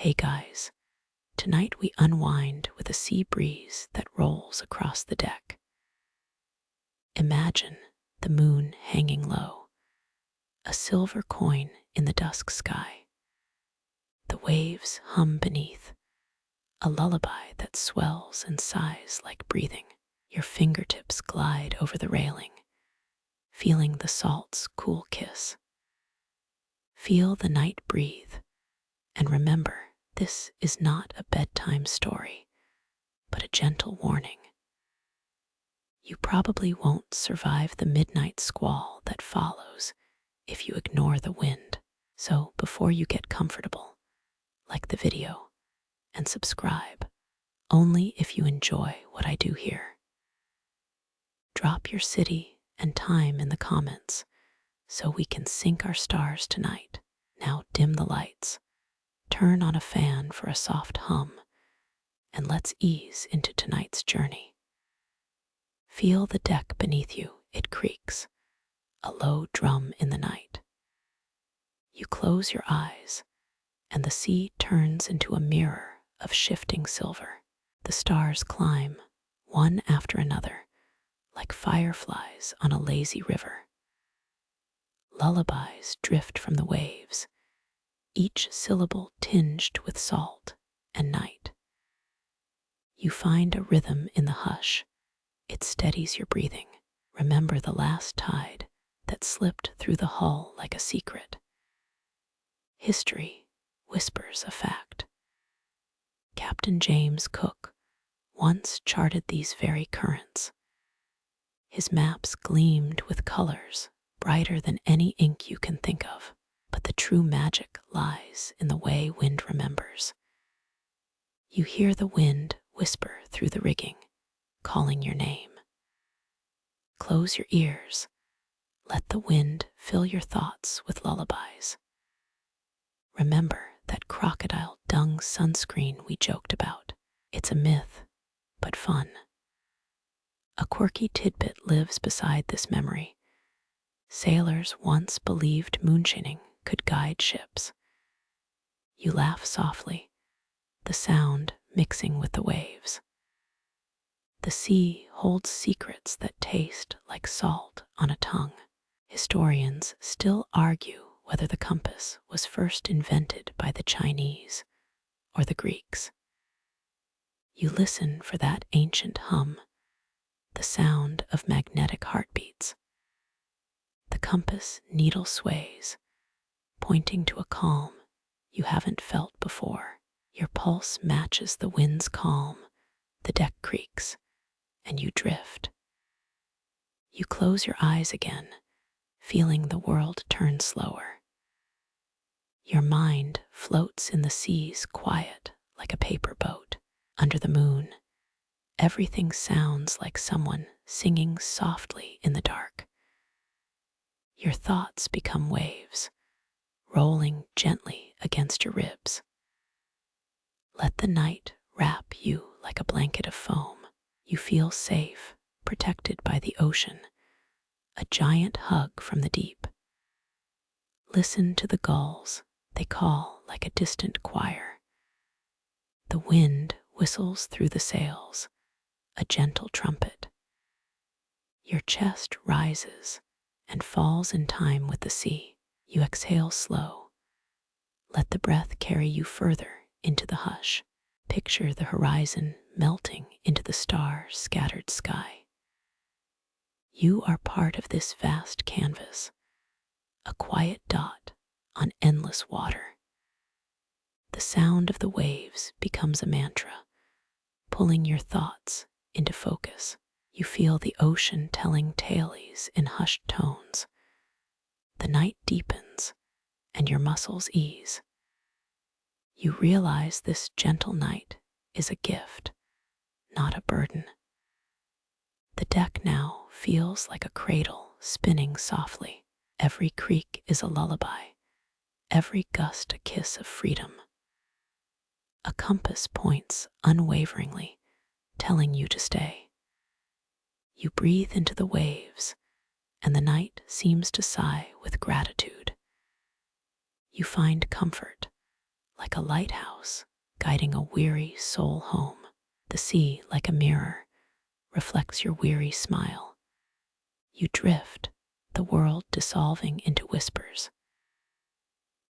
Hey guys, tonight we unwind with a sea breeze that rolls across the deck. Imagine the moon hanging low, a silver coin in the dusk sky. The waves hum beneath, a lullaby that swells and sighs like breathing. Your fingertips glide over the railing, feeling the salt's cool kiss. Feel the night breathe, and remember, this is not a bedtime story, but a gentle warning. You probably won't survive the midnight squall that follows if you ignore the wind. So before you get comfortable, like the video and subscribe, only if you enjoy what I do here. Drop your city and time in the comments so we can sync our stars tonight. Now dim the lights, turn on a fan for a soft hum, and let's ease into tonight's journey. Feel the deck beneath you, it creaks, a low drum in the night. You close your eyes, and the sea turns into a mirror of shifting silver. The stars climb, one after another, like fireflies on a lazy river. Lullabies drift from the waves, each syllable tinged with salt and night. You find a rhythm in the hush. It steadies your breathing. Remember the last tide that slipped through the hull like a secret. History whispers a fact. Captain James Cook once charted these very currents. His maps gleamed with colors brighter than any ink you can think of, but the true magic lies in the way wind remembers. You hear the wind whisper through the rigging, calling your name. Close your ears. Let the wind fill your thoughts with lullabies. Remember that crocodile dung sunscreen we joked about. It's a myth, but fun. A quirky tidbit lives beside this memory. Sailors once believed moonshining could guide ships. You laugh softly, the sound mixing with the waves. The sea holds secrets that taste like salt on a tongue. Historians still argue whether the compass was first invented by the Chinese or the Greeks. You listen for that ancient hum, the sound of magnetic heartbeats. The compass needle sways, pointing to a calm you haven't felt before. Your pulse matches the wind's calm, the deck creaks, and you drift. You close your eyes again, feeling the world turn slower. Your mind floats in the sea's quiet like a paper boat. Under the moon, everything sounds like someone singing softly in the dark. Your thoughts become waves, rolling gently against your ribs. Let the night wrap you like a blanket of foam. You feel safe, protected by the ocean, a giant hug from the deep. Listen to the gulls, they call like a distant choir. The wind whistles through the sails, a gentle trumpet. Your chest rises and falls in time with the sea. You exhale slow. Let the breath carry you further into the hush. Picture the horizon melting into the star-scattered sky. You are part of this vast canvas, a quiet dot on endless water. The sound of the waves becomes a mantra, pulling your thoughts into focus. You feel the ocean telling tales in hushed tones. The night deepens, and your muscles ease. You realize this gentle night is a gift, not a burden. The deck now feels like a cradle spinning softly. Every creak is a lullaby, every gust a kiss of freedom. A compass points unwaveringly, telling you to stay. You breathe into the waves, and the night seems to sigh with gratitude. You find comfort, like a lighthouse guiding a weary soul home. The sea, like a mirror, reflects your weary smile. You drift, the world dissolving into whispers.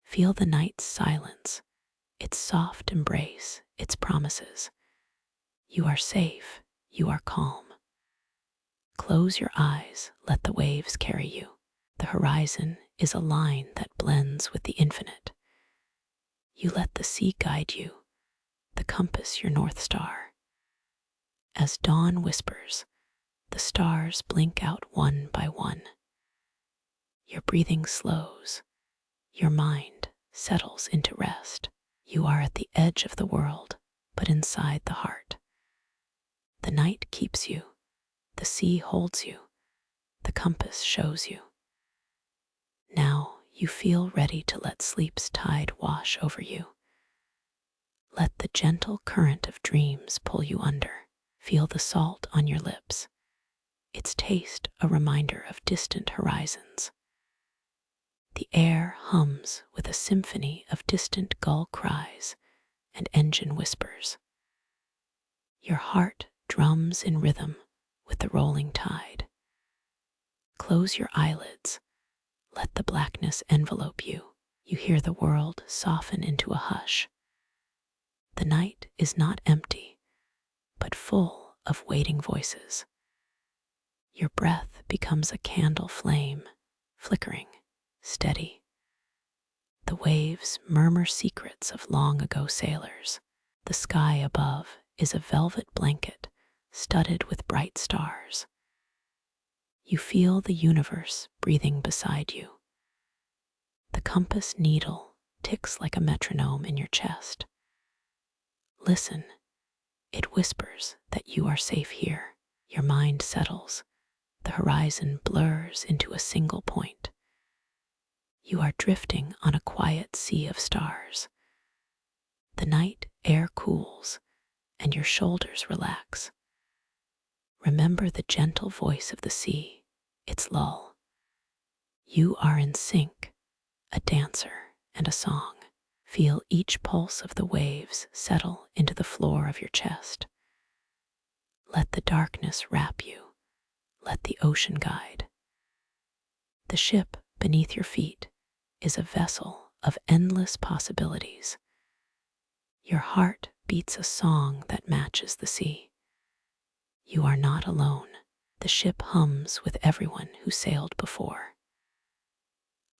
Feel the night's silence, its soft embrace, its promises. You are safe, you are calm. Close your eyes, let the waves carry you. The horizon is a line that blends with the infinite. You let the sea guide you, the compass your North Star. As dawn whispers, the stars blink out one by one. Your breathing slows, your mind settles into rest. You are at the edge of the world, but inside the heart. The night keeps you, the sea holds you, the compass shows you. Now you feel ready to let sleep's tide wash over you. Let the gentle current of dreams pull you under. Feel the salt on your lips, its taste a reminder of distant horizons. The air hums with a symphony of distant gull cries and engine whispers. Your heart drums in rhythm with the rolling tide. Close your eyelids, let the blackness envelope you. You hear the world soften into a hush. The night is not empty, but full of waiting voices. Your breath becomes a candle flame, flickering, steady. The waves murmur secrets of long ago sailors. The sky above is a velvet blanket studded with bright stars. You feel the universe breathing beside you. The compass needle ticks like a metronome in your chest. Listen, it whispers that you are safe here. Your mind settles. The horizon blurs into a single point. You are drifting on a quiet sea of stars. The night air cools and your shoulders relax. Remember the gentle voice of the sea, its lull. You are in sync, a dancer and a song. Feel each pulse of the waves settle into the floor of your chest. Let the darkness wrap you. Let the ocean guide. The ship beneath your feet is a vessel of endless possibilities. Your heart beats a song that matches the sea. You are not alone. The ship hums with everyone who sailed before.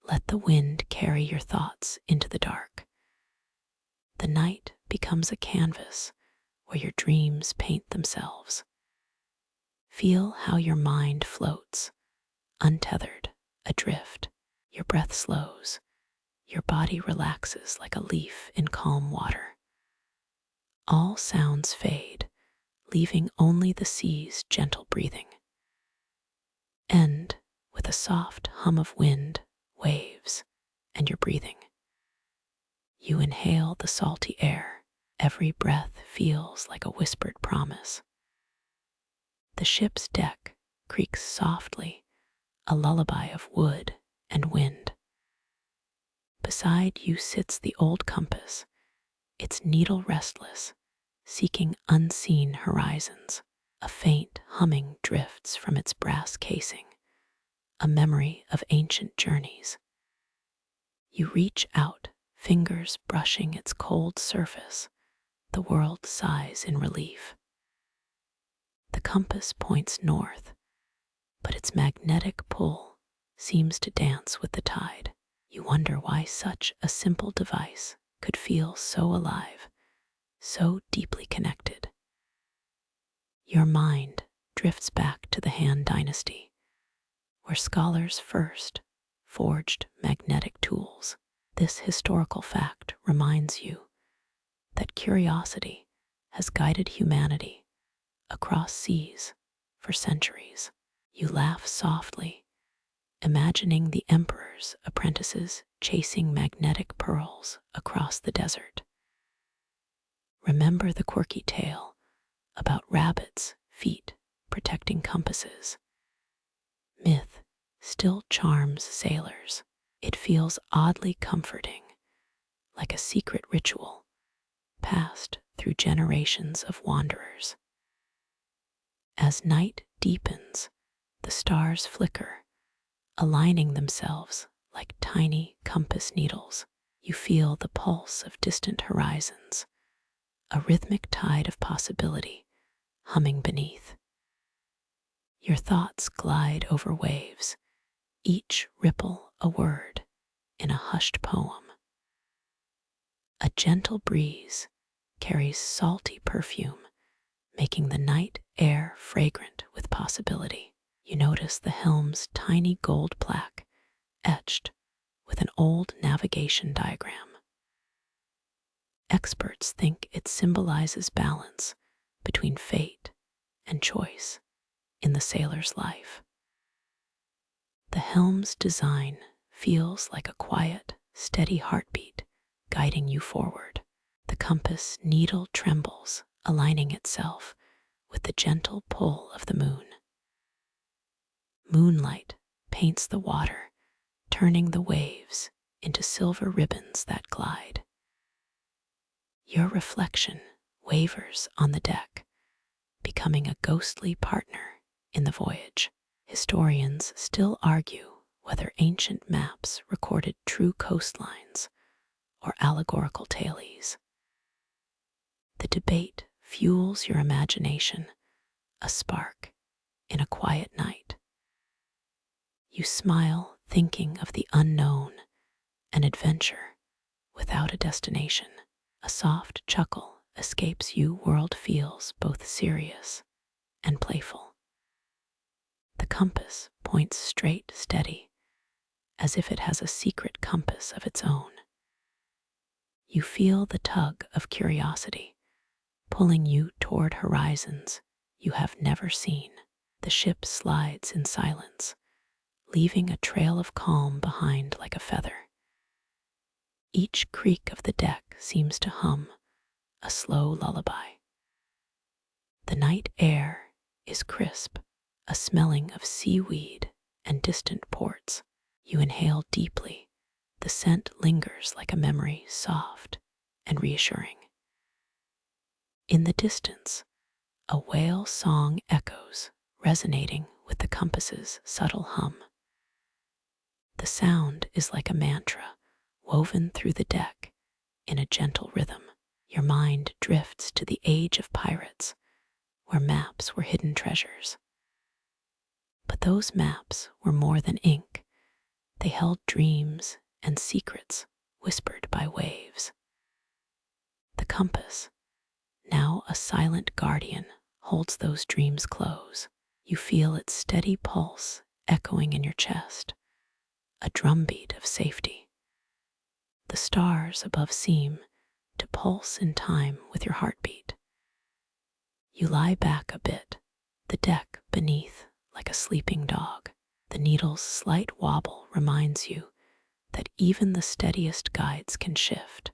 Let the wind carry your thoughts into the dark. The night becomes a canvas where your dreams paint themselves. Feel how your mind floats, untethered, adrift. Your breath slows. Your body relaxes like a leaf in calm water. All sounds fade, leaving only the sea's gentle breathing. End with a soft hum of wind, waves, and your breathing. You inhale the salty air. Every breath feels like a whispered promise. The ship's deck creaks softly, a lullaby of wood and wind. Beside you sits the old compass, its needle restless, seeking unseen horizons. A faint humming drifts from its brass casing, a memory of ancient journeys. You reach out, fingers brushing its cold surface. The world sighs in relief. The compass points north, but its magnetic pull seems to dance with the tide. You wonder why such a simple device could feel so alive, so deeply connected. Your mind drifts back to the Han Dynasty, where scholars first forged magnetic tools. This historical fact reminds you that curiosity has guided humanity across seas for centuries. You laugh softly, imagining the emperor's apprentices chasing magnetic pearls across the desert. Remember the quirky tale about rabbits' feet protecting compasses. Myth still charms sailors. It feels oddly comforting, like a secret ritual passed through generations of wanderers. As night deepens, the stars flicker, aligning themselves like tiny compass needles. You feel the pulse of distant horizons, a rhythmic tide of possibility humming beneath. Your thoughts glide over waves, each ripple a word in a hushed poem. A gentle breeze carries salty perfume, making the night air fragrant with possibility. You notice the helm's tiny gold plaque etched with an old navigation diagram. Experts think it symbolizes balance between fate and choice in the sailor's life. The helm's design feels like a quiet, steady heartbeat guiding you forward. The compass needle trembles, aligning itself with the gentle pull of the moon. Moonlight paints the water, turning the waves into silver ribbons that glide. Your reflection wavers on the deck, becoming a ghostly partner in the voyage. Historians still argue whether ancient maps recorded true coastlines or allegorical tailies. The debate fuels your imagination, a spark in a quiet night. You smile thinking of the unknown, an adventure without a destination. A soft chuckle escapes you. World feels both serious and playful. The compass points straight, steady, as if it has a secret compass of its own. You feel the tug of curiosity, pulling you toward horizons you have never seen. The ship slides in silence, leaving a trail of calm behind like a feather. Each creak of the deck seems to hum, a slow lullaby. The night air is crisp, a smelling of seaweed and distant ports. You inhale deeply. The scent lingers like a memory, soft and reassuring. In the distance, a whale song echoes, resonating with the compass's subtle hum. The sound is like a mantra, woven through the deck in a gentle rhythm. Your mind drifts to the age of pirates, where maps were hidden treasures. But those maps were more than ink. They held dreams and secrets whispered by waves. The compass, now a silent guardian, holds those dreams close. You feel its steady pulse echoing in your chest, a drumbeat of safety. The stars above seem to pulse in time with your heartbeat. You lie back a bit, the deck beneath like a sleeping dog. The needle's slight wobble reminds you that even the steadiest guides can shift.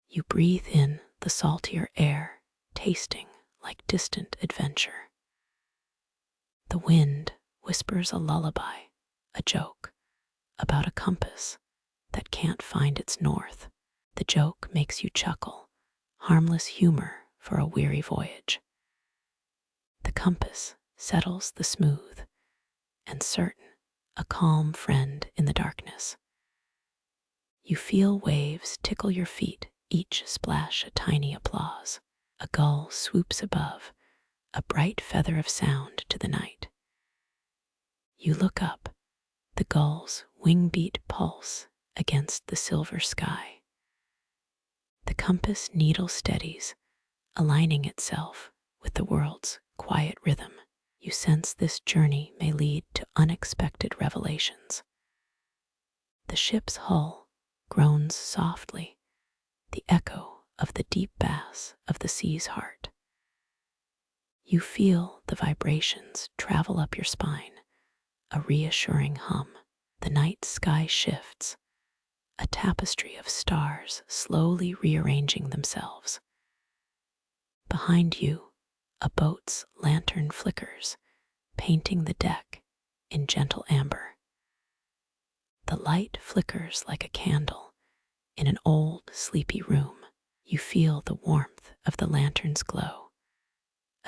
You breathe in the saltier air, tasting like distant adventure. The wind whispers a lullaby, a joke about a compass that can't find its north. The joke makes you chuckle, harmless humor for a weary voyage. The compass settles the smooth and certain, a calm friend in the darkness. You feel waves tickle your feet, each splash a tiny applause. A gull swoops above, a bright feather of sound to the night. You look up, the gull's wing-beat pulse against the silver sky. The compass needle steadies, aligning itself with the world's quiet rhythm. You sense this journey may lead to unexpected revelations. The ship's hull groans softly, the echo of the deep bass of the sea's heart. You feel the vibrations travel up your spine, a reassuring hum. The night sky shifts, a tapestry of stars slowly rearranging themselves. Behind you, a boat's lantern flickers, painting the deck in gentle amber. The light flickers like a candle In an old, sleepy room, you feel the warmth of the lantern's glow,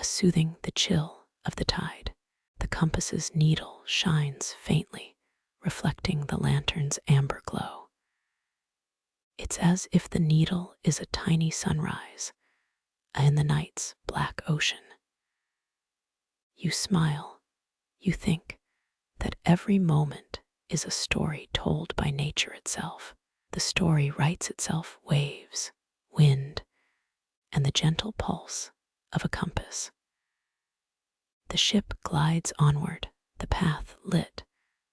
soothing the chill of the tide. The compass's needle shines faintly, reflecting the lantern's amber glow. It's as if the needle is a tiny sunrise in the night's black ocean. You smile. You think that every moment is a story told by nature itself. The story writes itself: waves, wind, and the gentle pulse of a compass. The ship glides onward, the path lit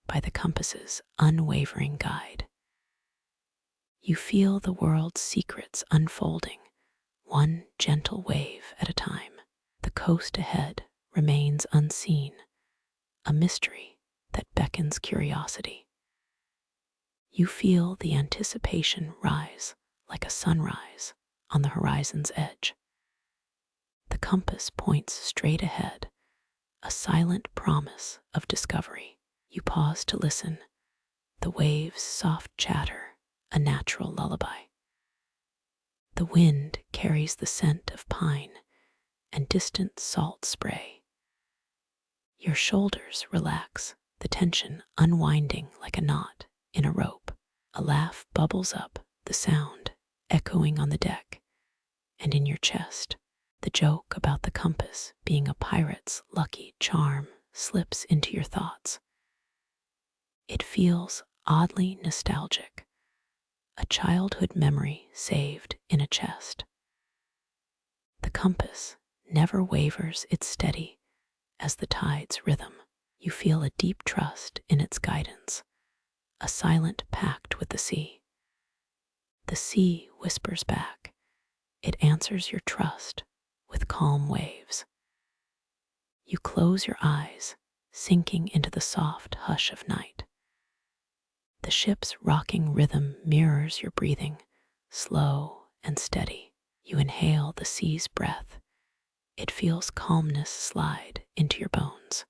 by the compass's unwavering guide. You feel the world's secrets unfolding, one gentle wave at a time. The coast ahead remains unseen, a mystery that beckons curiosity. You feel the anticipation rise like a sunrise on the horizon's edge. The compass points straight ahead, a silent promise of discovery. You pause to listen, the waves' soft chatter, a natural lullaby. The wind carries the scent of pine and distant salt spray. Your shoulders relax, the tension unwinding like a knot in a rope. A laugh bubbles up, the sound echoing on the deck and in your chest. The joke about the compass being a pirate's lucky charm slips into your thoughts. It feels oddly nostalgic, a childhood memory saved in a chest. The compass never wavers, it's steady as the tide's rhythm. You feel a deep trust in its guidance, a silent pact with the sea. The sea whispers back. It answers your trust with calm waves. You close your eyes, sinking into the soft hush of night. The ship's rocking rhythm mirrors your breathing, slow and steady. You inhale the sea's breath. It feels calmness slide into your bones.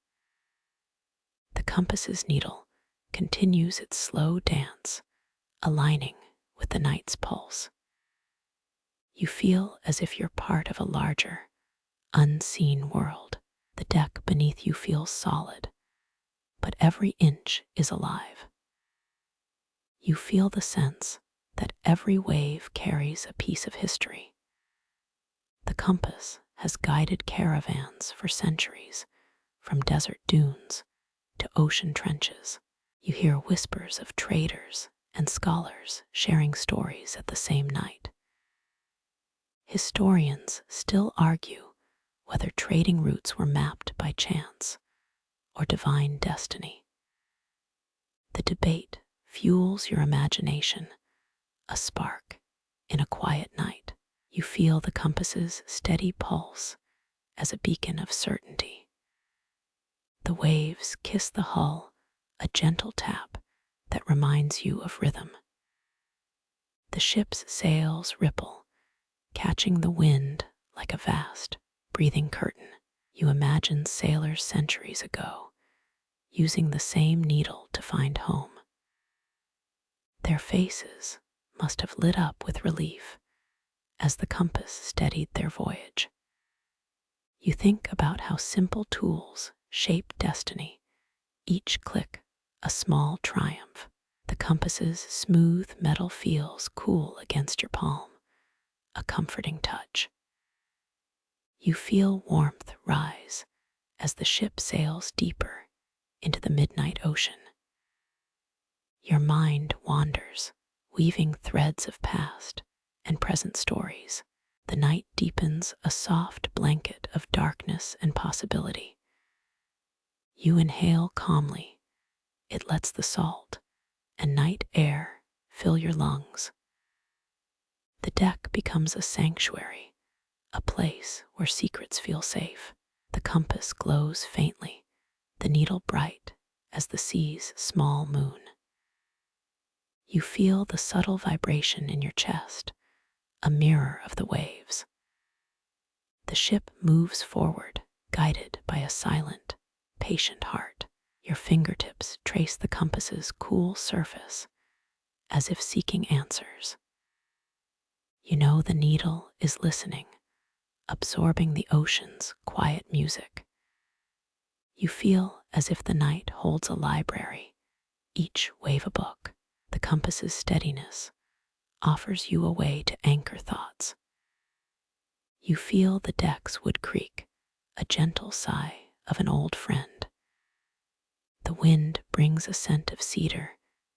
The compass's needle continues its slow dance, aligning with the night's pulse. You feel as if you're part of a larger, unseen world. The deck beneath you feels solid, but every inch is alive. You feel the sense that every wave carries a piece of history. The compass has guided caravans for centuries, from desert dunes to ocean trenches. You hear whispers of traders and scholars sharing stories at the same night. Historians still argue whether trading routes were mapped by chance or divine destiny. The debate fuels your imagination, a spark in a quiet night. You feel the compass's steady pulse as a beacon of certainty. The waves kiss the hull, a gentle tap that reminds you of rhythm. The ship's sails ripple, catching the wind like a vast, breathing curtain. You imagine sailors centuries ago, using the same needle to find home. Their faces must have lit up with relief as the compass steadied their voyage. You think about how simple tools shape destiny, each click a small triumph. The compass's smooth metal feels cool against your palm, a comforting touch. You feel warmth rise as the ship sails deeper into the midnight ocean. Your mind wanders, weaving threads of past and present stories. The night deepens, a soft blanket of darkness and possibility. You inhale calmly. It lets the salt and night air fill your lungs. The deck becomes a sanctuary, a place where secrets feel safe. The compass glows faintly, the needle bright as the sea's small moon. You feel the subtle vibration in your chest, a mirror of the waves. The ship moves forward, guided by a silent, patient heart. Your fingertips trace the compass's cool surface, as if seeking answers. You know the needle is listening, absorbing the ocean's quiet music. You feel as if the night holds a library, each wave a book. The compass's steadiness offers you a way to anchor thoughts. You feel the deck's wood creak, a gentle sigh of an old friend. The wind brings a scent of cedar,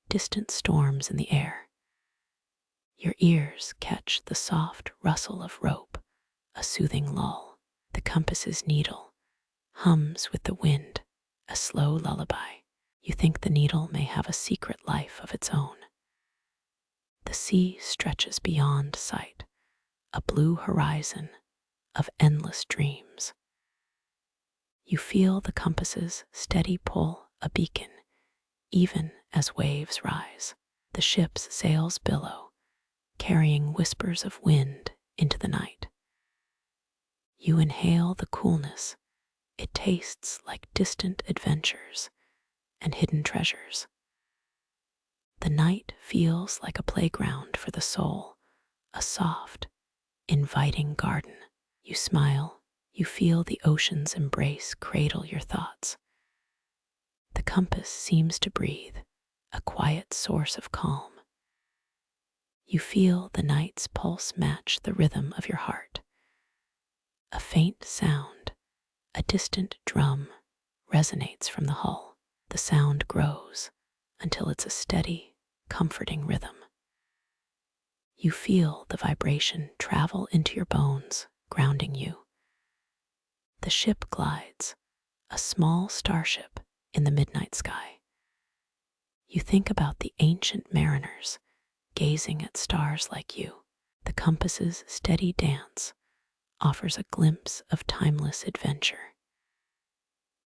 distant storms in the air. Your ears catch the soft rustle of rope, a soothing lull. The compass's needle hums with the wind, a slow lullaby. You think the needle may have a secret life of its own. The sea stretches beyond sight, a blue horizon of endless dreams. You feel the compass's steady pull, a beacon, even as waves rise. The ship's sails billow, carrying whispers of wind into the night. You inhale the coolness. It tastes like distant adventures and hidden treasures. The night feels like a playground for the soul, a soft, inviting garden. You smile, you feel the ocean's embrace cradle your thoughts. The compass seems to breathe, a quiet source of calm. You feel the night's pulse match the rhythm of your heart. A faint sound, a distant drum, resonates from the hull. The sound grows until it's a steady, comforting rhythm. You feel the vibration travel into your bones, grounding you. The ship glides, a small starship in the midnight sky. You think about the ancient mariners gazing at stars like you. The compass's steady dance offers a glimpse of timeless adventure.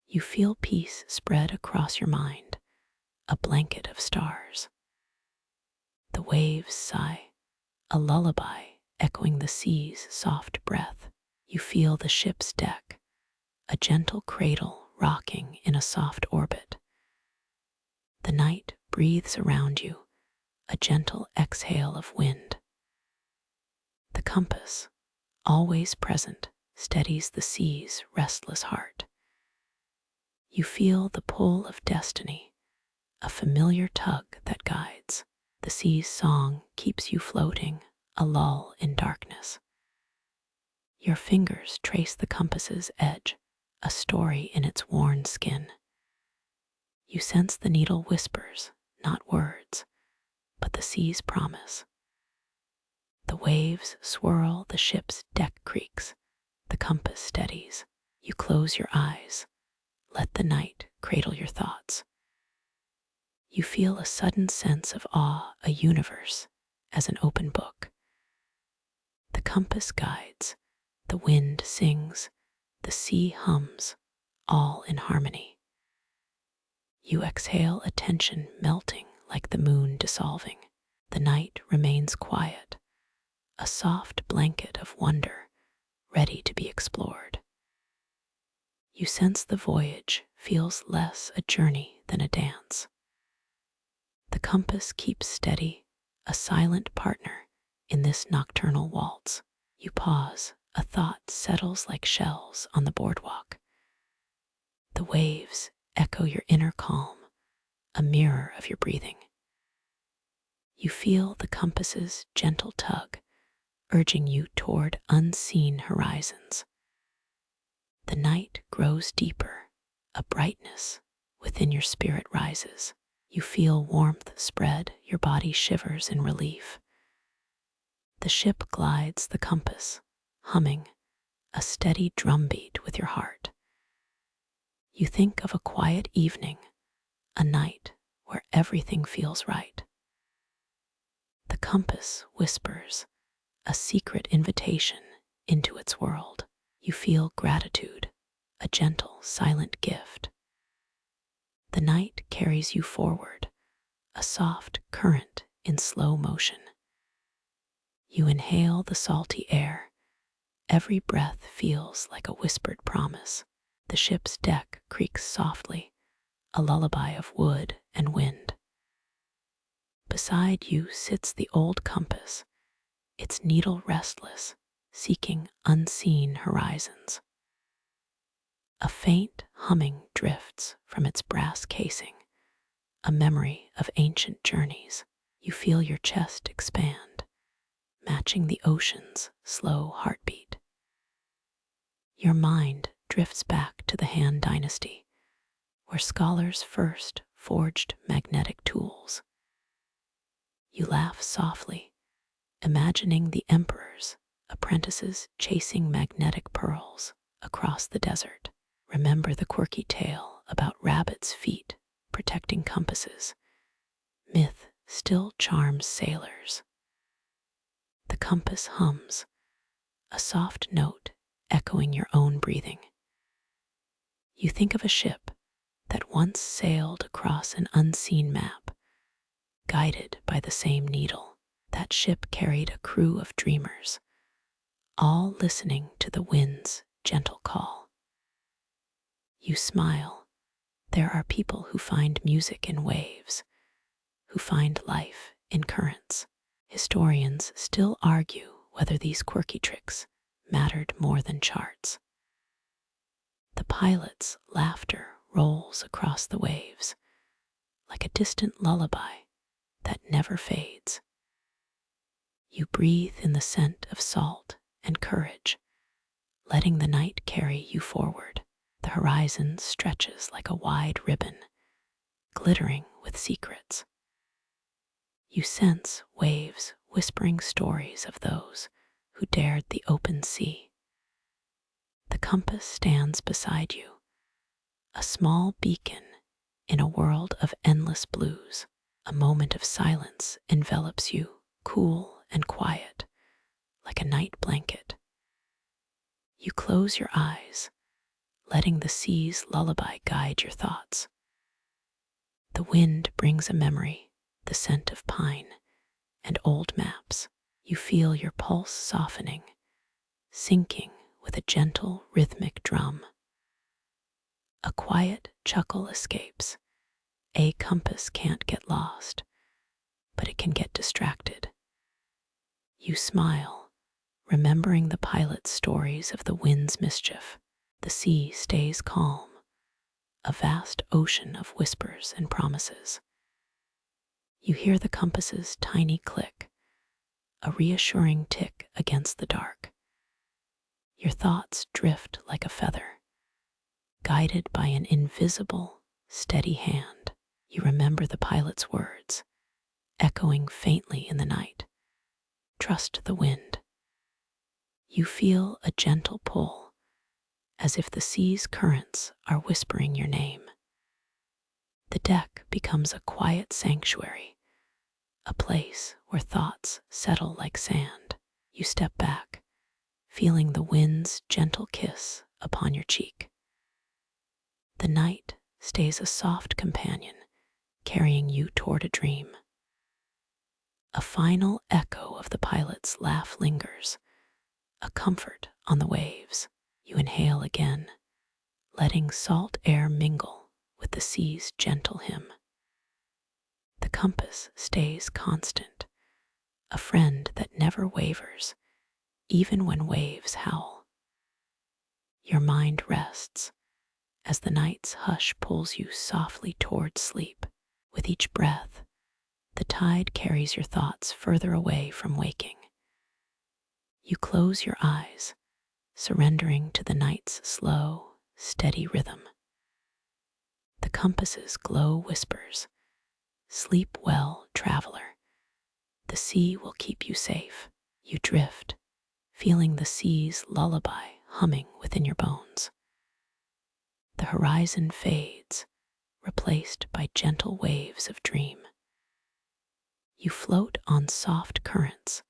You feel peace spread across your mind, a blanket of stars. The waves sigh, a lullaby echoing the sea's soft breath. You feel the ship's deck, a gentle cradle rocking in a soft orbit. The night breathes around you, a gentle exhale of wind. The compass, always present, steadies the sea's restless heart. You feel the pull of destiny, a familiar tug that guides. The sea's song keeps you floating, a lull in darkness. Your fingers trace the compass's edge, a story in its worn skin. You sense the needle whispers, not words, but the sea's promise. The waves swirl, the ship's deck creaks, the compass steadies. You close your eyes, let the night cradle your thoughts. You feel a sudden sense of awe, a universe as an open book. The compass guides, the wind sings, the sea hums, all in harmony. You exhale a tension melting like the moon dissolving. The night remains quiet, a soft blanket of wonder ready to be explored. You sense the voyage feels less a journey than a dance. The compass keeps steady, a silent partner in this nocturnal waltz. You pause, a thought settles like shells on the boardwalk. The waves echo your inner calm, a mirror of your breathing. You feel the compass's gentle tug, urging you toward unseen horizons. The night grows deeper, a brightness within your spirit rises. You feel warmth spread, your body shivers in relief. The ship glides, the compass humming, a steady drumbeat with your heart. You think of a quiet evening, a night where everything feels right. The compass whispers, a secret invitation into its world. You feel gratitude, a gentle, silent gift. The night carries you forward, a soft current in slow motion. You inhale the salty air. Every breath feels like a whispered promise. The ship's deck creaks softly, a lullaby of wood and wind. Beside you sits the old compass, its needle restless, seeking unseen horizons. A faint humming drifts from its brass casing, a memory of ancient journeys. You feel your chest expand, matching the ocean's slow heartbeat. Your mind drifts back to the Han Dynasty, where scholars first forged magnetic tools. You laugh softly, imagining the emperor's apprentices chasing magnetic pearls across the desert. Remember the quirky tale about rabbits' feet protecting compasses. Myth still charms sailors. The compass hums, a soft note echoing your own breathing. You think of a ship that once sailed across an unseen map, guided by the same needle. That ship carried a crew of dreamers, all listening to the wind's gentle call. You smile. There are people who find music in waves, who find life in currents. Historians still argue whether these quirky tricks mattered more than charts. The pilot's laughter rolls across the waves, like a distant lullaby that never fades. You breathe in the scent of salt and courage, letting the night carry you forward. The horizon stretches like a wide ribbon, glittering with secrets. You sense waves whispering stories of those who dared the open sea. The compass stands beside you, a small beacon in a world of endless blues. A moment of silence envelops you, cool and quiet, like a night blanket. You close your eyes, letting the sea's lullaby guide your thoughts. The wind brings a memory, the scent of pine and old maps. You feel your pulse softening, syncing with a gentle rhythmic drum. A quiet chuckle escapes. A compass can't get lost, but it can get distracted. You smile, remembering the pilot's stories of the wind's mischief. The sea stays calm, a vast ocean of whispers and promises. You hear the compass's tiny click, a reassuring tick against the dark. Your thoughts drift like a feather, guided by an invisible, steady hand. You remember the pilot's words, echoing faintly in the night. Trust the wind. You feel a gentle pull, as if the sea's currents are whispering your name. The deck becomes a quiet sanctuary, a place where thoughts settle like sand. You step back, feeling the wind's gentle kiss upon your cheek. The night stays a soft companion, carrying you toward a dream. A final echo of the pilot's laugh lingers, a comfort on the waves. You inhale again, letting salt air mingle with the sea's gentle hymn. The compass stays constant, a friend that never wavers, even when waves howl. Your mind rests as the night's hush pulls you softly toward sleep. With each breath, the tide carries your thoughts further away from waking. You close your eyes, surrendering to the night's slow, steady rhythm. The compass's glow whispers, "Sleep well, traveler. The sea will keep you safe." You drift, feeling the sea's lullaby humming within your bones. The horizon fades, replaced by gentle waves of dream. You float on soft currents,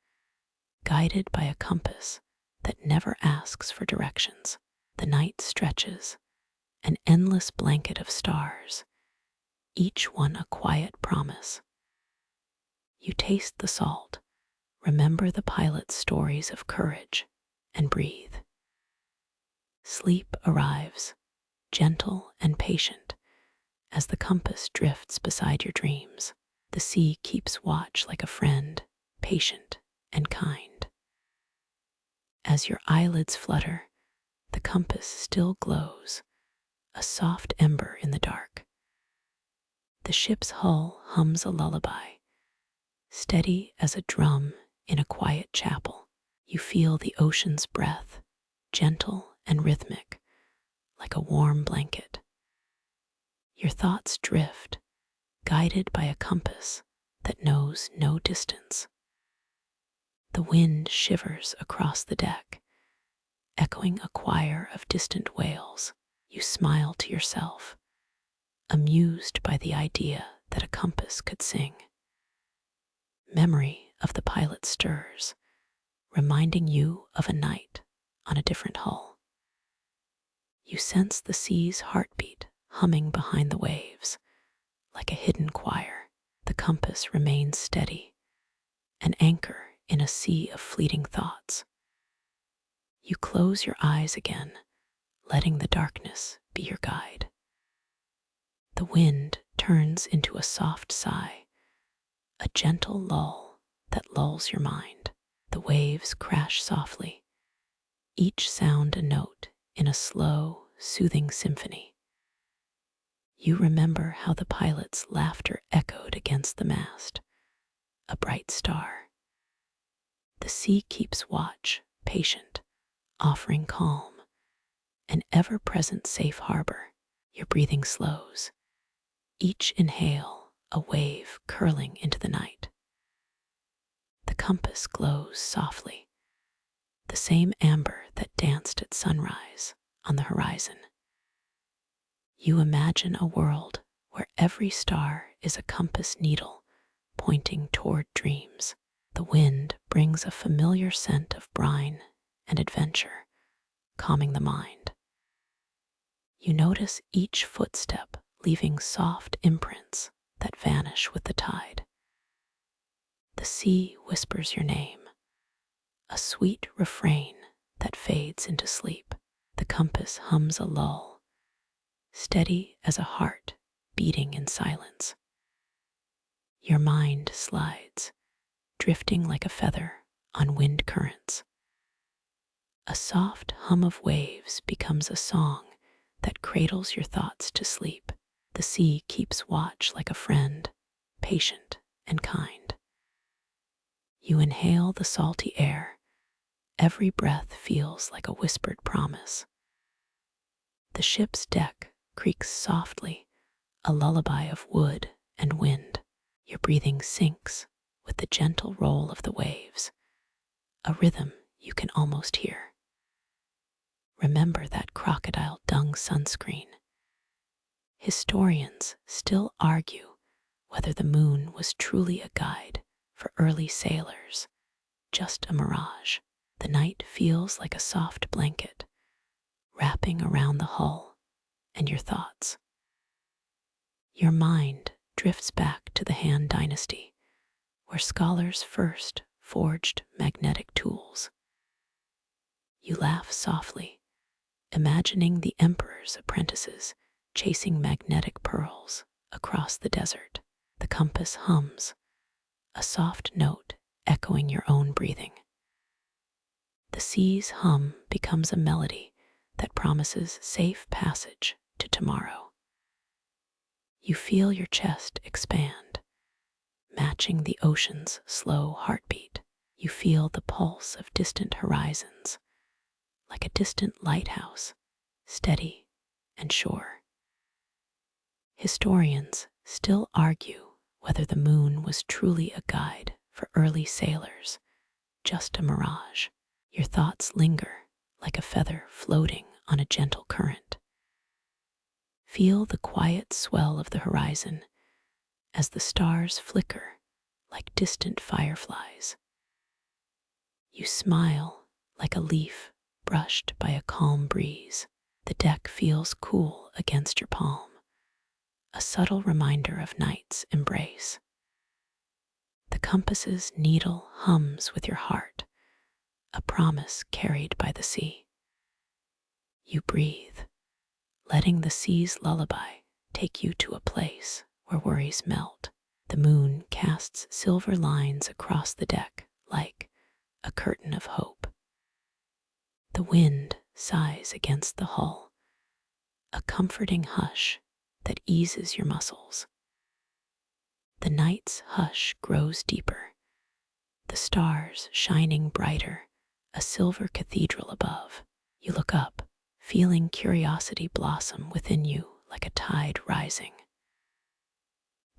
guided by a compass that never asks for directions. The night stretches, an endless blanket of stars, each one a quiet promise. You taste the salt, remember the pilot's stories of courage, and breathe. Sleep arrives, gentle and patient, as the compass drifts beside your dreams. The sea keeps watch like a friend, patient and kind. As your eyelids flutter, the compass still glows, a soft ember in the dark. The ship's hull hums a lullaby, steady as a drum in a quiet chapel. You feel the ocean's breath, gentle and rhythmic, like a warm blanket. Your thoughts drift, guided by a compass that knows no distance. The wind shivers across the deck, echoing a choir of distant wails. You smile to yourself, amused by the idea that a compass could sing. Memory of the pilot stirs, reminding you of a night on a different hull. You sense the sea's heartbeat humming behind the waves, like a hidden choir. The compass remains steady, an anchor in a sea of fleeting thoughts. You close your eyes again, letting the darkness be your guide. The wind turns into a soft sigh, a gentle lull that lulls your mind. The waves crash softly, each sound a note in a slow, soothing symphony. You remember how the pilot's laughter echoed against the mast, a bright star. The sea keeps watch, patient, offering calm, an ever-present safe harbor. Your breathing slows, each inhale a wave curling into the night. The compass glows softly, the same amber that danced at sunrise on the horizon. You imagine a world where every star is a compass needle pointing toward dreams. The wind brings a familiar scent of brine and adventure, calming the mind. You notice each footstep leaving soft imprints that vanish with the tide. The sea whispers your name, a sweet refrain that fades into sleep. The compass hums a lull, steady as a heart beating in silence. Your mind slides, drifting like a feather on wind currents. A soft hum of waves becomes a song that cradles your thoughts to sleep. The sea keeps watch like a friend, patient and kind. You inhale the salty air. Every breath feels like a whispered promise. The ship's deck creaks softly, a lullaby of wood and wind. Your breathing syncs with the gentle roll of the waves, a rhythm you can almost hear. Remember that crocodile dung sunscreen. Historians still argue whether the moon was truly a guide for early sailors, just a mirage. The night feels like a soft blanket, wrapping around the hull and your thoughts. Your mind drifts back to the Han Dynasty, where scholars first forged magnetic tools. You laugh softly, imagining the emperor's apprentices chasing magnetic pearls across the desert. The compass hums, a soft note echoing your own breathing. The sea's hum becomes a melody that promises safe passage to tomorrow. You feel your chest expand, matching the ocean's slow heartbeat. You feel the pulse of distant horizons, like a distant lighthouse, steady and sure. Historians still argue whether the moon was truly a guide for early sailors, just a mirage. Your thoughts linger like a feather floating on a gentle current. Feel the quiet swell of the horizon as the stars flicker like distant fireflies. You smile like a leaf brushed by a calm breeze. The deck feels cool against your palm, a subtle reminder of night's embrace. The compass's needle hums with your heart, a promise carried by the sea. You breathe, letting the sea's lullaby take you to a place where worries melt. The moon casts silver lines across the deck like a curtain of hope. The wind sighs against the hull, a comforting hush that eases your muscles. The night's hush grows deeper, the stars shining brighter, a silver cathedral above. You look up, feeling curiosity blossom within you like a tide rising.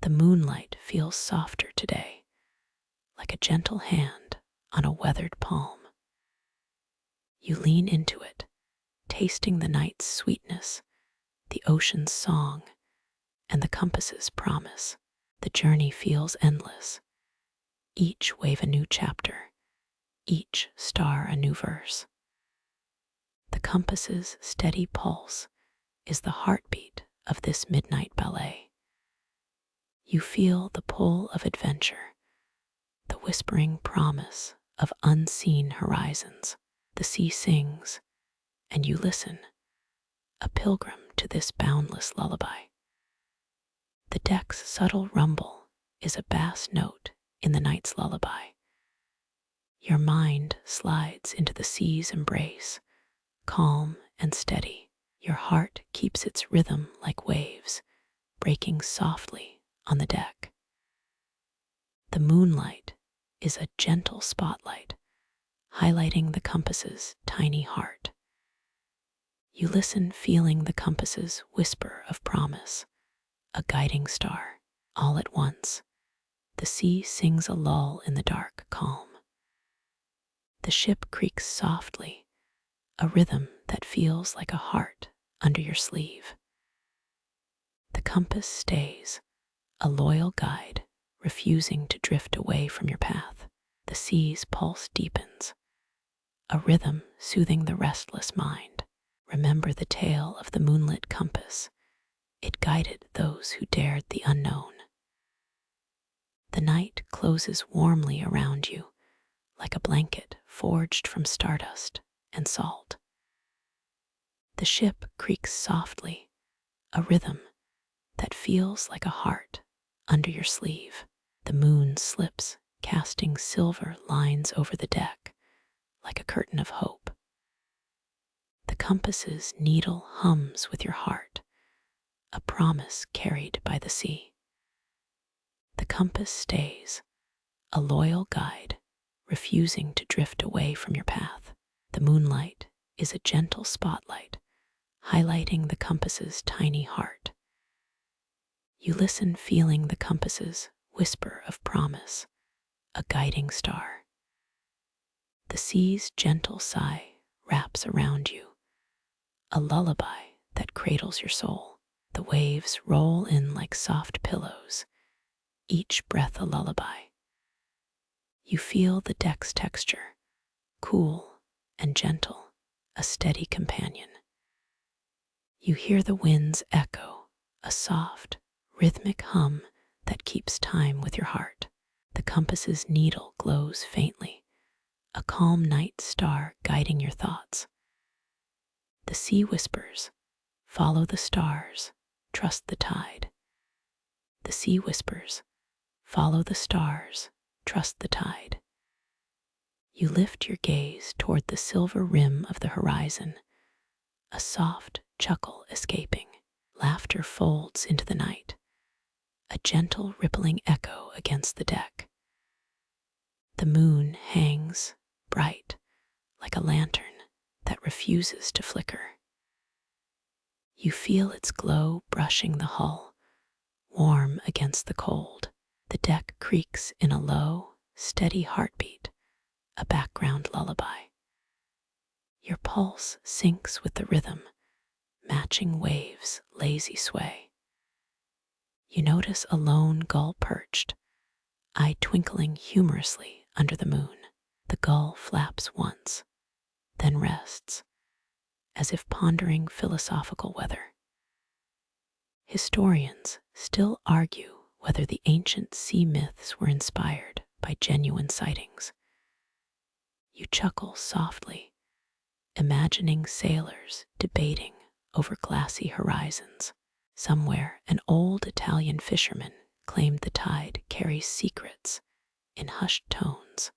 The moonlight feels softer today, like a gentle hand on a weathered palm. You lean into it, tasting the night's sweetness, the ocean's song, and the compass's promise. The journey feels endless, each wave a new chapter, each star a new verse. The compass's steady pulse is the heartbeat of this midnight ballet. You feel the pull of adventure, the whispering promise of unseen horizons. The sea sings, and you listen, a pilgrim to this boundless lullaby. The deck's subtle rumble is a bass note in the night's lullaby. Your mind slides into the sea's embrace, calm and steady. Your heart keeps its rhythm like waves, breaking softly on the deck. The moonlight is a gentle spotlight, highlighting the compass's tiny heart. You listen, feeling the compass's whisper of promise, a guiding star. All at once, the sea sings a lull in the dark calm. The ship creaks softly, a rhythm that feels like a heart under your sleeve. The compass stays, a loyal guide, refusing to drift away from your path. The sea's pulse deepens, a rhythm soothing the restless mind. Remember the tale of the moonlit compass. It guided those who dared the unknown. The night closes warmly around you, like a blanket forged from stardust and salt. The ship creaks softly, a rhythm that feels like a heart under your sleeve. The moon slips, casting silver lines over the deck, like a curtain of hope. The compass's needle hums with your heart, a promise carried by the sea. The compass stays, a loyal guide, refusing to drift away from your path. The moonlight is a gentle spotlight, highlighting the compass's tiny heart. You listen, feeling the compass's whisper of promise, a guiding star. The sea's gentle sigh wraps around you, a lullaby that cradles your soul. The waves roll in like soft pillows, each breath a lullaby. You feel the deck's texture, cool and gentle, a steady companion. You hear the wind's echo, a soft, rhythmic hum that keeps time with your heart. The compass's needle glows faintly, a calm night star guiding your thoughts. The sea whispers, follow the stars, trust the tide. The sea whispers, follow the stars, trust the tide. You lift your gaze toward the silver rim of the horizon, a soft chuckle escaping. Laughter folds into the night, a gentle rippling echo against the deck. The moon hangs bright like a lantern that refuses to flicker. You feel its glow brushing the hull, warm against the cold. The deck creaks in a low, steady heartbeat, a background lullaby. Your pulse syncs with the rhythm, matching waves' lazy sway. You notice a lone gull perched, eye twinkling humorously under the moon. The gull flaps once, then rests, as if pondering philosophical weather. Historians still argue whether the ancient sea myths were inspired by genuine sightings. You chuckle softly, imagining sailors debating over glassy horizons. Somewhere, an old Italian fisherman claimed the tide carries secrets in hushed tones.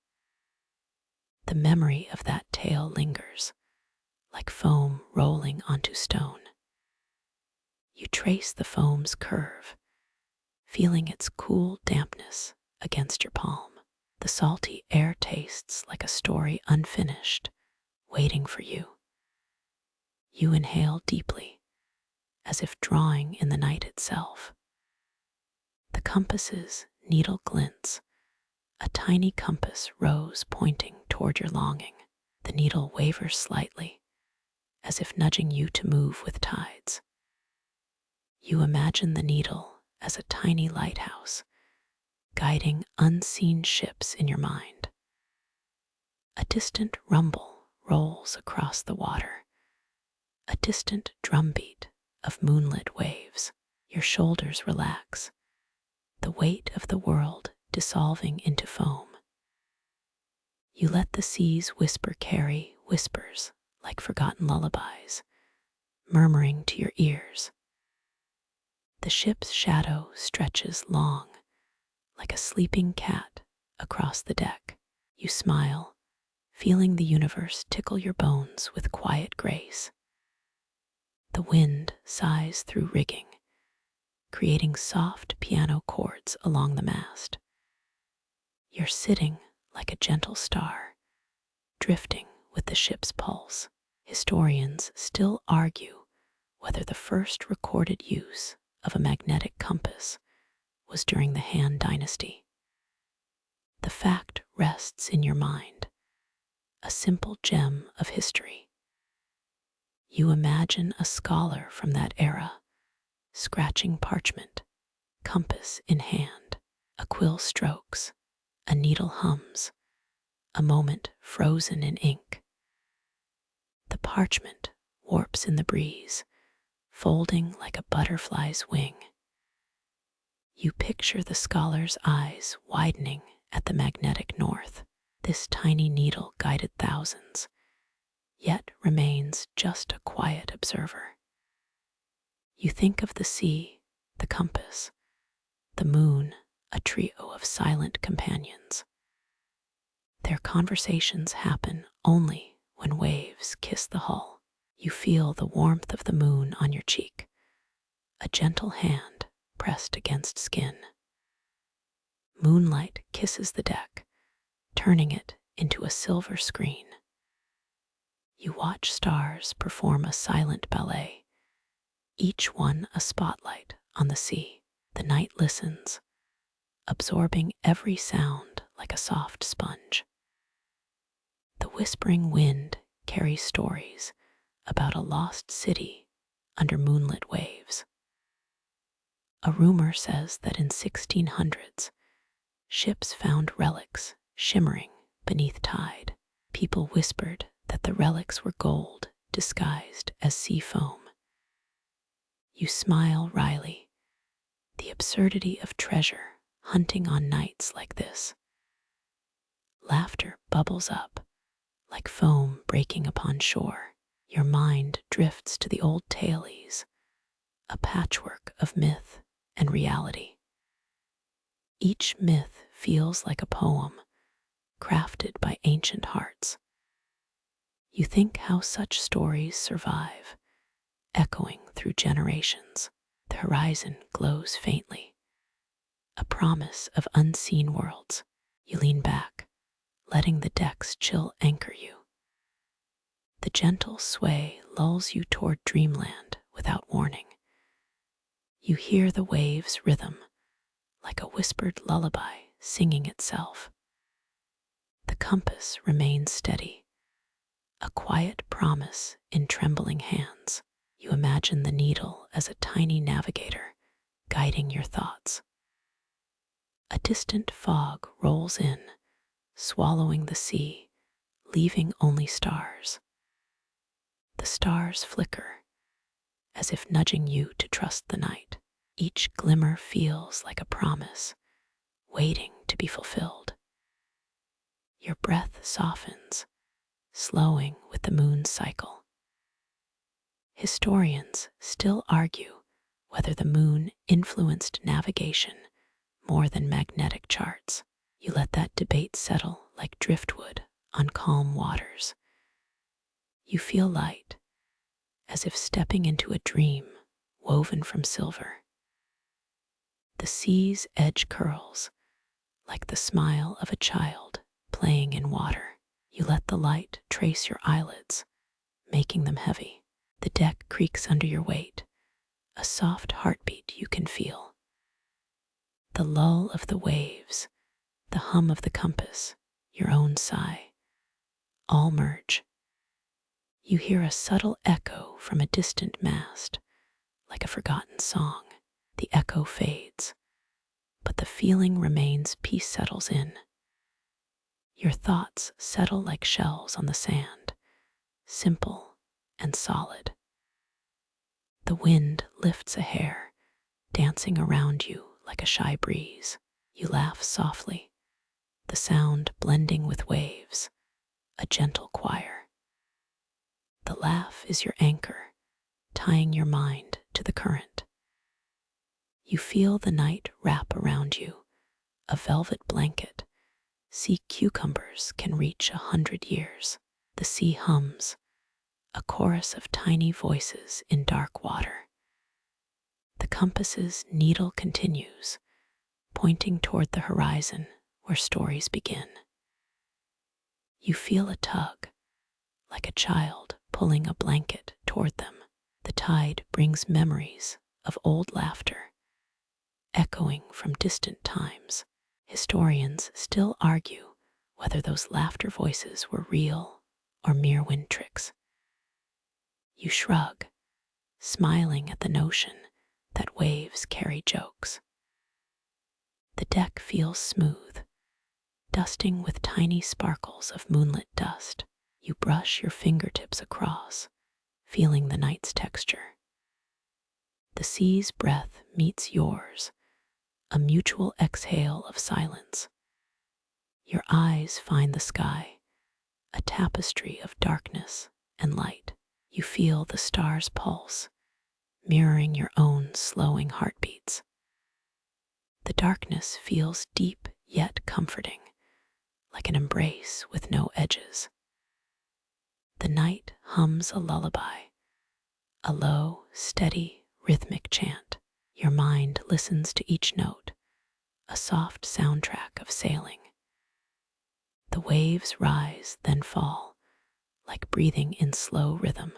The memory of that tale lingers, like foam rolling onto stone. You trace the foam's curve, feeling its cool dampness against your palm. The salty air tastes like a story unfinished, waiting for you. You inhale deeply, as if drawing in the night itself. The compass's needle glints. A tiny compass rose pointing toward your longing. The needle wavers slightly, as if nudging you to move with tides. You imagine the needle as a tiny lighthouse, guiding unseen ships in your mind. A distant rumble rolls across the water, a distant drumbeat of moonlit waves. Your shoulders relax, the weight of the world dissolving into foam. You let the sea's whisper carry whispers like forgotten lullabies, murmuring to your ears. The ship's shadow stretches long, like a sleeping cat across the deck. You smile, feeling the universe tickle your bones with quiet grace. The wind sighs through rigging, creating soft piano chords along the mast. You're sitting like a gentle star, drifting with the ship's pulse. Historians still argue whether the first recorded use of a magnetic compass was during the Han Dynasty. The fact rests in your mind, a simple gem of history. You imagine a scholar from that era, scratching parchment, compass in hand. A quill strokes, a needle hums, a moment frozen in ink. The parchment warps in the breeze, folding like a butterfly's wing. You picture the scholar's eyes widening at the magnetic north. This tiny needle guided thousands, yet remains just a quiet observer. You think of the sea, the compass, the moon, a trio of silent companions. Their conversations happen only when waves kiss the hull. You feel the warmth of the moon on your cheek, a gentle hand pressed against skin. Moonlight kisses the deck, turning it into a silver screen. You watch stars perform a silent ballet, each one a spotlight on the sea. The night listens, absorbing every sound like a soft sponge. The whispering wind carries stories about a lost city under moonlit waves. A rumor says that in 1600s, ships found relics shimmering beneath tide. People whispered that the relics were gold disguised as sea foam. You smile wryly, the absurdity of treasure hunting on nights like this. Laughter bubbles up, like foam breaking upon shore. Your mind drifts to the old tales, a patchwork of myth and reality. Each myth feels like a poem, crafted by ancient hearts. You think how such stories survive, echoing through generations. The horizon glows faintly, a promise of unseen worlds. You lean back, letting the deck's chill anchor you. The gentle sway lulls you toward dreamland without warning. You hear the waves' rhythm, like a whispered lullaby singing itself. The compass remains steady, a quiet promise in trembling hands. You imagine the needle as a tiny navigator, guiding your thoughts. A distant fog rolls in, swallowing the sea, leaving only stars. The stars flicker, as if nudging you to trust the night. Each glimmer feels like a promise, waiting to be fulfilled. Your breath softens, slowing with the moon's cycle. Historians still argue whether the moon influenced navigation more than magnetic charts. You let that debate settle like driftwood on calm waters. You feel light, as if stepping into a dream woven from silver. The sea's edge curls like the smile of a child playing in water. You let the light trace your eyelids, making them heavy. The deck creaks under your weight, a soft heartbeat you can feel. The lull of the waves, the hum of the compass, your own sigh, all merge. You hear a subtle echo from a distant mast, like a forgotten song. The echo fades, but the feeling remains. Peace settles in. Your thoughts settle like shells on the sand, simple and solid. The wind lifts a hair, dancing around you like a shy breeze. You laugh softly, the sound blending with waves, a gentle choir. The laugh is your anchor, tying your mind to the current. You feel the night wrap around you, a velvet blanket. Sea cucumbers can reach 100 years. The sea hums, a chorus of tiny voices in dark water. The compass's needle continues, pointing toward the horizon where stories begin. You feel a tug, like a child pulling a blanket toward them. The tide brings memories of old laughter, echoing from distant times. Historians still argue whether those laughter voices were real or mere wind tricks. You shrug, smiling at the notion that waves carry jokes. The deck feels smooth, dusting with tiny sparkles of moonlit dust. You brush your fingertips across, feeling the night's texture. The sea's breath meets yours, a mutual exhale of silence. Your eyes find the sky, a tapestry of darkness and light. You feel the stars pulse, mirroring your own slowing heartbeats. The darkness feels deep yet comforting, like an embrace with no edges. The night hums a lullaby, a low, steady, rhythmic chant. Your mind listens to each note, a soft soundtrack of sailing. The waves rise, then fall, like breathing in slow rhythm.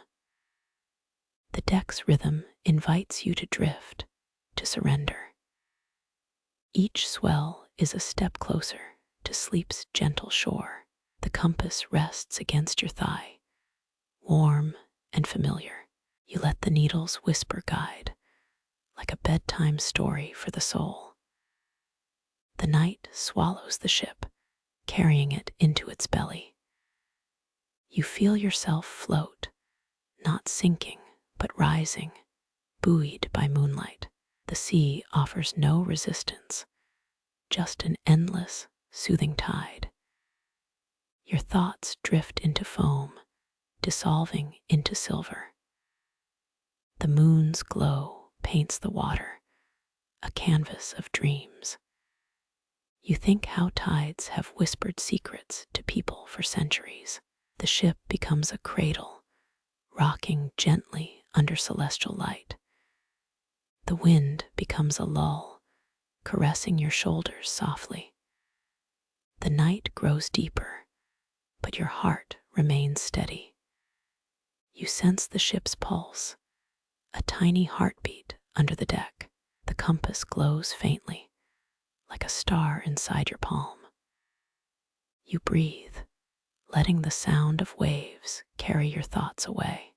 The deck's rhythm invites you to drift, to surrender. Each swell is a step closer to sleep's gentle shore. The compass rests against your thigh, warm and familiar. You let the needle's whisper guide, like a bedtime story for the soul. The night swallows the ship, carrying it into its belly. You feel yourself float, not sinking, but rising, buoyed by moonlight. The sea offers no resistance, just an endless, soothing tide. Your thoughts drift into foam, dissolving into silver. The moon's glow paints the water, a canvas of dreams. You think how tides have whispered secrets to people for centuries. The ship becomes a cradle, rocking gently under celestial light. The wind becomes a lull, caressing your shoulders softly. The night grows deeper, but your heart remains steady. You sense the ship's pulse, a tiny heartbeat under the deck. The compass glows faintly, like a star inside your palm. You breathe, letting the sound of waves carry your thoughts away.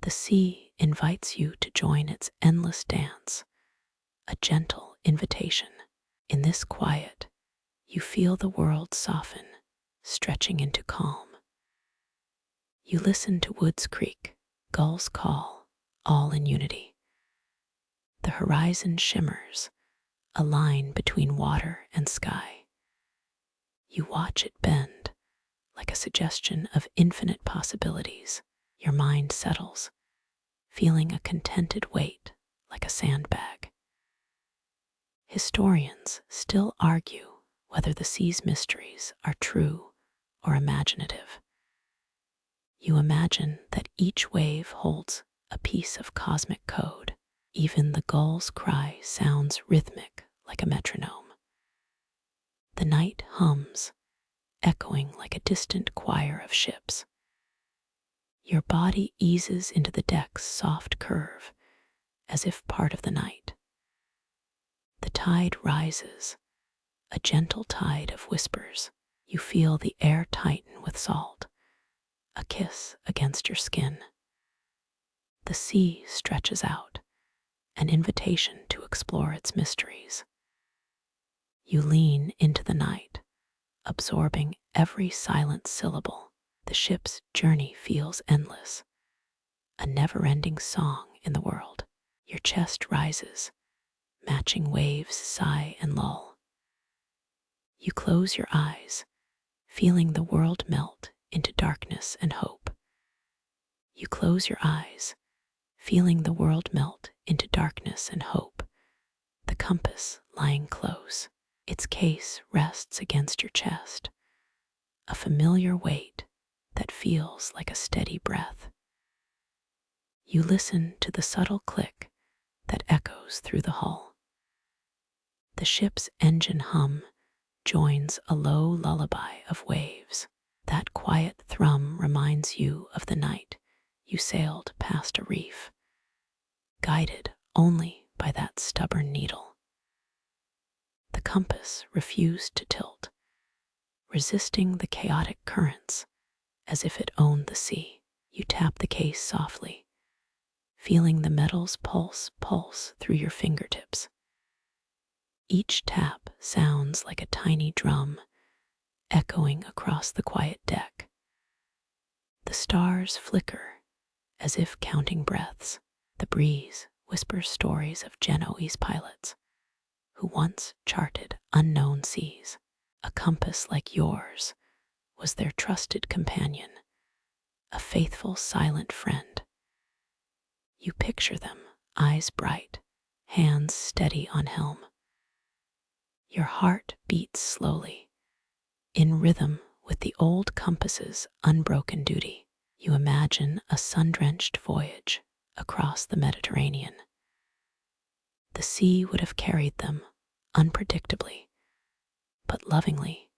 The sea invites you to join its endless dance, a gentle invitation. In this quiet, you feel the world soften, stretching into calm. You listen to woods creak, gulls call, all in unity. The horizon shimmers, a line between water and sky. You watch it bend, like a suggestion of infinite possibilities. Your mind settles, feeling a contented weight like a sandbag. Historians still argue whether the sea's mysteries are true or imaginative. You imagine that each wave holds a piece of cosmic code. Even the gull's cry sounds rhythmic like a metronome. The night hums, echoing like a distant choir of ships. Your body eases into the deck's soft curve, as if part of the night. The tide rises, a gentle tide of whispers. You feel the air tighten with salt, a kiss against your skin. The sea stretches out, an invitation to explore its mysteries. You lean into the night, absorbing every silent syllable. The ship's journey feels endless, a never-ending song in the world. Your chest rises, matching waves sigh and lull. You close your eyes, feeling the world melt into darkness and hope. You close your eyes, feeling the world melt into darkness and hope. The compass lying close, its case rests against your chest, a familiar weight that feels like a steady breath. You listen to the subtle click that echoes through the hull. The ship's engine hum joins a low lullaby of waves. That quiet thrum reminds you of the night you sailed past a reef, guided only by that stubborn needle. The compass refused to tilt, resisting the chaotic currents as if it owned the sea. You tap the case softly, feeling the metal's pulse through your fingertips. Each tap sounds like a tiny drum, echoing across the quiet deck. The stars flicker as if counting breaths. The breeze whispers stories of Genoese pilots who once charted unknown seas. A compass like yours was their trusted companion, a faithful, silent friend. You picture them, eyes bright, hands steady on helm. Your heart beats slowly, in rhythm with the old compass's unbroken duty. You imagine a sun-drenched voyage across the Mediterranean. The sea would have carried them, unpredictably, but lovingly,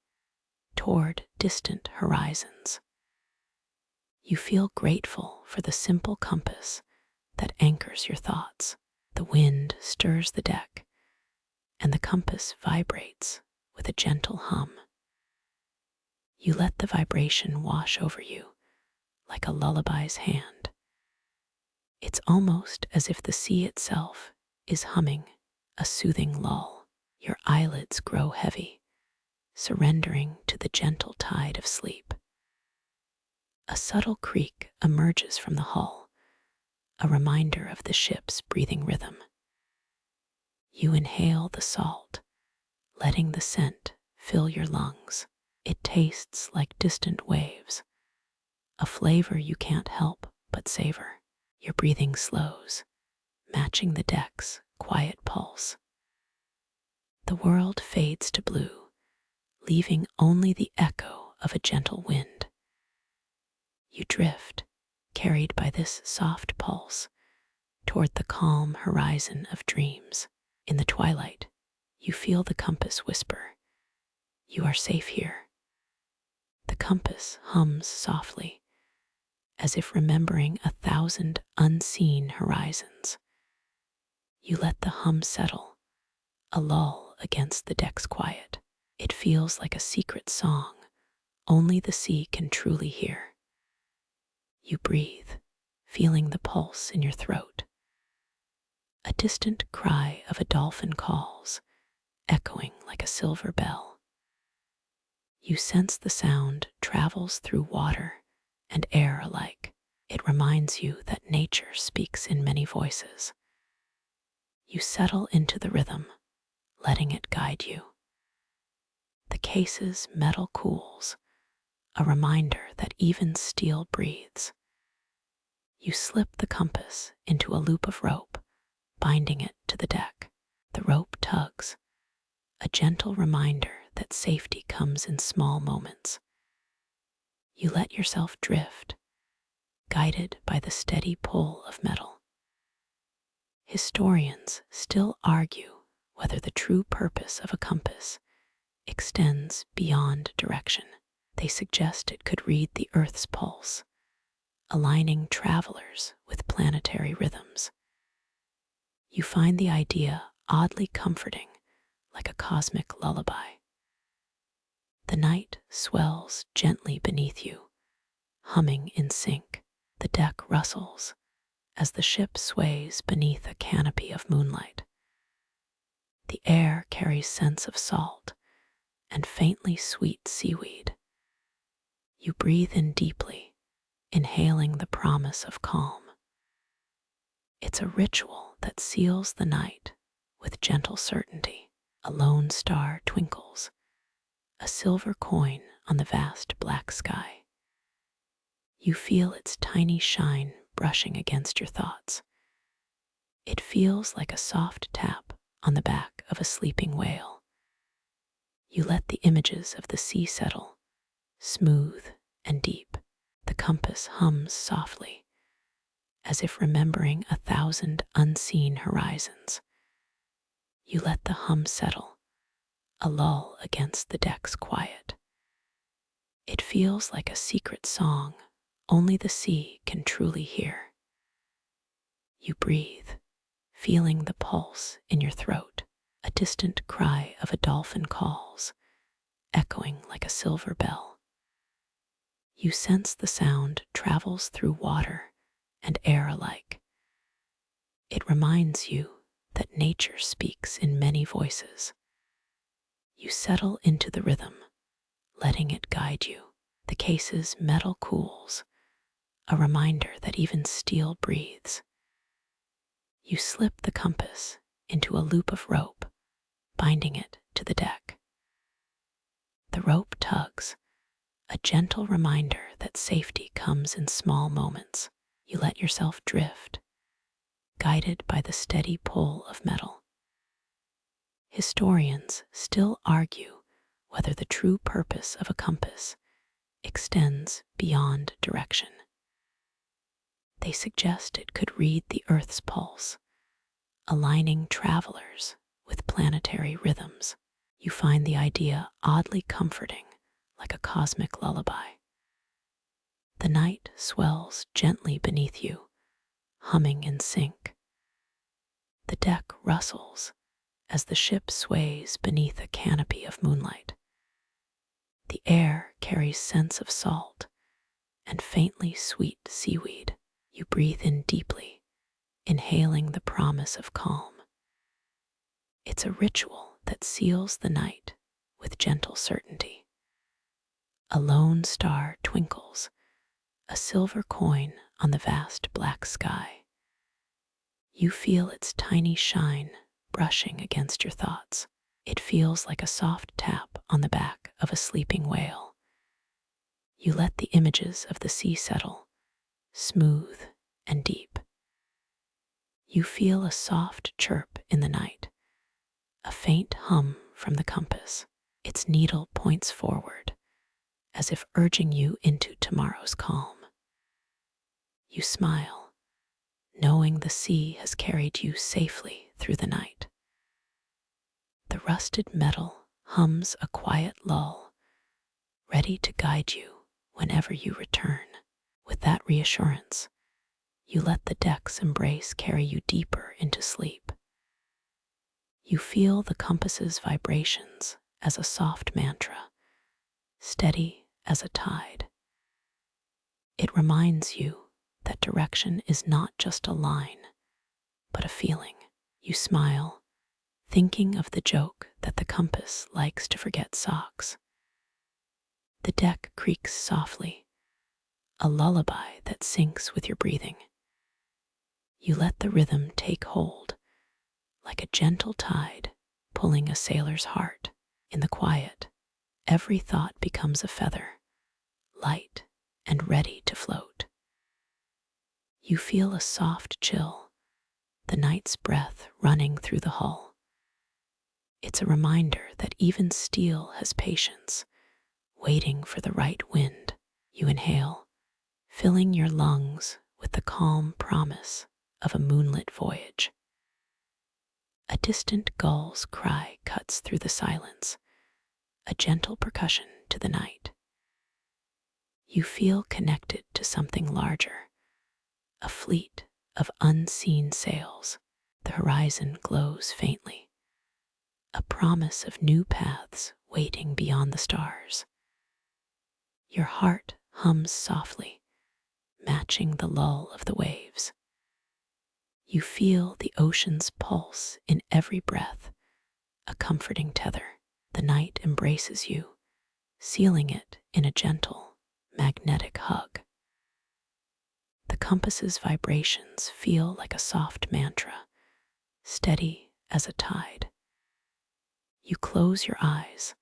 toward distant horizons. You feel grateful for the simple compass that anchors your thoughts. The wind stirs the deck, and the compass vibrates with a gentle hum. You let the vibration wash over you like a lullaby's hand. It's almost as if the sea itself is humming a soothing lull. Your eyelids grow heavy, surrendering to the gentle tide of sleep. A subtle creak emerges from the hull, a reminder of the ship's breathing rhythm. You inhale the salt, letting the scent fill your lungs. It tastes like distant waves, a flavor you can't help but savor. Your breathing slows, matching the deck's quiet pulse. The world fades to blue, leaving only the echo of a gentle wind. You drift, carried by this soft pulse, toward the calm horizon of dreams. In the twilight, you feel the compass whisper, "You are safe here." The compass hums softly, as if remembering 1,000 unseen horizons. You let the hum settle, a lull against the deck's quiet. It feels like a secret song only the sea can truly hear. You breathe, feeling the pulse in your throat. A distant cry of a dolphin calls, echoing like a silver bell. You sense the sound travels through water and air alike. It reminds you that nature speaks in many voices. You settle into the rhythm, letting it guide you. The case's metal cools, a reminder that even steel breathes. You slip the compass into a loop of rope, binding it to the deck. The rope tugs, a gentle reminder that safety comes in small moments. You let yourself drift, guided by the steady pull of metal. Historians still argue whether the true purpose of a compass extends beyond direction. They suggest it could read the Earth's pulse, aligning travelers with planetary rhythms. You find the idea oddly comforting, like a cosmic lullaby. The night swells gently beneath you, humming in sync. The deck rustles as the ship sways beneath a canopy of moonlight. The air carries scents of salt and faintly sweet seaweed. You breathe in deeply, inhaling the promise of calm. It's a ritual that seals the night with gentle certainty. A lone star twinkles, a silver coin on the vast black sky. You feel its tiny shine brushing against your thoughts. It feels like a soft tap on the back of a sleeping whale. You let the images of the sea settle, smooth and deep. The compass hums softly, as if remembering 1,000 unseen horizons. You let the hum settle, a lull against the deck's quiet. It feels like a secret song only the sea can truly hear. You breathe, feeling the pulse in your throat. A distant cry of a dolphin calls, echoing like a silver bell. You sense the sound travels through water and air alike. It reminds you that nature speaks in many voices. You settle into the rhythm, letting it guide you. The case's metal cools, a reminder that even steel breathes. You slip the compass into a loop of rope, binding it to the deck. The rope tugs, a gentle reminder that safety comes in small moments. You let yourself drift, guided by the steady pull of metal. Historians still argue whether the true purpose of a compass extends beyond direction. They suggest it could read the Earth's pulse, aligning travelers with planetary rhythms. You find the idea oddly comforting, like a cosmic lullaby. The night swells gently beneath you, humming in sync. The deck rustles as the ship sways beneath a canopy of moonlight. The air carries scents of salt and faintly sweet seaweed. You breathe in deeply, inhaling the promise of calm. It's a ritual that seals the night with gentle certainty. A lone star twinkles, a silver coin on the vast black sky. You feel its tiny shine brushing against your thoughts. It feels like a soft tap on the back of a sleeping whale. You let the images of the sea settle, smooth and deep. You feel a soft chirp in the night, a faint hum from the compass. Its needle points forward, as if urging you into tomorrow's calm. You smile, knowing the sea has carried you safely through the night. The rusted metal hums a quiet lull, ready to guide you whenever you return. With that reassurance, you let the deck's embrace carry you deeper into sleep. You feel the compass's vibrations as a soft mantra, steady as a tide. It reminds you that direction is not just a line, but a feeling. You smile, thinking of the joke that the compass likes to forget socks. The deck creaks softly, a lullaby that syncs with your breathing. You let the rhythm take hold, like a gentle tide pulling a sailor's heart. In the quiet, every thought becomes a feather, light and ready to float. You feel a soft chill, the night's breath running through the hull. It's a reminder that even steel has patience, waiting for the right wind. You inhale, filling your lungs with the calm promise of a moonlit voyage. A distant gull's cry cuts through the silence, a gentle percussion to the night. You feel connected to something larger, a fleet of unseen sails. The horizon glows faintly, a promise of new paths waiting beyond the stars. Your heart hums softly, matching the lull of the waves. You feel the ocean's pulse in every breath, a comforting tether. The night embraces you, sealing it in a gentle, magnetic hug. The compass's vibrations feel like a soft mantra, steady as a tide. You close your eyes,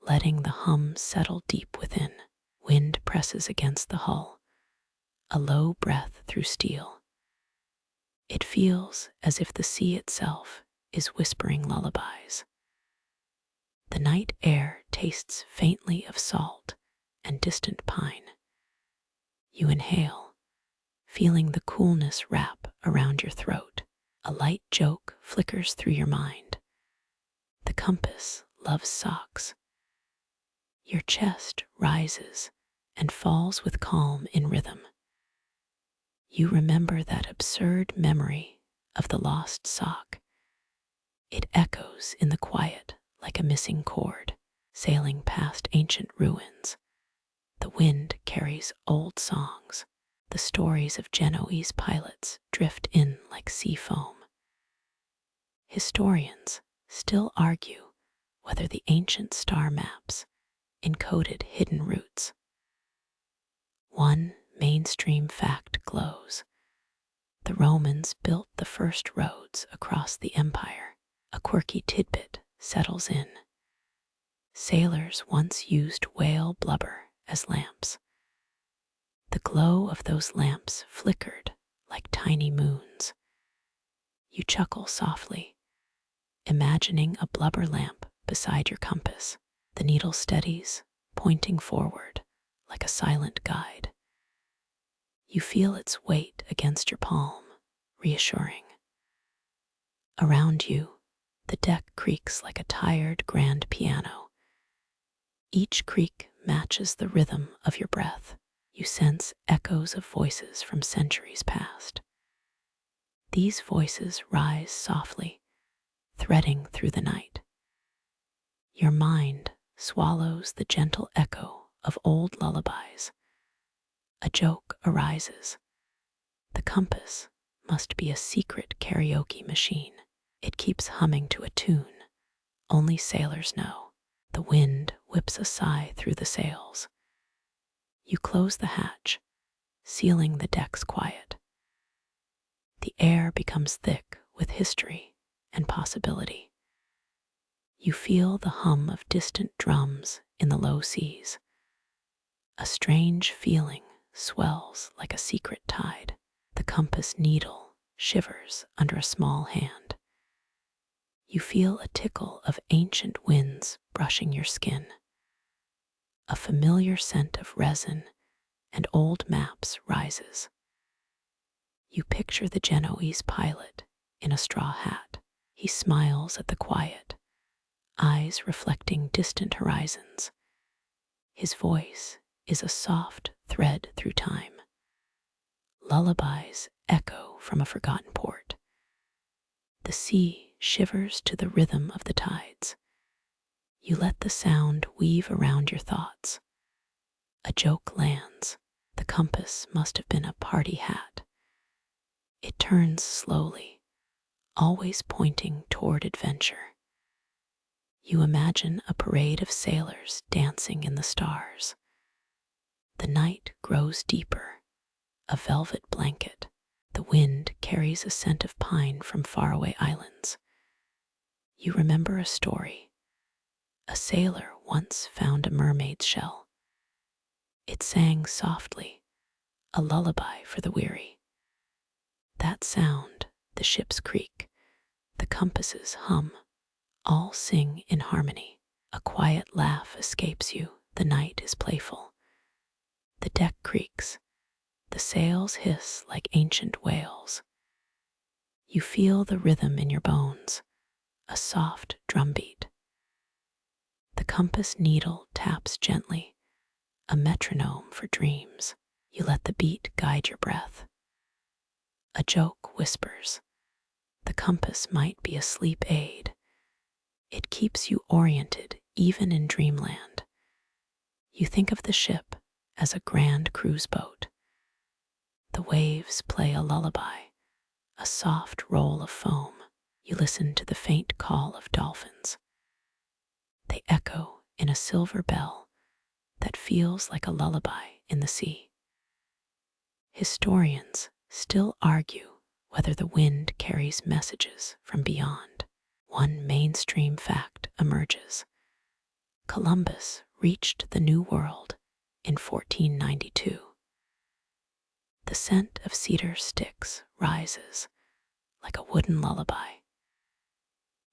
letting the hum settle deep within. Wind presses against the hull, a low breath through steel. It feels as if the sea itself is whispering lullabies. The night air tastes faintly of salt and distant pine. You inhale, feeling the coolness wrap around your throat. A light joke flickers through your mind. The compass loves socks. Your chest rises and falls with calm in rhythm. You remember that absurd memory of the lost sock. It echoes in the quiet like a missing chord, sailing past ancient ruins. The wind carries old songs. The stories of Genoese pilots drift in like sea foam. Historians still argue whether the ancient star maps encoded hidden routes. One mainstream fact glows. The Romans built the first roads across the empire. A quirky tidbit settles in. Sailors once used whale blubber as lamps. The glow of those lamps flickered like tiny moons. You chuckle softly, imagining a blubber lamp beside your compass. The needle steadies, pointing forward like a silent guide. You feel its weight against your palm, reassuring. Around you, the deck creaks like a tired grand piano. Each creak matches the rhythm of your breath. You sense echoes of voices from centuries past. These voices rise softly, threading through the night. Your mind swallows the gentle echo of old lullabies. A joke arises. The compass must be a secret karaoke machine. It keeps humming to a tune only sailors know. The wind whips a sigh through the sails. You close the hatch, sealing the deck's quiet. The air becomes thick with history and possibility. You feel the hum of distant drums in the low seas. A strange feeling swells like a secret tide. The compass needle shivers under a small hand. You feel a tickle of ancient winds brushing your skin. A familiar scent of resin and old maps rises. You picture the Genoese pilot in a straw hat. He smiles at the quiet, eyes reflecting distant horizons. His voice is a soft thread through time. Lullabies echo from a forgotten port. The sea shivers to the rhythm of the tides. You let the sound weave around your thoughts. A joke lands. The compass must have been a party hat. It turns slowly, always pointing toward adventure. You imagine a parade of sailors dancing in the stars. The night grows deeper, a velvet blanket. The wind carries a scent of pine from faraway islands. You remember a story. A sailor once found a mermaid's shell. It sang softly, a lullaby for the weary. That sound, the ship's creak, the compass's hum, all sing in harmony. A quiet laugh escapes you. The night is playful. The deck creaks, The sails hiss like ancient whales. You feel the rhythm in your bones, a soft drumbeat. The compass needle taps gently, a metronome for dreams. You let the beat guide your breath. A joke whispers. The compass might be a sleep aid. It keeps you oriented even in dreamland. You think of the ship as a grand cruise boat. The waves play a lullaby, a soft roll of foam. You listen to the faint call of dolphins. They echo in a silver bell that feels like a lullaby in the sea. Historians still argue whether the wind carries messages from beyond. One mainstream fact emerges. Columbus reached the New World in 1492. The scent of cedar sticks rises like a wooden lullaby.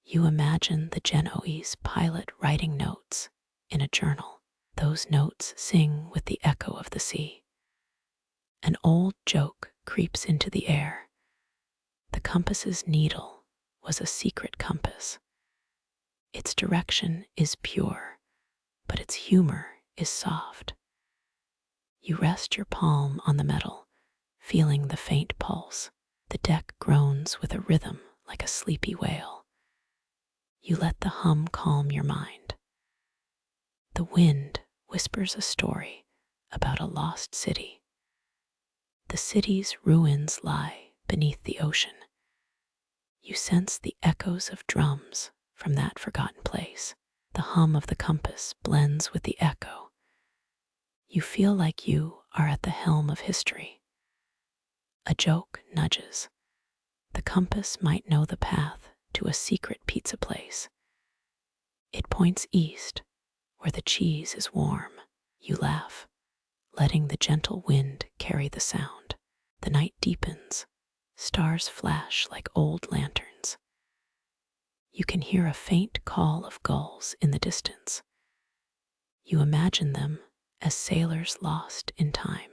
You imagine the Genoese pilot writing notes in a journal. Those notes sing with the echo of the sea. An old joke creeps into the air. The compass's needle was a secret compass. Its direction is pure, but its humor is soft. You rest your palm on the metal, feeling the faint pulse. The deck groans with a rhythm like a sleepy whale. You let the hum calm your mind. The wind whispers a story about a lost city. The city's ruins lie beneath the ocean. You sense the echoes of drums from that forgotten place. The hum of the compass blends with the echo. You feel like you are at the helm of history. A joke nudges. The compass might know the path to a secret pizza place. It points east, where the cheese is warm. You laugh, letting the gentle wind carry the sound. The night deepens. Stars flash like old lanterns. You can hear a faint call of gulls in the distance. You imagine them as sailors lost in time.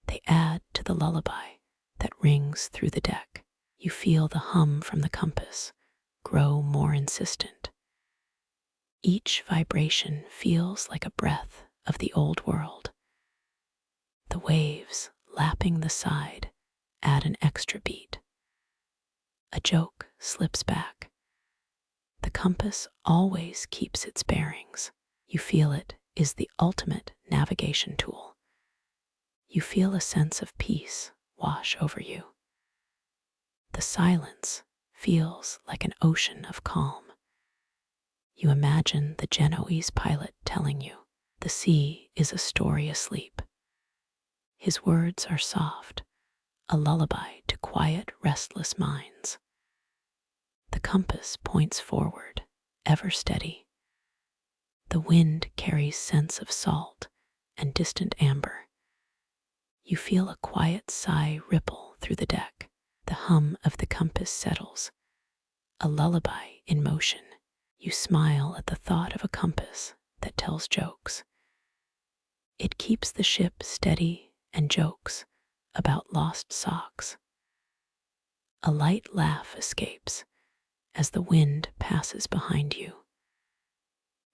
They add to the lullaby that rings through the deck. You feel the hum from the compass grow more insistent. Each vibration feels like a breath of the old world. The waves lapping the side add an extra beat. A joke slips back. The compass always keeps its bearings. You feel it is the ultimate navigation tool. You feel a sense of peace wash over you. The silence feels like an ocean of calm. You imagine the Genoese pilot telling you, the sea is a story asleep. His words are soft, a lullaby to quiet, restless minds. The compass points forward, ever steady. The wind carries scents of salt and distant amber. You feel a quiet sigh ripple through the deck. The hum of the compass settles, a lullaby in motion. You smile at the thought of a compass that tells jokes. It keeps the ship steady and jokes about lost socks. A light laugh escapes as the wind passes behind you.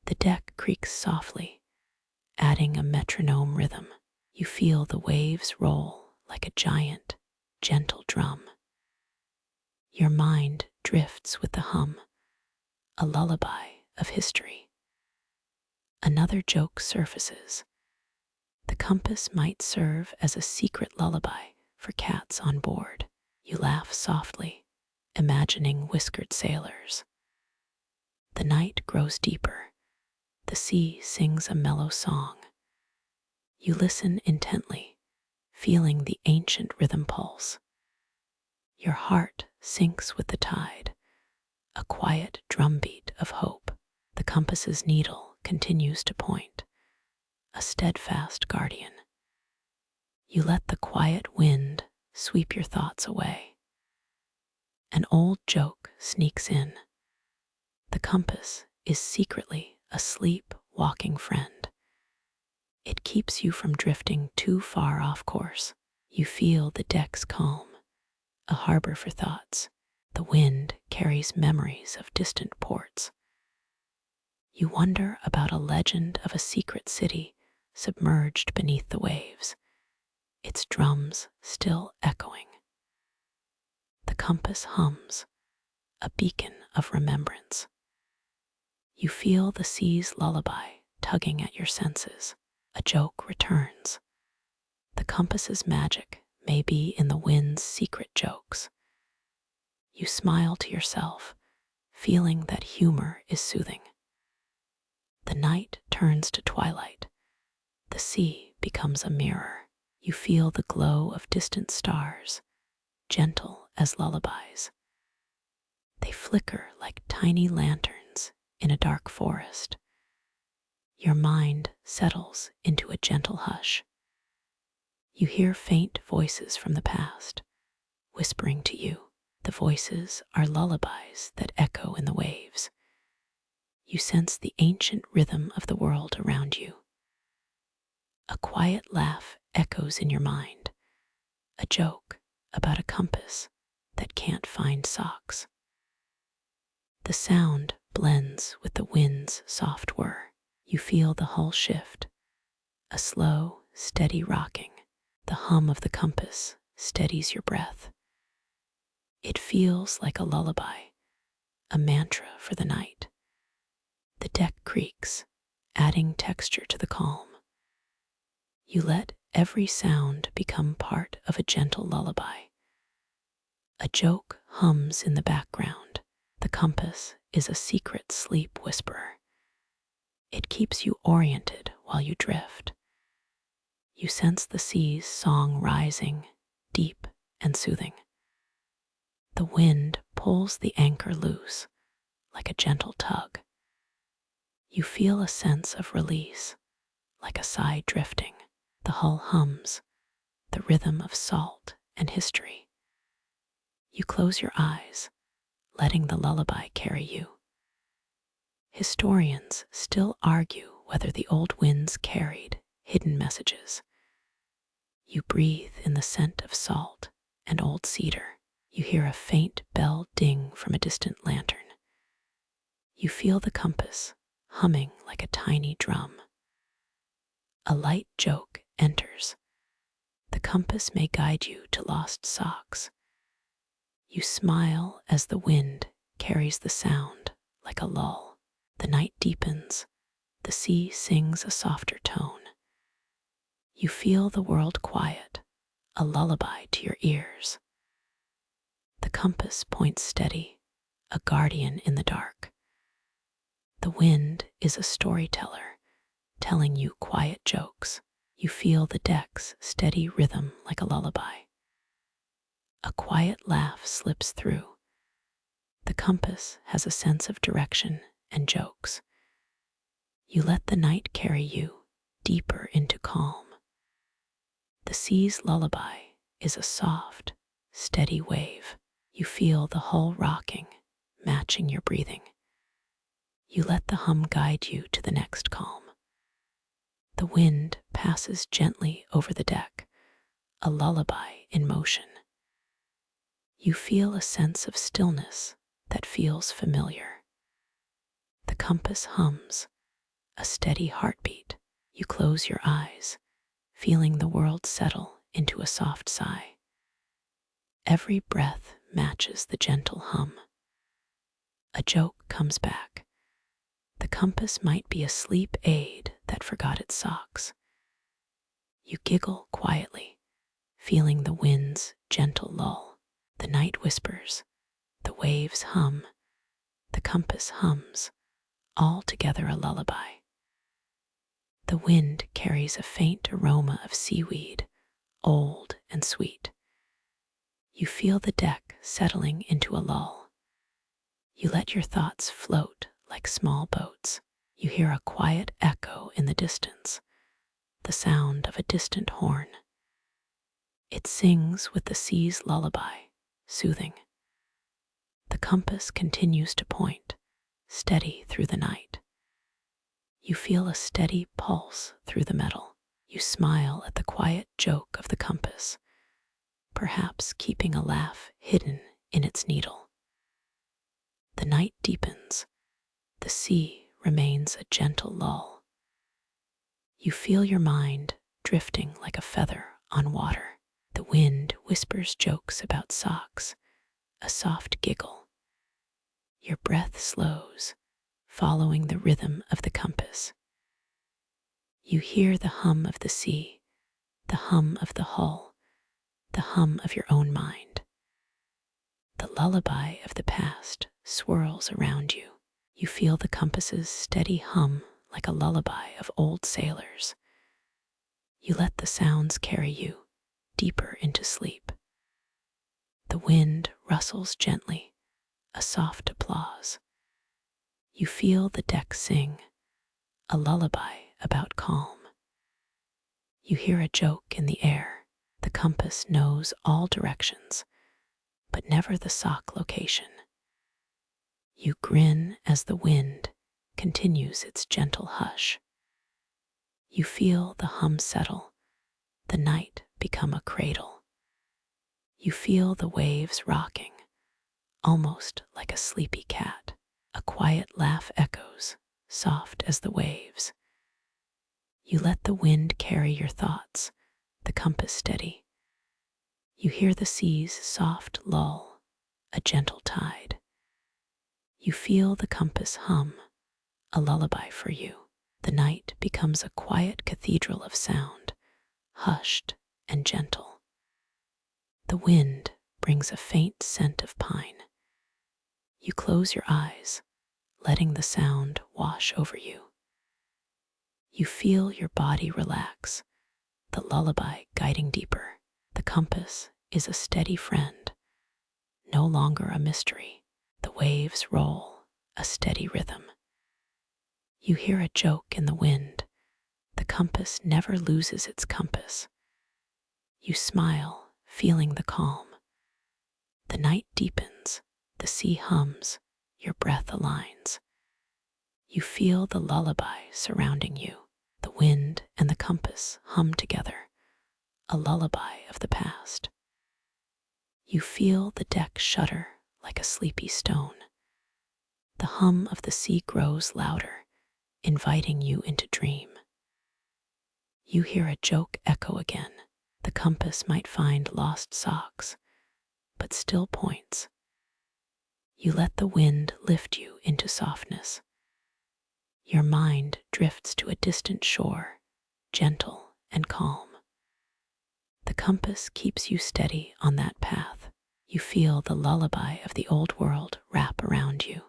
The deck creaks softly, adding a metronome rhythm. You feel the waves roll like a giant, gentle drum. Your mind drifts with the hum, a lullaby of history. Another joke surfaces. The compass might serve as a secret lullaby for cats on board. You laugh softly, imagining whiskered sailors. The night grows deeper. The sea sings a mellow song. You listen intently, feeling the ancient rhythm pulse. Your heart sinks with the tide, a quiet drumbeat of hope. The compass's needle continues to point, a steadfast guardian. You let the quiet wind sweep your thoughts away. An old joke sneaks in. The compass is secretly a sleep-walking friend. It keeps you from drifting too far off course. You feel the deck's calm, a harbor for thoughts. The wind carries memories of distant ports. You wonder about a legend of a secret city submerged beneath the waves, its drums still echoing. The compass hums, a beacon of remembrance. You feel the sea's lullaby tugging at your senses. A joke returns. The compass's magic may be in the wind's secret jokes. You smile to yourself, feeling that humor is soothing. The night turns to twilight. The sea becomes a mirror. You feel the glow of distant stars, gentle as lullabies. They flicker like tiny lanterns in a dark forest. Your mind settles into a gentle hush. You hear faint voices from the past, whispering to you. The voices are lullabies that echo in the waves. You sense the ancient rhythm of the world around you. A quiet laugh echoes in your mind, a joke about a compass that can't find socks. The sound blends with the wind's soft whir. You feel the hull shift, a slow, steady rocking. The hum of the compass steadies your breath. It feels like a lullaby, a mantra for the night. The deck creaks, adding texture to the calm. You let every sound become part of a gentle lullaby. A joke hums in the background. The compass is a secret sleep whisperer. It keeps you oriented while you drift. You sense the sea's song rising, deep and soothing. The wind pulls the anchor loose, like a gentle tug. You feel a sense of release, like a sigh drifting. The hull hums, the rhythm of salt and history. You close your eyes, letting the lullaby carry you. Historians still argue whether the old winds carried hidden messages. You breathe in the scent of salt and old cedar. You hear a faint bell ding from a distant lantern. You feel the compass humming like a tiny drum. A light joke enters. The compass may guide you to lost socks. You smile as the wind carries the sound like a lull. The night deepens. The sea sings a softer tone. You feel the world quiet, a lullaby to your ears. The compass points steady, a guardian in the dark. The wind is a storyteller, telling you quiet jokes. You feel the deck's steady rhythm like a lullaby. A quiet laugh slips through. The compass has a sense of direction and jokes. You let the night carry you deeper into calm. The sea's lullaby is a soft, steady wave. You feel the hull rocking, matching your breathing. You let the hum guide you to the next calm. The wind passes gently over the deck, a lullaby in motion. You feel a sense of stillness that feels familiar. The compass hums, a steady heartbeat. You close your eyes, feeling the world settle into a soft sigh. Every breath matches the gentle hum. A joke comes back. The compass might be a sleep aid that forgot its socks. You giggle quietly, feeling the wind's gentle lull. The night whispers, the waves hum, the compass hums, all together a lullaby. The wind carries a faint aroma of seaweed, old and sweet. You feel the deck settling into a lull. You let your thoughts float like small boats. You hear a quiet echo in the distance, the sound of a distant horn. It sings with the sea's lullaby, soothing. The compass continues to point, steady through the night. You feel a steady pulse through the metal. You smile at the quiet joke of the compass, perhaps keeping a laugh hidden in its needle. The night deepens. The sea remains a gentle lull. You feel your mind drifting like a feather on water. The wind whispers jokes about socks, a soft giggle. Your breath slows, following the rhythm of the compass. You hear the hum of the sea, the hum of the hull, the hum of your own mind. The lullaby of the past swirls around you. You feel the compass's steady hum like a lullaby of old sailors. You let the sounds carry you deeper into sleep. The wind rustles gently, a soft applause. You feel the deck sing, a lullaby about calm. You hear a joke in the air. The compass knows all directions, but never the sock location. You grin as the wind continues its gentle hush. You feel the hum settle, the night become a cradle. You feel the waves rocking, almost like a sleepy cat. A quiet laugh echoes, soft as the waves. You let the wind carry your thoughts, the compass steady. You hear the sea's soft lull, a gentle tide. You feel the compass hum, a lullaby for you. The night becomes a quiet cathedral of sound, hushed and gentle. The wind brings a faint scent of pine. You close your eyes, letting the sound wash over you. You feel your body relax, the lullaby guiding deeper. The compass is a steady friend, no longer a mystery. The waves roll, a steady rhythm. You hear a joke in the wind. The compass never loses its compass. You smile, feeling the calm. The night deepens, the sea hums, your breath aligns. You feel the lullaby surrounding you. The wind and the compass hum together, a lullaby of the past. You feel the deck shudder like a sleepy stone. The hum of the sea grows louder, inviting you into dream. You hear a joke echo again. The compass might find lost socks, but still points. You let the wind lift you into softness. Your mind drifts to a distant shore, gentle and calm. The compass keeps you steady on that path. You feel the lullaby of the old world wrap around you.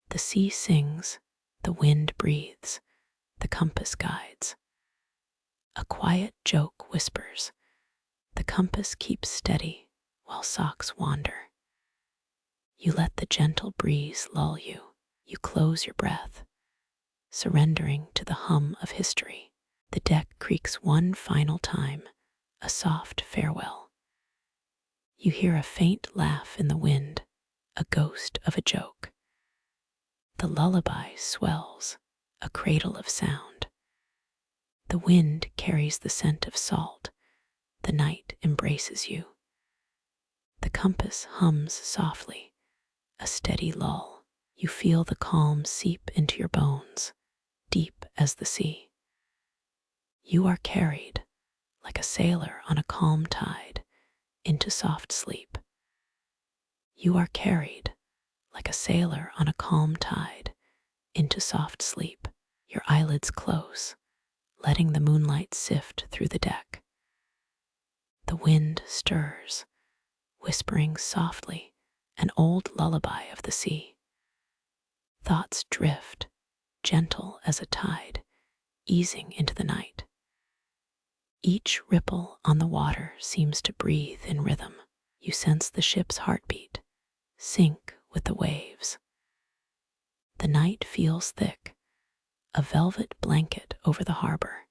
The sea sings, the wind breathes, the compass guides. A quiet joke whispers, the compass keeps steady while socks wander. You let the gentle breeze lull you. You close your breath, surrendering to the hum of history. The deck creaks one final time, a soft farewell. You hear a faint laugh in the wind, a ghost of a joke. The lullaby swells, a cradle of sound. The wind carries the scent of salt. The night embraces you. The compass hums softly, a steady lull. You feel the calm seep into your bones, deep as the sea. You are carried, like a sailor on a calm tide, into soft sleep. You are carried, like a sailor on a calm tide, into soft sleep. Your eyelids close, letting the moonlight sift through the deck. The wind stirs, whispering softly an old lullaby of the sea. Thoughts drift, gentle as a tide, easing into the night. Each ripple on the water seems to breathe in rhythm. You sense the ship's heartbeat, sync with the waves. The night feels thick, a velvet blanket over the harbor.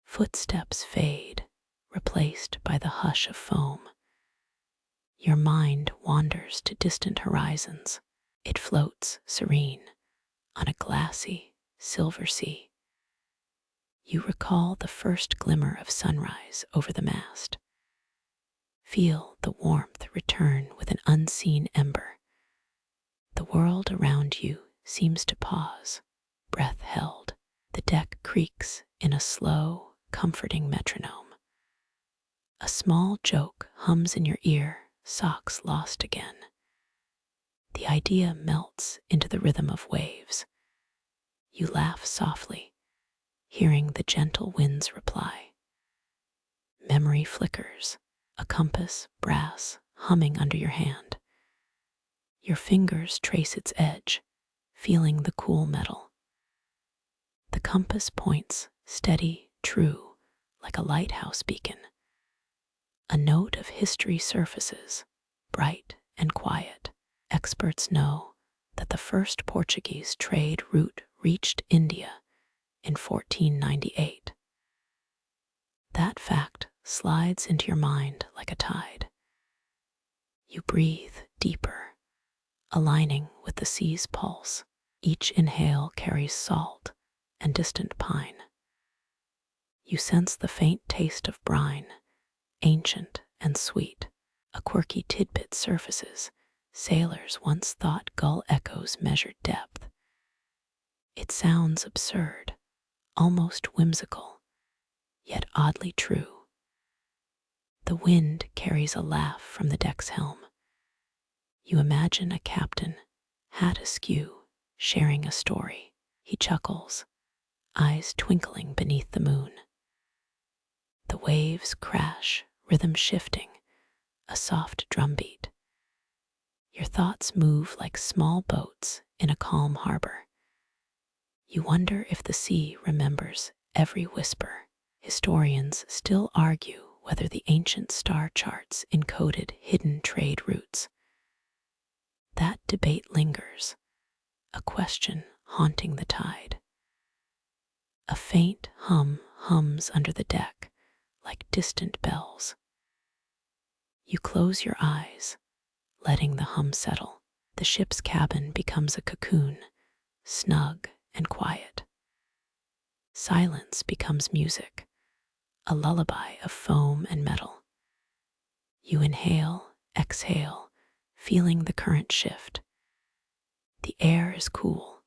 Footsteps fade, replaced by the hush of foam. Your mind wanders to distant horizons. It floats serene on a glassy, silver sea. You recall the first glimmer of sunrise over the mast. Feel the warmth return with an unseen ember. The world around you seems to pause, breath held. The deck creaks in a slow, comforting metronome. A small joke hums in your ear, socks lost again. The idea melts into the rhythm of waves. You laugh softly, hearing the gentle winds reply. Memory flickers, a compass, brass, humming under your hand. Your fingers trace its edge, feeling the cool metal. The compass points steady, true, like a lighthouse beacon. A note of history surfaces, bright and quiet. Experts know that the first Portuguese trade route reached India in 1498. That fact slides into your mind like a tide. You breathe deeper, aligning with the sea's pulse. Each inhale carries salt and distant pine. You sense the faint taste of brine, ancient and sweet. A quirky tidbit surfaces. Sailors once thought gull echoes measured depth. It sounds absurd, almost whimsical, yet oddly true. The wind carries a laugh from the deck's helm. You imagine a captain, hat askew, sharing a story. He chuckles, eyes twinkling beneath the moon. The waves crash, rhythm shifting, a soft drumbeat. Your thoughts move like small boats in a calm harbor. You wonder if the sea remembers every whisper. Historians still argue whether the ancient star charts encoded hidden trade routes. That debate lingers, a question haunting the tide. A faint hum hums under the deck, like distant bells. You close your eyes, letting the hum settle. The ship's cabin becomes a cocoon, snug and quiet. Silence becomes music, a lullaby of foam and metal. You inhale, exhale, feeling the current shift. The air is cool,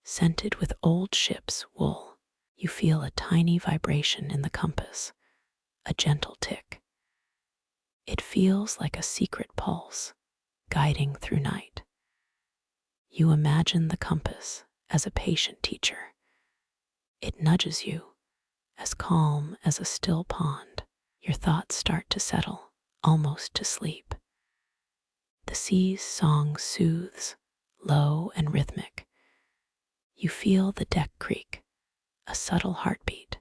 scented with old ship's wool. You feel a tiny vibration in the compass, a gentle tick. It feels like a secret pulse, guiding through night. You imagine the compass as a patient teacher. It nudges you, as calm as a still pond. Your thoughts start to settle, almost to sleep. The sea's song soothes, low and rhythmic. You feel the deck creak, a subtle heartbeat.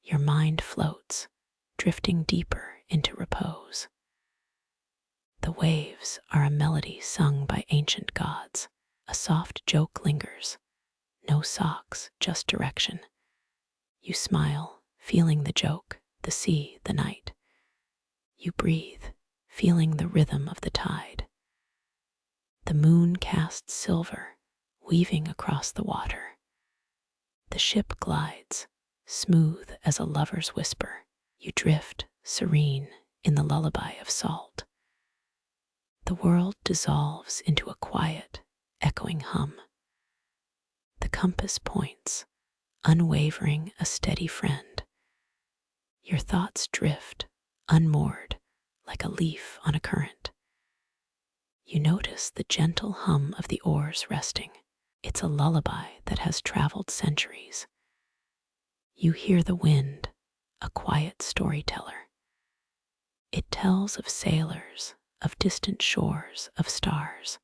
Your mind floats, drifting deeper into repose. The waves are a melody sung by ancient gods. A soft joke lingers. No socks, just direction. You smile, feeling the joke, the sea, the night. You breathe, feeling the rhythm of the tide. The moon casts silver, weaving across the water. The ship glides, smooth as a lover's whisper. You drift, serene, in the lullaby of salt. The world dissolves into a quiet, echoing hum. The compass points, unwavering, a steady friend. Your thoughts drift, unmoored, like a leaf on a current. You notice the gentle hum of the oars resting. It's a lullaby that has traveled centuries. You hear the wind, a quiet storyteller. It tells of sailors, of distant shores, of stars.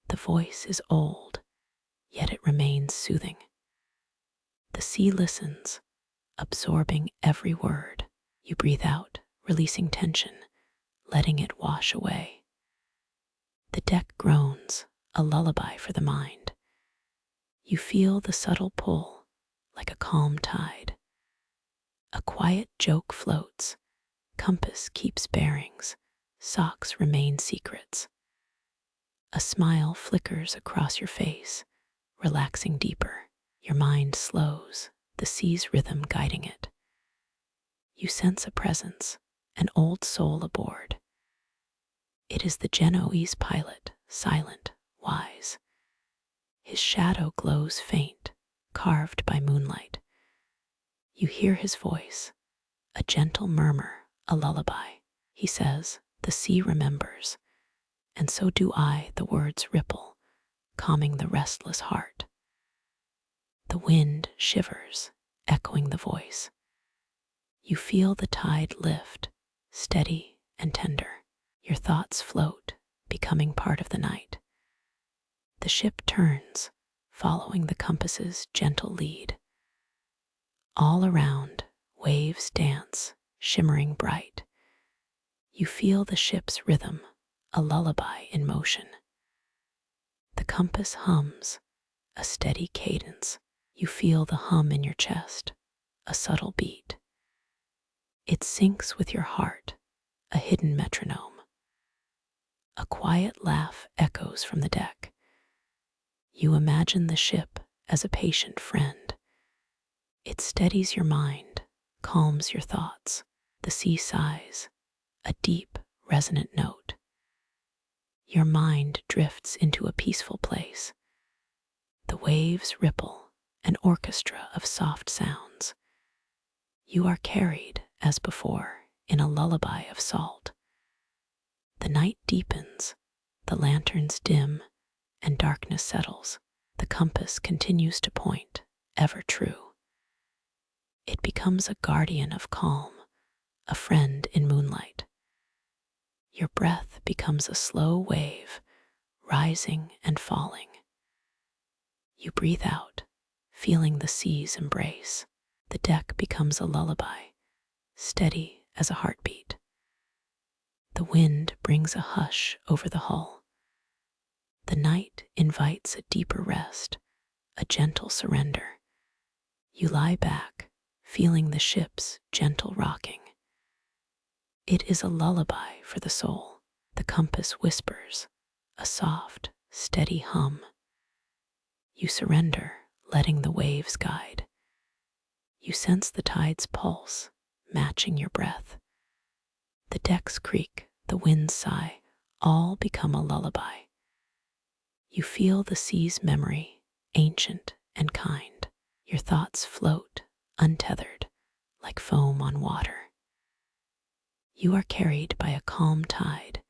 The voice is old, yet it remains soothing. The sea listens, absorbing every word. You breathe out, releasing tension, letting it wash away. The deck groans, a lullaby for the mind. You feel the subtle pull, like a calm tide. A quiet joke floats, compass keeps bearings, socks remain secrets. A smile flickers across your face, relaxing deeper. Your mind slows, the sea's rhythm guiding it. You sense a presence, an old soul aboard. It is the Genoese pilot, silent, wise. His shadow glows faint, carved by moonlight. You hear his voice, a gentle murmur, a lullaby. He says, "The sea remembers," and so do I. The words ripple, calming the restless heart. The wind shivers, echoing the voice. You feel the tide lift, steady and tender. Your thoughts float, becoming part of the night. The ship turns, following the compass's gentle lead. All around, waves dance, shimmering bright. You feel the ship's rhythm, a lullaby in motion. The compass hums, a steady cadence. You feel the hum in your chest, a subtle beat. It syncs with your heart, a hidden metronome. A quiet laugh echoes from the deck. You imagine the ship as a patient friend. It steadies your mind, calms your thoughts. The sea sighs, a deep, resonant note. Your mind drifts into a peaceful place. The waves ripple, an orchestra of soft sounds. You are carried, as before, in a lullaby of salt. The night deepens, the lanterns dim, and darkness settles. The compass continues to point, ever true. It becomes a guardian of calm, a friend in moonlight. Your breath becomes a slow wave, rising and falling. You breathe out, feeling the sea's embrace. The deck becomes a lullaby, steady as a heartbeat. The wind brings a hush over the hull. The night invites a deeper rest, a gentle surrender. You lie back, feeling the ship's gentle rocking. It is a lullaby for the soul. The compass whispers, a soft, steady hum. You surrender, letting the waves guide. You sense the tide's pulse, matching your breath. The decks creak, the winds sigh, all become a lullaby. You feel the sea's memory, ancient and kind. Your thoughts float, untethered, like foam on water. You are carried by a calm tide,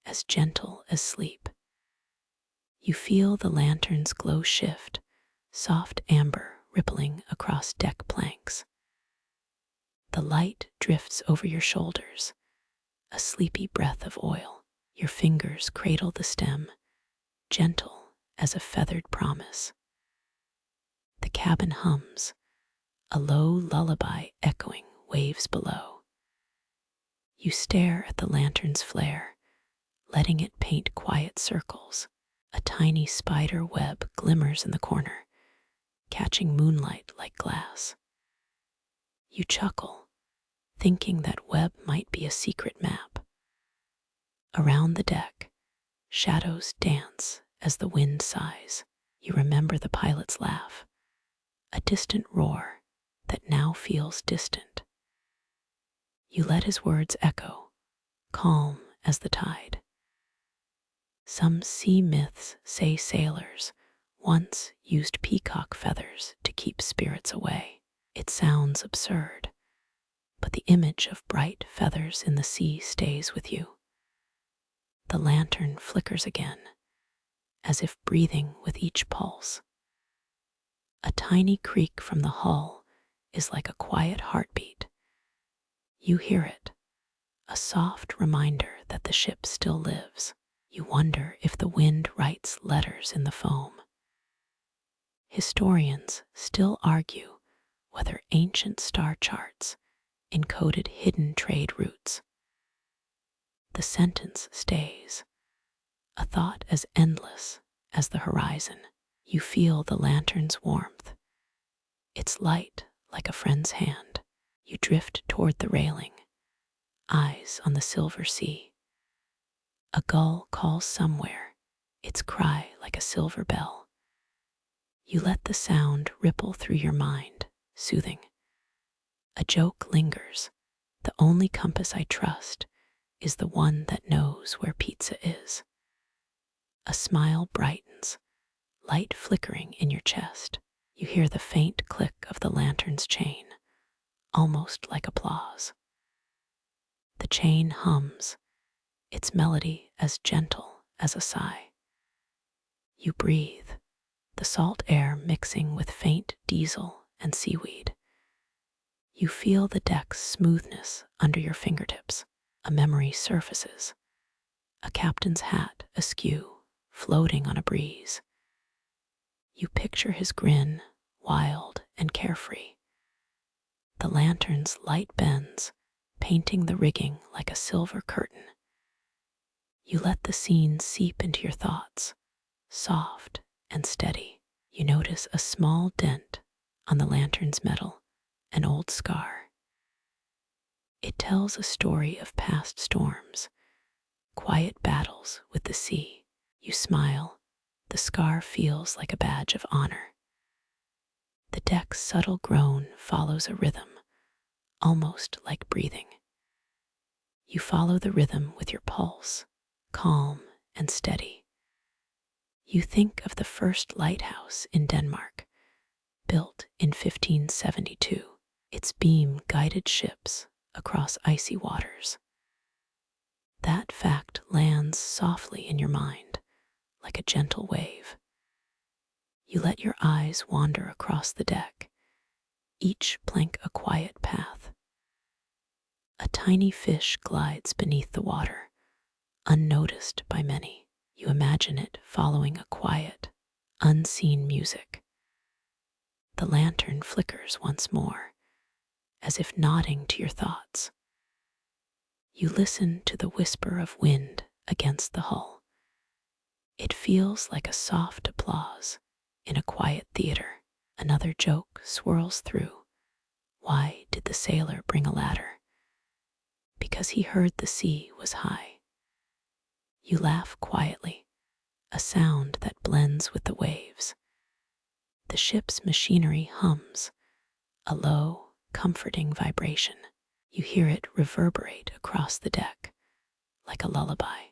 as gentle as sleep. You feel the lantern's glow shift, soft amber rippling across deck planks. The light drifts over your shoulders, a sleepy breath of oil. Your fingers cradle the stem, gentle as a feathered promise. The cabin hums, a low lullaby echoing waves below. You stare at the lantern's flare, letting it paint quiet circles. A tiny spider web glimmers in the corner, catching moonlight like glass. You chuckle, thinking that web might be a secret map. Around the deck, shadows dance as the wind sighs. You remember the pilot's laugh, a distant roar that now feels distant. You let his words echo, calm as the tide. Some sea myths say sailors once used peacock feathers to keep spirits away. It sounds absurd, but the image of bright feathers in the sea stays with you. The lantern flickers again, as if breathing with each pulse. A tiny creak from the hull is like a quiet heartbeat. You hear it, a soft reminder that the ship still lives. You wonder if the wind writes letters in the foam. Historians still argue whether ancient star charts encoded hidden trade routes. The sentence stays, a thought as endless as the horizon. You feel the lantern's warmth, its light like a friend's hand. You drift toward the railing, eyes on the silver sea. A gull calls somewhere, its cry like a silver bell. You let the sound ripple through your mind, soothing. A joke lingers. The only compass I trust is the one that knows where pizza is. A smile brightens, light flickering in your chest. You hear the faint click of the lantern's chain, almost like applause. The chain hums, its melody as gentle as a sigh. You breathe, the salt air mixing with faint diesel and seaweed. You feel the deck's smoothness under your fingertips. A memory surfaces. A captain's hat askew, floating on a breeze. You picture his grin, wild and carefree. The lantern's light bends, painting the rigging like a silver curtain. You let the scene seep into your thoughts, soft and steady. You notice a small dent on the lantern's metal, an old scar. It tells a story of past storms, quiet battles with the sea. You smile. The scar feels like a badge of honor. The deck's subtle groan follows a rhythm, almost like breathing. You follow the rhythm with your pulse, calm and steady. You think of the first lighthouse in Denmark, built in 1572. Its beam guided ships across icy waters. That fact lands softly in your mind, like a gentle wave. You let your eyes wander across the deck, each plank a quiet path. A tiny fish glides beneath the water, unnoticed by many. You imagine it following a quiet, unseen music. The lantern flickers once more, as if nodding to your thoughts. You listen to the whisper of wind against the hull. It feels like a soft applause in a quiet theater. Another joke swirls through. Why did the sailor bring a ladder? Because he heard the sea was high. You laugh quietly, a sound that blends with the waves. The ship's machinery hums, a low, comforting vibration. You hear it reverberate across the deck, like a lullaby.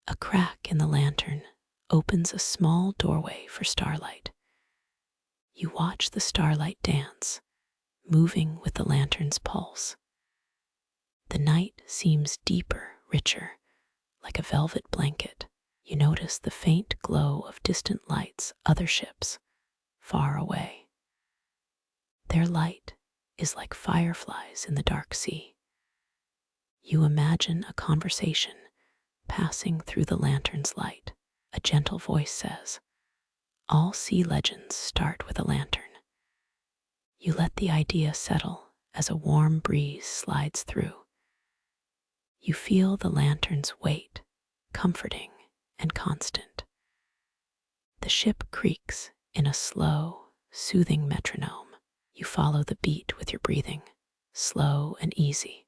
A crack in the lantern opens a small doorway for starlight. You watch the starlight dance, moving with the lantern's pulse. The night seems deeper, richer, like a velvet blanket. You notice the faint glow of distant lights, other ships, far away. Their light is like fireflies in the dark sea. You imagine a conversation passing through the lantern's light. A gentle voice says, "All sea legends start with a lantern." You let the idea settle as a warm breeze slides through. You feel the lantern's weight, comforting and constant. The ship creaks in a slow, soothing metronome. You follow the beat with your breathing, slow and easy.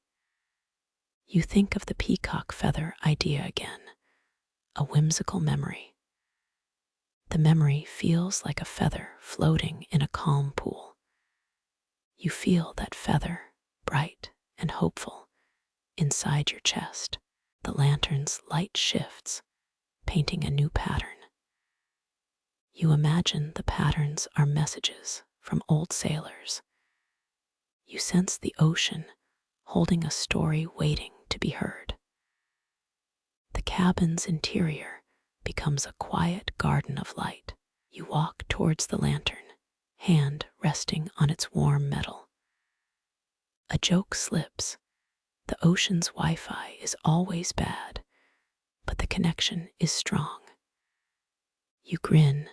You think of the peacock feather idea again, a whimsical memory. The memory feels like a feather floating in a calm pool. You feel that feather, bright and hopeful, inside your chest. The lantern's light shifts, painting a new pattern. You imagine the patterns are messages from old sailors. You sense the ocean holding a story waiting to be heard. The cabin's interior becomes a quiet garden of light. You walk towards the lantern, hand resting on its warm metal. A joke slips. The ocean's Wi-Fi is always bad, but the connection is strong. You grin,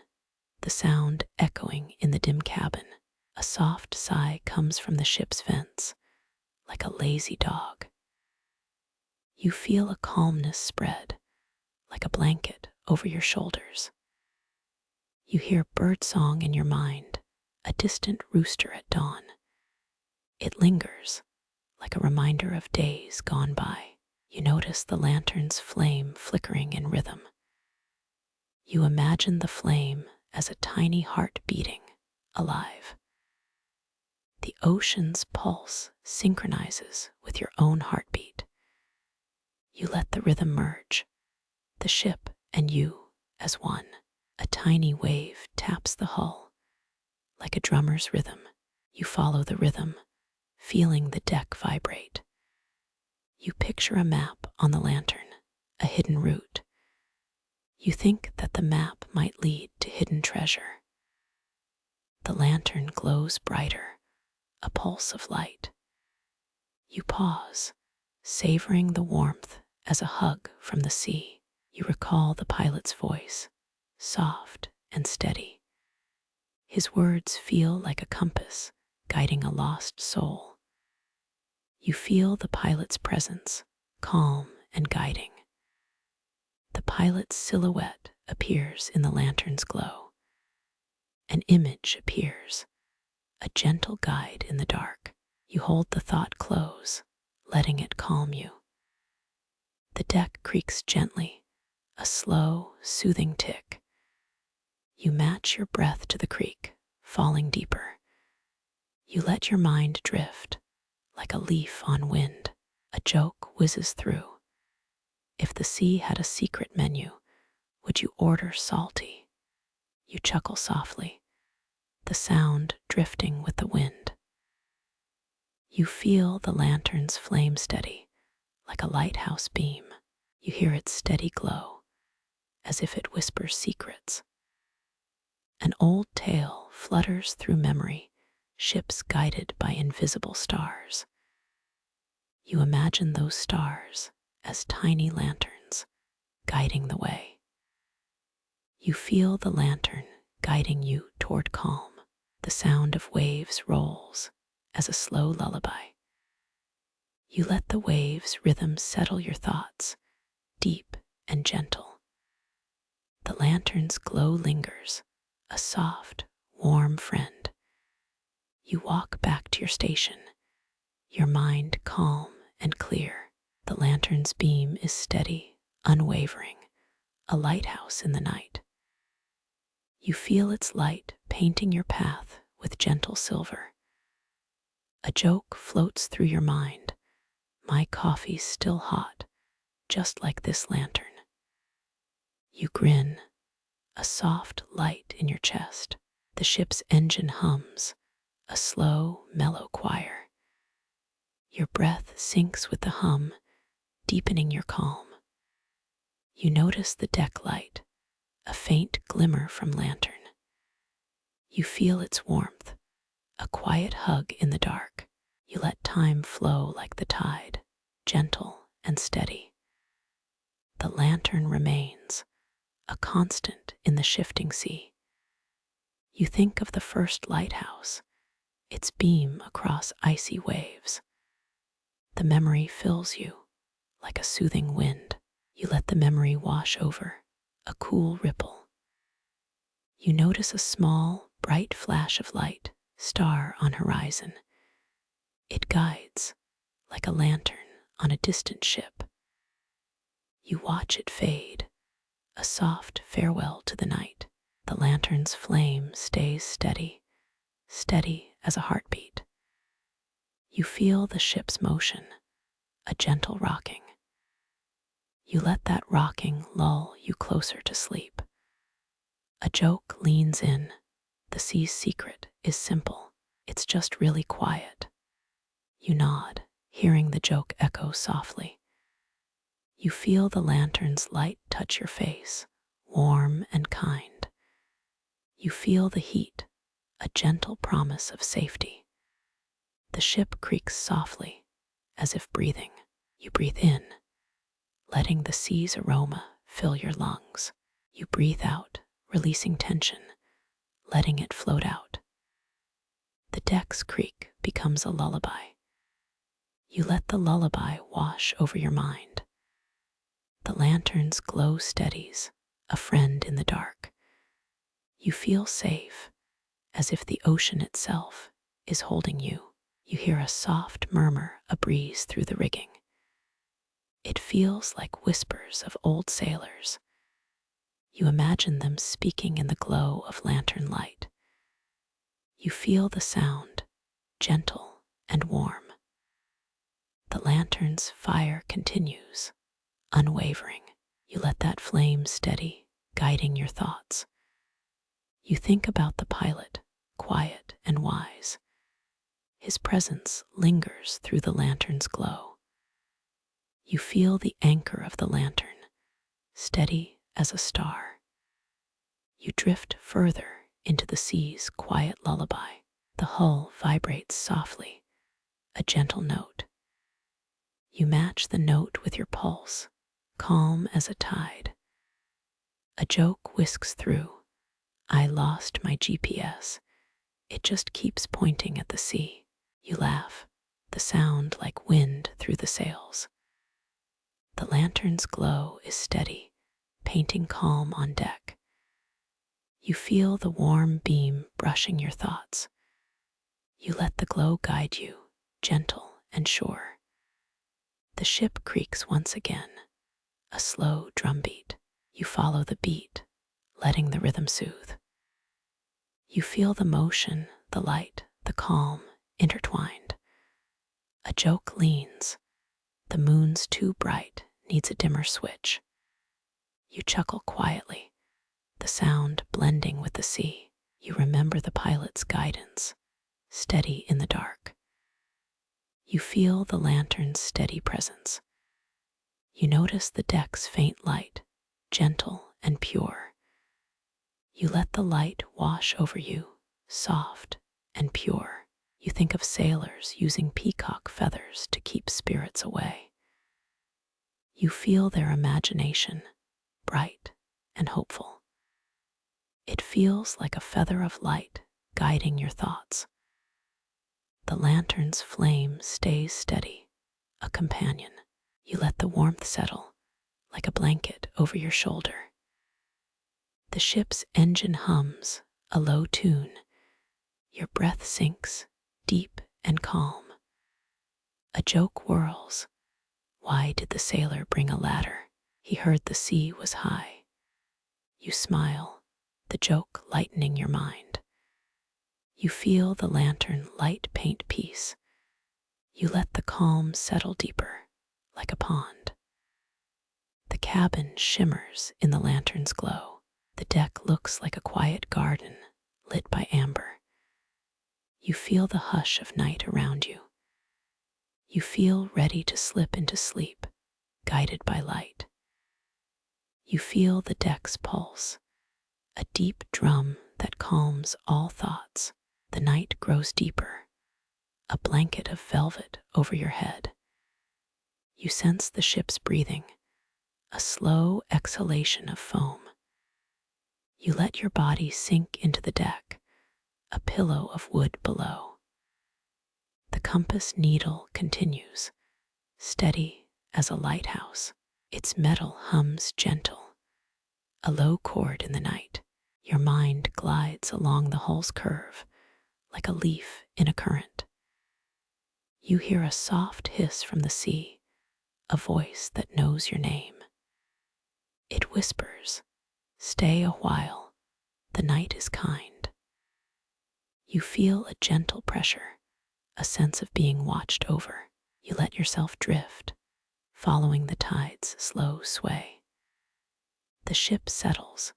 the sound echoing in the dim cabin. A soft sigh comes from the ship's vents, like a lazy dog. You feel a calmness spread, like a blanket over your shoulders. You hear birdsong in your mind, a distant rooster at dawn. It lingers, like a reminder of days gone by. You notice the lantern's flame flickering in rhythm. You imagine the flame as a tiny heart beating, alive. The ocean's pulse synchronizes with your own heartbeat. You let the rhythm merge, the ship and you as one. A tiny wave taps the hull. Like a drummer's rhythm, you follow the rhythm, feeling the deck vibrate. You picture a map on the lantern, a hidden route. You think that the map might lead to hidden treasure. The lantern glows brighter, a pulse of light. You pause, savoring the warmth as a hug from the sea. You recall the pilot's voice, soft and steady. His words feel like a compass guiding a lost soul. You feel the pilot's presence, calm and guiding. The pilot's silhouette appears in the lantern's glow. An image appears, a gentle guide in the dark. You hold the thought close, letting it calm you. The deck creaks gently, a slow, soothing tick. You match your breath to the creak, falling deeper. You let your mind drift, like a leaf on wind. A joke whizzes through. If the sea had a secret menu, would you order salty? You chuckle softly, the sound drifting with the wind. You feel the lantern's flame steady, like a lighthouse beam. You hear its steady glow, as if it whispers secrets. An old tale flutters through memory, ships guided by invisible stars. You imagine those stars as tiny lanterns, guiding the way. You feel the lantern guiding you toward calm. The sound of waves rolls as a slow lullaby. You let the waves' rhythm settle your thoughts, deep and gentle. The lantern's glow lingers, a soft, warm friend. You walk back to your station, your mind calm and clear. The lantern's beam is steady, unwavering, a lighthouse in the night. You feel its light painting your path with gentle silver. A joke floats through your mind. My coffee's still hot, just like this lantern. You grin, a soft light in your chest. The ship's engine hums, a slow, mellow choir. Your breath syncs with the hum, deepening your calm. You notice the deck light, a faint glimmer from lantern. You feel its warmth, a quiet hug in the dark. You let time flow like the tide, gentle and steady. The lantern remains, a constant in the shifting sea. You think of the first lighthouse, its beam across icy waves. The memory fills you like a soothing wind. You let the memory wash over, a cool ripple. You notice a small, bright flash of light, star on horizon. It guides, like a lantern on a distant ship. You watch it fade, a soft farewell to the night. The lantern's flame stays steady, steady as a heartbeat. You feel the ship's motion, a gentle rocking. You let that rocking lull you closer to sleep. A joke leans in. The sea's secret is simple. It's just really quiet. You nod, hearing the joke echo softly. You feel the lantern's light touch your face, warm and kind. You feel the heat, a gentle promise of safety. The ship creaks softly, as if breathing. You breathe in, letting the sea's aroma fill your lungs. You breathe out, releasing tension, letting it float out. The deck's creak becomes a lullaby. You let the lullaby wash over your mind. The lantern's glow steadies, a friend in the dark. You feel safe, as if the ocean itself is holding you. You hear a soft murmur, a breeze through the rigging. It feels like whispers of old sailors. You imagine them speaking in the glow of lantern light. You feel the sound, gentle and warm. The lantern's fire continues, unwavering. You let that flame steady, guiding your thoughts. You think about the pilot, quiet and wise. His presence lingers through the lantern's glow. You feel the anchor of the lantern, steady as a star. You drift further into the sea's quiet lullaby. The hull vibrates softly, a gentle note. You match the note with your pulse, calm as a tide. A joke whisks through. I lost my GPS. It just keeps pointing at the sea. You laugh, the sound like wind through the sails. The lantern's glow is steady, painting calm on deck. You feel the warm beam brushing your thoughts. You let the glow guide you, gentle and sure. The ship creaks once again, a slow drumbeat. You follow the beat, letting the rhythm soothe. You feel the motion, the light, the calm, intertwined. A joke leans. The moon's too bright, needs a dimmer switch. You chuckle quietly, the sound blending with the sea. You remember the pilot's guidance, steady in the dark. You feel the lantern's steady presence. You notice the deck's faint light, gentle and pure. You let the light wash over you, soft and pure. You think of sailors using peacock feathers to keep spirits away. You feel their imagination, bright and hopeful. It feels like a feather of light guiding your thoughts. The lantern's flame stays steady, a companion. You let the warmth settle, like a blanket over your shoulder. The ship's engine hums, a low tune. Your breath sinks, deep and calm. A joke whirls. Why did the sailor bring a ladder? He heard the sea was high. You smile, the joke lightening your mind. You feel the lantern light paint peace. You let the calm settle deeper, like a pond. The cabin shimmers in the lantern's glow. The deck looks like a quiet garden, lit by amber. You feel the hush of night around you. You feel ready to slip into sleep, guided by light. You feel the deck's pulse, a deep drum that calms all thoughts. The night grows deeper, a blanket of velvet over your head. You sense the ship's breathing, a slow exhalation of foam. You let your body sink into the deck, a pillow of wood below. The compass needle continues, steady as a lighthouse. Its metal hums gentle, a low chord in the night. Your mind glides along the hull's curve, like a leaf in a current. You hear a soft hiss from the sea, a voice that knows your name. It whispers, "Stay a while, the night is kind." You feel a gentle pressure, a sense of being watched over. You let yourself drift, following the tide's slow sway. The ship settles,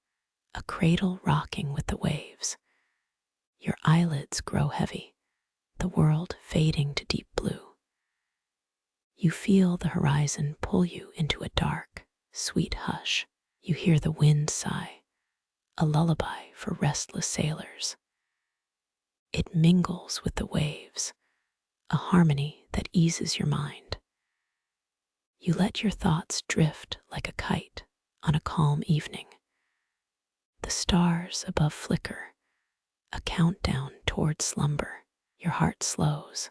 a cradle rocking with the waves. Your eyelids grow heavy, the world fading to deep blue. You feel the horizon pull you into a dark, sweet hush. You hear the wind sigh, a lullaby for restless sailors. It mingles with the waves, a harmony that eases your mind. You let your thoughts drift like a kite on a calm evening. The stars above flicker, a countdown toward slumber. Your heart slows,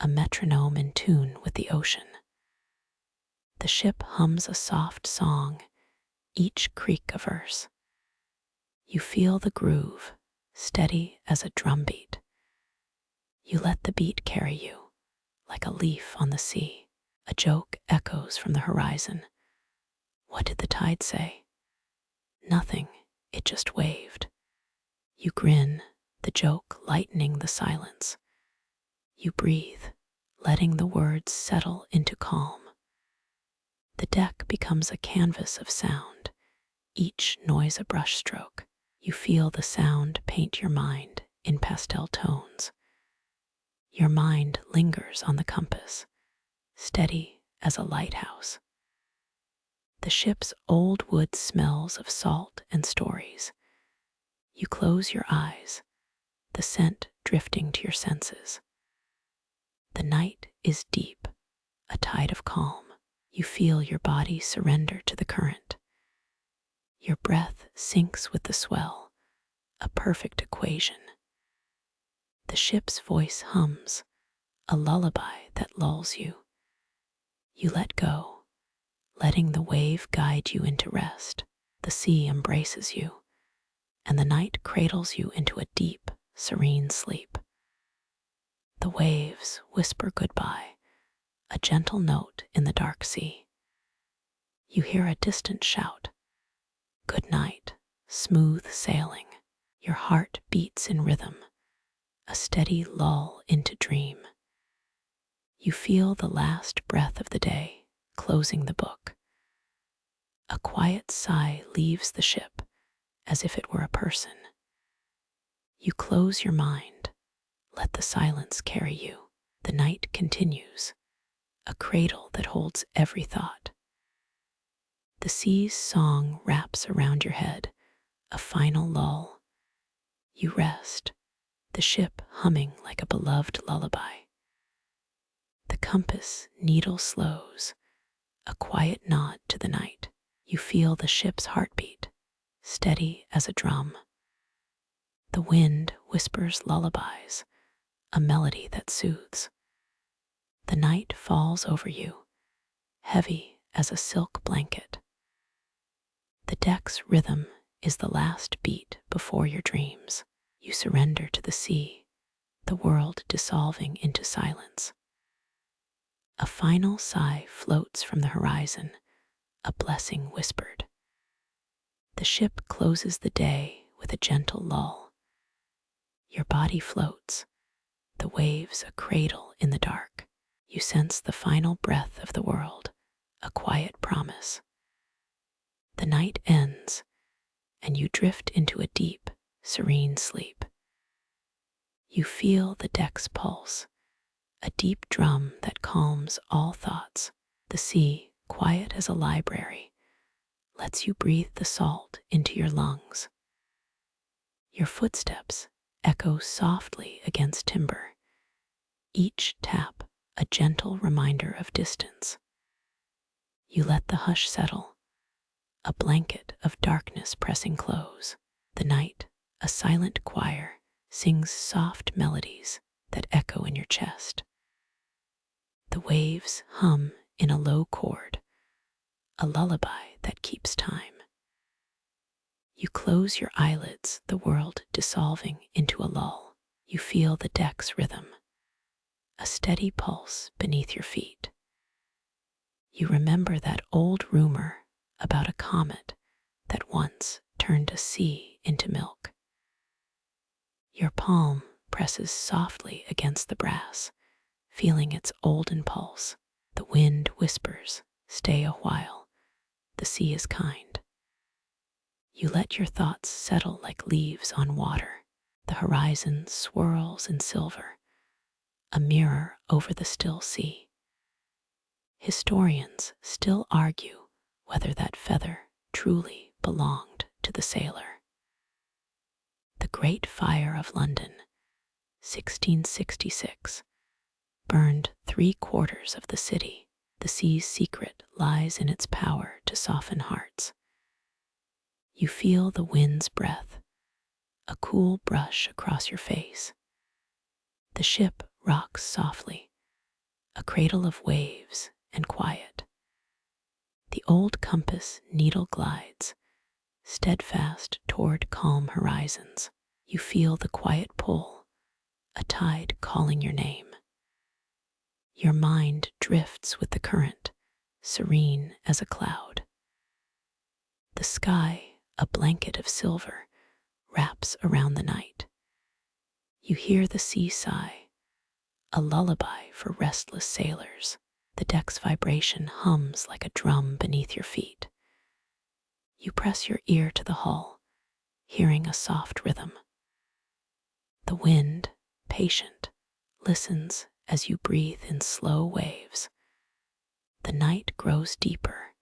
a metronome in tune with the ocean. The ship hums a soft song, each creak a verse. You feel the groove, steady as a drumbeat. You let the beat carry you, like a leaf on the sea. A joke echoes from the horizon. What did the tide say? Nothing, it just waved. You grin, the joke lightening the silence. You breathe, letting the words settle into calm. The deck becomes a canvas of sound, each noise a brushstroke. You feel the sound paint your mind in pastel tones. Your mind lingers on the compass, steady as a lighthouse. The ship's old wood smells of salt and stories. You close your eyes, the scent drifting to your senses. The night is deep, a tide of calm. You feel your body surrender to the current. Your breath sinks with the swell, a perfect equation. The ship's voice hums, a lullaby that lulls you. You let go, letting the wave guide you into rest. The sea embraces you, and the night cradles you into a deep, serene sleep. The waves whisper goodbye, a gentle note in the dark sea. You hear a distant shout, "Good night, smooth sailing." Your heart beats in rhythm, a steady lull into dream. You feel the last breath of the day, closing the book. A quiet sigh leaves the ship, as if it were a person. You close your mind, let the silence carry you. The night continues, a cradle that holds every thought. The sea's song wraps around your head, a final lull. You rest, the ship humming like a beloved lullaby. The compass needle slows, a quiet nod to the night. You feel the ship's heartbeat, steady as a drum. The wind whispers lullabies, a melody that soothes. The night falls over you, heavy as a silk blanket. The deck's rhythm is the last beat before your dreams. You surrender to the sea, the world dissolving into silence. A final sigh floats from the horizon, a blessing whispered. The ship closes the day with a gentle lull. Your body floats, the waves a cradle in the dark. You sense the final breath of the world, a quiet promise. The night ends, and you drift into a deep, serene sleep. You feel the deck's pulse, a deep drum that calms all thoughts. The sea, quiet as a library, lets you breathe the salt into your lungs. Your footsteps echo softly against timber, each tap a gentle reminder of distance. You let the hush settle, a blanket of darkness pressing close. The night, a silent choir, sings soft melodies that echo in your chest. The waves hum in a low chord, a lullaby that keeps time. You close your eyelids, the world dissolving into a lull. You feel the deck's rhythm, a steady pulse beneath your feet. You remember that old rumor about a comet that once turned a sea into milk. Your palm presses softly against the brass, feeling its olden pulse. The wind whispers, "Stay a while, the sea is kind." You let your thoughts settle like leaves on water. The horizon swirls in silver, a mirror over the still sea. Historians still argue whether that feather truly belonged to the sailor. The Great Fire of London, 1666, burned 3/4 of the city. The sea's secret lies in its power to soften hearts. You feel the wind's breath, a cool brush across your face. The ship rocks softly, a cradle of waves and quiet. The old compass needle glides, steadfast toward calm horizons. You feel the quiet pull, a tide calling your name. Your mind drifts with the current, serene as a cloud. The sky, a blanket of silver, wraps around the night. You hear the sea sigh, a lullaby for restless sailors. The deck's vibration hums like a drum beneath your feet. You press your ear to the hull, hearing a soft rhythm. The wind, patient, listens as you breathe in slow waves. The night grows deeper,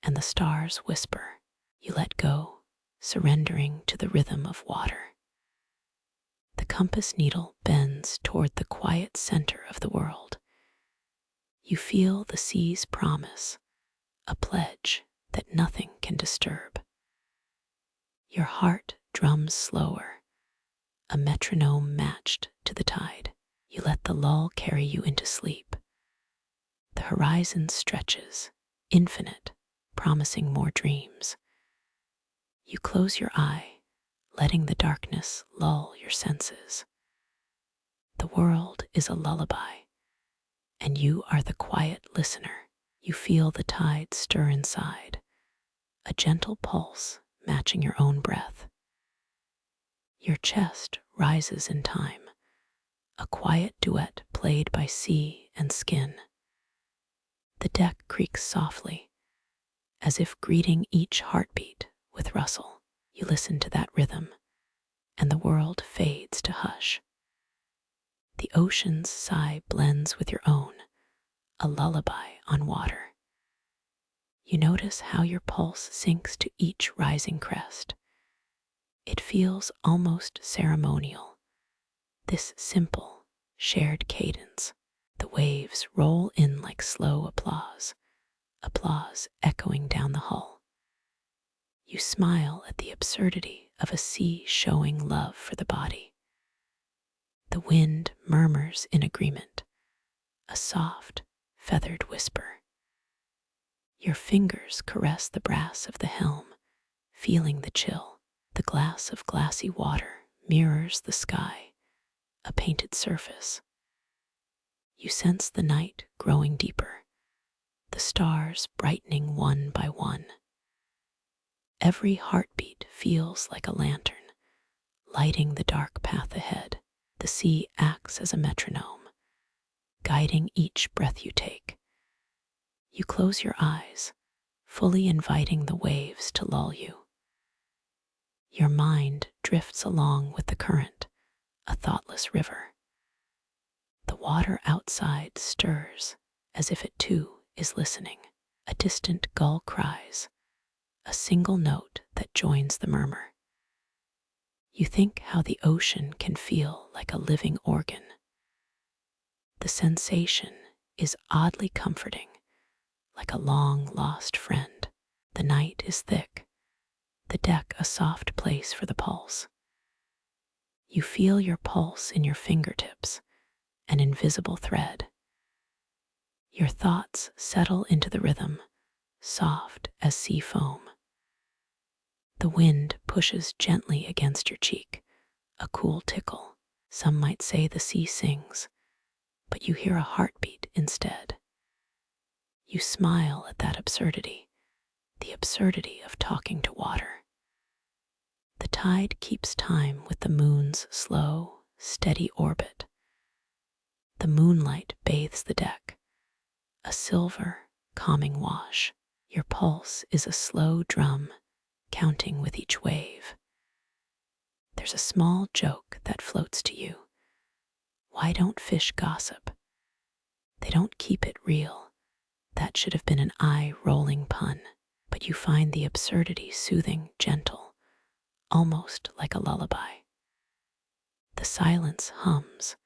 and the stars whisper. You let go, surrendering to the rhythm of water. The compass needle bends toward the quiet center of the world. You feel the sea's promise, a pledge that nothing can disturb. Your heart drums slower, a metronome matched to the tide. You let the lull carry you into sleep. The horizon stretches, infinite, promising more dreams. You close your eye, letting the darkness lull your senses. The world is a lullaby, and you are the quiet listener. You feel the tide stir inside, a gentle pulse matching your own breath. Your chest rises in time, a quiet duet played by sea and skin. The deck creaks softly, as if greeting each heartbeat with rustle. You listen to that rhythm, and the world fades to hush. The ocean's sigh blends with your own, a lullaby on water. You notice how your pulse sinks to each rising crest. It feels almost ceremonial, this simple, shared cadence. The waves roll in like slow applause, applause echoing down the hull. You smile at the absurdity of a sea showing love for the body. The wind murmurs in agreement, a soft, feathered whisper. Your fingers caress the brass of the helm, feeling the chill. The glass of glassy water mirrors the sky, a painted surface. You sense the night growing deeper, the stars brightening one by one. Every heartbeat feels like a lantern, lighting the dark path ahead. The sea acts as a metronome, guiding each breath you take. You close your eyes, fully inviting the waves to lull you. Your mind drifts along with the current, a thoughtless river. The water outside stirs, as if it too is listening. A distant gull cries, a single note that joins the murmur. You think how the ocean can feel like a living organ. The sensation is oddly comforting, like a long-lost friend. The night is thick, the deck a soft place for the pulse. You feel your pulse in your fingertips, an invisible thread. Your thoughts settle into the rhythm, soft as sea foam. The wind pushes gently against your cheek, a cool tickle. Some might say the sea sings, but you hear a heartbeat instead. You smile at that absurdity, the absurdity of talking to water. The tide keeps time with the moon's slow, steady orbit. The moonlight bathes the deck, a silver, calming wash. Your pulse is a slow drum, counting with each wave. There's a small joke that floats to you. Why don't fish gossip? They don't keep it real. That should have been an eye-rolling pun, but you find the absurdity soothing, gentle, almost like a lullaby. The silence hums,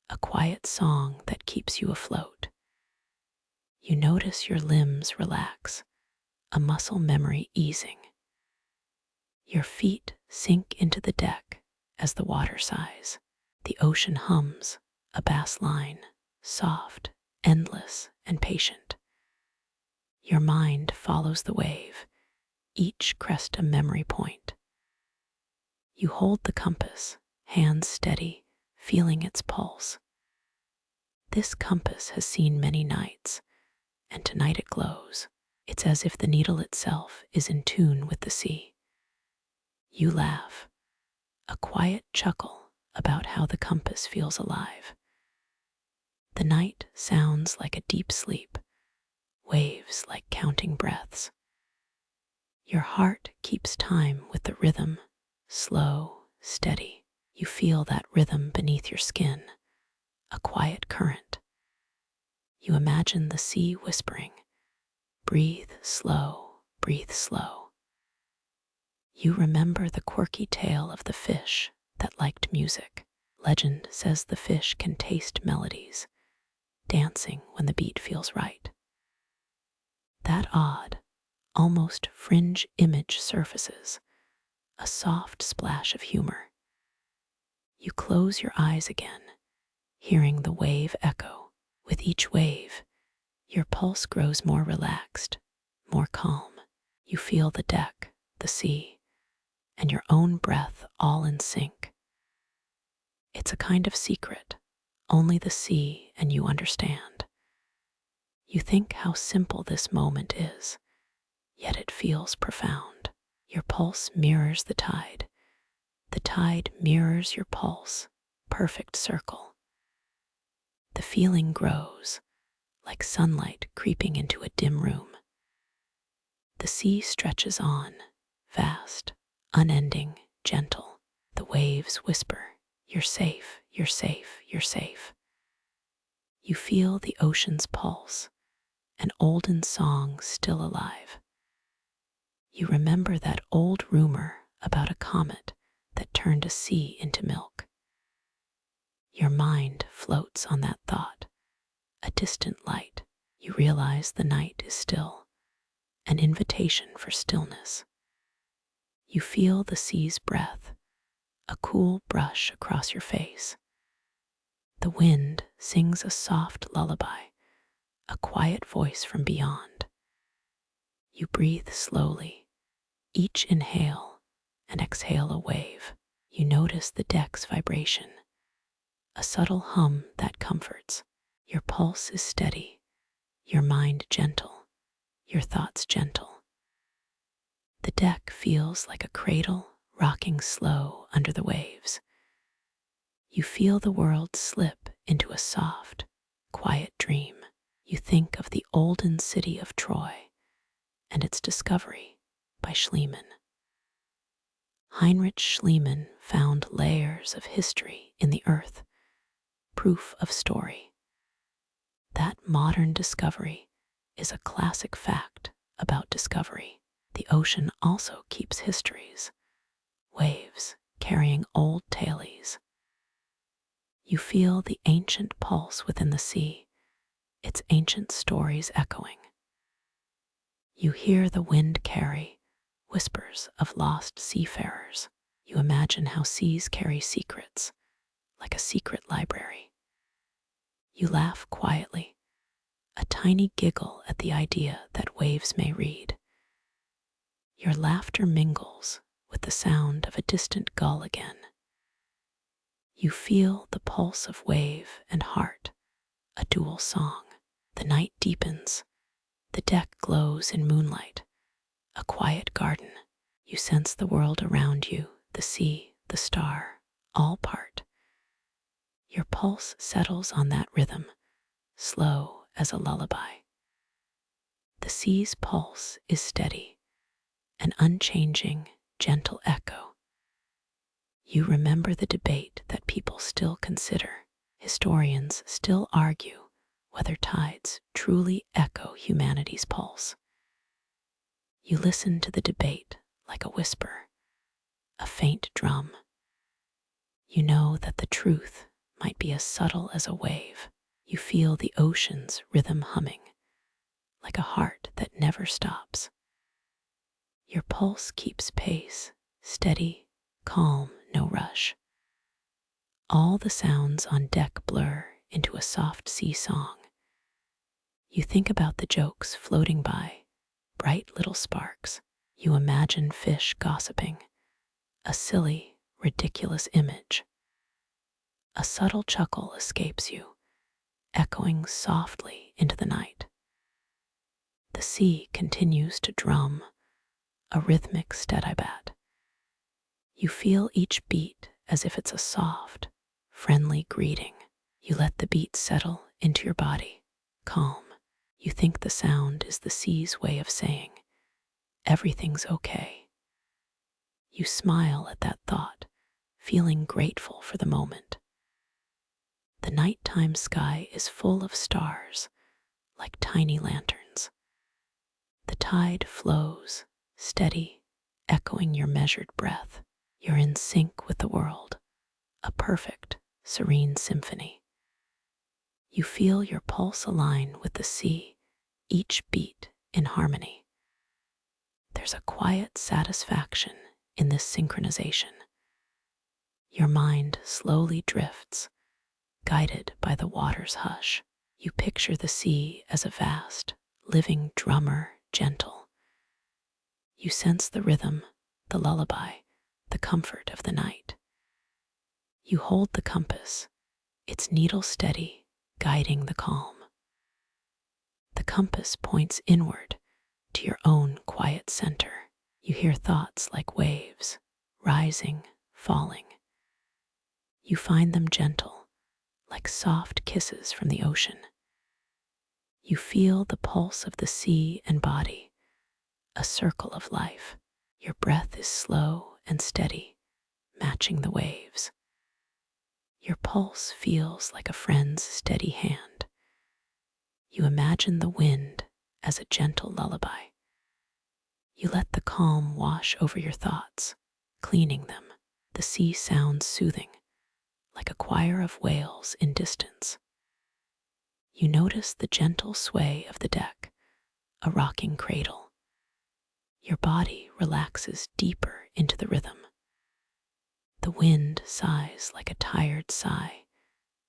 a quiet song that keeps you afloat. You notice your limbs relax, a muscle memory easing. Your feet sink into the deck as the water sighs. The ocean hums, a bass line, soft, endless, and patient. Your mind follows the wave, each crest a memory point. You hold the compass, hands steady, feeling its pulse. This compass has seen many nights, and tonight it glows. It's as if the needle itself is in tune with the sea. You laugh, a quiet chuckle about how the compass feels alive. The night sounds like a deep sleep, waves like counting breaths. Your heart keeps time with the rhythm, slow, steady. You feel that rhythm beneath your skin, a quiet current. You imagine the sea whispering, breathe slow, breathe slow. You remember the quirky tale of the fish that liked music. Legend says the fish can taste melodies, dancing when the beat feels right. That odd, almost fringe image surfaces, a soft splash of humor. You close your eyes again, hearing the wave echo. With each wave, your pulse grows more relaxed, more calm. You feel the deck, the sea, and your own breath all in sync. It's a kind of secret only the sea and you understand. You think how simple this moment is, yet it feels profound. Your pulse mirrors the tide mirrors your pulse, perfect circle. The feeling grows, like sunlight creeping into a dim room. The sea stretches on, vast, unending, gentle. The waves whisper, "You're safe, you're safe, you're safe." You feel the ocean's pulse, an olden song still alive. You remember that old rumor about a comet that turned a sea into milk. Your mind floats on that thought, a distant light. You realize the night is still, an invitation for stillness. You feel the sea's breath, a cool brush across your face. The wind sings a soft lullaby, a quiet voice from beyond. You breathe slowly, each inhale and exhale a wave. You notice the deck's vibration, a subtle hum that comforts. Your pulse is steady, your mind gentle, your thoughts gentle. The deck feels like a cradle rocking slow under the waves. You feel the world slip into a soft, quiet dream. You think of the olden city of Troy and its discovery by Schliemann. Heinrich Schliemann found layers of history in the earth, proof of story. That modern discovery is a classic fact about discovery. The ocean also keeps histories, waves carrying old tales. You feel the ancient pulse within the sea, its ancient stories echoing. You hear the wind carry whispers of lost seafarers. You imagine how seas carry secrets, like a secret library. You laugh quietly, a tiny giggle at the idea that waves may read. Your laughter mingles with the sound of a distant gull again. You feel the pulse of wave and heart, a dual song. The night deepens, the deck glows in moonlight, a quiet garden. You sense the world around you, the sea, the star, all part. Your pulse settles on that rhythm, slow as a lullaby. The sea's pulse is steady, an unchanging, gentle echo. You remember the debate that people still consider. Historians still argue whether tides truly echo humanity's pulse. You listen to the debate like a whisper, a faint drum. You know that the truth might be as subtle as a wave. You feel the ocean's rhythm humming, like a heart that never stops. Your pulse keeps pace, steady, calm, no rush. All the sounds on deck blur into a soft sea song. You think about the jokes floating by, bright little sparks. You imagine fish gossiping, a silly, ridiculous image. A subtle chuckle escapes you, echoing softly into the night. The sea continues to drum, a rhythmic staccato. You feel each beat as if it's a soft, friendly greeting. You let the beat settle into your body, calm. You think the sound is the sea's way of saying, everything's okay. You smile at that thought, feeling grateful for the moment. The nighttime sky is full of stars, like tiny lanterns. The tide flows, steady, echoing your measured breath. You're in sync with the world, a perfect, serene symphony. You feel your pulse align with the sea, each beat in harmony. There's a quiet satisfaction in this synchronization. Your mind slowly drifts, guided by the water's hush. You picture the sea as a vast, living drummer, gentle. You sense the rhythm, the lullaby, the comfort of the night. You hold the compass, its needle steady, guiding the calm. The compass points inward to your own quiet center. You hear thoughts like waves, rising, falling. You find them gentle, like soft kisses from the ocean. You feel the pulse of the sea and body, a circle of life. Your breath is slow and steady, matching the waves. Your pulse feels like a friend's steady hand. You imagine the wind as a gentle lullaby. You let the calm wash over your thoughts, cleaning them. The sea sounds soothing, like a choir of whales in distance. You notice the gentle sway of the deck, a rocking cradle. Your body relaxes deeper into the rhythm. The wind sighs like a tired sigh,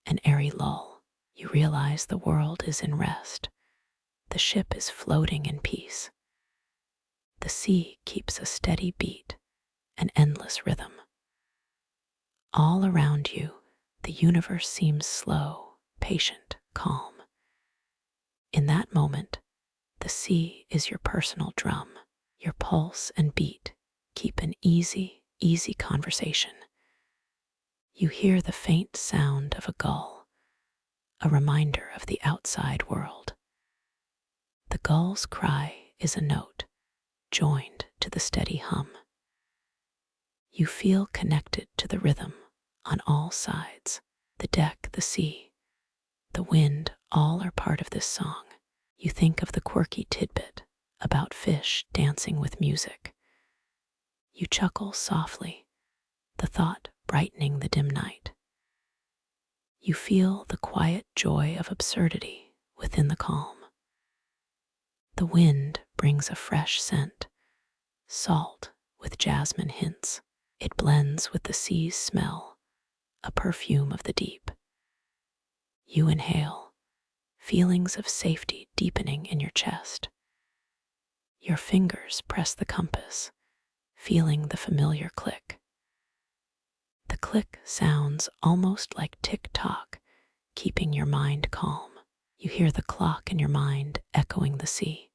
an airy lull. You realize the world is in rest. The ship is floating in peace. The sea keeps a steady beat, an endless rhythm. All around you, the universe seems slow, patient, calm. In that moment, the sea is your personal drum. Your pulse and beat keep an easy conversation. You hear the faint sound of a gull, a reminder of the outside world. The gull's cry is a note, joined to the steady hum. You feel connected to the rhythm on all sides. The deck, the sea, the wind, all are part of this song. You think of the quirky tidbit about fish dancing with music. You chuckle softly, the thought brightening the dim night. You feel the quiet joy of absurdity within the calm. The wind brings a fresh scent, salt with jasmine hints. It blends with the sea's smell, a perfume of the deep. You inhale, feelings of safety deepening in your chest. Your fingers press the compass, feeling the familiar click. The click sounds almost like tick-tock, keeping your mind calm. You hear the clock in your mind echoing the sea.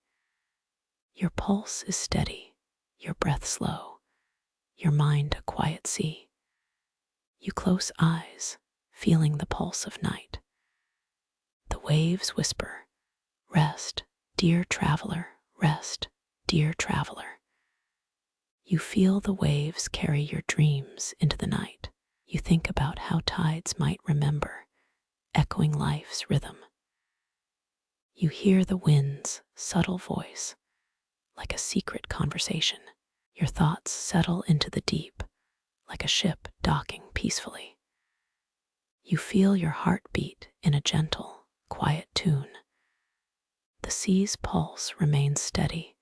Your pulse is steady, your breath slow, your mind a quiet sea. You close eyes, feeling the pulse of night. The waves whisper, "Rest, dear traveler, rest, dear traveler." You feel the waves carry your dreams into the night. You think about how tides might remember, echoing life's rhythm. You hear the wind's subtle voice, like a secret conversation. Your thoughts settle into the deep, like a ship docking peacefully. You feel your heart beat in a gentle, quiet tune. The sea's pulse remains steady,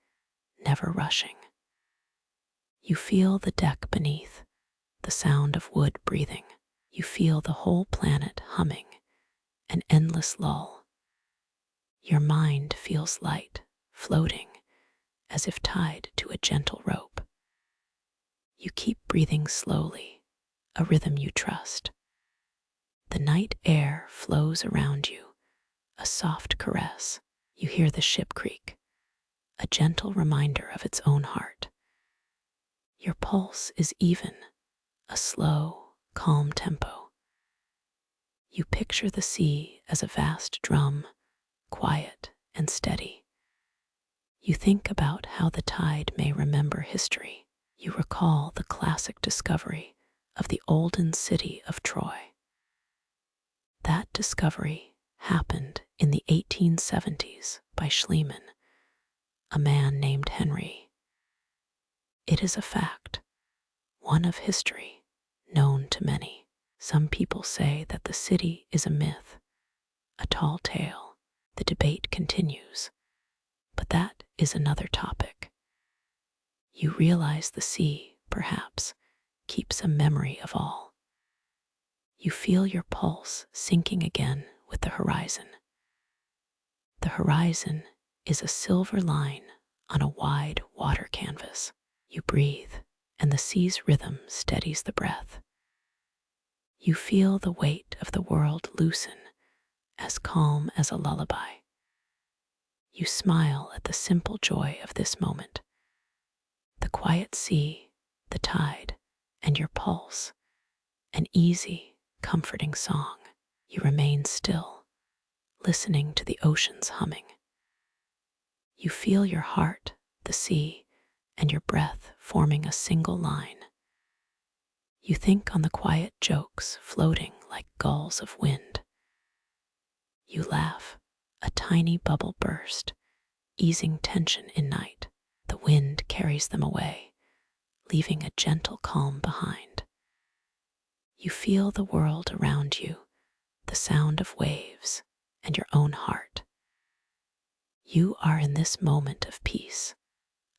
never rushing. You feel the deck beneath, the sound of wood breathing. You feel the whole planet humming, an endless lull. Your mind feels light, floating, as if tied to a gentle rope. You keep breathing slowly, a rhythm you trust. The night air flows around you, a soft caress. You hear the ship creak, a gentle reminder of its own heart. Your pulse is even, a slow, calm tempo. You picture the sea as a vast drum, quiet and steady. You think about how the tide may remember history. You recall the classic discovery of the olden city of Troy. That discovery happened in the 1870s by Schliemann, a man named Henry. It is a fact, one of history, known to many. Some people say that the city is a myth, a tall tale. The debate continues, but that is another topic. You realize the sea, perhaps, keeps a memory of all. You feel your pulse sinking again with the horizon. The horizon is a silver line on a wide water canvas. You breathe, and the sea's rhythm steadies the breath. You feel the weight of the world loosen, as calm as a lullaby. You smile at the simple joy of this moment. The quiet sea, the tide, and your pulse, an easy, comforting song. You remain still, listening to the ocean's humming. You feel your heart, the sea, and your breath forming a single line. You think on the quiet jokes floating like gulls of wind. You laugh, a tiny bubble burst, easing tension in night. The wind carries them away, leaving a gentle calm behind. You feel the world around you, the sound of waves, and your own heart. You are in this moment of peace,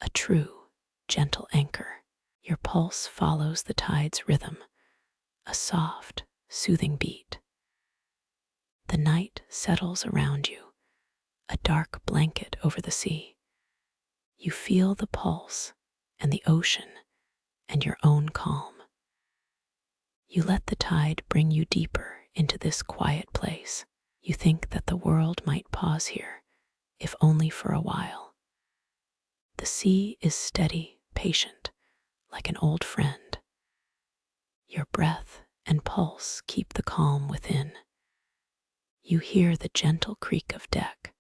a true, gentle anchor. Your pulse follows the tide's rhythm, a soft, soothing beat. The night settles around you, a dark blanket over the sea. You feel the pulse and the ocean and your own calm. You let the tide bring you deeper into this quiet place. You think that the world might pause here, if only for a while. The sea is steady, patient, like an old friend. Your breath and pulse keep the calm within. You hear the gentle creak of deck,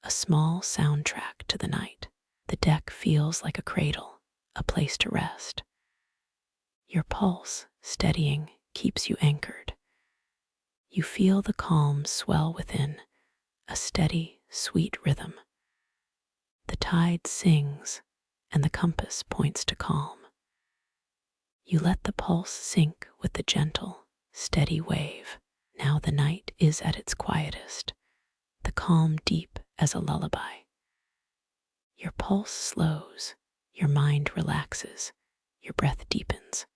a small soundtrack to the night. The deck feels like a cradle, a place to rest. Your pulse, steadying, keeps you anchored. You feel the calm swell within, a steady, sweet rhythm. The tide sings, and the compass points to calm. You let the pulse sink with the gentle, steady wave. Now the night is at its quietest, the calm deep as a lullaby. Your pulse slows, your mind relaxes, your breath deepens.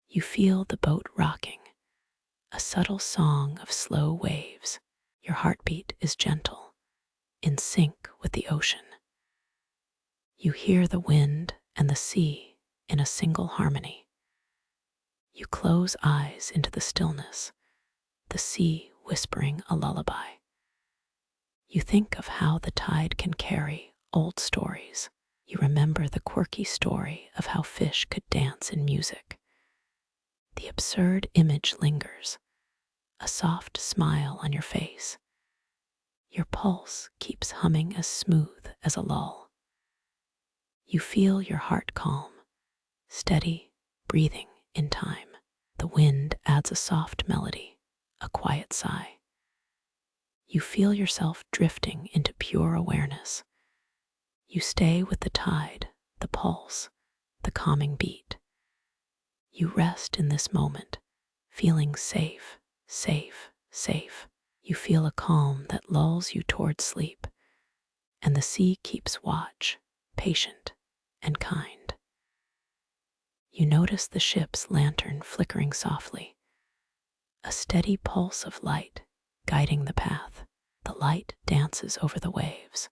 You feel the boat rocking, a subtle song of slow waves. Your heartbeat is gentle, in sync with the ocean. You hear the wind and the sea in a single harmony. You close eyes into the stillness, the sea whispering a lullaby. You think of how the tide can carry old stories. You remember the quirky story of how fish could dance in music. The absurd image lingers, a soft smile on your face. Your pulse keeps humming as smooth as a lull. You feel your heart calm, steady, breathing in time. The wind adds a soft melody, a quiet sigh. You feel yourself drifting into pure awareness. You stay with the tide, the pulse, the calming beat. You rest in this moment, feeling safe, safe, safe. You feel a calm that lulls you toward sleep, and the sea keeps watch, patient and kind. You notice the ship's lantern flickering softly, a steady pulse of light guiding the path. The light dances over the waves,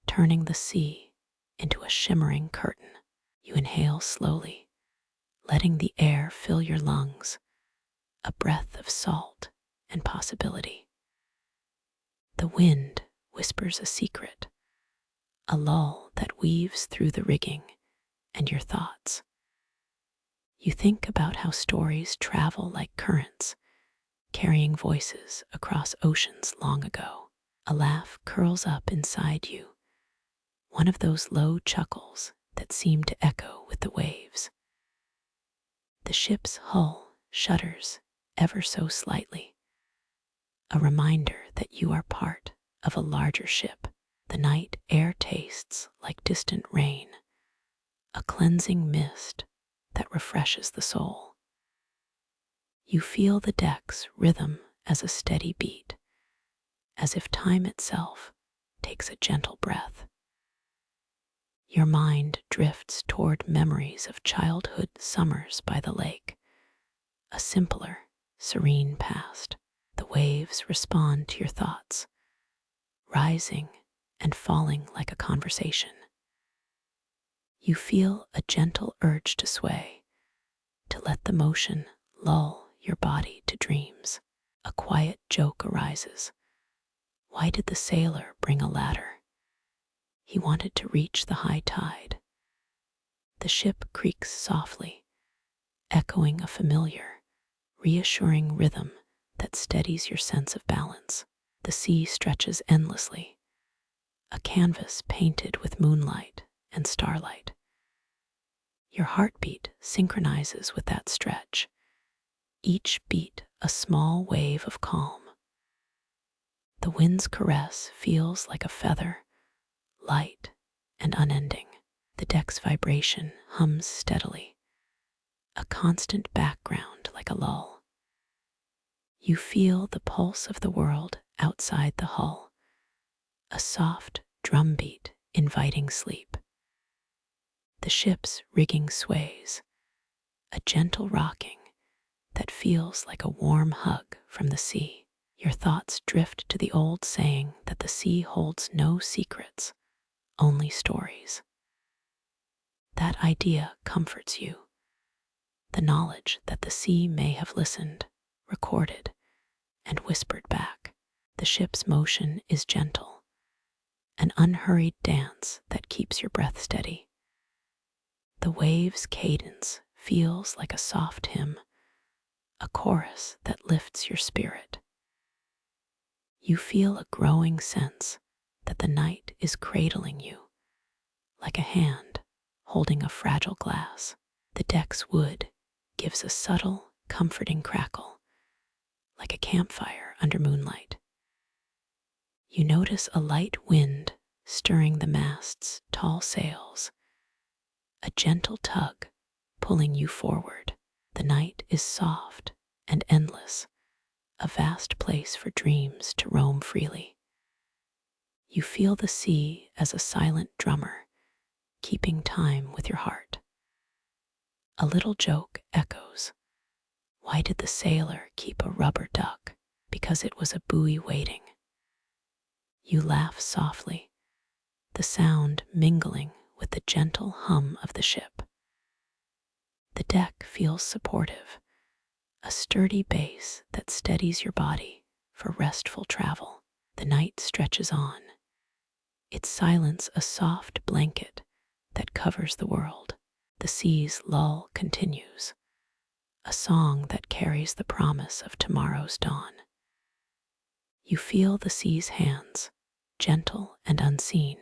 turning the sea into a shimmering curtain. You inhale slowly, letting the air fill your lungs, a breath of salt and possibility. The wind whispers a secret, a lull that weaves through the rigging and your thoughts. You think about how stories travel like currents, carrying voices across oceans long ago. A laugh curls up inside you, one of those low chuckles that seem to echo with the waves. The ship's hull shudders ever so slightly, a reminder that you are part of a larger ship. The night air tastes like distant rain, a cleansing mist that refreshes the soul. You feel the deck's rhythm as a steady beat, as if time itself takes a gentle breath. Your mind drifts toward memories of childhood summers by the lake, a simpler, serene past. The waves respond to your thoughts, rising and falling like a conversation. You feel a gentle urge to sway, to let the motion lull your body to dreams. A quiet joke arises. Why did the sailor bring a ladder? He wanted to reach the high tide. The ship creaks softly, echoing a familiar, reassuring rhythm that steadies your sense of balance. The sea stretches endlessly, a canvas painted with moonlight and starlight. Your heartbeat synchronizes with that stretch, each beat a small wave of calm. The wind's caress feels like a feather, light and unending. The deck's vibration hums steadily, a constant background like a lull. You feel the pulse of the world outside the hull, a soft drumbeat inviting sleep. The ship's rigging sways, a gentle rocking that feels like a warm hug from the sea. Your thoughts drift to the old saying that the sea holds no secrets, only stories. That idea comforts you, the knowledge that the sea may have listened, recorded, and whispered back. The ship's motion is gentle, an unhurried dance that keeps your breath steady. The wave's cadence feels like a soft hymn, a chorus that lifts your spirit. You feel a growing sense that the night is cradling you, like a hand holding a fragile glass. The deck's wood gives a subtle, comforting crackle, like a campfire under moonlight. You notice a light wind stirring the mast's tall sails, a gentle tug pulling you forward. The night is soft and endless, a vast place for dreams to roam freely. You feel the sea as a silent drummer, keeping time with your heart. A little joke echoes. Why did the sailor keep a rubber duck? Because it was a buoy waiting. You laugh softly, the sound mingling with the gentle hum of the ship. The deck feels supportive, a sturdy base that steadies your body for restful travel. The night stretches on, its silence a soft blanket that covers the world. The sea's lull continues, a song that carries the promise of tomorrow's dawn. You feel the sea's hands, gentle and unseen,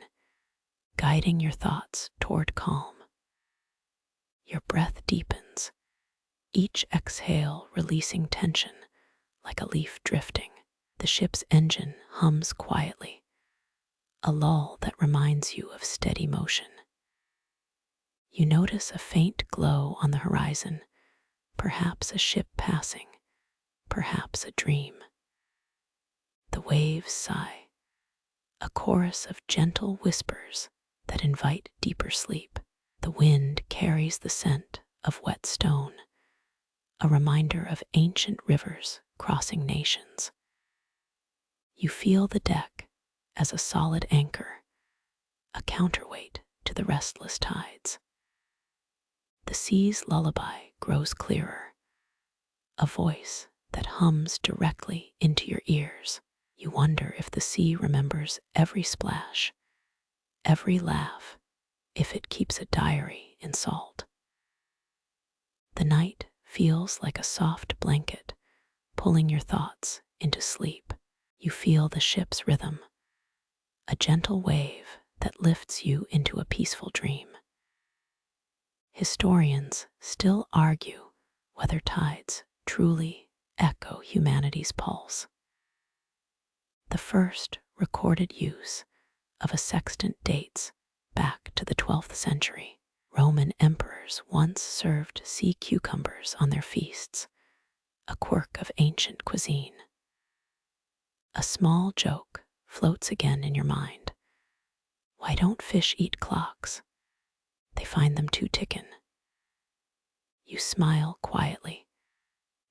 guiding your thoughts toward calm. Your breath deepens, each exhale releasing tension like a leaf drifting. The ship's engine hums quietly, a lull that reminds you of steady motion. You notice a faint glow on the horizon, perhaps a ship passing, perhaps a dream. The waves sigh, a chorus of gentle whispers that invite deeper sleep. The wind carries the scent of wet stone, a reminder of ancient rivers crossing nations. You feel the deck as a solid anchor, a counterweight to the restless tides. The sea's lullaby grows clearer, a voice that hums directly into your ears. You wonder if the sea remembers every splash, every laugh, if it keeps a diary in salt. The night feels like a soft blanket pulling your thoughts into sleep. You feel the ship's rhythm, a gentle wave that lifts you into a peaceful dream. Historians still argue whether tides truly echo humanity's pulse. The first recorded use of a sextant dates back to the 12th century. Roman emperors once served sea cucumbers on their feasts, a quirk of ancient cuisine. A small joke floats again in your mind. Why don't fish eat clocks? They find them too tickin'. You smile quietly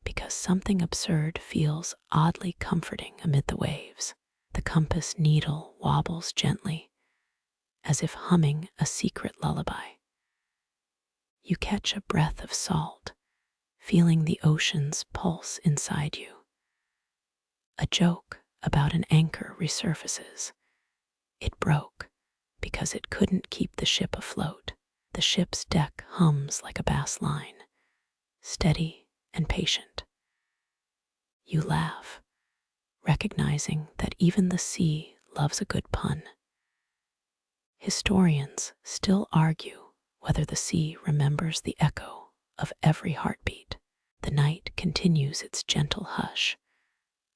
because something absurd feels oddly comforting amid the waves. The compass needle wobbles gently, as if humming a secret lullaby. You catch a breath of salt, feeling the ocean's pulse inside you. A joke about an anchor resurfaces. It broke because it couldn't keep the ship afloat. The ship's deck hums like a bass line, steady and patient. You laugh, recognizing that even the sea loves a good pun. Historians still argue whether the sea remembers the echo of every heartbeat. The night continues its gentle hush,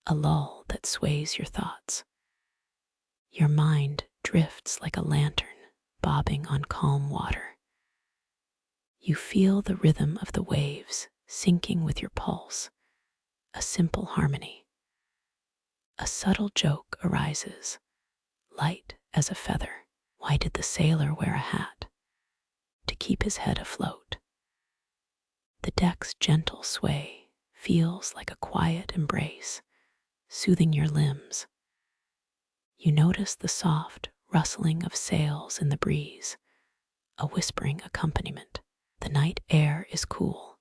a lull that sways your thoughts. Your mind drifts like a lantern bobbing on calm water. You feel the rhythm of the waves syncing with your pulse, a simple harmony. A subtle joke arises, light as a feather. Why did the sailor wear a hat? To keep his head afloat. The deck's gentle sway feels like a quiet embrace, soothing your limbs. You notice the soft rustling of sails in the breeze, a whispering accompaniment. The night air is cool,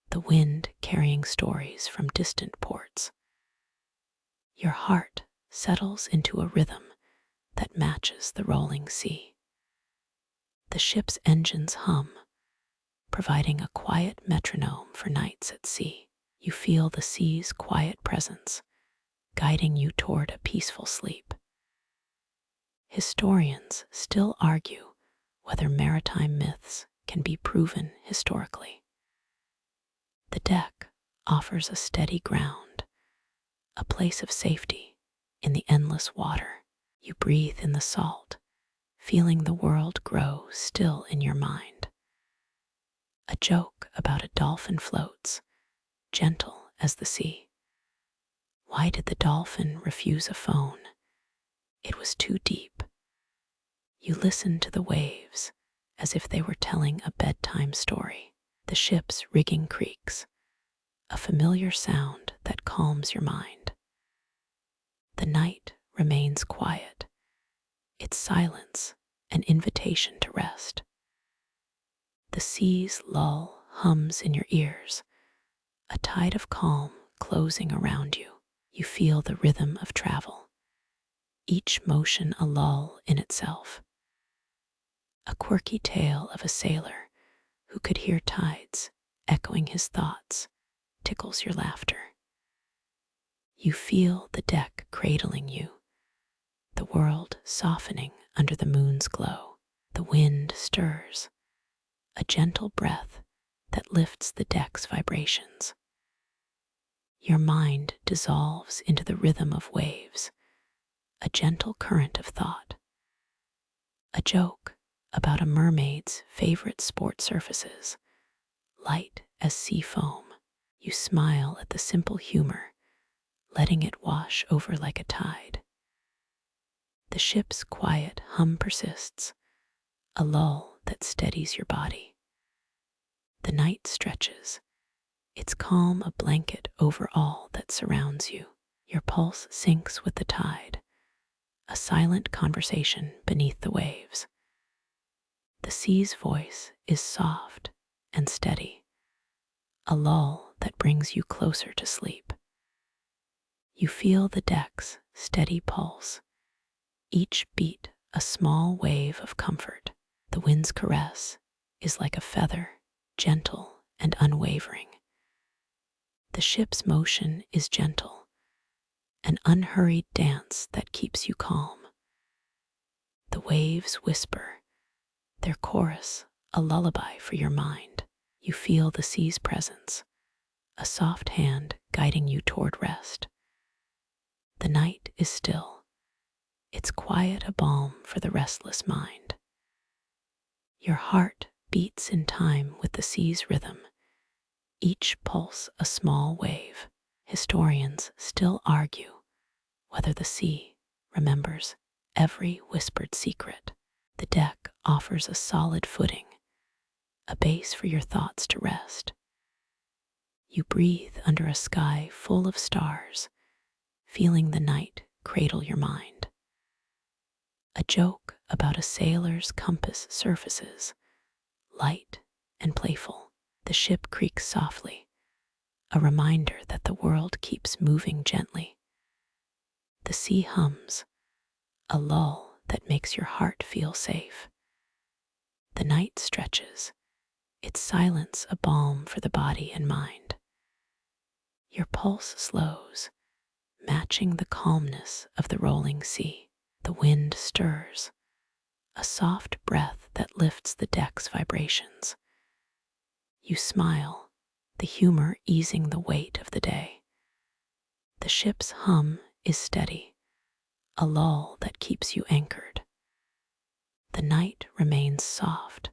the wind carrying stories from distant ports. Your heart settles into a rhythm that matches the rolling sea. The ship's engines hum, providing a quiet metronome for nights at sea. You feel the sea's quiet presence, guiding you toward a peaceful sleep. Historians still argue whether maritime myths can be proven historically. The deck offers a steady ground, a place of safety in the endless water. You breathe in the salt, feeling the world grow still in your mind. A joke about a dolphin floats, gentle as the sea. Why did the dolphin refuse a phone? It was too deep. You listen to the waves as if they were telling a bedtime story. The ship's rigging creaks, a familiar sound that calms your mind. The night remains quiet, its silence an invitation to rest. The sea's lull hums in your ears, a tide of calm closing around you. You feel the rhythm of travel, each motion a lull in itself. A quirky tale of a sailor who could hear tides echoing his thoughts tickles your laughter. You feel the deck cradling you, the world softening under the moon's glow. The wind stirs, a gentle breath that lifts the deck's vibrations. Your mind dissolves into the rhythm of waves, a gentle current of thought. A joke about a mermaid's favorite sport surfaces, light as sea foam. You smile at the simple humor, letting it wash over like a tide. The ship's quiet hum persists, a lull that steadies your body. The night stretches, its calm a blanket over all that surrounds you. Your pulse syncs with the tide, a silent conversation beneath the waves. The sea's voice is soft and steady, a lull that brings you closer to sleep. You feel the deck's steady pulse, each beat a small wave of comfort. The wind's caress is like a feather, gentle and unwavering. The ship's motion is gentle, an unhurried dance that keeps you calm. The waves whisper, their chorus a lullaby for your mind. You feel the sea's presence, a soft hand guiding you toward rest. The night is still, its quiet a balm for the restless mind. Your heart beats in time with the sea's rhythm, each pulse a small wave. Historians still argue whether the sea remembers every whispered secret. The deck offers a solid footing, a base for your thoughts to rest. You breathe under a sky full of stars, feeling the night cradle your mind. A joke about a sailor's compass surfaces, light and playful. The ship creaks softly, a reminder that the world keeps moving gently. The sea hums, a lull that makes your heart feel safe. The night stretches, its silence a balm for the body and mind. Your pulse slows, matching the calmness of the rolling sea. The wind stirs, a soft breath that lifts the deck's vibrations. You smile, the humor easing the weight of the day. The ship's hum is steady, a lull that keeps you anchored. The night remains soft,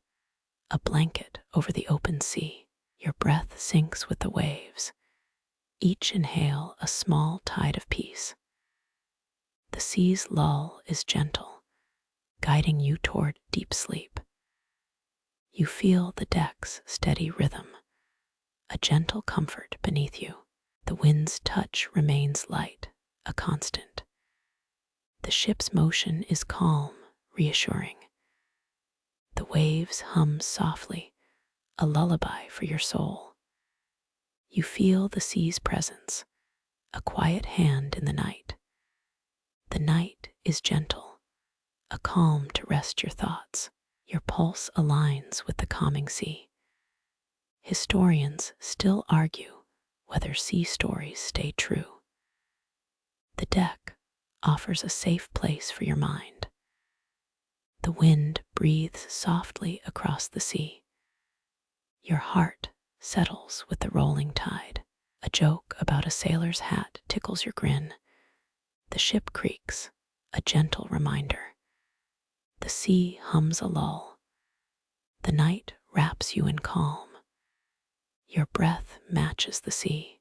a blanket over the open sea. Your breath sinks with the waves, each inhale a small tide of peace. The sea's lull is gentle, guiding you toward deep sleep. You feel the deck's steady rhythm, a gentle comfort beneath you. The wind's touch remains light, a constant. The ship's motion is calm, reassuring. The waves hum softly, a lullaby for your soul. You feel the sea's presence, a quiet hand in the night. The night is gentle, a calm to rest your thoughts. Your pulse aligns with the calming sea. Historians still argue whether sea stories stay true. The deck offers a safe place for your mind. The wind breathes softly across the sea. Your heart settles with the rolling tide. A joke about a sailor's hat tickles your grin. The ship creaks, a gentle reminder. The sea hums a lull. The night wraps you in calm. Your breath matches the sea.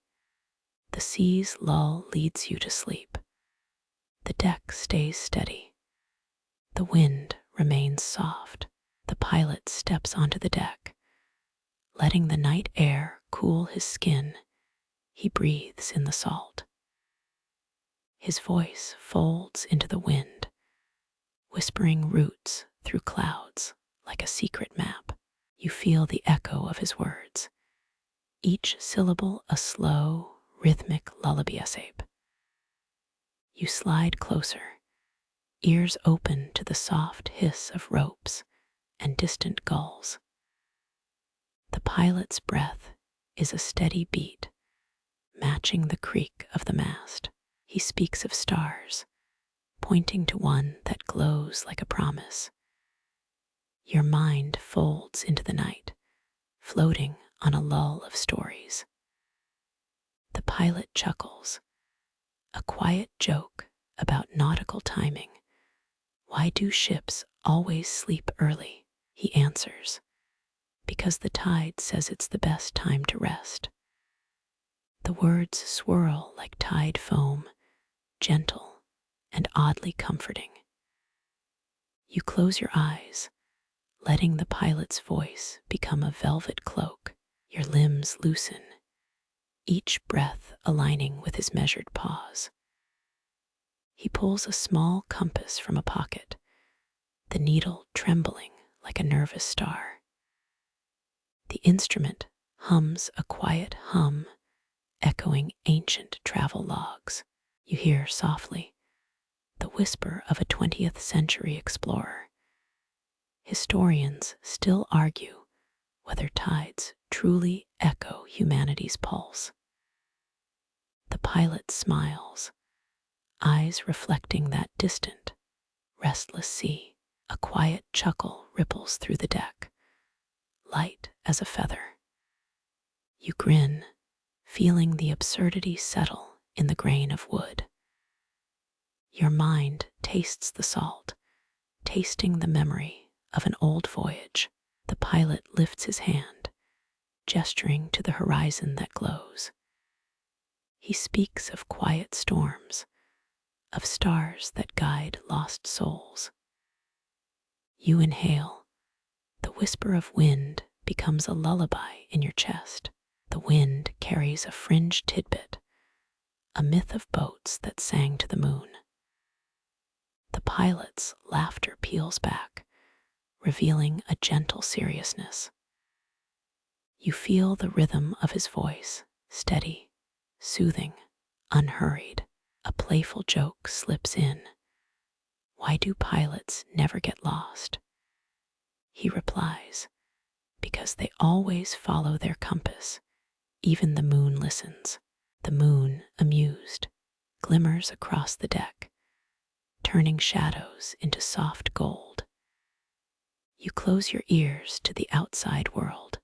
The sea's lull leads you to sleep. The deck stays steady. The wind remains soft. The pilot steps onto the deck. Letting the night air cool his skin, he breathes in the salt. His voice folds into the wind, whispering roots through clouds like a secret map. You feel the echo of his words, each syllable a slow, rhythmic lullaby. You slide closer, ears open to the soft hiss of ropes and distant gulls. The pilot's breath is a steady beat, matching the creak of the mast. He speaks of stars, pointing to one that glows like a promise. Your mind folds into the night, floating on a lull of stories. The pilot chuckles, a quiet joke about nautical timing. Why do ships always sleep early? He answers, because the tide says it's the best time to rest. The words swirl like tide foam, gentle and oddly comforting. You close your eyes, letting the pilot's voice become a velvet cloak. Your limbs loosen, each breath aligning with his measured pause. He pulls a small compass from a pocket, the needle trembling like a nervous star. The instrument hums a quiet hum, echoing ancient travel logs. You hear softly the whisper of a 20th century explorer. Historians still argue whether tides truly echo humanity's pulse. The pilot smiles, eyes reflecting that distant, restless sea. A quiet chuckle ripples through the deck, light as a feather. You grin, feeling the absurdity settle in the grain of wood. Your mind tastes the salt, tasting the memory of an old voyage. The pilot lifts his hand, gesturing to the horizon that glows. He speaks of quiet storms, of stars that guide lost souls. You inhale. The whisper of wind becomes a lullaby in your chest. The wind carries a fringe tidbit, a myth of boats that sang to the moon. The pilot's laughter peels back, revealing a gentle seriousness. You feel the rhythm of his voice, steady, soothing, unhurried. A playful joke slips in. Why do pilots never get lost? He replies, because they always follow their compass. Even the moon listens. The moon, amused, glimmers across the deck, turning shadows into soft gold. You close your ears to the outside world,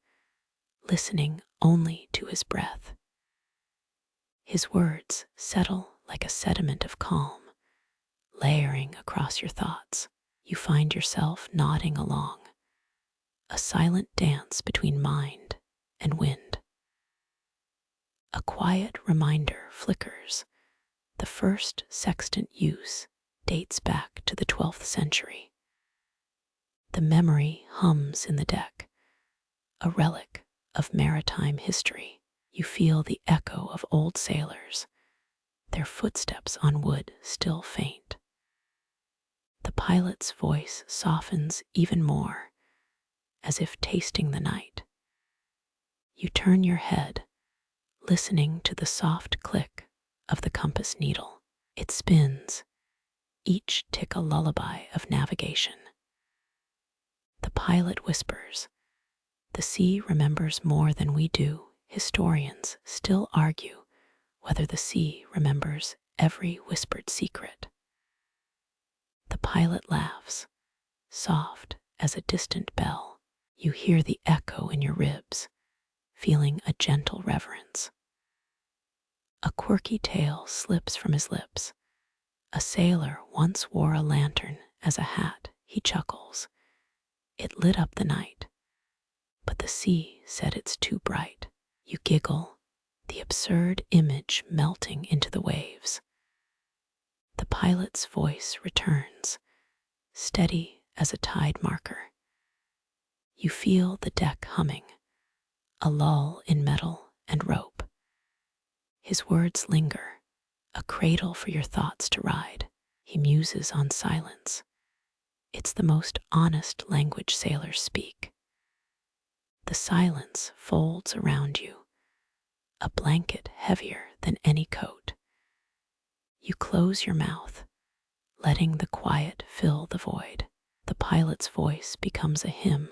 listening only to his breath. His words settle like a sediment of calm, layering across your thoughts. You find yourself nodding along, a silent dance between mind and wind. A quiet reminder flickers. The first sextant use dates back to the 12th century. The memory hums in the deck, a relic of maritime history. You feel the echo of old sailors, their footsteps on wood still faint. The pilot's voice softens even more, as if tasting the night. You turn your head, listening to the soft click of the compass needle. It spins, each tick a lullaby of navigation. The pilot whispers, "The sea remembers more than we do." Historians still argue whether the sea remembers every whispered secret. The pilot laughs, soft as a distant bell. You hear the echo in your ribs, feeling a gentle reverence. A quirky tale slips from his lips. A sailor once wore a lantern as a hat. He chuckles. It lit up the night, but the sea said it's too bright. You giggle, the absurd image melting into the waves. The pilot's voice returns, steady as a tide marker. You feel the deck humming, a lull in metal and rope. His words linger, a cradle for your thoughts to ride. He muses on silence. It's the most honest language sailors speak. The silence folds around you, a blanket heavier than any coat. You close your mouth, letting the quiet fill the void. The pilot's voice becomes a hymn,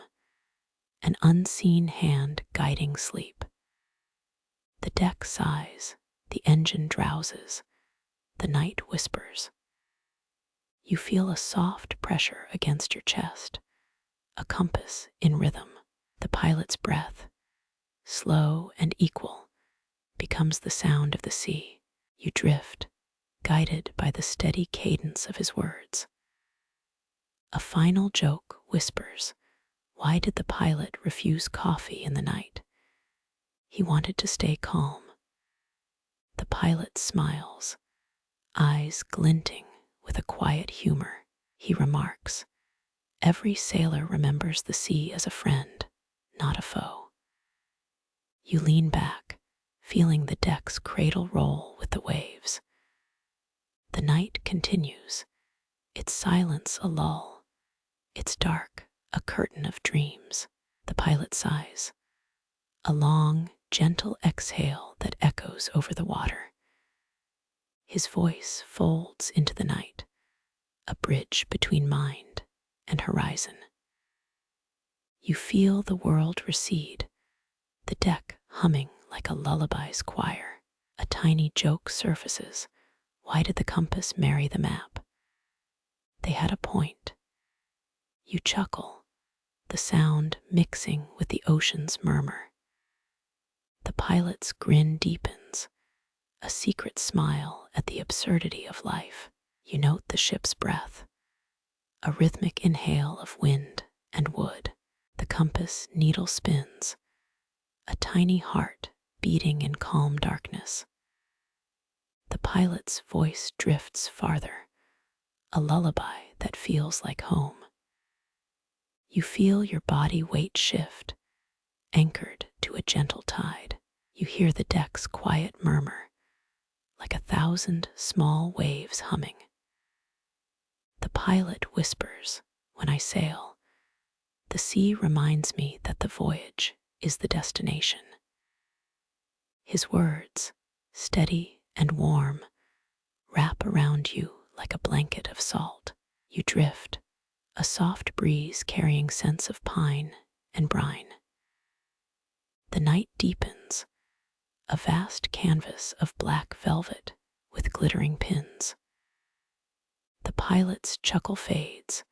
an unseen hand guiding sleep. The deck sighs, the engine drowses, the night whispers. You feel a soft pressure against your chest, a compass in rhythm. The pilot's breath, slow and equal, becomes the sound of the sea. You drift, guided by the steady cadence of his words. A final joke whispers, "Why did the pilot refuse coffee in the night?" He wanted to stay calm. The pilot smiles, eyes glinting with a quiet humor. He remarks, "Every sailor remembers the sea as a friend, not a foe." You lean back, feeling the deck's cradle roll with the waves. The night continues, its silence a lull, its dark a curtain of dreams. The pilot sighs, a long, gentle exhale that echoes over the water. His voice folds into the night, a bridge between mind and horizon. You feel the world recede, the deck humming like a lullaby's choir. A tiny joke surfaces. Why did the compass marry the map? They had a point. You chuckle, the sound mixing with the ocean's murmur. The pilot's grin deepens, a secret smile at the absurdity of life. You note the ship's breath, a rhythmic inhale of wind and wood. The compass needle spins, a tiny heart beating in calm darkness. The pilot's voice drifts farther, a lullaby that feels like home. You feel your body weight shift, anchored to a gentle tide. You hear the deck's quiet murmur, like 1,000 small waves humming. The pilot whispers, when I sail, the sea reminds me that the voyage is the destination. His words, steady and warm, wrap around you like a blanket of salt. You drift, a soft breeze carrying scents of pine and brine. The night deepens, a vast canvas of black velvet with glittering pins. The pilot's chuckle fades,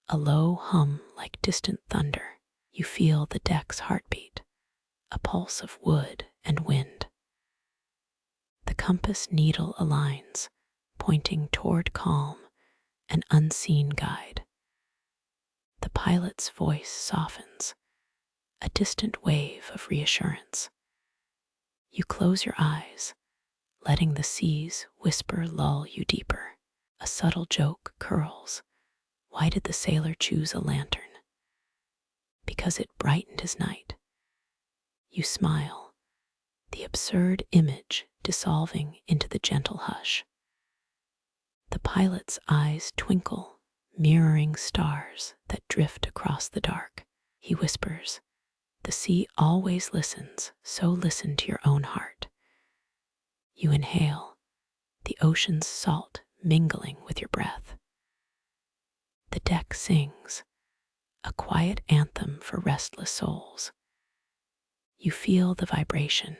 a low hum like distant thunder. You feel the deck's heartbeat, a pulse of wood and wind. The compass needle aligns, pointing toward calm, an unseen guide. The pilot's voice softens, a distant wave of reassurance. You close your eyes, letting the sea's whisper lull you deeper. A subtle joke curls. Why did the sailor choose a lantern? Because it brightened his night. You smile, the absurd image dissolving into the gentle hush. The pilot's eyes twinkle, mirroring stars that drift across the dark. He whispers, the sea always listens, so listen to your own heart. You inhale, the ocean's salt mingling with your breath. The deck sings, a quiet anthem for restless souls. You feel the vibration,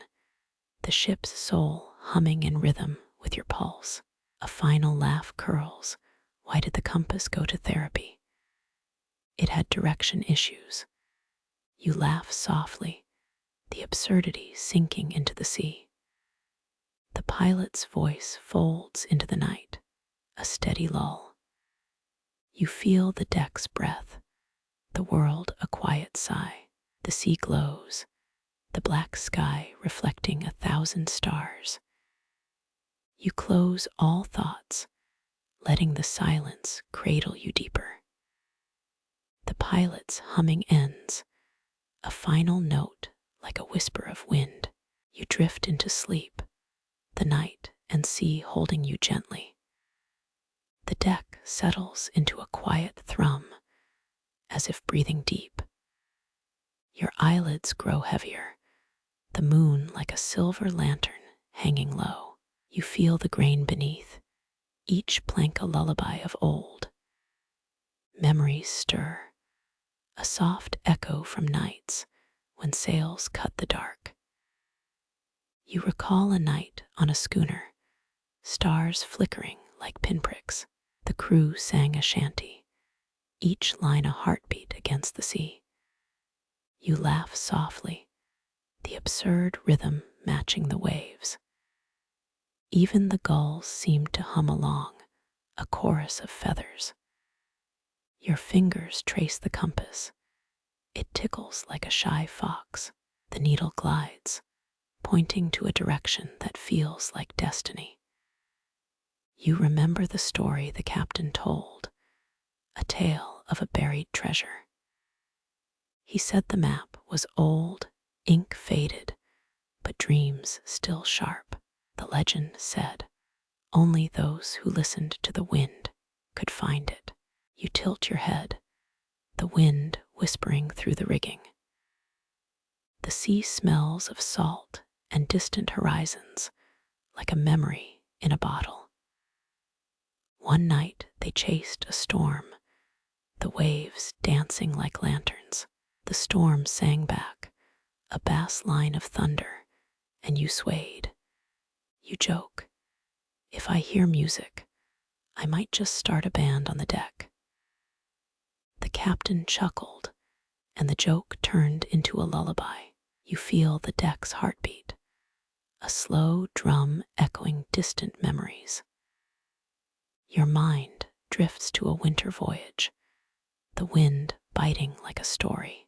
the ship's soul humming in rhythm with your pulse. A final laugh curls. Why did the compass go to therapy? It had direction issues. You laugh softly, the absurdity sinking into the sea. The pilot's voice folds into the night, a steady lull. You feel the deck's breath, the world a quiet sigh. The sea glows, the black sky reflecting 1,000 stars. You close all thoughts, letting the silence cradle you deeper. The pilot's humming ends, a final note like a whisper of wind. You drift into sleep, the night and sea holding you gently. The deck settles into a quiet thrum, as if breathing deep. Your eyelids grow heavier, the moon like a silver lantern hanging low. You feel the grain beneath, each plank a lullaby of old. Memories stir, a soft echo from nights when sails cut the dark. You recall a night on a schooner, stars flickering like pinpricks. The crew sang a shanty, each line a heartbeat against the sea. You laugh softly, the absurd rhythm matching the waves. Even the gulls seem to hum along, a chorus of feathers. Your fingers trace the compass. It tickles like a shy fox. The needle glides, pointing to a direction that feels like destiny. You remember the story the captain told, a tale of a buried treasure. He said the map was old, ink faded, but dreams still sharp. The legend said, only those who listened to the wind could find it. You tilt your head, the wind whispering through the rigging. The sea smells of salt and distant horizons, like a memory in a bottle. One night they chased a storm, the waves dancing like lanterns. The storm sang back, a bass line of thunder, and you swayed, You joke, "If I hear music, I might just start a band on the deck." The captain chuckled, and the joke turned into a lullaby. You feel the deck's heartbeat, a slow drum echoing distant memories. Your mind drifts to a winter voyage, the wind biting like a story.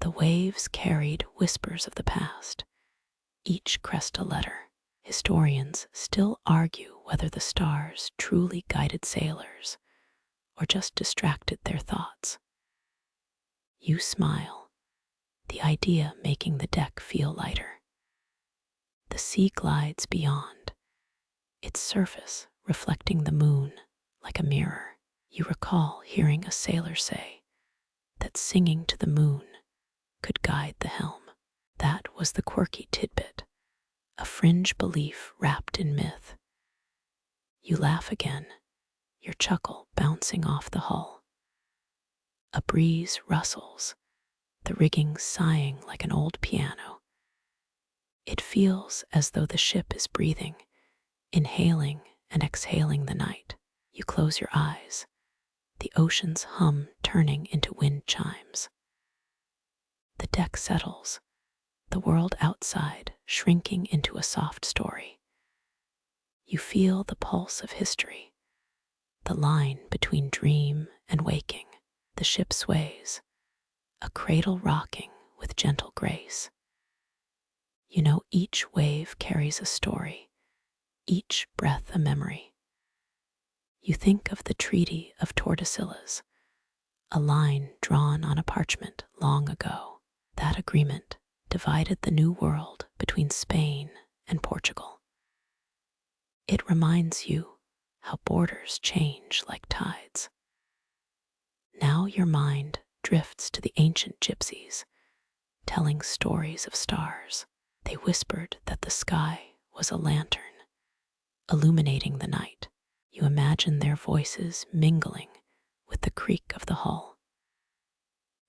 The waves carried whispers of the past, each crest a letter. Historians still argue whether the stars truly guided sailors or just distracted their thoughts. You smile, the idea making the deck feel lighter. The sea glides beyond, its surface reflecting the moon like a mirror. You recall hearing a sailor say that singing to the moon could guide the helm. That was the quirky tidbit, a fringe belief wrapped in myth. You laugh again, your chuckle bouncing off the hull. A breeze rustles, the rigging sighing like an old piano. It feels as though the ship is breathing, inhaling and exhaling the night. You close your eyes, the ocean's hum turning into wind chimes. The deck settles, the world outside shrinking into a soft story. You feel the pulse of history, the line between dream and waking. The ship sways, a cradle rocking with gentle grace. You know each wave carries a story, each breath a memory. You think of the Treaty of Tordesillas, a line drawn on a parchment long ago. That agreement divided the New World between Spain and Portugal. It reminds you how borders change like tides. Now your mind drifts to the ancient gypsies, telling stories of stars. They whispered that the sky was a lantern, illuminating the night. You imagine their voices mingling with the creak of the hull.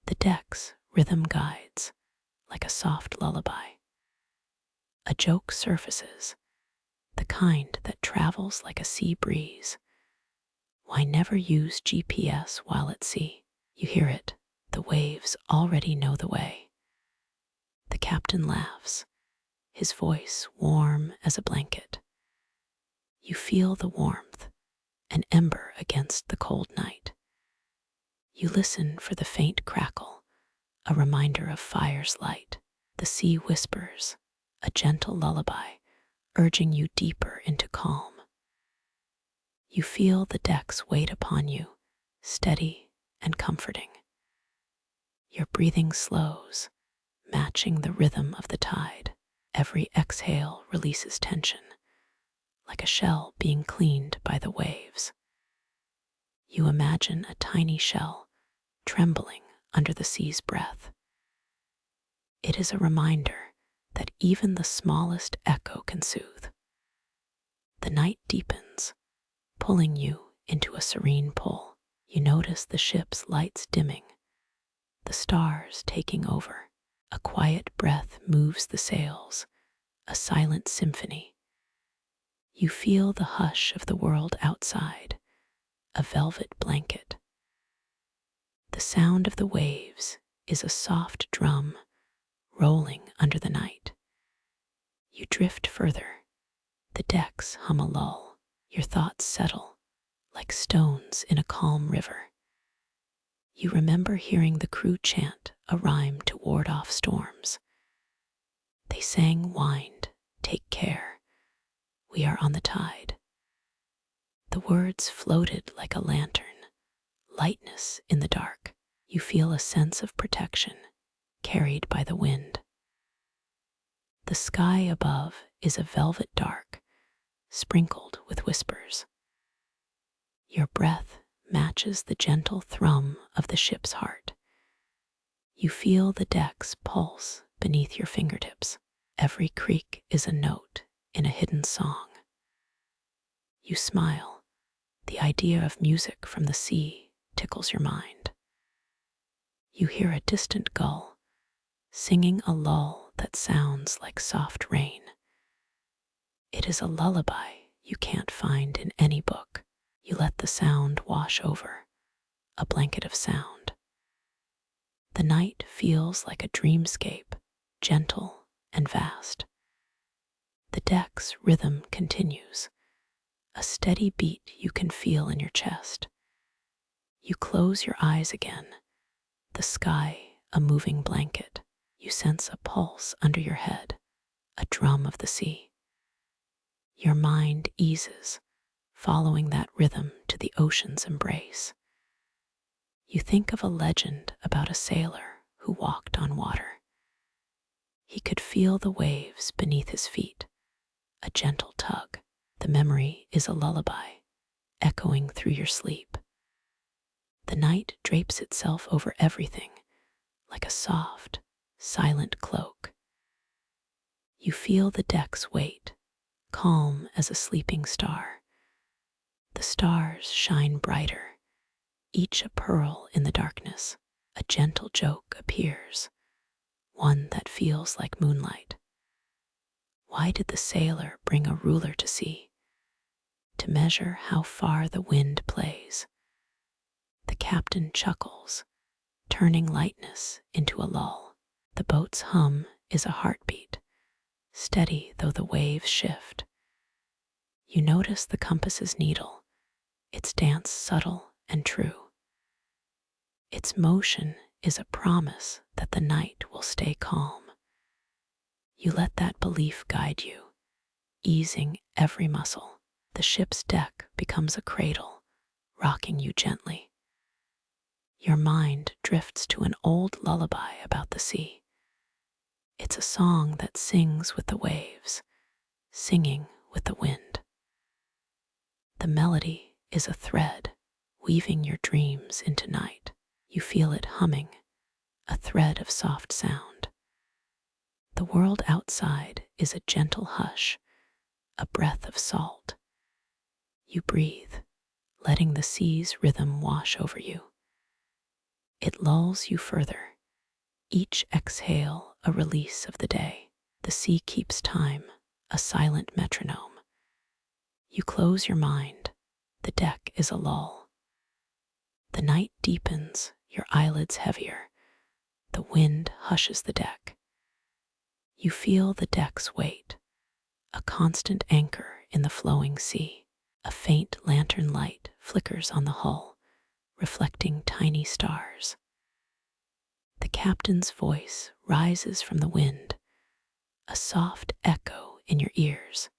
The deck's rhythm guides like a soft lullaby. A joke surfaces, the kind that travels like a sea breeze. Why never use GPS while at sea? You hear it, the waves already know the way. The captain laughs, his voice warm as a blanket. You feel the warmth, an ember against the cold night. You listen for the faint crackle, a reminder of fire's light. The sea whispers, a gentle lullaby, urging you deeper into calm. You feel the deck's weight upon you, steady and comforting. Your breathing slows, matching the rhythm of the tide. Every exhale releases tension, like a shell being cleaned by the waves. You imagine a tiny shell trembling under the sea's breath. It is a reminder that even the smallest echo can soothe. The night deepens, pulling you into a serene pull. You notice the ship's lights dimming, the stars taking over. A quiet breath moves the sails, a silent symphony. You feel the hush of the world outside, a velvet blanket. The sound of the waves is a soft drum rolling under the night. You drift further, the decks hum a lull. Your thoughts settle like stones in a calm river. You remember hearing the crew chant a rhyme to ward off storms. They sang "Wind, take care, we are on the tide." The words floated like a lantern, lightness in the dark. You feel a sense of protection, carried by the wind. The sky above is a velvet dark, sprinkled with whispers. Your breath matches the gentle thrum of the ship's heart. You feel the deck's pulse beneath your fingertips. Every creak is a note in a hidden song. You smile. The idea of music from the sea tickles your mind. You hear a distant gull, singing a lull that sounds like soft rain. It is a lullaby you can't find in any book. You let the sound wash over, a blanket of sound. The night feels like a dreamscape, gentle and vast. The deck's rhythm continues, a steady beat you can feel in your chest. You close your eyes again, the sky a moving blanket. You sense a pulse under your head, a drum of the sea. Your mind eases, following that rhythm to the ocean's embrace. You think of a legend about a sailor who walked on water. He could feel the waves beneath his feet, a gentle tug. The memory is a lullaby, echoing through your sleep. The night drapes itself over everything, like a soft, silent cloak. You feel the deck's weight, calm as a sleeping star. The stars shine brighter, each a pearl in the darkness. A gentle joke appears, one that feels like moonlight. Why did the sailor bring a ruler to sea? To measure how far the wind plays. The captain chuckles, turning lightness into a lull. The boat's hum is a heartbeat, steady though the waves shift. You notice the compass's needle, its dance subtle and true. Its motion is a promise that the night will stay calm. You let that belief guide you, easing every muscle. The ship's deck becomes a cradle, rocking you gently. Your mind drifts to an old lullaby about the sea. It's a song that sings with the waves, singing with the wind. The melody is a thread, weaving your dreams into night. You feel it humming, a thread of soft sound. The world outside is a gentle hush, a breath of salt. You breathe, letting the sea's rhythm wash over you. It lulls you further, each exhale a release of the day. The sea keeps time, a silent metronome. You close your mind, the deck is a lull. The night deepens, your eyelids heavier. The wind hushes the deck. You feel the deck's weight, a constant anchor in the flowing sea. A faint lantern light flickers on the hull, reflecting tiny stars. The captain's voice rises from the wind, a soft echo in your ears.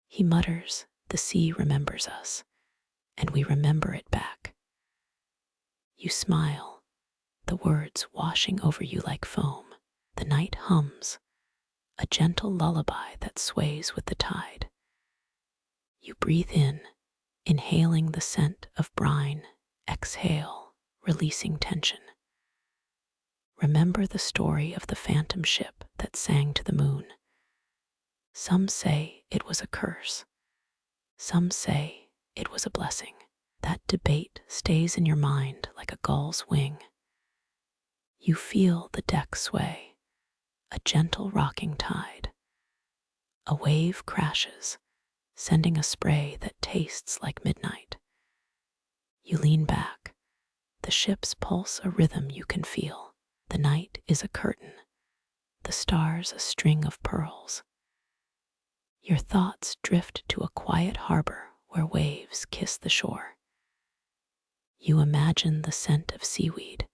He mutters, "The sea remembers us, and we remember it back." You smile, the words washing over you like foam. The night hums, a gentle lullaby that sways with the tide. You breathe in, inhaling the scent of brine, exhale, releasing tension. Remember the story of the phantom ship that sang to the moon. Some say it was a curse. Some say it was a blessing. That debate stays in your mind like a gull's wing. You feel the deck sway, a gentle rocking tide. A wave crashes, sending a spray that tastes like midnight. You lean back, the ship's pulse a rhythm you can feel. The night is a curtain, the stars a string of pearls. Your thoughts drift to a quiet harbor where waves kiss the shore. You imagine the scent of seaweed,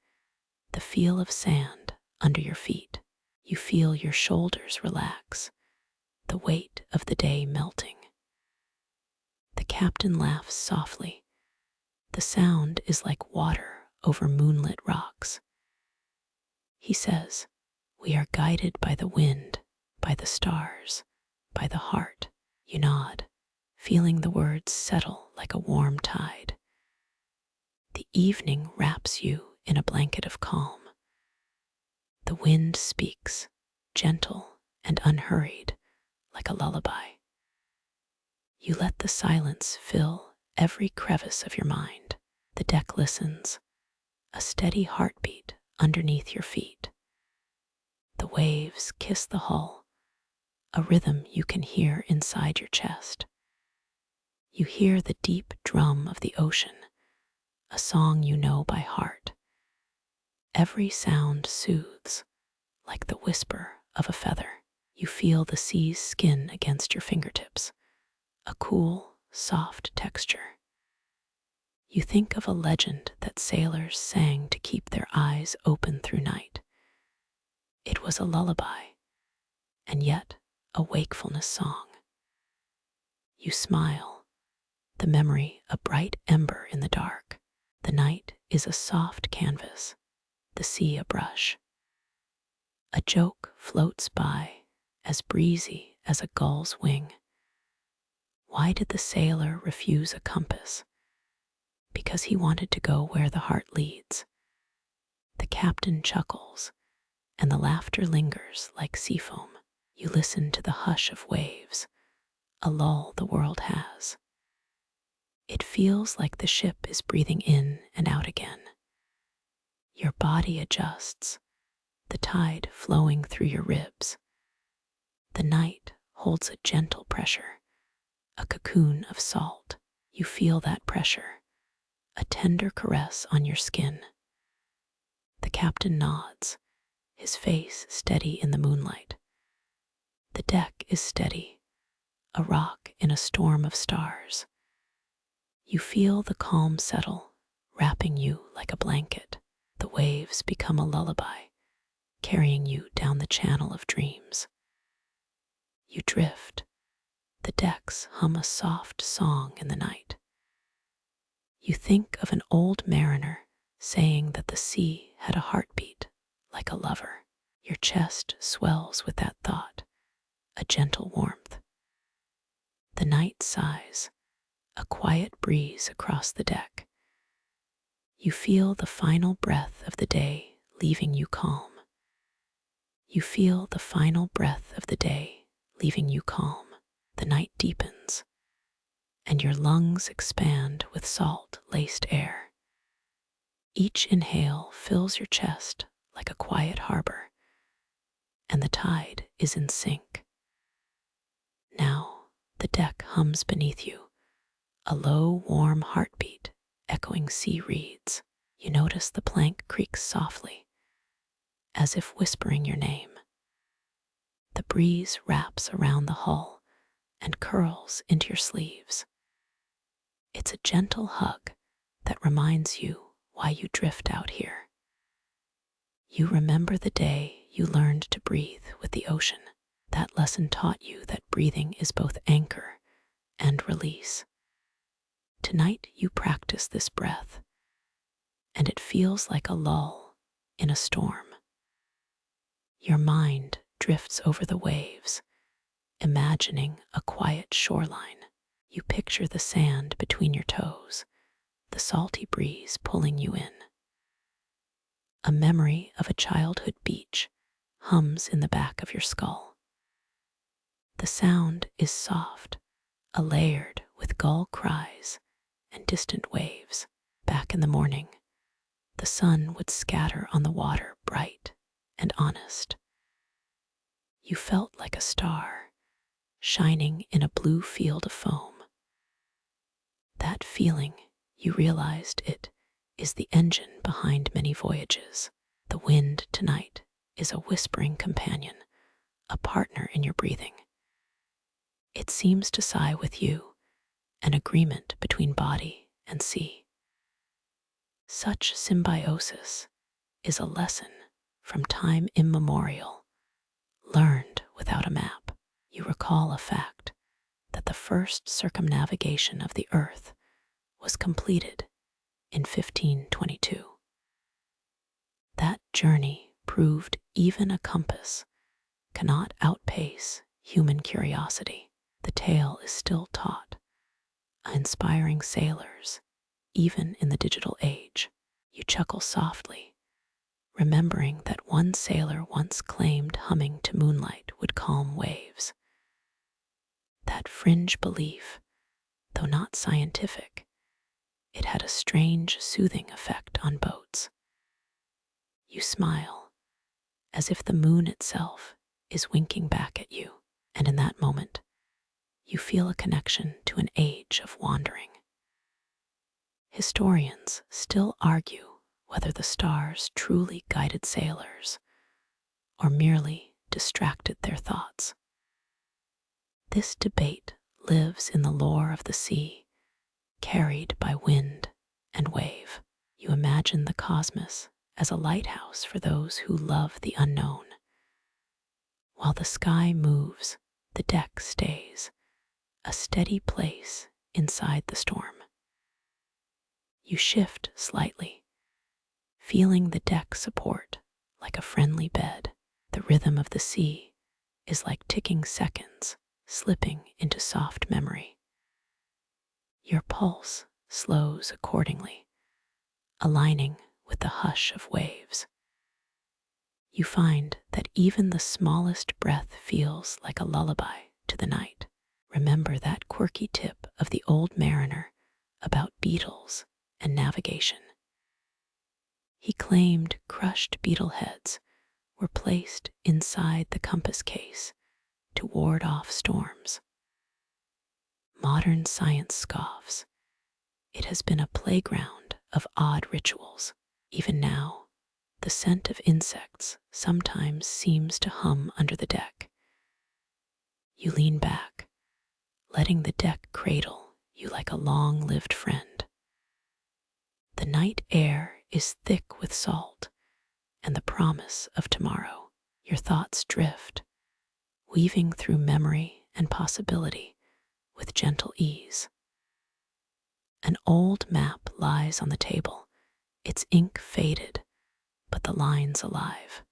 the feel of sand under your feet. You feel your shoulders relax, the weight of the day melting. The captain laughs softly. The sound is like water over moonlit rocks. He says, "We are guided by the wind, by the stars, by the heart." You nod, feeling the words settle like a warm tide. The evening wraps you in a blanket of calm. The wind speaks, gentle and unhurried, like a lullaby. You let the silence fill every crevice of your mind. The deck listens, a steady heartbeat underneath your feet. The waves kiss the hull, a rhythm you can hear inside your chest. You hear the deep drum of the ocean, a song you know by heart. Every sound soothes, like the whisper of a feather. You feel the sea's skin against your fingertips, a cool, soft texture. You think of a legend that sailors sang to keep their eyes open through night. It was a lullaby, and yet a wakefulness song. You smile, the memory a bright ember in the dark. The night is a soft canvas, the sea a brush. A joke floats by, as breezy as a gull's wing. Why did the sailor refuse a compass? Because he wanted to go where the heart leads. The captain chuckles, and the laughter lingers like sea foam. You listen to the hush of waves, a lull the world has. It feels like the ship is breathing in and out again. Your body adjusts, the tide flowing through your ribs. The night holds a gentle pressure, a cocoon of salt. You feel that pressure, a tender caress on your skin. The captain nods, his face steady in the moonlight. The deck is steady, a rock in a storm of stars. You feel the calm settle, wrapping you like a blanket. The waves become a lullaby, carrying you down the channel of dreams. You drift, the decks hum a soft song in the night. You think of an old mariner saying that the sea had a heartbeat like a lover. Your chest swells with that thought, a gentle warmth. The night sighs, a quiet breeze across the deck. You feel the final breath of the day leaving you calm. You feel the final breath of the day leaving you calm. The night deepens, and your lungs expand with salt-laced air. Each inhale fills your chest like a quiet harbor, and the tide is in sync. Now the deck hums beneath you, a low, warm heartbeat echoing sea reeds. You notice the plank creaks softly, as if whispering your name. The breeze wraps around the hull and curls into your sleeves. It's a gentle hug that reminds you why you drift out here. You remember the day you learned to breathe with the ocean. That lesson taught you that breathing is both anchor and release. Tonight you practice this breath, and it feels like a lull in a storm. Your mind drifts over the waves, imagining a quiet shoreline. You picture the sand between your toes, the salty breeze pulling you in. A memory of a childhood beach hums in the back of your skull. The sound is soft, layered with gull cries and distant waves. Back in the morning, the sun would scatter on the water bright and honest. You felt like a star, shining in a blue field of foam. That feeling, you realized it is the engine behind many voyages. The wind tonight is a whispering companion, a partner in your breathing. It seems to sigh with you, an agreement between body and sea. Such symbiosis is a lesson from time immemorial, learned without a map. You recall a fact that the first circumnavigation of the earth was completed in 1522. That journey proved even a compass cannot outpace human curiosity. The tale is still taught, inspiring sailors even in the digital age. You chuckle softly, remembering that one sailor once claimed humming to moonlight would calm waves. That fringe belief, though not scientific, it had a strange, soothing effect on boats. You smile, as if the moon itself is winking back at you. and in that moment, you feel a connection to an age of wandering. Historians still argue whether the stars truly guided sailors or merely distracted their thoughts. This debate lives in the lore of the sea, carried by wind and wave. You imagine the cosmos as a lighthouse for those who love the unknown. While the sky moves, the deck stays, a steady place inside the storm. You shift slightly, feeling the deck support like a friendly bed. The rhythm of the sea is like ticking seconds, slipping into soft memory. Your pulse slows accordingly, aligning with the hush of waves. You find that even the smallest breath feels like a lullaby to the night. Remember that quirky tip of the old mariner about beetles and navigation. He claimed crushed beetle heads were placed inside the compass case to ward off storms. Modern science scoffs. It has been a playground of odd rituals. Even now, the scent of insects sometimes seems to hum under the deck. You lean back, letting the deck cradle you like a long-lived friend. The night air is thick with salt and the promise of tomorrow. Your thoughts drift, weaving through memory and possibility with gentle ease. An old map lies on the table, its ink faded, but the lines alive.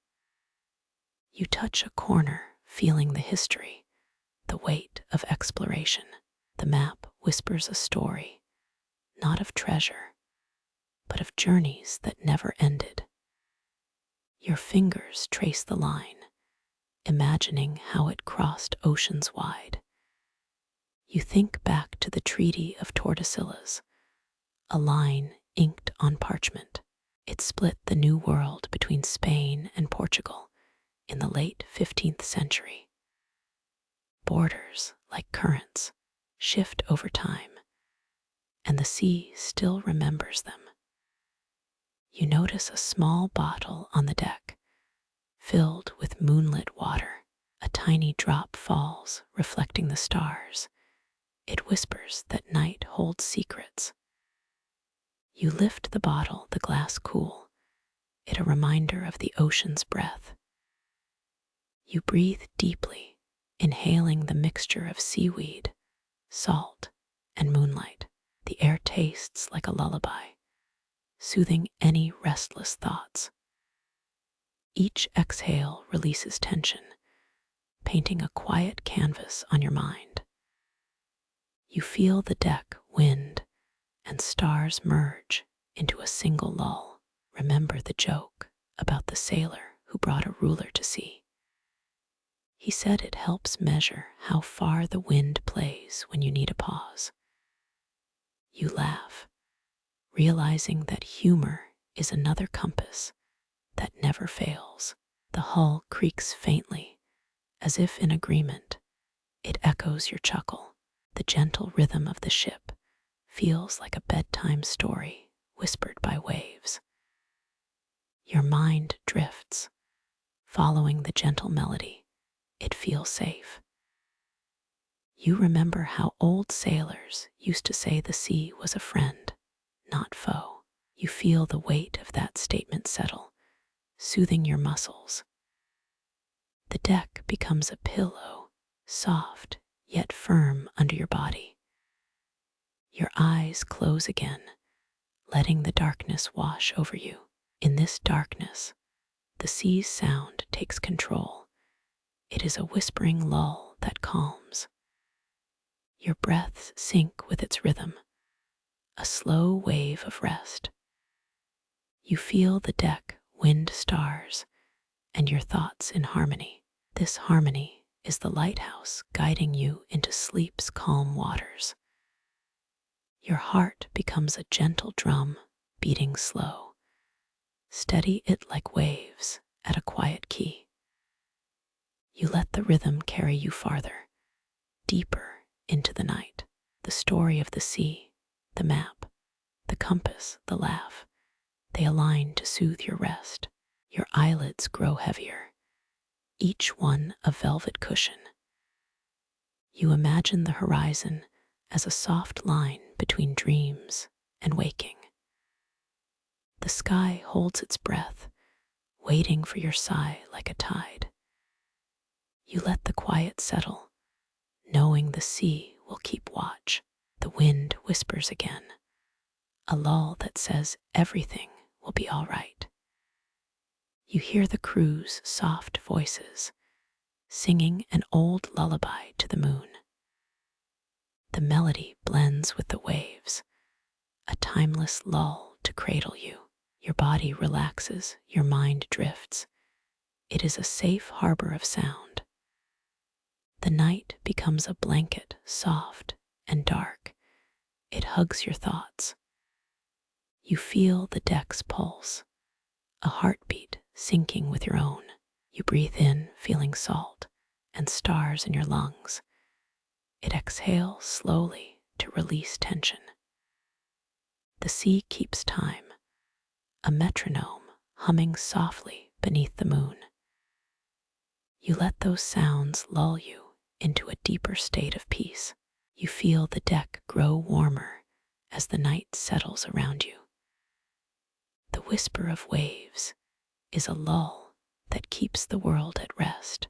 You touch a corner, feeling the history, the weight of exploration. The map whispers a story, not of treasure, but of journeys that never ended. Your fingers trace the line, imagining how it crossed oceans wide. You think back to the Treaty of Tordesillas, a line inked on parchment. It split the New World between Spain and Portugal in the late 15th century. Borders, like currents, shift over time, and the sea still remembers them. You notice a small bottle on the deck, filled with moonlit water. A tiny drop falls, reflecting the stars. It whispers that night holds secrets. You lift the bottle, the glass cool, it a reminder of the ocean's breath. You breathe deeply, inhaling the mixture of seaweed, salt, and moonlight. The air tastes like a lullaby, soothing any restless thoughts. Each exhale releases tension, painting a quiet canvas on your mind. You feel the deck, wind, and stars merge into a single lull. Remember the joke about the sailor who brought a ruler to sea. He said it helps measure how far the wind plays when you need a pause. You laugh, realizing that humor is another compass that never fails. The hull creaks faintly, as if in agreement. It echoes your chuckle. The gentle rhythm of the ship feels like a bedtime story whispered by waves. Your mind drifts, following the gentle melody. It feels safe. You remember how old sailors used to say the sea was a friend, not foe. You feel the weight of that statement settle, soothing your muscles. The deck becomes a pillow, soft yet firm under your body. Your eyes close again, letting the darkness wash over you. In this darkness, the sea's sound takes control. It is a whispering lull that calms. Your breaths sync with its rhythm, a slow wave of rest. You feel the deck, wind, stars, and your thoughts in harmony. This harmony is the lighthouse guiding you into sleep's calm waters. Your heart becomes a gentle drum, beating slow. Steady it like waves at a quiet key. You let the rhythm carry you farther, deeper into the night. The story of the sea, the map, the compass, the laugh, they align to soothe your rest. Your eyelids grow heavier, each one a velvet cushion. You imagine the horizon as a soft line between dreams and waking. The sky holds its breath, waiting for your sigh like a tide. You let the quiet settle, knowing the sea will keep watch. The wind whispers again, a lull that says everything will be all right. You hear the crew's soft voices, singing an old lullaby to the moon. The melody blends with the waves, a timeless lull to cradle you. Your body relaxes, your mind drifts. It is a safe harbor of sound. The night becomes a blanket, soft and dark. It hugs your thoughts. You feel the deck's pulse, a heartbeat syncing with your own. You breathe in, feeling salt and stars in your lungs. It exhales slowly to release tension. The sea keeps time, a metronome humming softly beneath the moon. You let those sounds lull you into a deeper state of peace. You feel the deck grow warmer as the night settles around you. The whisper of waves is a lull that keeps the world at rest.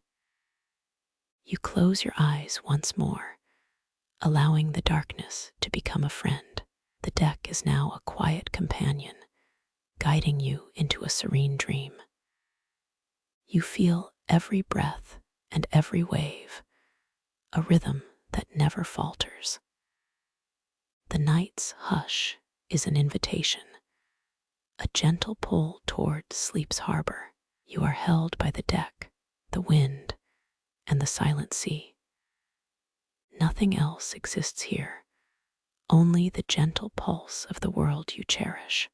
You close your eyes once more, allowing the darkness to become a friend. The deck is now a quiet companion, guiding you into a serene dream. You feel every breath and every wave, a rhythm that never falters. The night's hush is an invitation, a gentle pull toward sleep's harbor. You are held by the deck, the wind, and the silent sea. Nothing else exists here, only the gentle pulse of the world you cherish.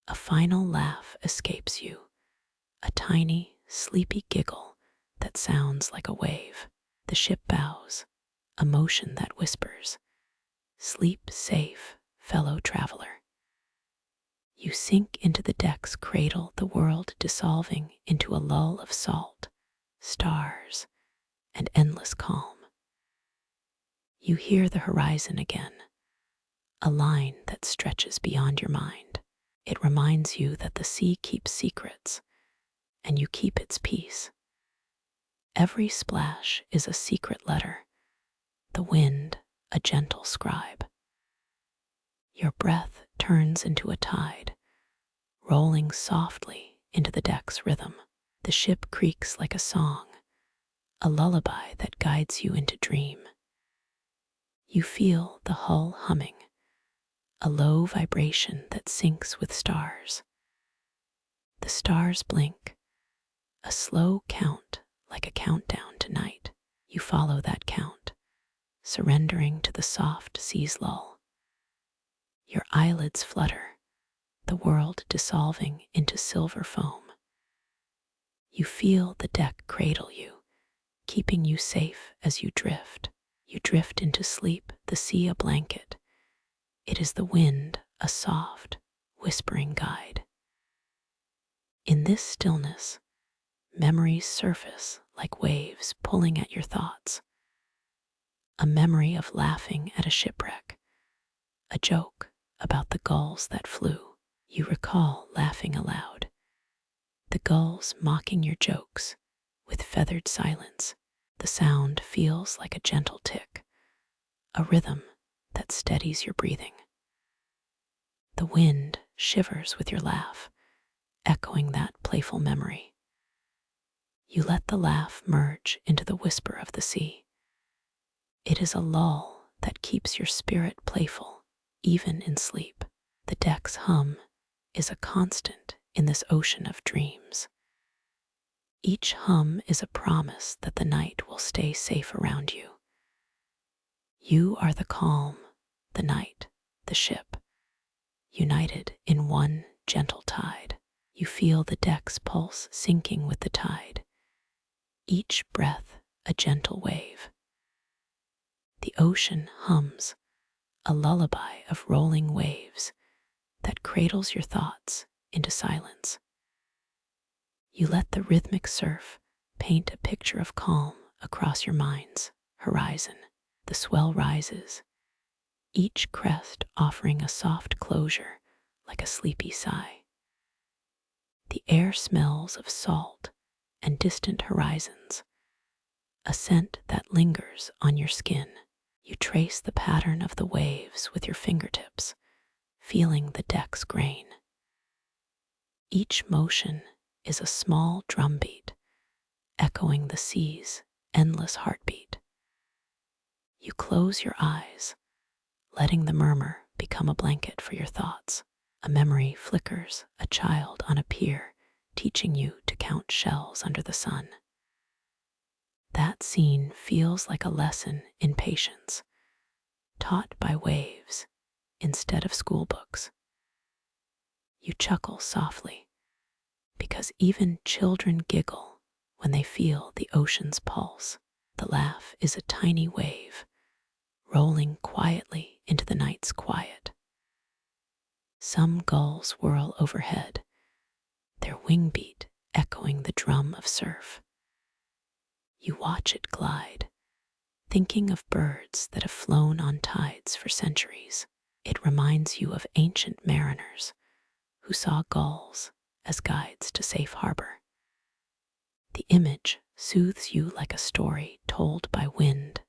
A final laugh escapes you, a tiny, sleepy giggle that sounds like a wave. The ship bows, a motion that whispers, "Sleep safe, fellow traveler." You sink into the deck's cradle, the world dissolving into a lull of salt, stars, and endless calm. You hear the horizon again, a line that stretches beyond your mind. It reminds you that the sea keeps secrets, and you keep its peace. Every splash is a secret letter, the wind a gentle scribe. Your breath turns into a tide, rolling softly into the deck's rhythm. The ship creaks like a song, a lullaby that guides you into dream. You feel the hull humming, a low vibration that syncs with stars. The stars blink, a slow count like a countdown to night. You follow that count, surrendering to the soft sea's lull. Your eyelids flutter, the world dissolving into silver foam. You feel the deck cradle you, keeping you safe as you drift. You drift into sleep, the sea a blanket. It is the wind, a soft, whispering guide. In this stillness, memories surface like waves pulling at your thoughts. A memory of laughing at a shipwreck, a joke about the gulls that flew. You recall laughing aloud, the gulls mocking your jokes with feathered silence. The sound feels like a gentle tick, a rhythm that steadies your breathing. The wind shivers with your laugh, echoing that playful memory. You let the laugh merge into the whisper of the sea. It is a lull that keeps your spirit playful, even in sleep. The deck's hum is a constant in this ocean of dreams. Each hum is a promise that the night will stay safe around you. You are the calm, the night, the ship, united in one gentle tide. You feel the deck's pulse sinking with the tide. each breath a gentle wave. The ocean hums, a lullaby of rolling waves that cradles your thoughts into silence. You let the rhythmic surf paint a picture of calm across your mind's horizon. The swell rises, each crest offering a soft closure like a sleepy sigh. The air smells of salt and distant horizons, a scent that lingers on your skin. You trace the pattern of the waves with your fingertips, feeling the deck's grain. Each motion is a small drumbeat, echoing the sea's endless heartbeat. You close your eyes, letting the murmur become a blanket for your thoughts. A memory flickers, a child on a pier, teaching you to count shells under the sun. That scene feels like a lesson in patience, taught by waves instead of school books. You chuckle softly, because even children giggle when they feel the ocean's pulse. The laugh is a tiny wave, rolling quietly into the night's quiet. Some gulls whirl overhead, their wing beat echoing the drum of surf. You watch it glide, thinking of birds that have flown on tides for centuries. It reminds you of ancient mariners who saw gulls as guides to safe harbor. The image soothes you like a story told by wind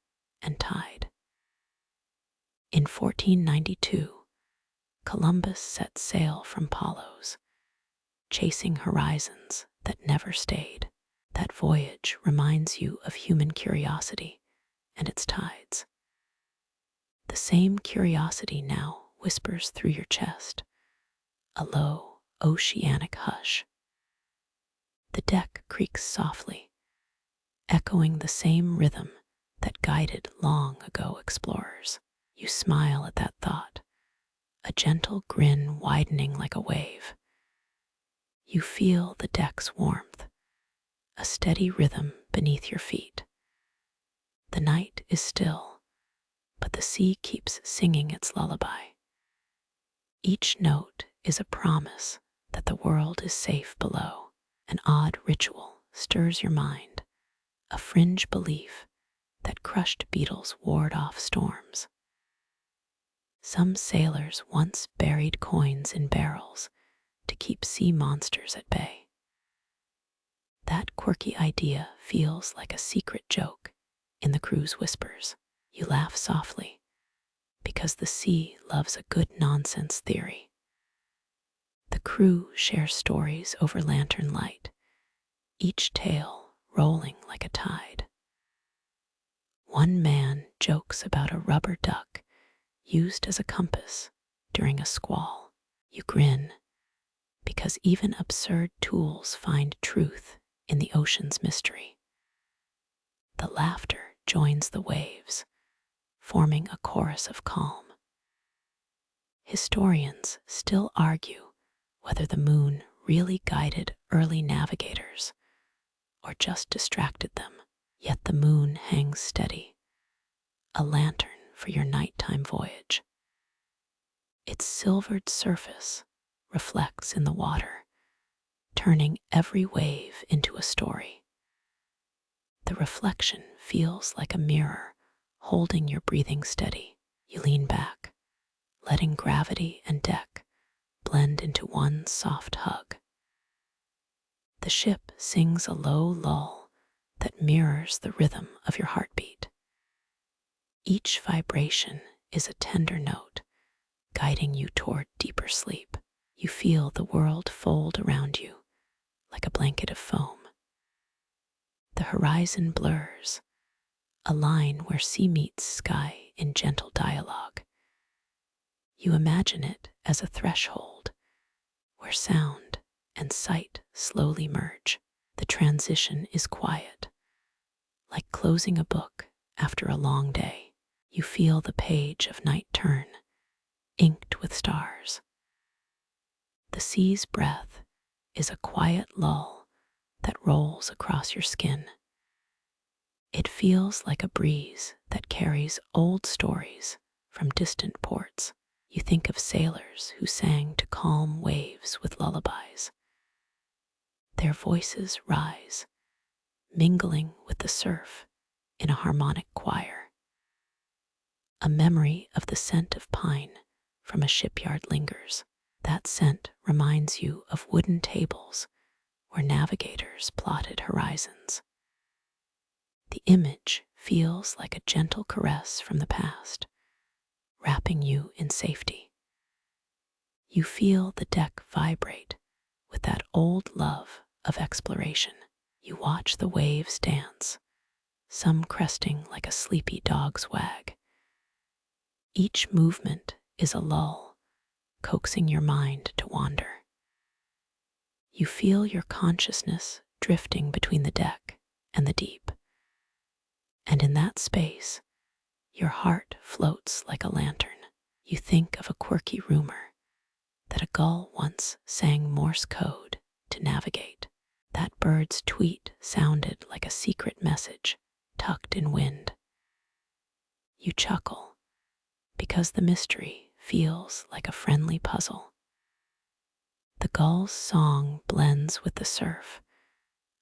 and tide. In 1492, Columbus set sail from Palos, chasing horizons that never stayed. That voyage reminds you of human curiosity and its tides. The same curiosity now whispers through your chest, a low, oceanic hush. The deck creaks softly, echoing the same rhythm that guided long ago explorers. You smile at that thought, a gentle grin widening like a wave. You feel the deck's warmth, a steady rhythm beneath your feet. The night is still, but the sea keeps singing its lullaby. Each note is a promise that the world is safe below. An odd ritual stirs your mind, a fringe belief that crushed beetles ward off storms. Some sailors once buried coins in barrels to keep sea monsters at bay. That quirky idea feels like a secret joke in the crew's whispers. You laugh softly because the sea loves a good nonsense theory. The crew shares stories over lantern light, each tale rolling like a tide. One man jokes about a rubber duck used as a compass during a squall. You grin because even absurd tools find truth in the ocean's mystery. The laughter joins the waves, forming a chorus of calm. Historians still argue whether the moon really guided early navigators or just distracted them. Yet the moon hangs steady, a lantern for your nighttime voyage. Its silvered surface reflects in the water, turning every wave into a story. The reflection feels like a mirror holding your breathing steady. You lean back, letting gravity and deck blend into one soft hug. The ship sings a low lull that mirrors the rhythm of your heartbeat. Each vibration is a tender note, guiding you toward deeper sleep. You feel the world fold around you like a blanket of foam. The horizon blurs, a line where sea meets sky in gentle dialogue. You imagine it as a threshold where sound and sight slowly merge. The transition is quiet, like closing a book after a long day. You feel the page of night turn, inked with stars. The sea's breath is a quiet lull that rolls across your skin. It feels like a breeze that carries old stories from distant ports. You think of sailors who sang to calm waves with lullabies. Their voices rise, mingling with the surf in a harmonic choir. A memory of the scent of pine from a shipyard lingers. That scent reminds you of wooden tables where navigators plotted horizons. The image feels like a gentle caress from the past, wrapping you in safety. You feel the deck vibrate with that old love of exploration. You watch the waves dance, some cresting like a sleepy dog's wag. Each movement is a lull, coaxing your mind to wander. You feel your consciousness drifting between the deck and the deep. And in that space, your heart floats like a lantern. You think of a quirky rumor that a gull once sang Morse code to navigate. That bird's tweet sounded like a secret message tucked in wind. You chuckle because the mystery feels like a friendly puzzle. The gull's song blends with the surf,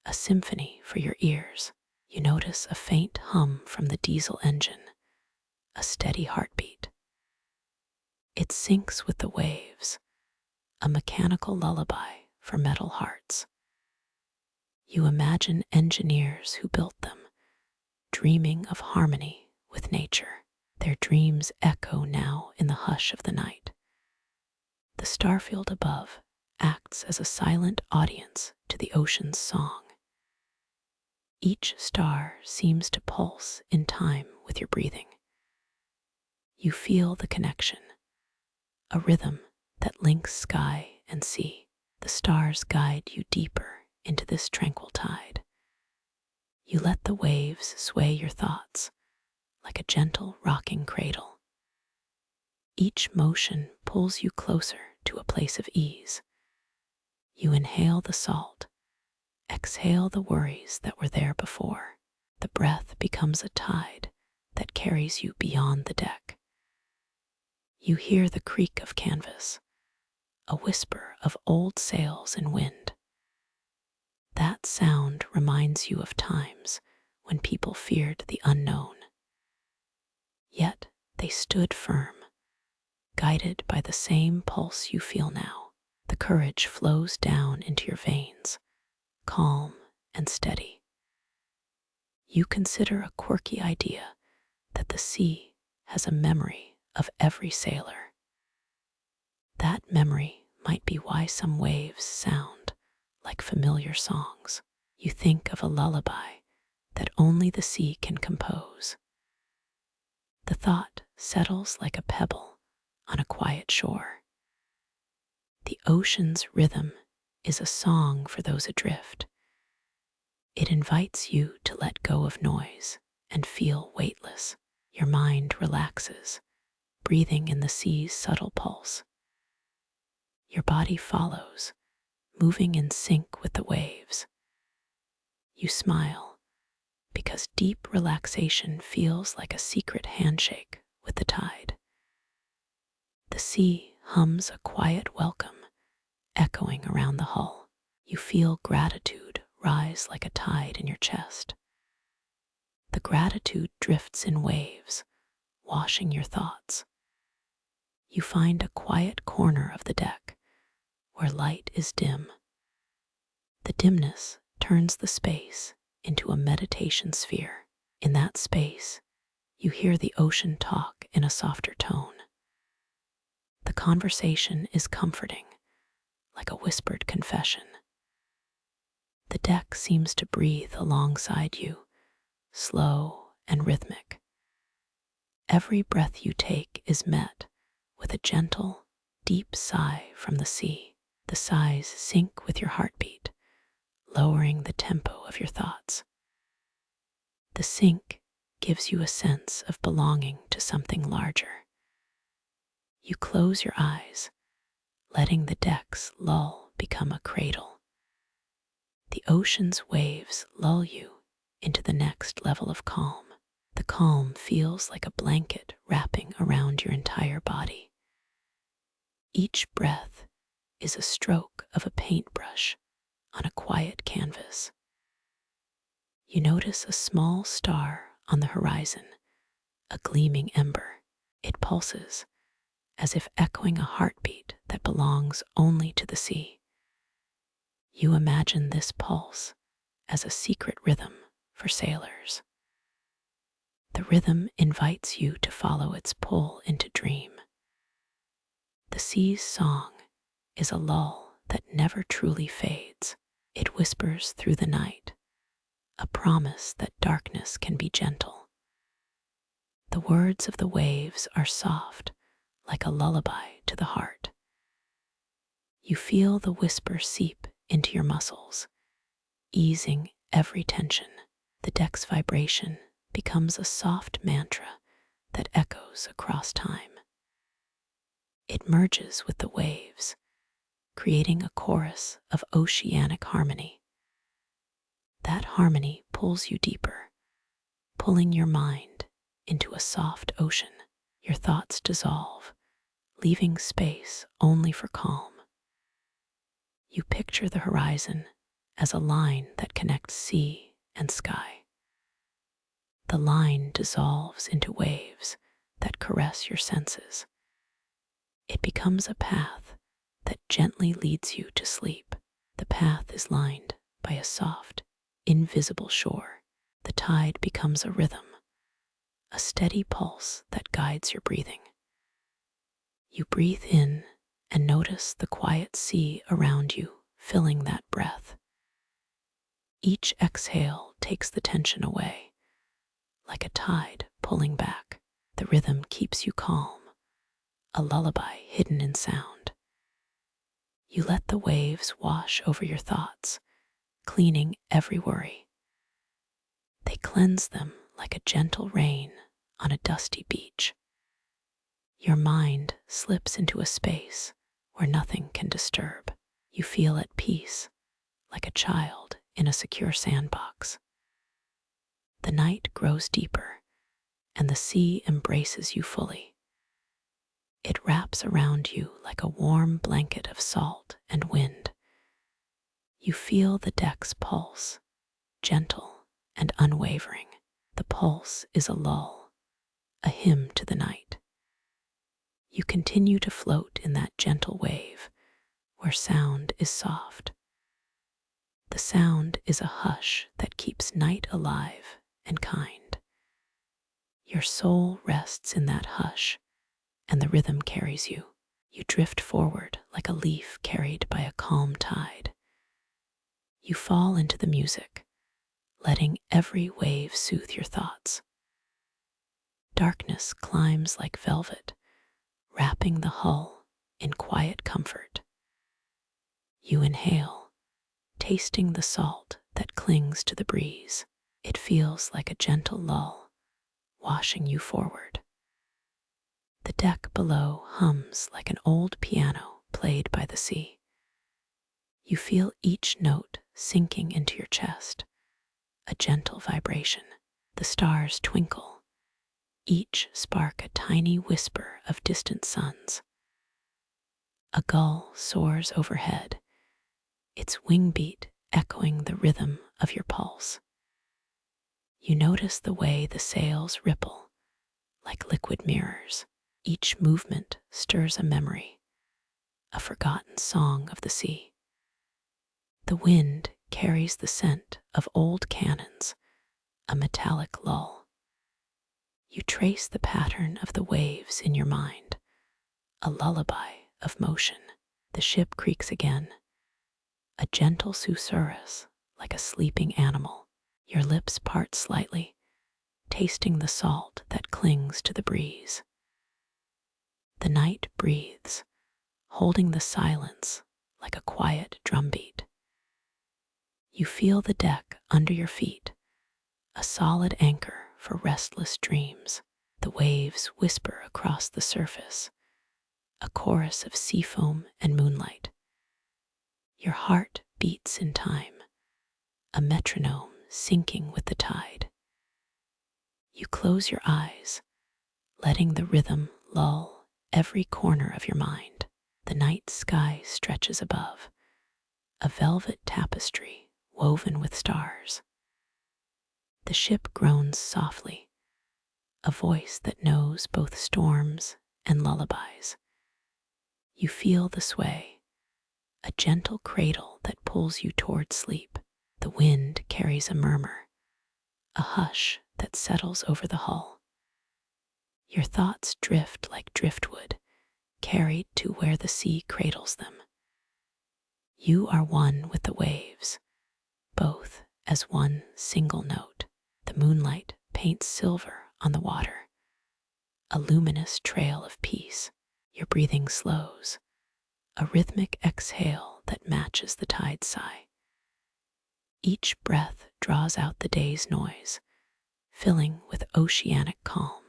a symphony for your ears. You notice a faint hum from the diesel engine, a steady heartbeat. It syncs with the waves, a mechanical lullaby for metal hearts. You imagine engineers who built them, dreaming of harmony with nature. Their dreams echo now in the hush of the night. The starfield above acts as a silent audience to the ocean's song. Each star seems to pulse in time with your breathing. You feel the connection, a rhythm that links sky and sea. The stars guide you deeper into this tranquil tide. You let the waves sway your thoughts like a gentle rocking cradle. Each motion pulls you closer to a place of ease. You inhale the salt, exhale the worries that were there before. The breath becomes a tide that carries you beyond the deck. You hear the creak of canvas, a whisper of old sails and wind. That sound reminds you of times when people feared the unknown. Yet they stood firm, guided by the same pulse you feel now. The courage flows down into your veins, calm and steady. You consider a quirky idea that the sea has a memory of every sailor. That memory might be why some waves sound like familiar songs. You think of a lullaby that only the sea can compose. The thought settles like a pebble on a quiet shore. The ocean's rhythm is a song for those adrift. It invites you to let go of noise and feel weightless. Your mind relaxes, breathing in the sea's subtle pulse. Your body follows, moving in sync with the waves. You smile because deep relaxation feels like a secret handshake with the tide. The sea hums a quiet welcome, echoing around the hull. You feel gratitude rise like a tide in your chest. The gratitude drifts in waves, washing your thoughts. You find a quiet corner of the deck where light is dim. The dimness turns the space into a meditation sphere. In that space, you hear the ocean talk in a softer tone. The conversation is comforting, like a whispered confession. The deck seems to breathe alongside you, slow and rhythmic. Every breath you take is met with a gentle, deep sigh from the sea. The sighs sync with your heartbeat, lowering the tempo of your thoughts. The sync gives you a sense of belonging to something larger. You close your eyes, letting the deck's lull become a cradle. The ocean's waves lull you into the next level of calm. The calm feels like a blanket wrapping around your entire body. Each breath is a stroke of a paintbrush on a quiet canvas. You notice a small star on the horizon, a gleaming ember. It pulses, as if echoing a heartbeat that belongs only to the sea. You imagine this pulse as a secret rhythm for sailors. The rhythm invites you to follow its pull into dream. The sea's song is a lull that never truly fades. It whispers through the night, a promise that darkness can be gentle. The words of the waves are soft, like a lullaby to the heart. You feel the whisper seep into your muscles, easing every tension. The deck's vibration becomes a soft mantra that echoes across time. It merges with the waves, creating a chorus of oceanic harmony. That harmony pulls you deeper, pulling your mind into a soft ocean. Your thoughts dissolve, leaving space only for calm. You picture the horizon as a line that connects sea and sky. The line dissolves into waves that caress your senses. It becomes a path that gently leads you to sleep. The path is lined by a soft, invisible shore. The tide becomes a rhythm, a steady pulse that guides your breathing. You breathe in and notice the quiet sea around you, filling that breath. Each exhale takes the tension away, like a tide pulling back. The rhythm keeps you calm, a lullaby hidden in sound. You let the waves wash over your thoughts, cleaning every worry. They cleanse them like a gentle rain on a dusty beach. Your mind slips into a space where nothing can disturb. You feel at peace, like a child in a secure sandbox. The night grows deeper, and the sea embraces you fully. It wraps around you like a warm blanket of salt and wind. You feel the deck's pulse, gentle and unwavering. The pulse is a lull, a hymn to the night. You continue to float in that gentle wave where sound is soft. The sound is a hush that keeps night alive and kind. Your soul rests in that hush, and the rhythm carries you. You drift forward like a leaf carried by a calm tide. You fall into the music, letting every wave soothe your thoughts. Darkness climbs like velvet, wrapping the hull in quiet comfort. You inhale, tasting the salt that clings to the breeze. It feels like a gentle lull, washing you forward. The deck below hums like an old piano played by the sea. You feel each note sinking into your chest, a gentle vibration. The stars twinkle, each spark a tiny whisper of distant suns. A gull soars overhead, its wing beat echoing the rhythm of your pulse. You notice the way the sails ripple, like liquid mirrors. Each movement stirs a memory, a forgotten song of the sea. The wind carries the scent of old cannons, a metallic lull. You trace the pattern of the waves in your mind, a lullaby of motion. The ship creaks again, a gentle susurrus like a sleeping animal. Your lips part slightly, tasting the salt that clings to the breeze. The night breathes, holding the silence like a quiet drumbeat. You feel the deck under your feet, a solid anchor for restless dreams. The waves whisper across the surface, a chorus of sea foam and moonlight. Your heart beats in time, a metronome sinking with the tide. You close your eyes, letting the rhythm lull every corner of your mind. The night sky stretches above, a velvet tapestry woven with stars. The ship groans softly, a voice that knows both storms and lullabies. You feel the sway, a gentle cradle that pulls you toward sleep. The wind carries a murmur, a hush that settles over the hull. Your thoughts drift like driftwood, carried to where the sea cradles them. You are one with the waves, both as one single note. The moonlight paints silver on the water, a luminous trail of peace. Your breathing slows, a rhythmic exhale that matches the tide's sigh. Each breath draws out the day's noise, filling with oceanic calm.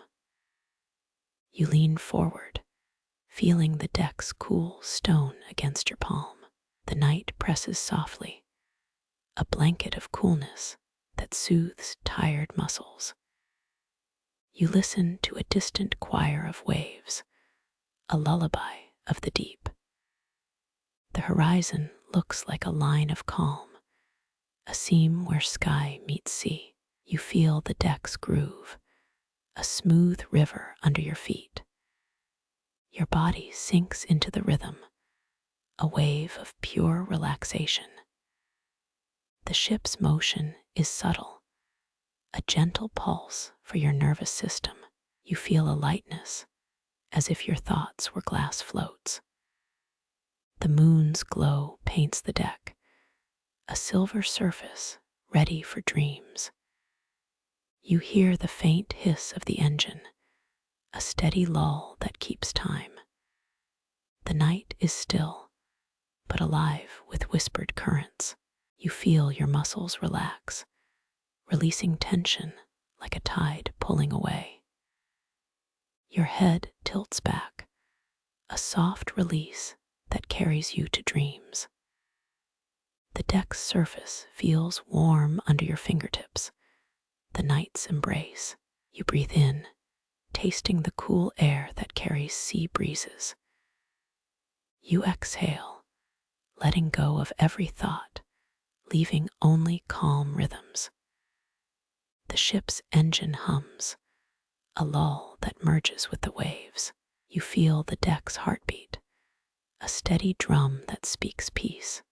You lean forward, feeling the deck's cool stone against your palm. The night presses softly, a blanket of coolness that soothes tired muscles. You listen to a distant choir of waves, a lullaby of the deep. The horizon looks like a line of calm, a seam where sky meets sea. You feel the deck's groove, a smooth river under your feet. Your body sinks into the rhythm, a wave of pure relaxation. The ship's motion is subtle, a gentle pulse for your nervous system. You feel a lightness, as if your thoughts were glass floats. The moon's glow paints the deck, a silver surface ready for dreams. You hear the faint hiss of the engine, a steady lull that keeps time. The night is still, but alive with whispered currents. You feel your muscles relax, releasing tension like a tide pulling away. Your head tilts back, a soft release that carries you to dreams. The deck's surface feels warm under your fingertips, the night's embrace. You breathe in, tasting the cool air that carries sea breezes. You exhale, letting go of every thought, leaving only calm rhythms. The ship's engine hums, a lull that merges with the waves. You feel the deck's heartbeat, a steady drum that speaks peace.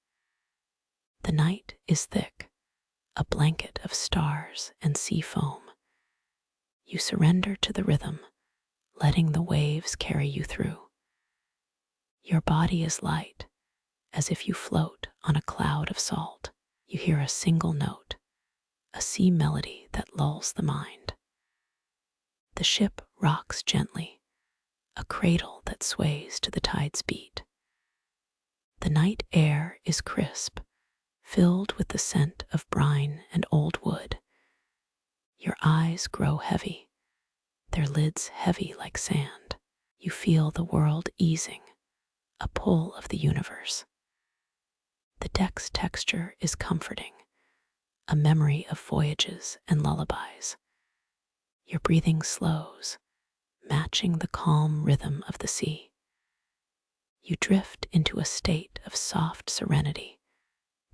The night is thick, a blanket of stars and sea foam. You surrender to the rhythm, letting the waves carry you through. Your body is light, as if you float on a cloud of salt. You hear a single note, a sea melody that lulls the mind. The ship rocks gently, a cradle that sways to the tide's beat. The night air is crisp, filled with the scent of brine and old wood. Your eyes grow heavy, their lids heavy like sand. You feel the world easing, a pull of the universe. The deck's texture is comforting, a memory of voyages and lullabies. Your breathing slows, matching the calm rhythm of the sea. You drift into a state of soft serenity,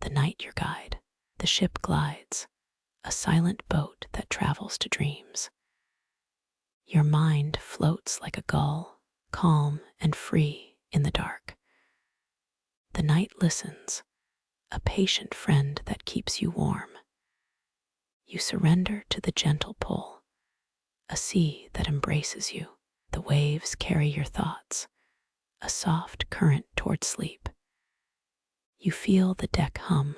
the night your guide. The ship glides, a silent boat that travels to dreams. Your mind floats like a gull, calm and free in the dark. The night listens, a patient friend that keeps you warm. You surrender to the gentle pull, a sea that embraces you. The waves carry your thoughts, a soft current toward sleep. You feel the deck hum,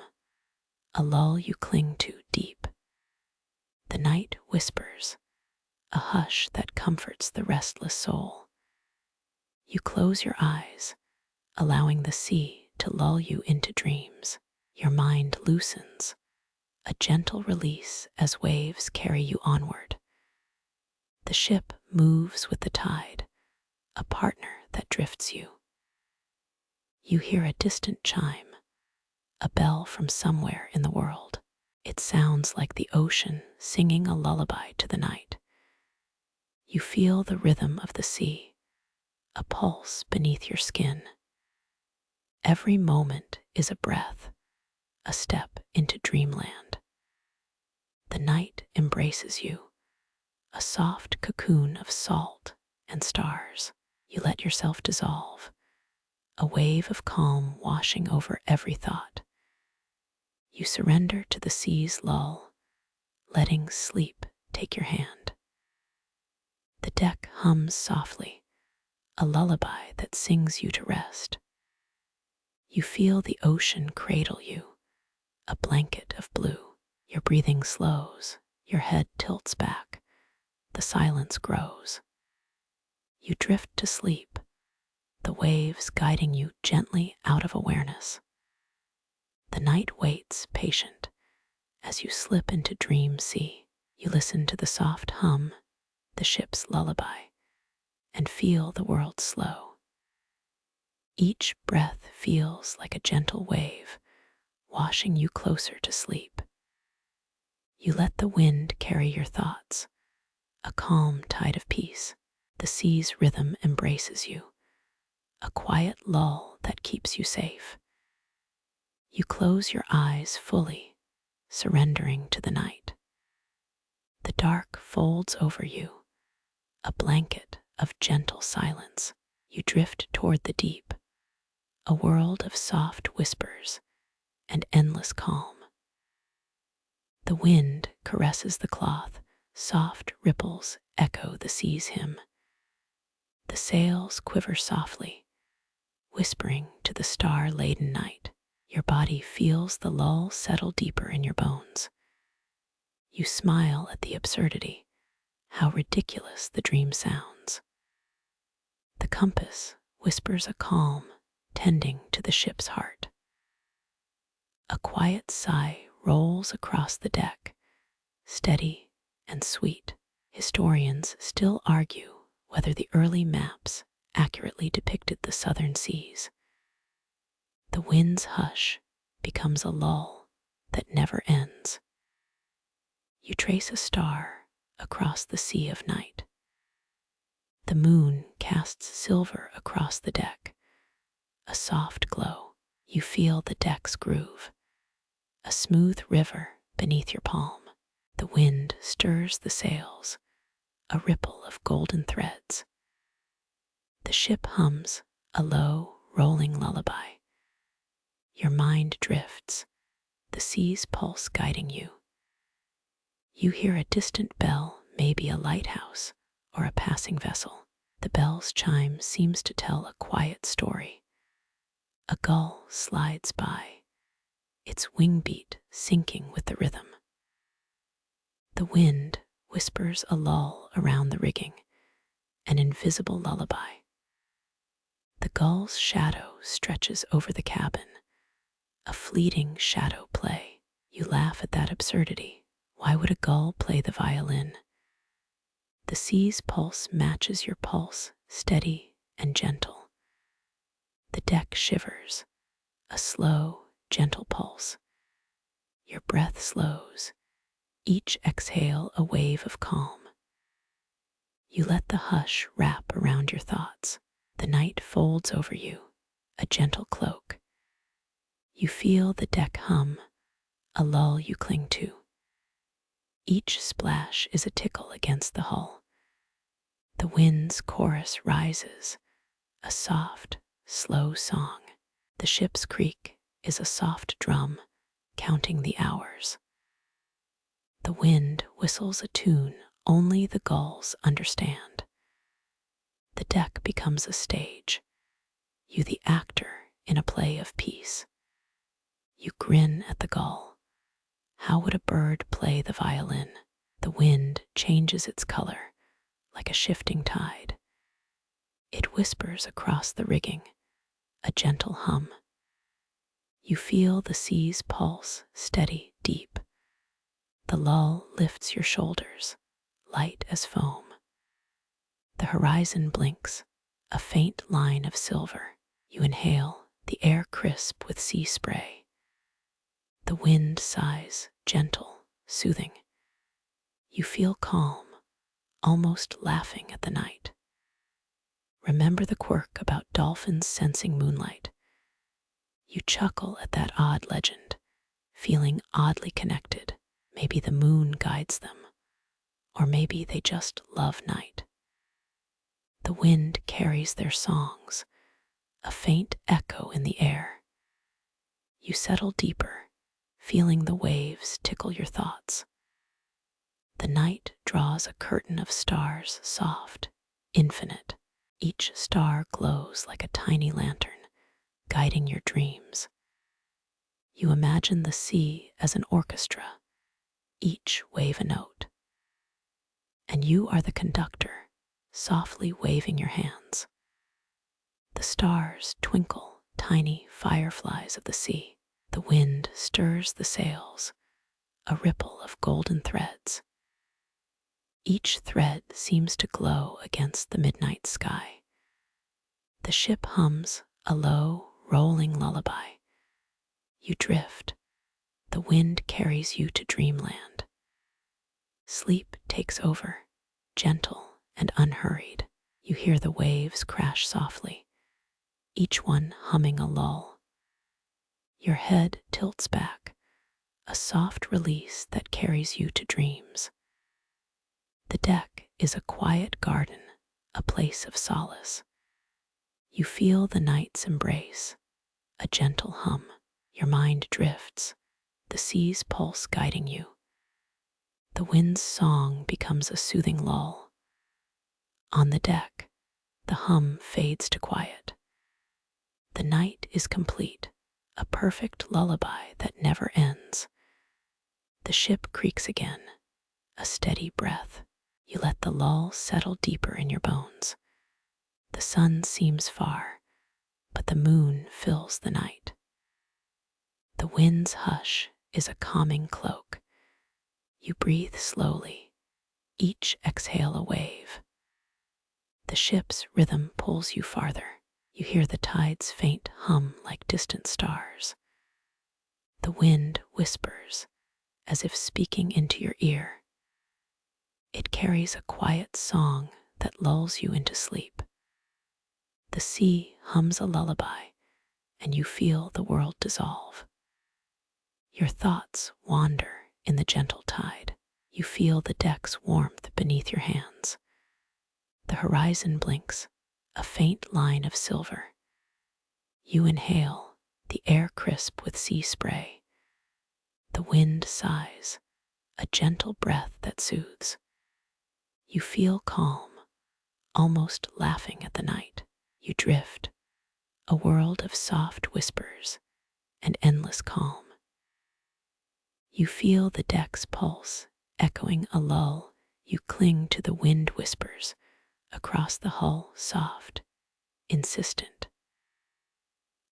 a lull you cling to deep. The night whispers, a hush that comforts the restless soul. You close your eyes, allowing the sea to lull you into dreams. Your mind loosens, a gentle release as waves carry you onward. The ship moves with the tide, a partner that drifts you. You hear a distant chime, a bell from somewhere in the world. It sounds like the ocean singing a lullaby to the night. You feel the rhythm of the sea, a pulse beneath your skin. Every moment is a breath, a step into dreamland. The night embraces you, a soft cocoon of salt and stars. You let yourself dissolve, a wave of calm washing over every thought. You surrender to the sea's lull, letting sleep take your hand. The deck hums softly, a lullaby that sings you to rest. You feel the ocean cradle you, a blanket of blue. Your breathing slows, your head tilts back, the silence grows. You drift to sleep, the waves guiding you gently out of awareness. The night waits patient as you slip into dream sea. You listen to the soft hum, the ship's lullaby, and feel the world slow. Each breath feels like a gentle wave, washing you closer to sleep. You let the wind carry your thoughts, a calm tide of peace. The sea's rhythm embraces you, a quiet lull that keeps you safe. You close your eyes fully, surrendering to the night. The dark folds over you, a blanket of gentle silence. You drift toward the deep, a world of soft whispers and endless calm. The wind caresses the cloth, soft ripples echo the sea's hymn. The sails quiver softly, whispering to the star-laden night. Your body feels the lull settle deeper in your bones. You smile at the absurdity, how ridiculous the dream sounds. The compass whispers a calm, tending to the ship's heart. A quiet sigh rolls across the deck, steady and sweet. Historians still argue whether the early maps accurately depicted the southern seas. The wind's hush becomes a lull that never ends. You trace a star across the sea of night. The moon casts silver across the deck, a soft glow. You feel the deck's groove, a smooth river beneath your palm. The wind stirs the sails, a ripple of golden threads. The ship hums a low, rolling lullaby. Your mind drifts, the sea's pulse guiding you. You hear a distant bell, maybe a lighthouse or a passing vessel. The bell's chime seems to tell a quiet story. A gull slides by, its wing beat syncing with the rhythm. The wind whispers a lull around the rigging, an invisible lullaby. The gull's shadow stretches over the cabin, a fleeting shadow play. You laugh at that absurdity. Why would a gull play the violin? The sea's pulse matches your pulse, steady and gentle. The deck shivers, a slow, gentle pulse. Your breath slows, each exhale a wave of calm. You let the hush wrap around your thoughts. The night folds over you, a gentle cloak. You feel the deck hum, a lull you cling to. Each splash is a tickle against the hull. The wind's chorus rises, a soft, slow song. The ship's creak is a soft drum, counting the hours. The wind whistles a tune only the gulls understand. The deck becomes a stage, you the actor in a play of peace. You grin at the gull. How would a bird play the violin? The wind changes its color, like a shifting tide. It whispers across the rigging, a gentle hum. You feel the sea's pulse steady, deep. The lull lifts your shoulders, light as foam. The horizon blinks, a faint line of silver. You inhale, the air crisp with sea spray. The wind sighs, gentle, soothing. You feel calm, almost laughing at the night. Remember the quirk about dolphins sensing moonlight. You chuckle at that odd legend, feeling oddly connected. Maybe the moon guides them, or maybe they just love night. The wind carries their songs, a faint echo in the air. You settle deeper, feeling the waves tickle your thoughts. The night draws a curtain of stars, soft, infinite. Each star glows like a tiny lantern, guiding your dreams. You imagine the sea as an orchestra, each wave a note. And you are the conductor, softly waving your hands. The stars twinkle, tiny fireflies of the sea. The wind stirs the sails, a ripple of golden threads. Each thread seems to glow against the midnight sky. The ship hums a low, rolling lullaby. You drift. The wind carries you to dreamland. Sleep takes over, gentle and unhurried. You hear the waves crash softly, each one humming a lull. Your head tilts back, a soft release that carries you to dreams. The deck is a quiet garden, a place of solace. You feel the night's embrace, a gentle hum. Your mind drifts, the sea's pulse guiding you. The wind's song becomes a soothing lull. On the deck, the hum fades to quiet. The night is complete, a perfect lullaby that never ends. The ship creaks again, a steady breath. You let the lull settle deeper in your bones. The sun seems far, but the moon fills the night. The wind's hush is a calming cloak. You breathe slowly, each exhale a wave. The ship's rhythm pulls you farther. You hear the tide's faint hum like distant stars. The wind whispers, as if speaking into your ear. It carries a quiet song that lulls you into sleep. The sea hums a lullaby, and you feel the world dissolve. Your thoughts wander in the gentle tide. You feel the deck's warmth beneath your hands. The horizon blinks, a faint line of silver. You inhale, the air crisp with sea spray. The wind sighs, a gentle breath that soothes. You feel calm, almost laughing at the night. You drift, a world of soft whispers and endless calm. You feel the deck's pulse, echoing a lull. You cling to the wind whispers, across the hull, soft, insistent.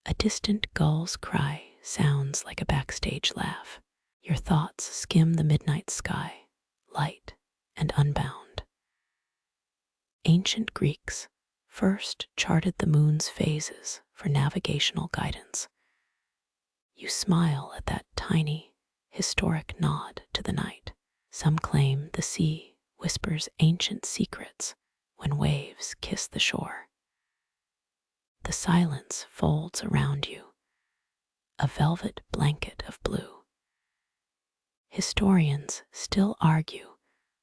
A distant gull's cry sounds like a backstage laugh. Your thoughts skim the midnight sky, light and unbound. Ancient Greeks first charted the moon's phases for navigational guidance. You smile at that tiny, historic nod to the night. Some claim the sea whispers ancient secrets when waves kiss the shore. The silence folds around you, a velvet blanket of blue. Historians still argue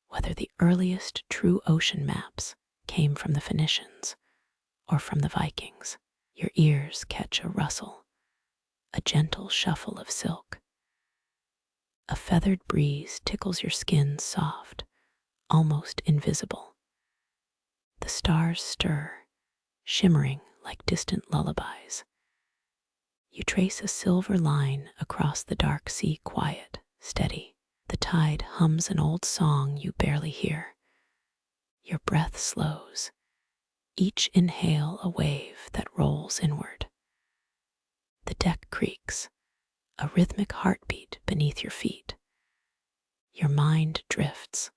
whether the earliest true ocean maps came from the Phoenicians or from the Vikings. Your ears catch a rustle, a gentle shuffle of silk. A feathered breeze tickles your skin soft, almost invisible. The stars stir, shimmering like distant lullabies. You trace a silver line across the dark sea, quiet, steady. The tide hums an old song you barely hear. Your breath slows, each inhale a wave that rolls inward. The deck creaks, a rhythmic heartbeat beneath your feet. Your mind drifts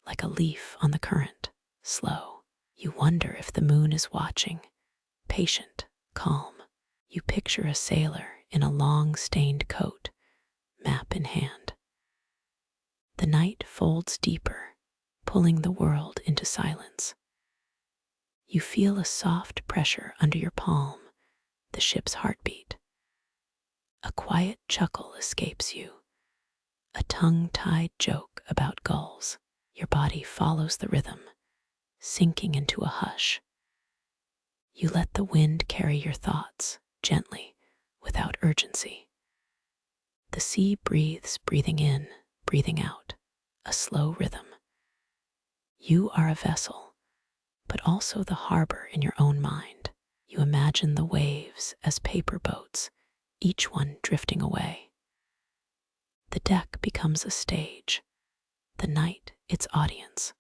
like a leaf on the current, slow. You wonder if the moon is watching, patient, calm. You picture a sailor in a long stained coat, map in hand. The night folds deeper, pulling the world into silence. You feel a soft pressure under your palm, the ship's heartbeat. A quiet chuckle escapes you, a tongue-tied joke about gulls. Your body follows the rhythm, sinking into a hush. You let the wind carry your thoughts gently, without urgency. The sea breathes, breathing in, breathing out, a slow rhythm. You are a vessel, but also the harbor in your own mind. You imagine the waves as paper boats, each one drifting away. The deck becomes a stage, the night its audience.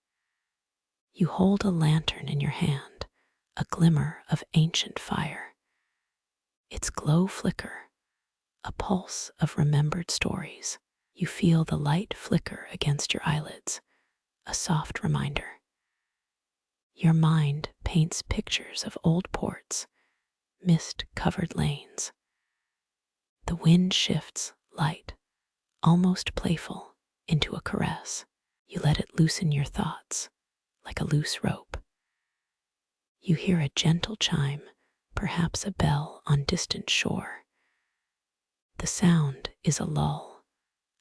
You hold a lantern in your hand, a glimmer of ancient fire. Its glow flicker, a pulse of remembered stories. You feel the light flicker against your eyelids, a soft reminder. Your mind paints pictures of old ports, mist-covered lanes. The wind shifts, light, almost playful, into a caress. You let it loosen your thoughts, like a loose rope. You hear a gentle chime, perhaps a bell on distant shore. The sound is a lull,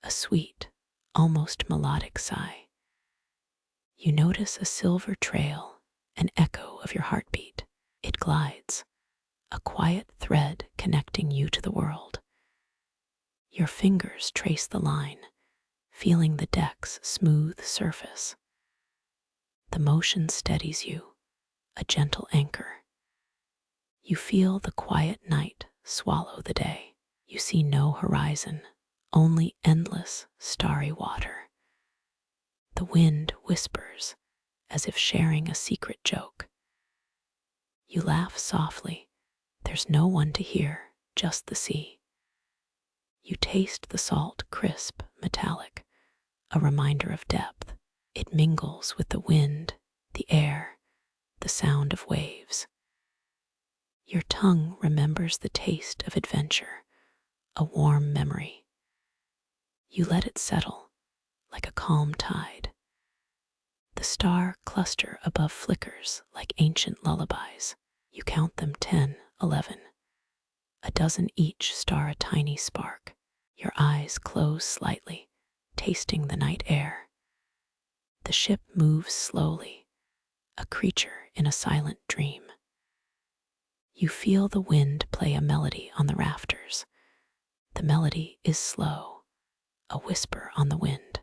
a sweet, almost melodic sigh. You notice a silver trail, an echo of your heartbeat. It glides, a quiet thread connecting you to the world. Your fingers trace the line, feeling the deck's smooth surface. The motion steadies you, a gentle anchor. You feel the quiet night swallow the day. You see no horizon, only endless, starry water. The wind whispers, as if sharing a secret joke. You laugh softly. There's no one to hear, just the sea. You taste the salt, crisp, metallic, a reminder of depth. It mingles with the wind, the air, the sound of waves. Your tongue remembers the taste of adventure, a warm memory. You let it settle, like a calm tide. The star cluster above flickers like ancient lullabies. You count them 10, 11. A dozen each star a tiny spark. Your eyes close slightly, tasting the night air. The ship moves slowly, a creature in a silent dream. You feel the wind play a melody on the rafters. The melody is slow, a whisper on the wind.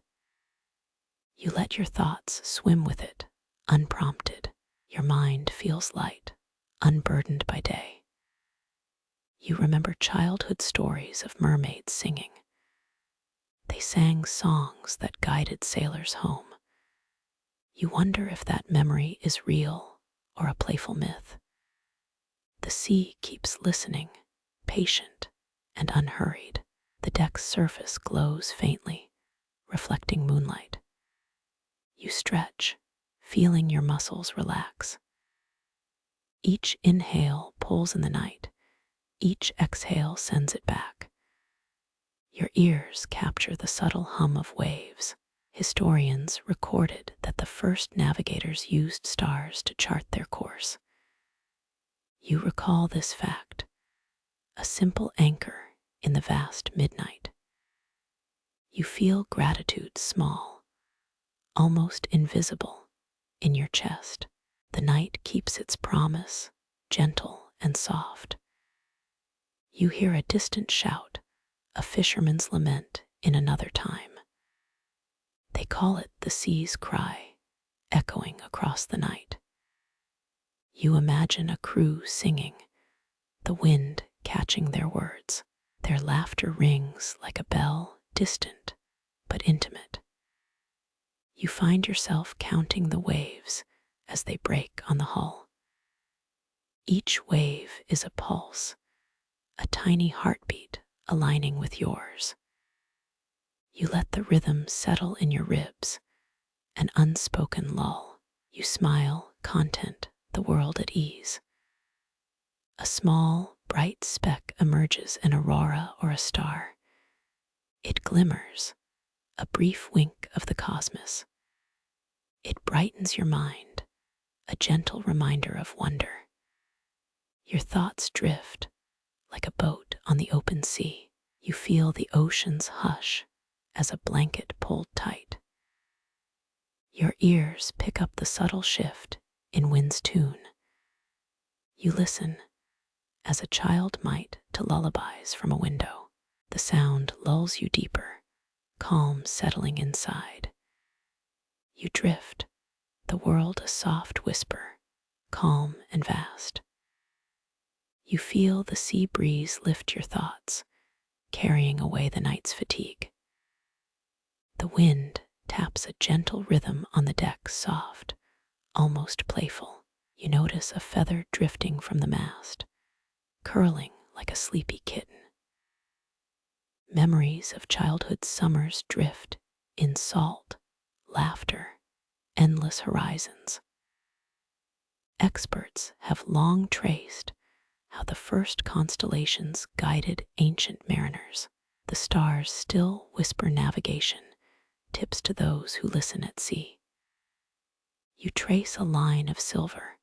You let your thoughts swim with it, unprompted. Your mind feels light, unburdened by day. You remember childhood stories of mermaids singing. They sang songs that guided sailors home. You wonder if that memory is real or a playful myth. The sea keeps listening, patient and unhurried. The deck's surface glows faintly, reflecting moonlight. You stretch, feeling your muscles relax. Each inhale pulls in the night. Each exhale sends it back. Your ears capture the subtle hum of waves. Historians recorded that the first navigators used stars to chart their course. You recall this fact, a simple anchor in the vast midnight. You feel gratitude small, almost invisible, in your chest. The night keeps its promise, gentle and soft. You hear a distant shout, a fisherman's lament in another time. They call it the sea's cry, echoing across the night. You imagine a crew singing, the wind catching their words. Their laughter rings like a bell, distant but intimate. You find yourself counting the waves as they break on the hull. Each wave is a pulse, a tiny heartbeat aligning with yours. You let the rhythm settle in your ribs, an unspoken lull. You smile, content, the world at ease. A small, bright speck emerges, an aurora or a star. It glimmers, a brief wink of the cosmos. It brightens your mind, a gentle reminder of wonder. Your thoughts drift like a boat on the open sea. You feel the ocean's hush as a blanket pulled tight. Your ears pick up the subtle shift in wind's tune. You listen, as a child might to lullabies from a window. The sound lulls you deeper, calm settling inside. You drift, the world a soft whisper, calm and vast. You feel the sea breeze lift your thoughts, carrying away the night's fatigue. The wind taps a gentle rhythm on the deck, soft, almost playful. You notice a feather drifting from the mast, curling like a sleepy kitten. Memories of childhood summers drift in salt, laughter, endless horizons. Experts have long traced how the first constellations guided ancient mariners. The stars still whisper navigation, tips to those who listen at sea. You trace a line of silver,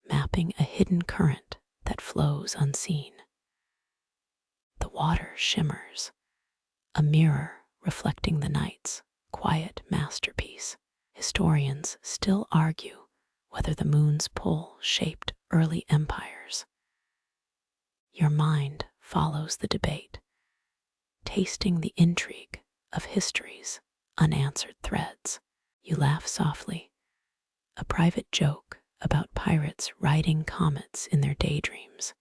mapping a hidden current that flows unseen. The water shimmers, a mirror reflecting the night's quiet masterpiece. Historians still argue whether the moon's pull shaped early empires. Your mind follows the debate, tasting the intrigue of history's unanswered threads. You laugh softly, a private joke about pirates riding comets in their daydreams.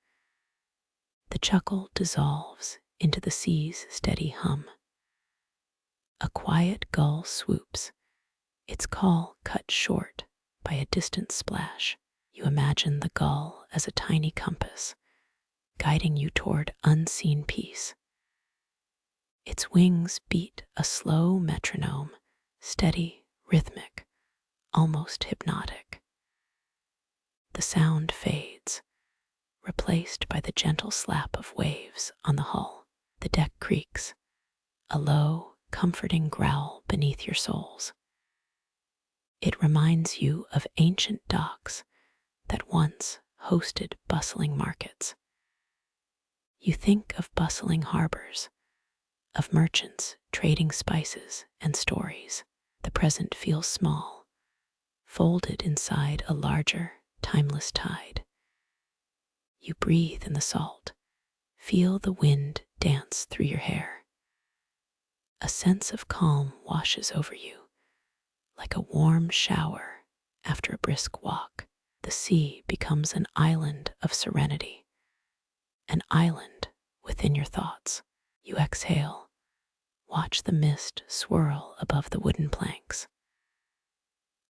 The chuckle dissolves into the sea's steady hum. A quiet gull swoops, its call cut short by a distant splash. You imagine the gull as a tiny compass, guiding you toward unseen peace. Its wings beat a slow metronome, steady, rhythmic, almost hypnotic. The sound fades, replaced by the gentle slap of waves on the hull. The deck creaks, a low, comforting growl beneath your soles. It reminds you of ancient docks that once hosted bustling markets. You think of bustling harbors, of merchants trading spices and stories. The present feels small, folded inside a larger, timeless tide. You breathe in the salt, feel the wind dance through your hair. A sense of calm washes over you, like a warm shower after a brisk walk. The sea becomes an island of serenity, an island within your thoughts. You exhale, watch the mist swirl above the wooden planks.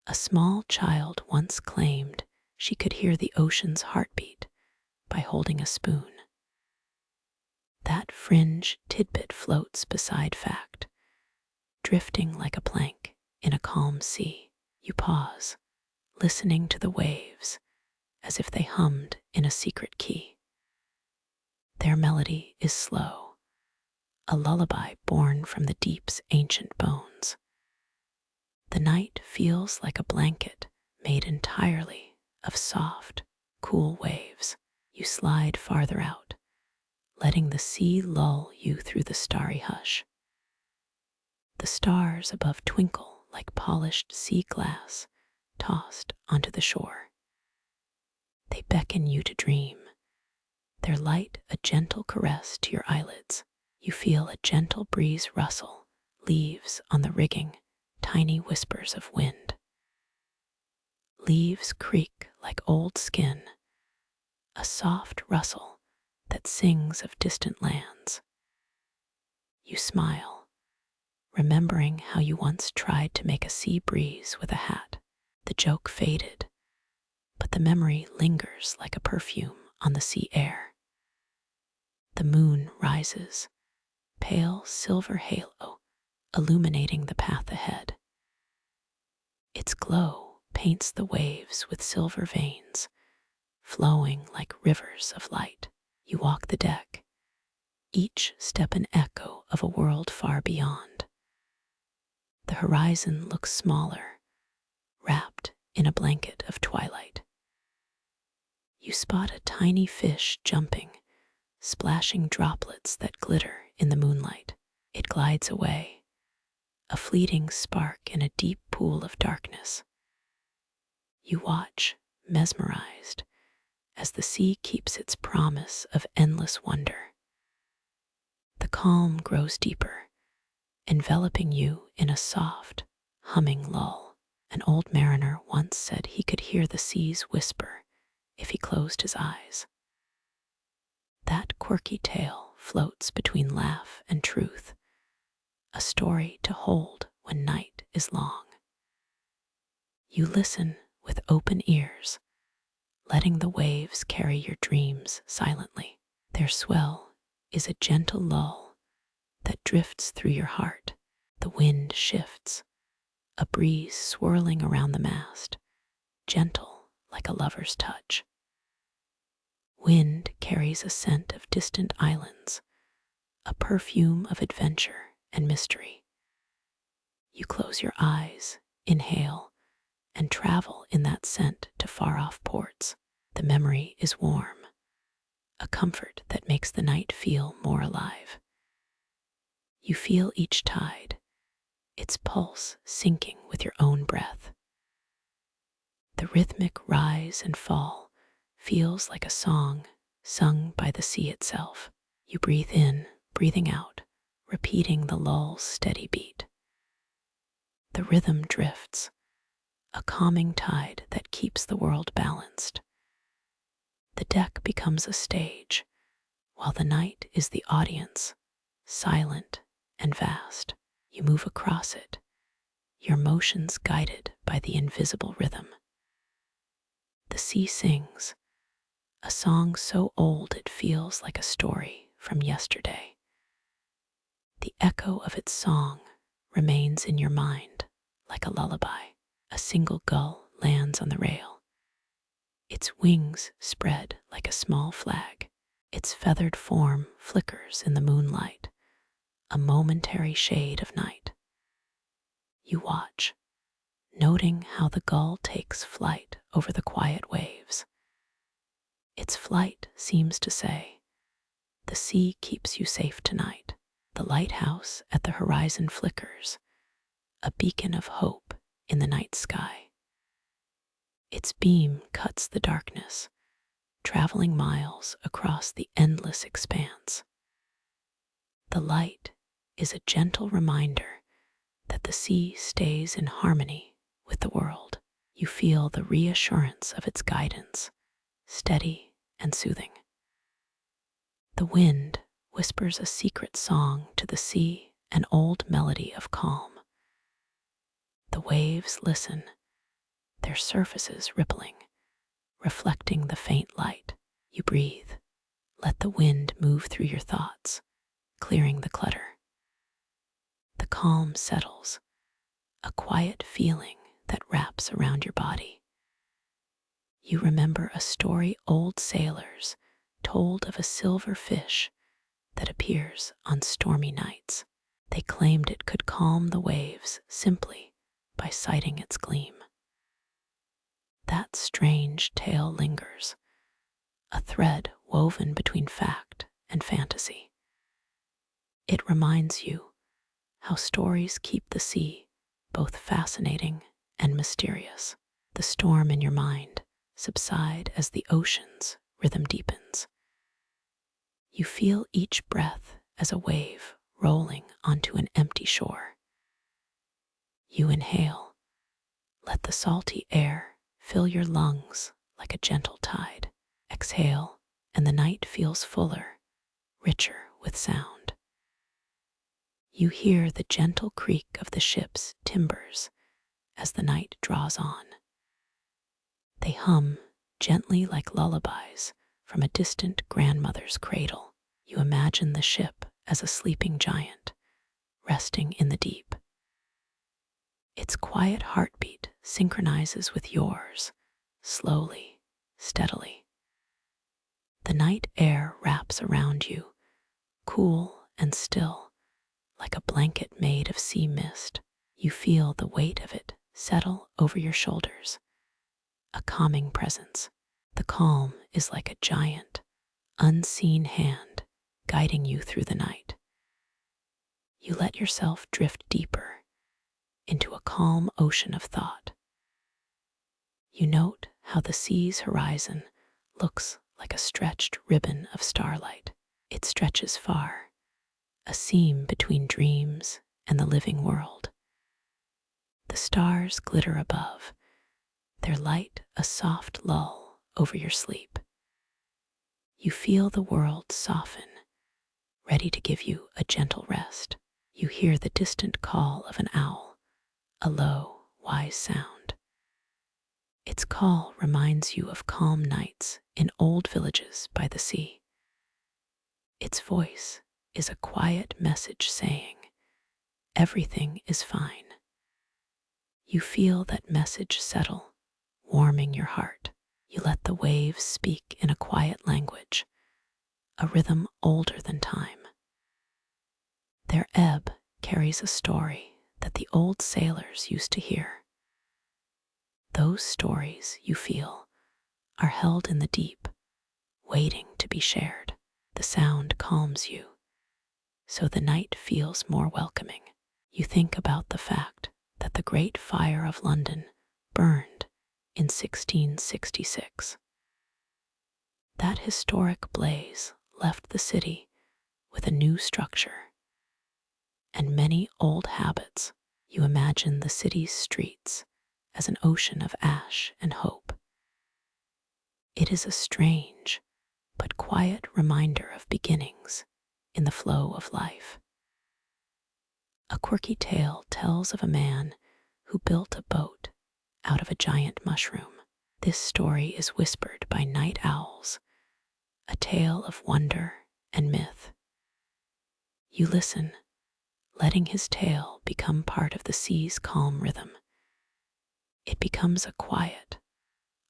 A small child once claimed she could hear the ocean's heartbeat by holding a spoon. That fringe tidbit floats beside fact, drifting like a plank in a calm sea. You pause, listening to the waves as if they hummed in a secret key. Their melody is slow, a lullaby born from the deep's ancient bones. The night feels like a blanket made entirely of soft, cool waves. You slide farther out, letting the sea lull you through the starry hush. The stars above twinkle like polished sea glass tossed onto the shore. They beckon you to dream, their light a gentle caress to your eyelids. You feel a gentle breeze rustle leaves on the rigging, tiny whispers of wind. Leaves creak like old skin, a soft rustle that sings of distant lands. You smile, remembering how you once tried to make a sea breeze with a hat. The joke faded, but the memory lingers like a perfume on the sea air. The moon rises, pale silver halo illuminating the path ahead. Its glow paints the waves with silver veins, flowing like rivers of light. You walk the deck, each step an echo of a world far beyond. The horizon looks smaller, wrapped in a blanket of twilight. You spot a tiny fish jumping, splashing droplets that glitter in the moonlight. It glides away, a fleeting spark in a deep pool of darkness. You watch, mesmerized, as the sea keeps its promise of endless wonder. The calm grows deeper, enveloping you in a soft, humming lull. An old mariner once said he could hear the seas whisper if he closed his eyes. That quirky tale floats between laugh and truth, a story to hold when night is long. You listen with open ears, letting the waves carry your dreams silently. Their swell is a gentle lull that drifts through your heart. The wind shifts, a breeze swirling around the mast, gentle like a lover's touch. Wind carries a scent of distant islands, a perfume of adventure and mystery. You close your eyes, inhale, and travel in that scent to far-off ports. The memory is warm, a comfort that makes the night feel more alive. You feel each tide, its pulse syncing with your own breath. The rhythmic rise and fall feels like a song sung by the sea itself. You breathe in, breathing out, repeating the lull's steady beat. The rhythm drifts, a calming tide that keeps the world balanced. The deck becomes a stage, while the night is the audience, silent and vast. You move across it, your motions guided by the invisible rhythm. The sea sings, a song so old it feels like a story from yesterday. The echo of its song remains in your mind like a lullaby. A single gull lands on the rail. Its wings spread like a small flag. Its feathered form flickers in the moonlight, a momentary shade of night. You watch, noting how the gull takes flight over the quiet waves. Its flight seems to say, "The sea keeps you safe tonight." The lighthouse at the horizon flickers, a beacon of hope in the night sky. Its beam cuts the darkness, traveling miles across the endless expanse. The light is a gentle reminder that the sea stays in harmony with the world. You feel the reassurance of its guidance, steady and soothing. The wind whispers a secret song to the sea, an old melody of calm. The waves listen, their surfaces rippling, reflecting the faint light. You breathe, let the wind move through your thoughts, clearing the clutter. The calm settles, a quiet feeling that wraps around your body. You remember a story old sailors told of a silver fish that appears on stormy nights. They claimed it could calm the waves simply by sighting its gleam. That strange tale lingers, a thread woven between fact and fantasy. It reminds you how stories keep the sea both fascinating and mysterious. The storm in your mind subside as the ocean's rhythm deepens. You feel each breath as a wave rolling onto an empty shore. You inhale, let the salty air fill your lungs like a gentle tide. Exhale, and the night feels fuller, richer with sound. You hear the gentle creak of the ship's timbers as the night draws on. They hum gently like lullabies from a distant grandmother's cradle. You imagine the ship as a sleeping giant, resting in the deep. Its quiet heartbeat synchronizes with yours, slowly, steadily. The night air wraps around you, cool and still, like a blanket made of sea mist. You feel the weight of it settle over your shoulders, a calming presence. The calm is like a giant, unseen hand guiding you through the night. You let yourself drift deeper into a calm ocean of thought. You note how the sea's horizon looks like a stretched ribbon of starlight. It stretches far, a seam between dreams and the living world. The stars glitter above, their light a soft lull over your sleep. You feel the world soften, ready to give you a gentle rest. You hear the distant call of an owl, a low, wise sound. Its call reminds you of calm nights in old villages by the sea. Its voice is a quiet message saying, "Everything is fine." You feel that message settle, warming your heart. You let the waves speak in a quiet language, a rhythm older than time. Their ebb carries a story that the old sailors used to hear. Those stories, you feel, are held in the deep, waiting to be shared. The sound calms you, so the night feels more welcoming. You think about the fact that the Great Fire of London burned in 1666. That historic blaze left the city with a new structure and many old habits. You imagine the city's streets as an ocean of ash and hope. It is a strange but quiet reminder of beginnings in the flow of life. A quirky tale tells of a man who built a boat out of a giant mushroom. This story is whispered by night owls, a tale of wonder and myth. You listen, letting his tale become part of the sea's calm rhythm. It becomes a quiet,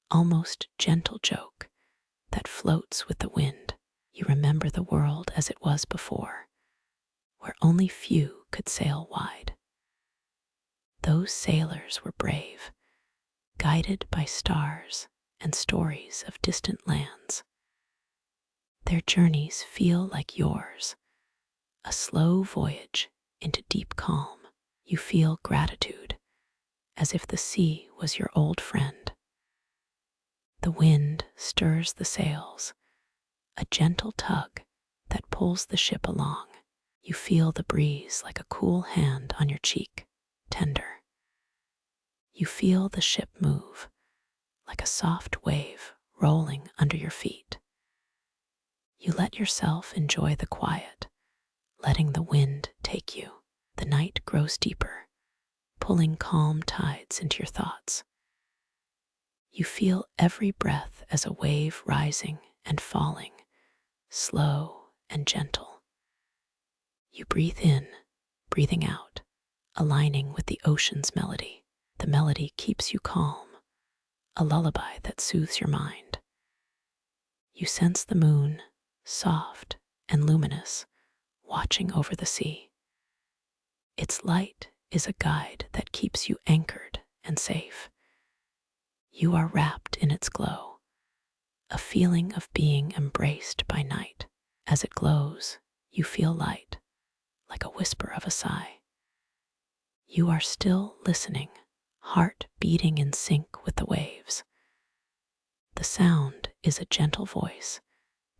almost gentle joke that floats with the wind. You remember the world as it was before, where only few could sail wide. Those sailors were brave, guided by stars and stories of distant lands. Their journeys feel like yours, a slow voyage into deep calm. You feel gratitude, as if the sea was your old friend. The wind stirs the sails, a gentle tug that pulls the ship along. You feel the breeze like a cool hand on your cheek, tender. You feel the ship move, like a soft wave rolling under your feet. You let yourself enjoy the quiet, letting the wind take you. The night grows deeper, pulling calm tides into your thoughts. You feel every breath as a wave rising and falling, slow and gentle. You breathe in, breathing out, aligning with the ocean's melody. The melody keeps you calm, a lullaby that soothes your mind. You sense the moon, soft and luminous, watching over the sea. Its light is a guide that keeps you anchored and safe. You are wrapped in its glow, a feeling of being embraced by night. As it glows, you feel light, like a whisper of a sigh. You are still listening, heart beating in sync with the waves. The sound is a gentle voice,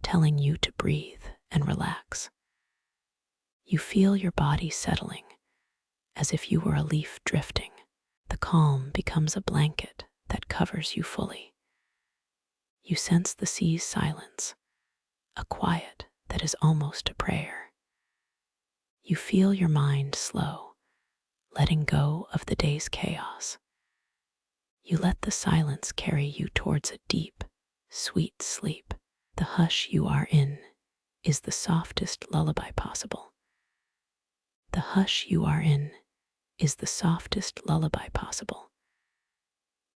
telling you to breathe and relax. You feel your body settling, as if you were a leaf drifting. The calm becomes a blanket that covers you fully. You sense the sea's silence, a quiet that is almost a prayer. You feel your mind slow, letting go of the day's chaos. You let the silence carry you towards a deep, sweet sleep. The hush you are in is the softest lullaby possible. The hush you are in is the softest lullaby possible.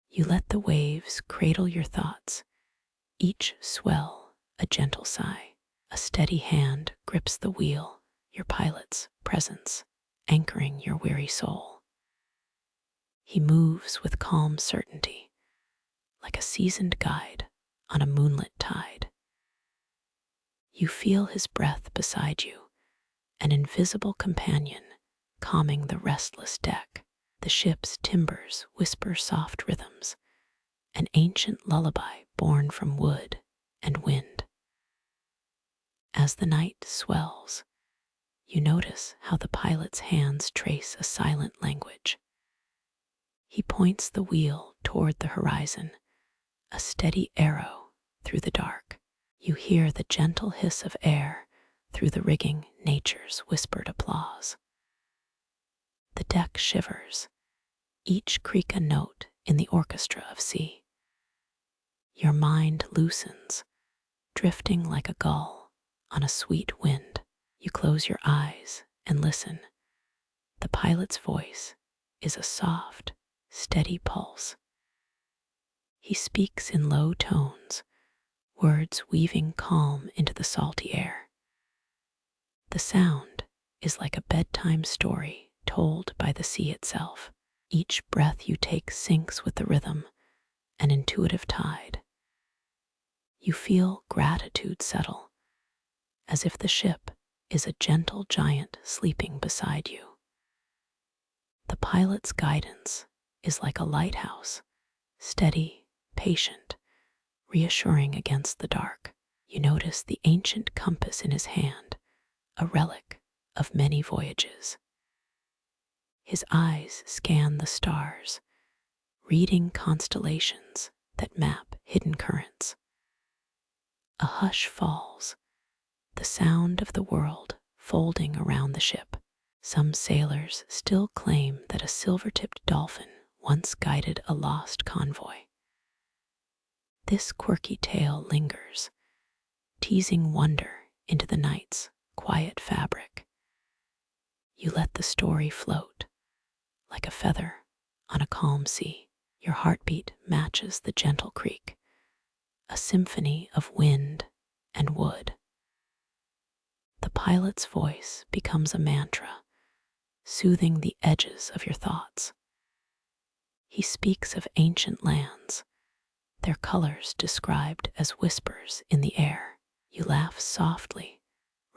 You let the waves cradle your thoughts, each swell a gentle sigh. A steady hand grips the wheel, your pilot's presence anchoring your weary soul. He moves with calm certainty, like a seasoned guide on a moonlit tide. You feel his breath beside you, an invisible companion calming the restless deck. The ship's timbers whisper soft rhythms, an ancient lullaby born from wood and wind. As the night swells, you notice how the pilot's hands trace a silent language. He points the wheel toward the horizon, a steady arrow through the dark. You hear the gentle hiss of air through the rigging, nature's whispered applause. The deck shivers, each creak a note in the orchestra of sea. Your mind loosens, drifting like a gull on a sweet wind. You close your eyes and listen. The pilot's voice is a soft, steady pulse. He speaks in low tones, words weaving calm into the salty air. The sound is like a bedtime story told by the sea itself. Each breath you take syncs with the rhythm, an intuitive tide. You feel gratitude settle, as if the ship is a gentle giant sleeping beside you. The pilot's guidance is like a lighthouse, steady, patient, reassuring against the dark. You notice the ancient compass in his hand, a relic of many voyages. His eyes scan the stars, reading constellations that map hidden currents. A hush falls, the sound of the world folding around the ship. Some sailors still claim that a silver-tipped dolphin once guided a lost convoy. This quirky tale lingers, teasing wonder into the night's quiet fabric. You let the story float, like a feather on a calm sea. Your heartbeat matches the gentle creak, a symphony of wind and wood. The pilot's voice becomes a mantra, soothing the edges of your thoughts. He speaks of ancient lands, their colors described as whispers in the air. You laugh softly,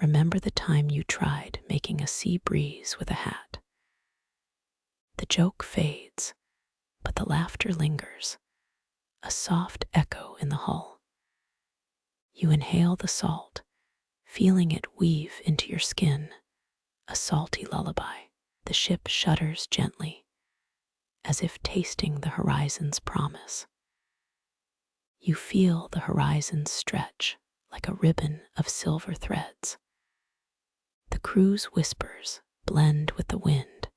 remember the time you tried making a sea breeze with a hat. The joke fades, but the laughter lingers, a soft echo in the hull. You inhale the salt, feeling it weave into your skin, a salty lullaby. The ship shudders gently, as if tasting the horizon's promise. You feel the horizon stretch like a ribbon of silver threads. The crew's whispers blend with the wind,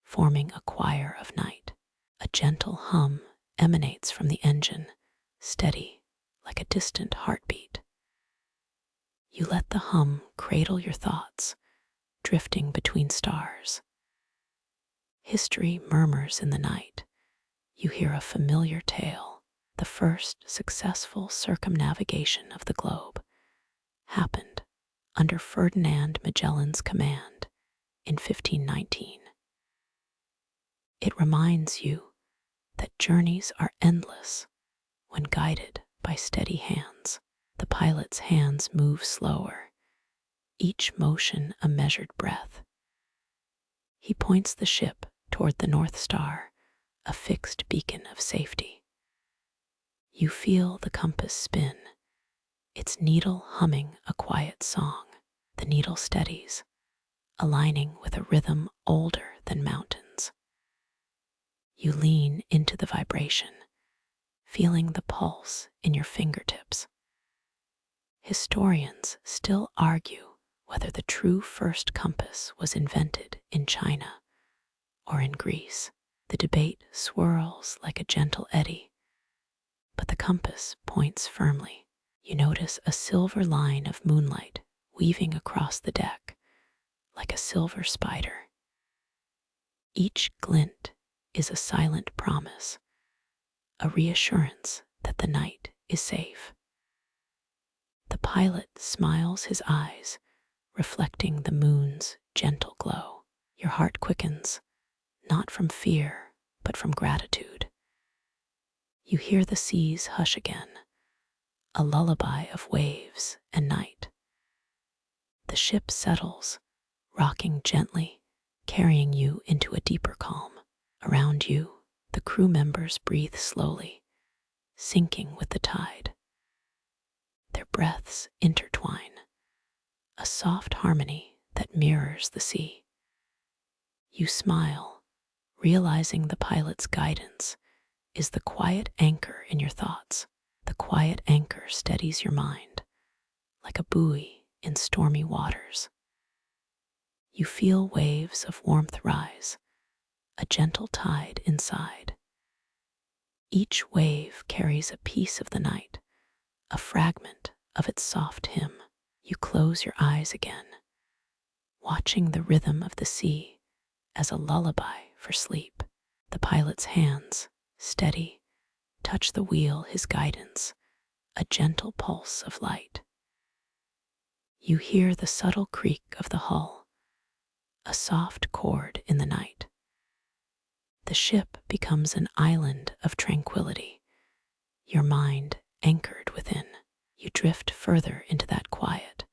forming a choir of night. A gentle hum emanates from the engine, steady like a distant heartbeat. You let the hum cradle your thoughts, drifting between stars. History murmurs in the night. You hear a familiar tale. The first successful circumnavigation of the globe happened under Ferdinand Magellan's command in 1519. It reminds you that journeys are endless when guided by steady hands. The pilot's hands move slower, each motion a measured breath. He points the ship toward the North Star, a fixed beacon of safety. You feel the compass spin, its needle humming a quiet song. The needle steadies, aligning with a rhythm older than mountains. You lean into the vibration, feeling the pulse in your fingertips. Historians still argue whether the true first compass was invented in China or in Greece. The debate swirls like a gentle eddy, but the compass points firmly. You notice a silver line of moonlight weaving across the deck, like a silver spider. Each glint is a silent promise, a reassurance that the night is safe. The pilot smiles his eyes, reflecting the moon's gentle glow. Your heart quickens, not from fear, but from gratitude. You hear the seas hush again, a lullaby of waves and night. The ship settles, rocking gently, carrying you into a deeper calm. Around you, the crew members breathe slowly, sinking with the tide. Their breaths intertwine, a soft harmony that mirrors the sea. You smile, realizing the pilot's guidance is the quiet anchor in your thoughts. The quiet anchor steadies your mind, like a buoy in stormy waters. You feel waves of warmth rise, a gentle tide inside. Each wave carries a piece of the night, a fragment of its soft hymn. You close your eyes again, watching the rhythm of the sea as a lullaby for sleep. The pilot's hands, steady, touch the wheel, his guidance, a gentle pulse of light. You hear the subtle creak of the hull, a soft chord in the night. The ship becomes an island of tranquility, your mind anchored within. You drift further into that quiet,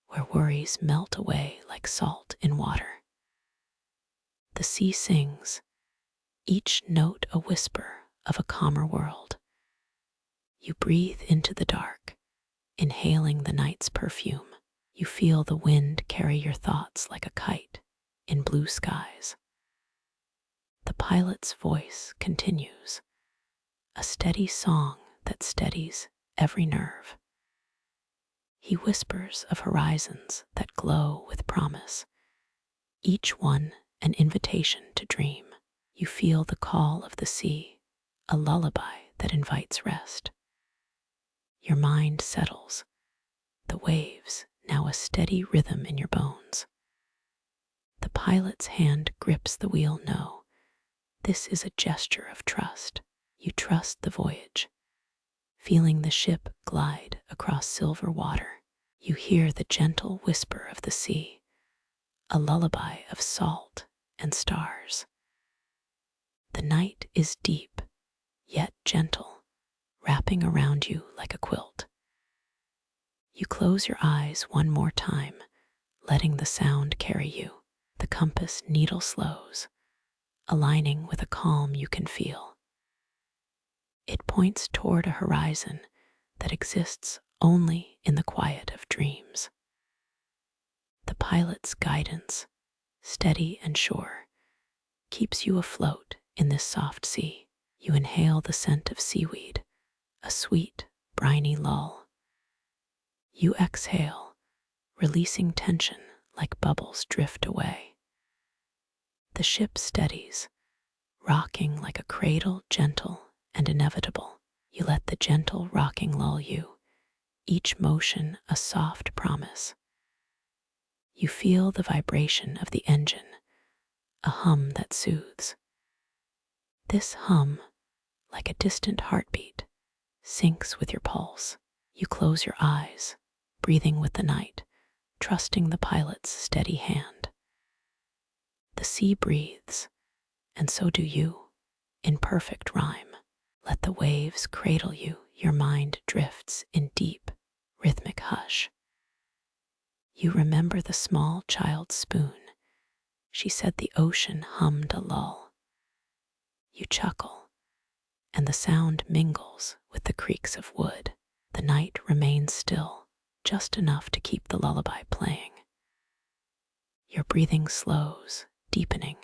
where worries melt away like salt in water. The sea sings, each note a whisper of a calmer world. You breathe into the dark, inhaling the night's perfume. You feel the wind carry your thoughts like a kite in blue skies. The pilot's voice continues, a steady song that steadies every nerve. He whispers of horizons that glow with promise, each one an invitation to dream. You feel the call of the sea, a lullaby that invites rest. Your mind settles, the waves now a steady rhythm in your bones. The pilot's hand grips the wheel. No, this is a gesture of trust. You trust the voyage, feeling the ship glide across silver water. You hear the gentle whisper of the sea, a lullaby of salt and stars. The night is deep, yet gentle, wrapping around you like a quilt. You close your eyes one more time, letting the sound carry you. The compass needle slows, aligning with a calm you can feel. It points toward a horizon that exists only in the quiet of dreams. The pilot's guidance, steady and sure, keeps you afloat in this soft sea. You inhale the scent of seaweed, a sweet, briny lull. You exhale, releasing tension like bubbles drift away. The ship steadies, rocking like a cradle, gentle and inevitable. You let the gentle rocking lull you, each motion a soft promise. You feel the vibration of the engine, a hum that soothes. This hum, like a distant heartbeat, syncs with your pulse. You close your eyes, breathing with the night, trusting the pilot's steady hand. The sea breathes, and so do you, in perfect rhyme. Let the waves cradle you, your mind drifts in deep, rhythmic hush. You remember the small child's spoon. She said the ocean hummed a lull. You chuckle, and the sound mingles with the creaks of wood. The night remains still, just enough to keep the lullaby playing. Your breathing slows, deepening,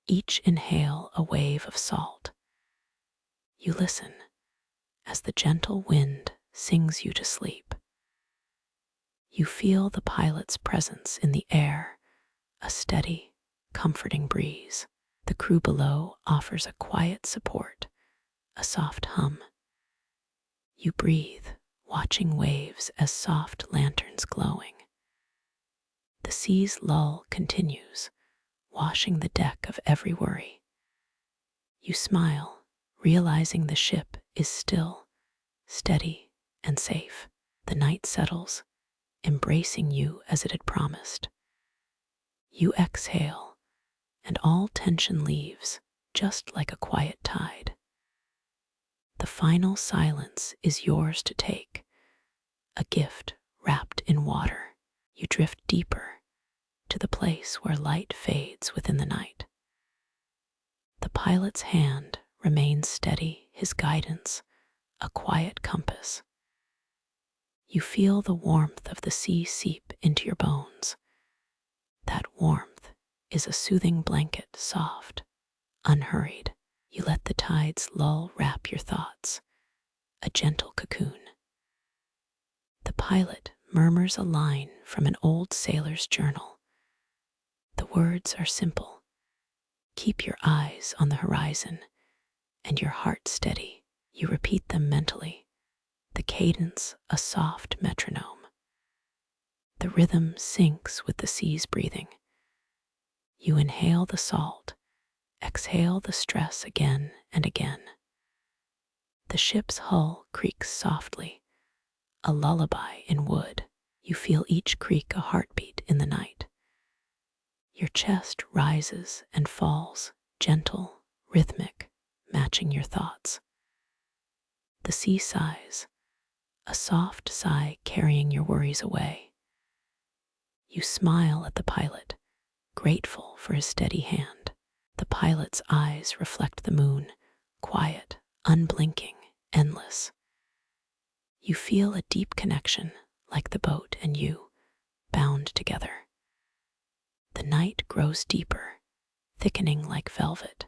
each inhale a wave of salt. You listen as the gentle wind sings you to sleep. You feel the pilot's presence in the air, a steady, comforting breeze. The crew below offers a quiet support, a soft hum. You breathe, watching waves as soft lanterns glowing. The sea's lull continues, washing the deck of every worry. You smile, realizing the ship is still, steady, and safe. The night settles, embracing you as it had promised. You exhale, and all tension leaves, just like a quiet tide. The final silence is yours to take, a gift wrapped in water. You drift deeper, to the place where light fades within the night. The pilot's hand remains steady, his guidance a quiet compass. You feel the warmth of the sea seep into your bones. That warmth is a soothing blanket, soft, unhurried. You let the tides lull wrap your thoughts, a gentle cocoon. The pilot murmurs a line from an old sailor's journal. The words are simple. Keep your eyes on the horizon and your heart steady. You repeat them mentally, the cadence a soft metronome. The rhythm syncs with the sea's breathing. You inhale the salt, exhale the stress again and again. The ship's hull creaks softly, a lullaby in wood. You feel each creak a heartbeat in the night. Your chest rises and falls, gentle, rhythmic, matching your thoughts. The sea sighs, a soft sigh carrying your worries away. You smile at the pilot, grateful for his steady hand. The pilot's eyes reflect the moon, quiet, unblinking, endless. You feel a deep connection, like the boat and you, bound together. The night grows deeper, thickening like velvet.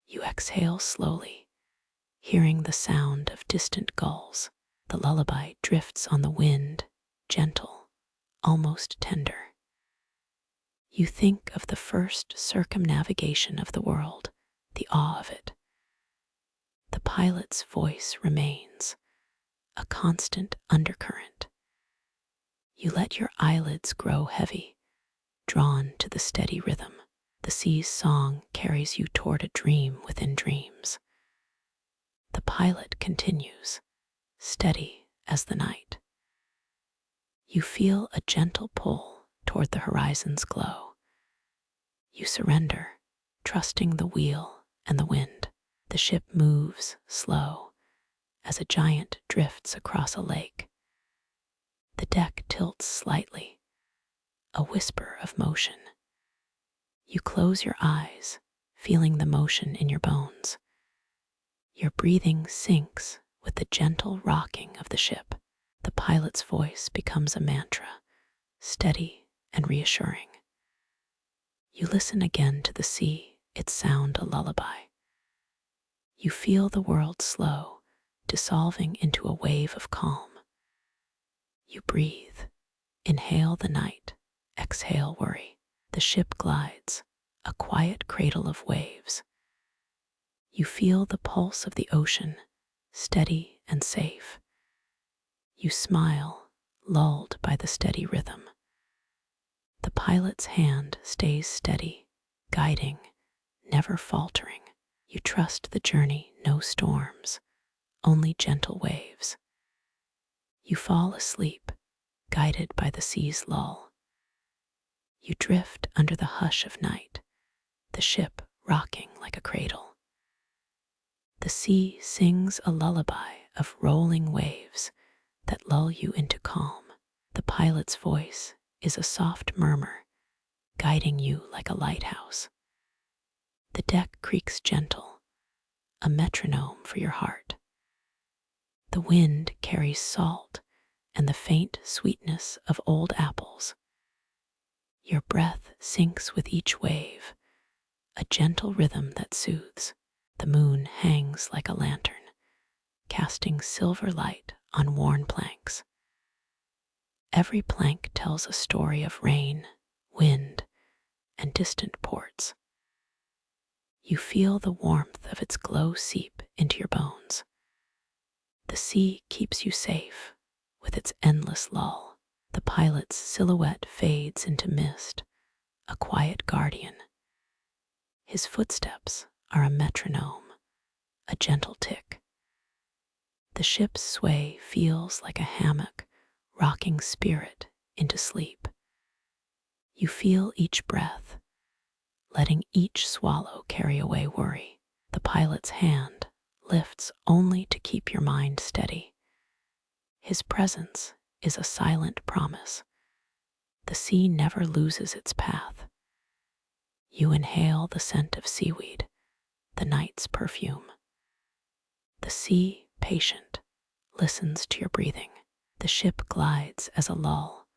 You exhale slowly, hearing the sound of distant gulls. The lullaby drifts on the wind, gentle, almost tender. You think of the first circumnavigation of the world, the awe of it. The pilot's voice remains, a constant undercurrent. You let your eyelids grow heavy, drawn to the steady rhythm. The sea's song carries you toward a dream within dreams. The pilot continues, steady as the night. You feel a gentle pull toward the horizon's glow. You surrender, trusting the wheel and the wind. The ship moves slow as a giant drifts across a lake. The deck tilts slightly, a whisper of motion. You close your eyes, feeling the motion in your bones. Your breathing syncs with the gentle rocking of the ship. The pilot's voice becomes a mantra, steady and reassuring. You listen again to the sea, its sound a lullaby. You feel the world slow, dissolving into a wave of calm. You breathe, inhale the night, exhale worry. The ship glides, a quiet cradle of waves. You feel the pulse of the ocean, steady and safe. You smile, lulled by the steady rhythm. The pilot's hand stays steady, guiding, never faltering. You trust the journey, no storms, only gentle waves. You fall asleep, guided by the sea's lull. You drift under the hush of night, the ship rocking like a cradle. The sea sings a lullaby of rolling waves that lull you into calm. The pilot's voice is a soft murmur, guiding you like a lighthouse. The deck creaks gentle, a metronome for your heart. The wind carries salt and the faint sweetness of old apples. Your breath sinks with each wave, a gentle rhythm that soothes. The moon hangs like a lantern, casting silver light on worn planks. Every plank tells a story of rain, wind, and distant ports. You feel the warmth of its glow seep into your bones. The sea keeps you safe with its endless lull. The pilot's silhouette fades into mist, a quiet guardian. His footsteps are a metronome, a gentle tick. The ship's sway feels like a hammock, rocking spirit into sleep. You feel each breath, letting each swallow carry away worry. The pilot's hand lifts only to keep your mind steady. His presence is a silent promise. The sea never loses its path. You inhale the scent of seaweed, the night's perfume. The sea, patient, listens to your breathing. The ship glides as a lull,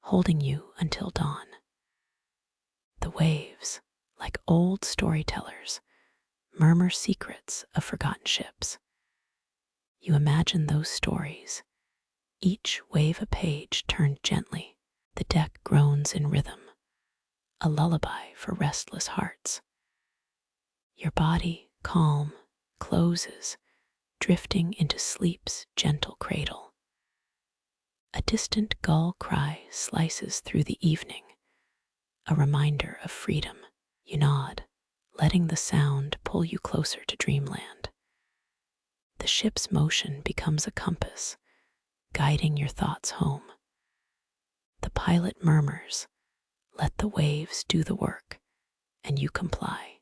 holding you until dawn. The waves, like old storytellers, murmur secrets of forgotten ships. You imagine those stories, each wave a page turned gently. The deck groans in rhythm, a lullaby for restless hearts. Your body, calm, closes, drifting into sleep's gentle cradle. A distant gull cry slices through the evening, a reminder of freedom. You nod, letting the sound pull you closer to dreamland. The ship's motion becomes a compass, guiding your thoughts home. The pilot murmurs, "Let the waves do the work," and you comply.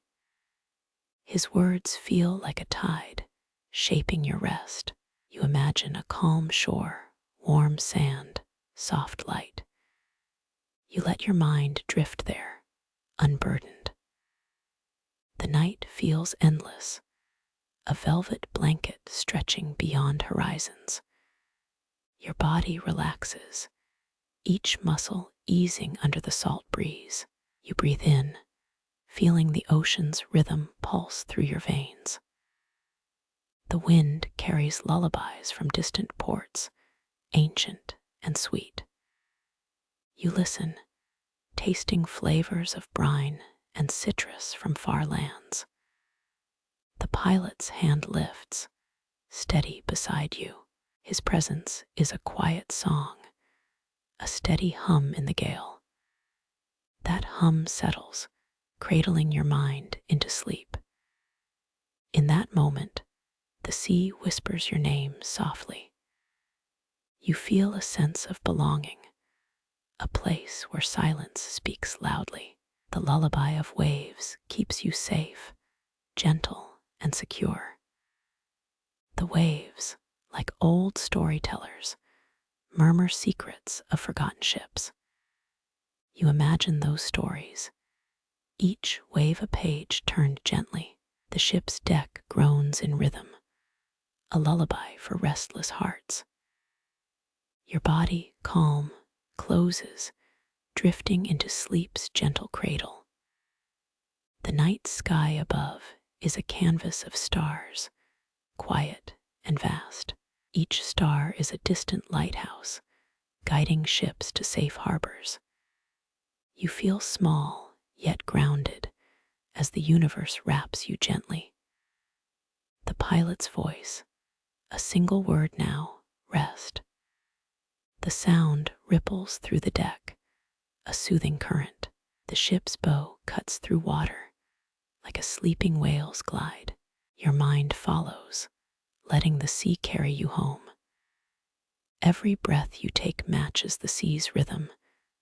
His words feel like a tide, shaping your rest. You imagine a calm shore, warm sand, soft light. You let your mind drift there, unburdened. The night feels endless, a velvet blanket stretching beyond horizons. Your body relaxes, each muscle easing under the salt breeze. You breathe in, feeling the ocean's rhythm pulse through your veins. The wind carries lullabies from distant ports, ancient and sweet. You listen, tasting flavors of brine and citrus from far lands. The pilot's hand lifts, steady beside you. His presence is a quiet song, a steady hum in the gale. That hum settles, cradling your mind into sleep. In that moment, the sea whispers your name softly. You feel a sense of belonging, a place where silence speaks loudly. The lullaby of waves keeps you safe, gentle, and secure. The waves, like old storytellers, murmur secrets of forgotten ships. You imagine those stories, each wave a page turned gently. The ship's deck groans in rhythm, a lullaby for restless hearts. Your body, calm, closes, drifting into sleep's gentle cradle. The night sky above is a canvas of stars, quiet and vast. Each star is a distant lighthouse, guiding ships to safe harbors. You feel small, yet grounded, as the universe wraps you gently. The pilot's voice, a single word now, rest. The sound ripples through the deck, a soothing current. The ship's bow cuts through water, like a sleeping whale's glide. Your mind follows, letting the sea carry you home. Every breath you take matches the sea's rhythm,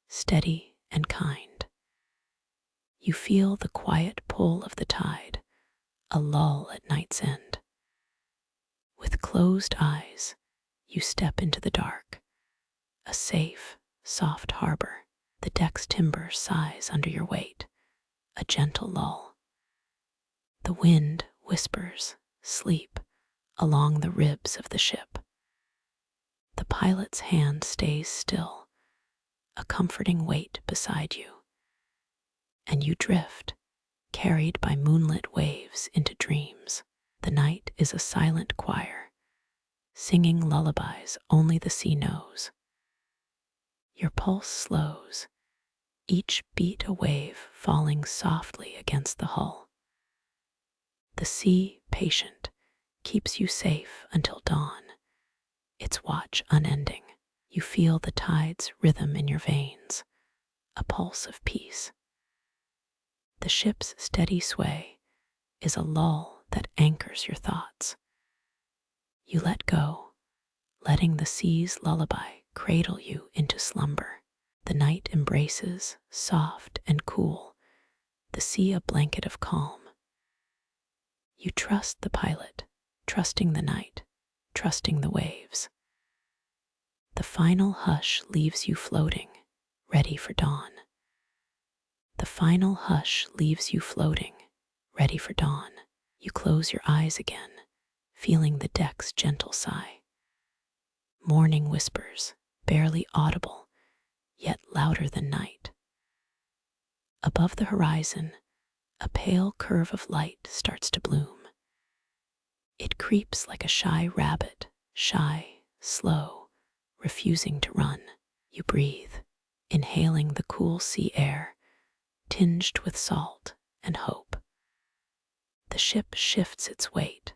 steady and kind. You feel the quiet pull of the tide, a lull at night's end. With closed eyes, you step into the dark, a safe, soft harbor. The deck's timber sighs under your weight, a gentle lull. The wind whispers, sleep, along the ribs of the ship. The pilot's hand stays still, a comforting weight beside you. And you drift, carried by moonlit waves into dreams. The night is a silent choir, singing lullabies only the sea knows. Your pulse slows, each beat a wave falling softly against the hull. The sea, patient, keeps you safe until dawn, its watch unending. You feel the tide's rhythm in your veins, a pulse of peace. The ship's steady sway is a lull that anchors your thoughts. You let go, letting the sea's lullaby cradle you into slumber. The night embraces, soft and cool, the sea a blanket of calm. You trust the pilot, trusting the night, trusting the waves. The final hush leaves you floating, ready for dawn. The final hush leaves you floating, ready for dawn. You close your eyes again, feeling the deck's gentle sigh. Morning whispers, barely audible, yet louder than night. Above the horizon, a pale curve of light starts to bloom. It creeps like a shy rabbit, shy, slow, refusing to run. You breathe, inhaling the cool sea air, tinged with salt and hope. The ship shifts its weight,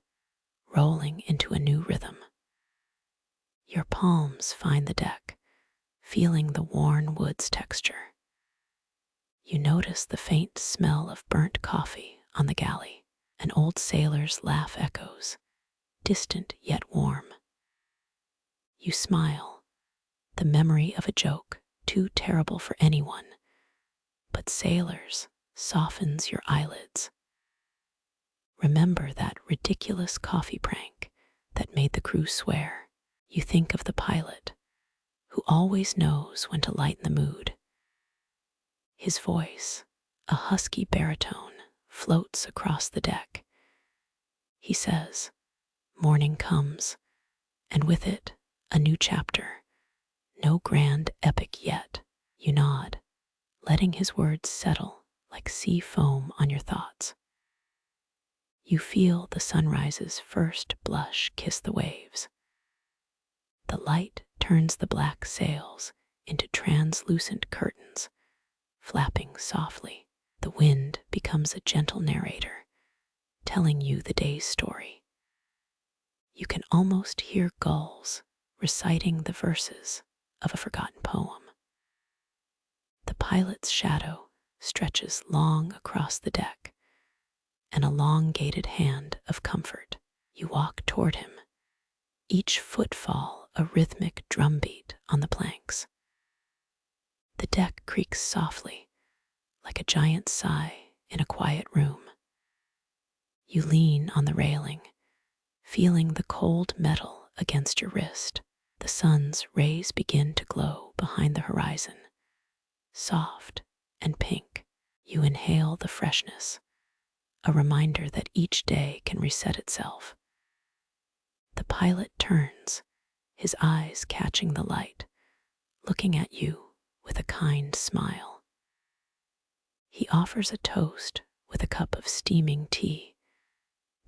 rolling into a new rhythm. Your palms find the deck, feeling the worn wood's texture. You notice the faint smell of burnt coffee on the galley. An old sailor's laugh echoes, distant yet warm. You smile, the memory of a joke too terrible for anyone, but sailors softens your eyelids. Remember that ridiculous coffee prank that made the crew swear. You think of the pilot, who always knows when to lighten the mood. His voice, a husky baritone, floats across the deck. He says, "Morning comes, and with it, a new chapter. No grand epic yet." You nod, letting his words settle like sea foam on your thoughts. You feel the sunrise's first blush kiss the waves. The light turns the black sails into translucent curtains, flapping softly. The wind becomes a gentle narrator, telling you the day's story. You can almost hear gulls reciting the verses of a forgotten poem. The pilot's shadow stretches long across the deck, an elongated hand of comfort. You walk toward him, each footfall a rhythmic drumbeat on the planks. The deck creaks softly, like a giant sigh in a quiet room. You lean on the railing, feeling the cold metal against your wrist. The sun's rays begin to glow behind the horizon, soft and pink. You inhale the freshness, a reminder that each day can reset itself. The pilot turns, his eyes catching the light, looking at you with a kind smile. He offers a toast with a cup of steaming tea,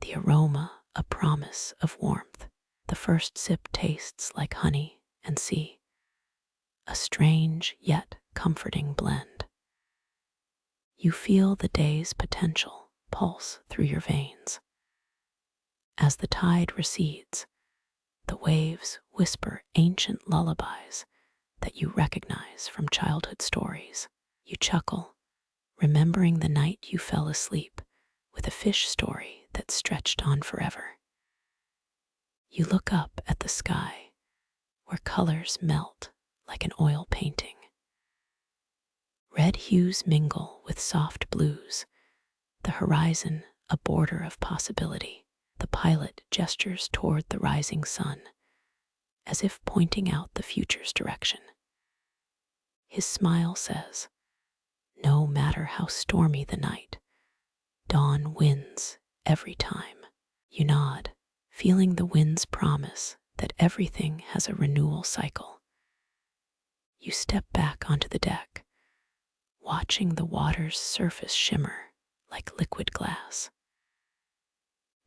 the aroma a promise of warmth. The first sip tastes like honey and sea, a strange yet comforting blend. You feel the day's potential pulse through your veins. As the tide recedes, the waves whisper ancient lullabies that you recognize from childhood stories. You chuckle, remembering the night you fell asleep with a fish story that stretched on forever. You look up at the sky, where colors melt like an oil painting. Red hues mingle with soft blues, the horizon a border of possibility. The pilot gestures toward the rising sun, as if pointing out the future's direction. His smile says, "No matter how stormy the night, dawn wins every time." You nod, feeling the wind's promise that everything has a renewal cycle. You step back onto the deck, watching the water's surface shimmer like liquid glass.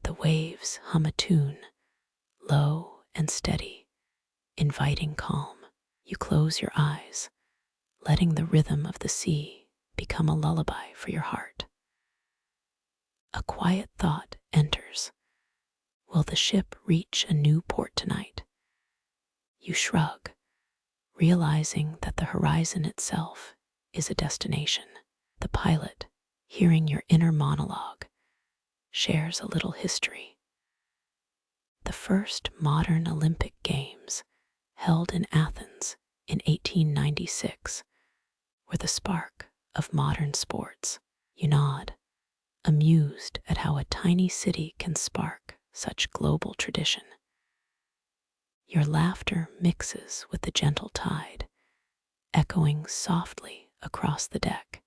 The waves hum a tune, low and steady, inviting calm. You close your eyes, letting the rhythm of the sea become a lullaby for your heart. A quiet thought enters. Will the ship reach a new port tonight? You shrug, realizing that the horizon itself is a destination. The pilot, hearing your inner monologue, shares a little history. The first modern Olympic Games, held in Athens in 1896, were the spark of modern sports. You nod, amused at how a tiny city can spark such global tradition. Your laughter mixes with the gentle tide, echoing softly across the deck.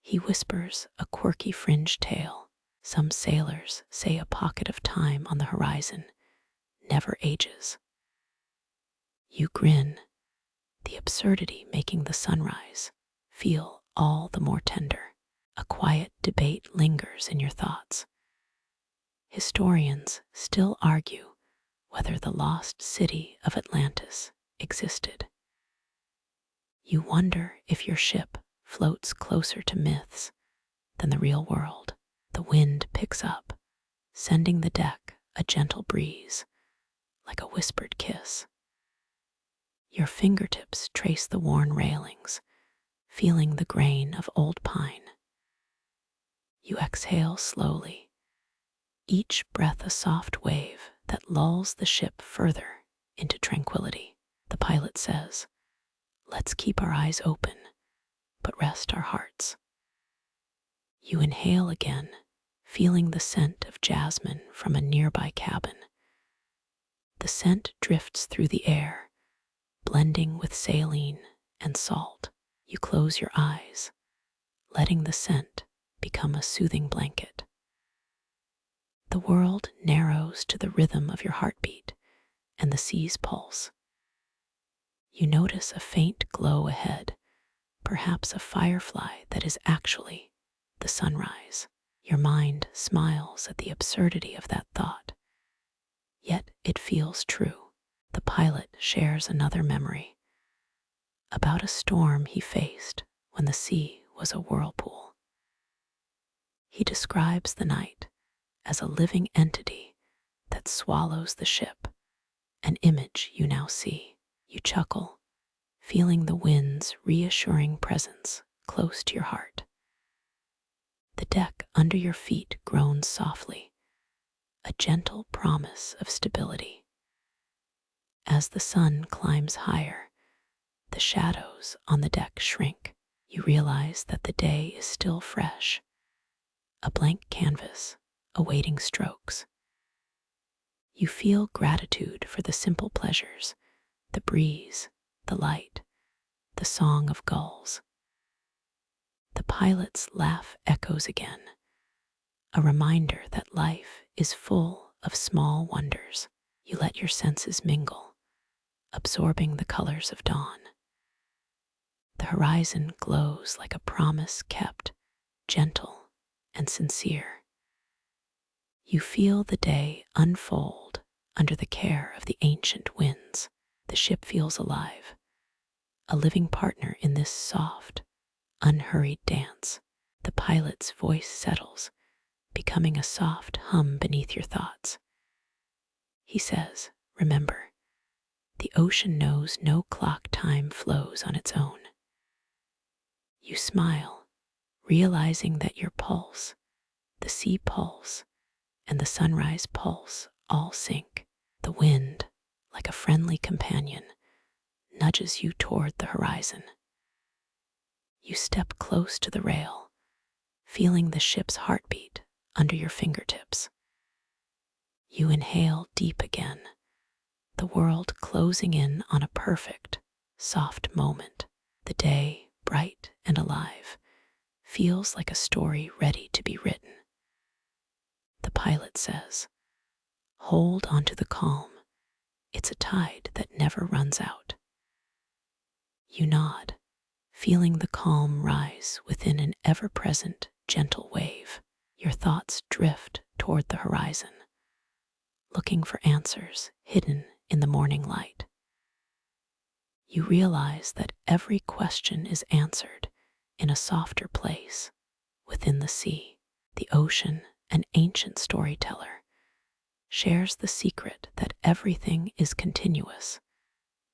He whispers a quirky fringe tale. Some sailors say a pocket of time on the horizon never ages. You grin, the absurdity making the sunrise feel all the more tender. A quiet debate lingers in your thoughts. Historians still argue whether the lost city of Atlantis existed. You wonder if your ship floats closer to myths than the real world. The wind picks up, sending the deck a gentle breeze, like a whispered kiss. Your fingertips trace the worn railings, feeling the grain of old pine. You exhale slowly, each breath a soft wave that lulls the ship further into tranquility. The pilot says, "Let's keep our eyes open, but rest our hearts." You inhale again, feeling the scent of jasmine from a nearby cabin. The scent drifts through the air, blending with saline and salt. You close your eyes, letting the scent become a soothing blanket. The world narrows to the rhythm of your heartbeat and the sea's pulse. You notice a faint glow ahead, perhaps a firefly that is actually the sunrise. Your mind smiles at the absurdity of that thought, yet it feels true. The pilot shares another memory about a storm he faced when the sea was a whirlpool. He describes the night as a living entity that swallows the ship, an image you now see. You chuckle, feeling the wind's reassuring presence close to your heart. The deck under your feet groans softly, a gentle promise of stability. As the sun climbs higher, the shadows on the deck shrink. You realize that the day is still fresh, a blank canvas awaiting strokes. You feel gratitude for the simple pleasures, the breeze, the light, the song of gulls. The pilot's laugh echoes again, a reminder that life is full of small wonders. You let your senses mingle, absorbing the colors of dawn. The horizon glows like a promise kept, gentle and sincere. You feel the day unfold under the care of the ancient winds. The ship feels alive, a living partner in this soft, unhurried dance. The pilot's voice settles, becoming a soft hum beneath your thoughts. He says, "Remember, the ocean knows no clock time flows on its own." You smile, realizing that your pulse, the sea pulse, and the sunrise pulse all sync. The wind, like a friendly companion, nudges you toward the horizon. You step close to the rail, feeling the ship's heartbeat under your fingertips. You inhale deep again, the world closing in on a perfect, soft moment. The day, bright and alive, feels like a story ready to be written. The pilot says, "Hold onto the calm. It's a tide that never runs out." You nod, feeling the calm rise within an ever-present, gentle wave. Your thoughts drift toward the horizon, looking for answers hidden in the morning light. You realize that every question is answered in a softer place within the sea. The ocean, an ancient storyteller, shares the secret that everything is continuous,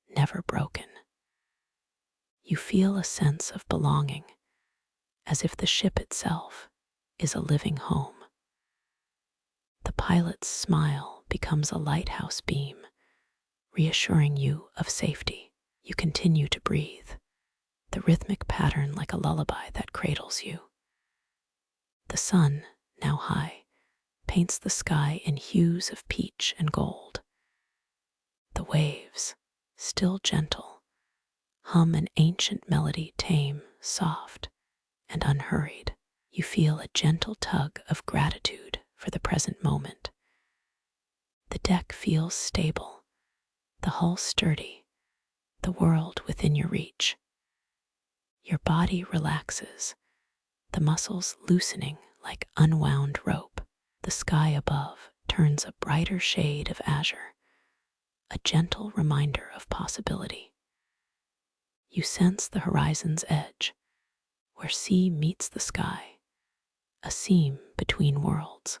never broken. You feel a sense of belonging, as if the ship itself is a living home. The pilot's smile becomes a lighthouse beam, reassuring you of safety. You continue to breathe, the rhythmic pattern like a lullaby that cradles you. The sun, now high, paints the sky in hues of peach and gold. The waves, still gentle, hum an ancient melody, tame, soft, and unhurried. You feel a gentle tug of gratitude for the present moment. The deck feels stable, the hull sturdy, the world within your reach. Your body relaxes, the muscles loosening like unwound rope. The sky above turns a brighter shade of azure, a gentle reminder of possibility. You sense the horizon's edge, where sea meets the sky, a seam between worlds.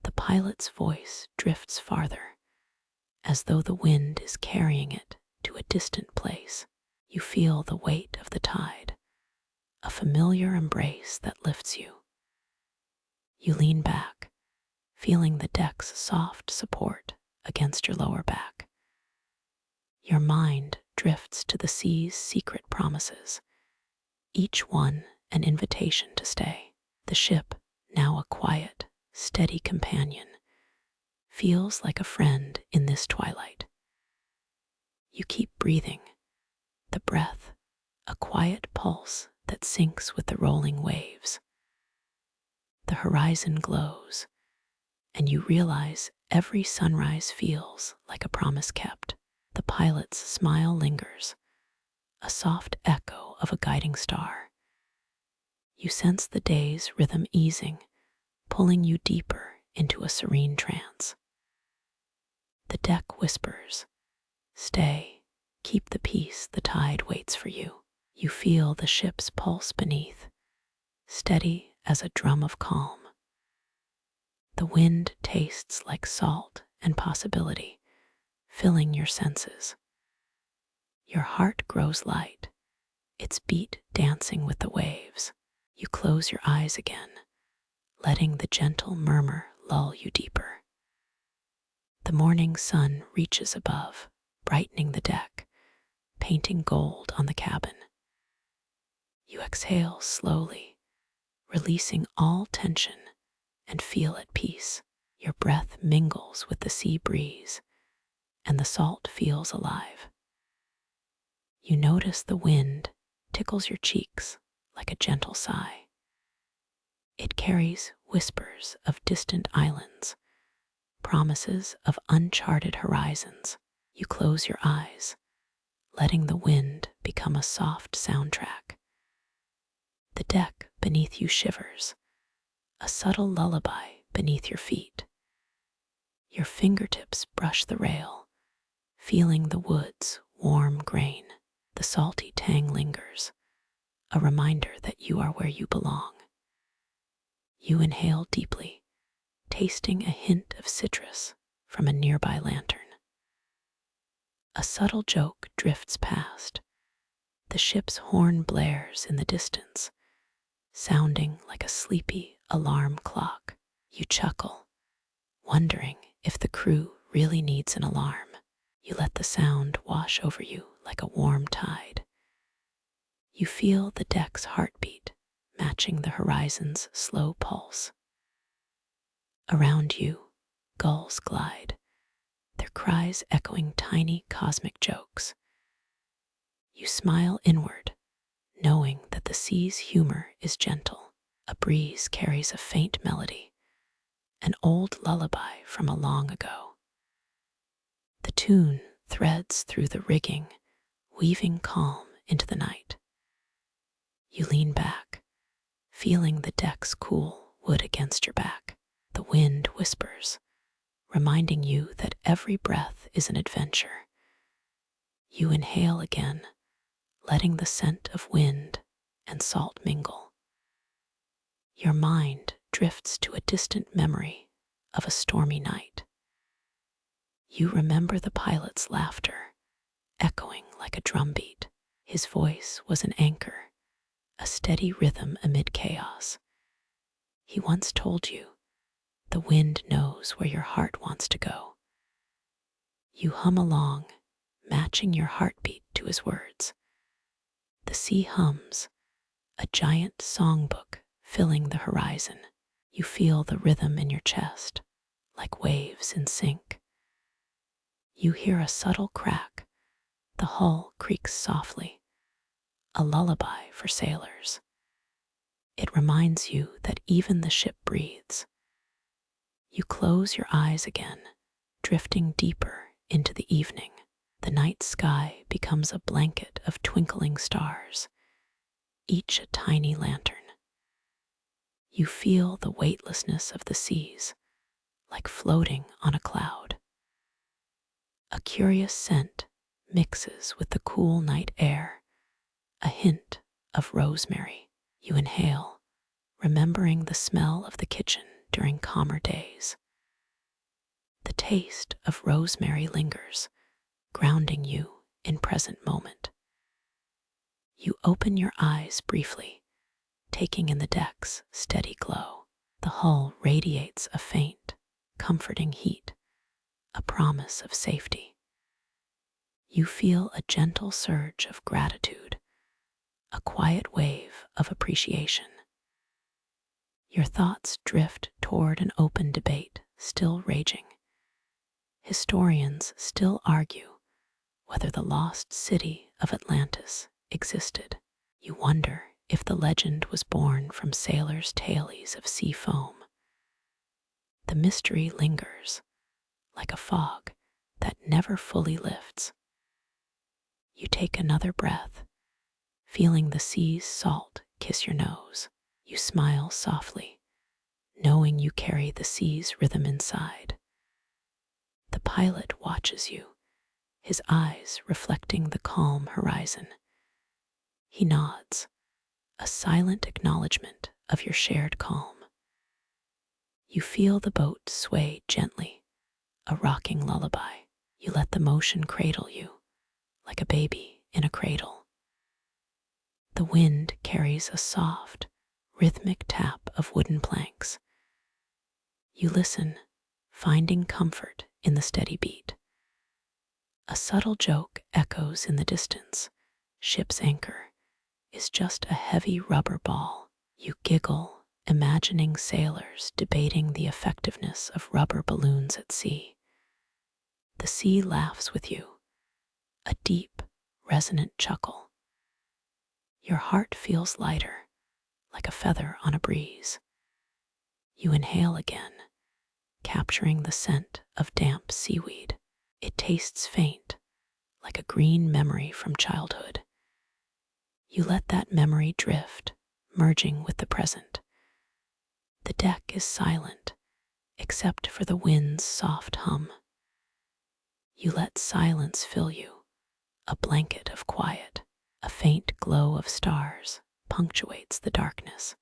The pilot's voice drifts farther, as though the wind is carrying it to a distant place. You feel the weight of the tide, a familiar embrace that lifts you. You lean back, feeling the deck's soft support against your lower back. Your mind drifts to the sea's secret promises, each one an invitation to stay. The ship, now a quiet, steady companion, feels like a friend in this twilight. You keep breathing, the breath, a quiet pulse that syncs with the rolling waves. The horizon glows, and you realize every sunrise feels like a promise kept. The pilot's smile lingers, a soft echo of a guiding star. You sense the day's rhythm easing, pulling you deeper into a serene trance. The deck whispers, "Stay, keep the peace, the tide waits for you." You feel the ship's pulse beneath, steady as a drum of calm. The wind tastes like salt and possibility, filling your senses. Your heart grows light, its beat dancing with the waves. You close your eyes again, letting the gentle murmur lull you deeper. The morning sun reaches above, brightening the deck, painting gold on the cabin. You exhale slowly, releasing all tension, and feel at peace. Your breath mingles with the sea breeze, and the salt feels alive. You notice the wind tickles your cheeks like a gentle sigh. It carries whispers of distant islands, promises of uncharted horizons. You close your eyes, letting the wind become a soft soundtrack. The deck beneath you shivers, a subtle lullaby beneath your feet. Your fingertips brush the rail, feeling the wood's warm grain. The salty tang lingers, a reminder that you are where you belong. You inhale deeply, tasting a hint of citrus from a nearby lantern. A subtle joke drifts past. The ship's horn blares in the distance, sounding like a sleepy alarm clock. You chuckle, wondering if the crew really needs an alarm. You let the sound wash over you like a warm tide. You feel the deck's heartbeat matching the horizon's slow pulse. Around you, gulls glide, their cries echoing tiny cosmic jokes. You smile inward, knowing that the sea's humor is gentle. A breeze carries a faint melody, an old lullaby from a long ago. The tune threads through the rigging, weaving calm into the night. You lean back, feeling the deck's cool wood against your back. The wind whispers, reminding you that every breath is an adventure. You inhale again, letting the scent of wind and salt mingle. Your mind drifts to a distant memory of a stormy night. You remember the pilot's laughter, echoing like a drumbeat. His voice was an anchor, a steady rhythm amid chaos. He once told you, The wind knows where your heart wants to go. You hum along, matching your heartbeat to his words. The sea hums, a giant songbook filling the horizon. You feel the rhythm in your chest, like waves in sync. You hear a subtle crack. The hull creaks softly, a lullaby for sailors. It reminds you that even the ship breathes. You close your eyes again, drifting deeper into the evening. The night sky becomes a blanket of twinkling stars, each a tiny lantern. You feel the weightlessness of the seas, like floating on a cloud. A curious scent mixes with the cool night air, a hint of rosemary. You inhale, remembering the smell of the kitchen during calmer days. The taste of rosemary lingers, grounding you in present moment. You open your eyes briefly, taking in the deck's steady glow. The hull radiates a faint, comforting heat, a promise of safety. You feel a gentle surge of gratitude, a quiet wave of appreciation. Your thoughts drift toward an open debate still raging. Historians still argue whether the lost city of Atlantis existed. You wonder if the legend was born from sailors' tales of sea foam. The mystery lingers, like a fog that never fully lifts. You take another breath, feeling the sea's salt kiss your nose. You smile softly, knowing you carry the sea's rhythm inside. The pilot watches you, his eyes reflecting the calm horizon. He nods, a silent acknowledgement of your shared calm. You feel the boat sway gently, a rocking lullaby. You let the motion cradle you, like a baby in a cradle. The wind carries a soft, rhythmic tap of wooden planks. You listen, finding comfort in the steady beat. A subtle joke echoes in the distance. Ship's anchor is just a heavy rubber ball. You giggle, imagining sailors debating the effectiveness of rubber balloons at sea. The sea laughs with you, a deep, resonant chuckle. Your heart feels lighter, like a feather on a breeze. You inhale again, capturing the scent of damp seaweed. It tastes faint, like a green memory from childhood. You let that memory drift, merging with the present. The deck is silent, except for the wind's soft hum. You let silence fill you, a blanket of quiet. A faint glow of stars punctuates the darkness.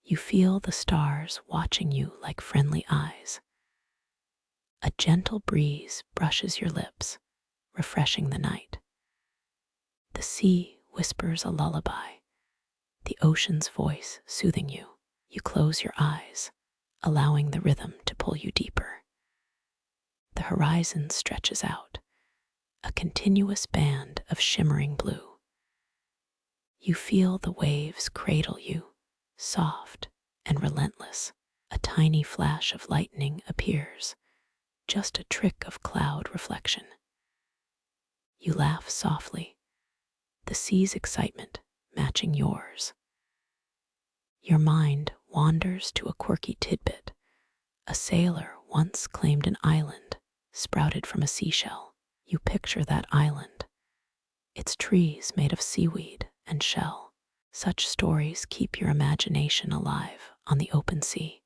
You feel the stars watching you like friendly eyes. A gentle breeze brushes your lips, refreshing the night. The sea whispers a lullaby, the ocean's voice soothing you. You close your eyes, allowing the rhythm to pull you deeper. The horizon stretches out, a continuous band of shimmering blue. You feel the waves cradle you, soft and relentless. A tiny flash of lightning appears, just a trick of cloud reflection. You laugh softly, the sea's excitement matching yours. Your mind wanders to a quirky tidbit. A sailor once claimed an island sprouted from a seashell. You picture that island, its trees made of seaweed and shell. Such stories keep your imagination alive on the open sea.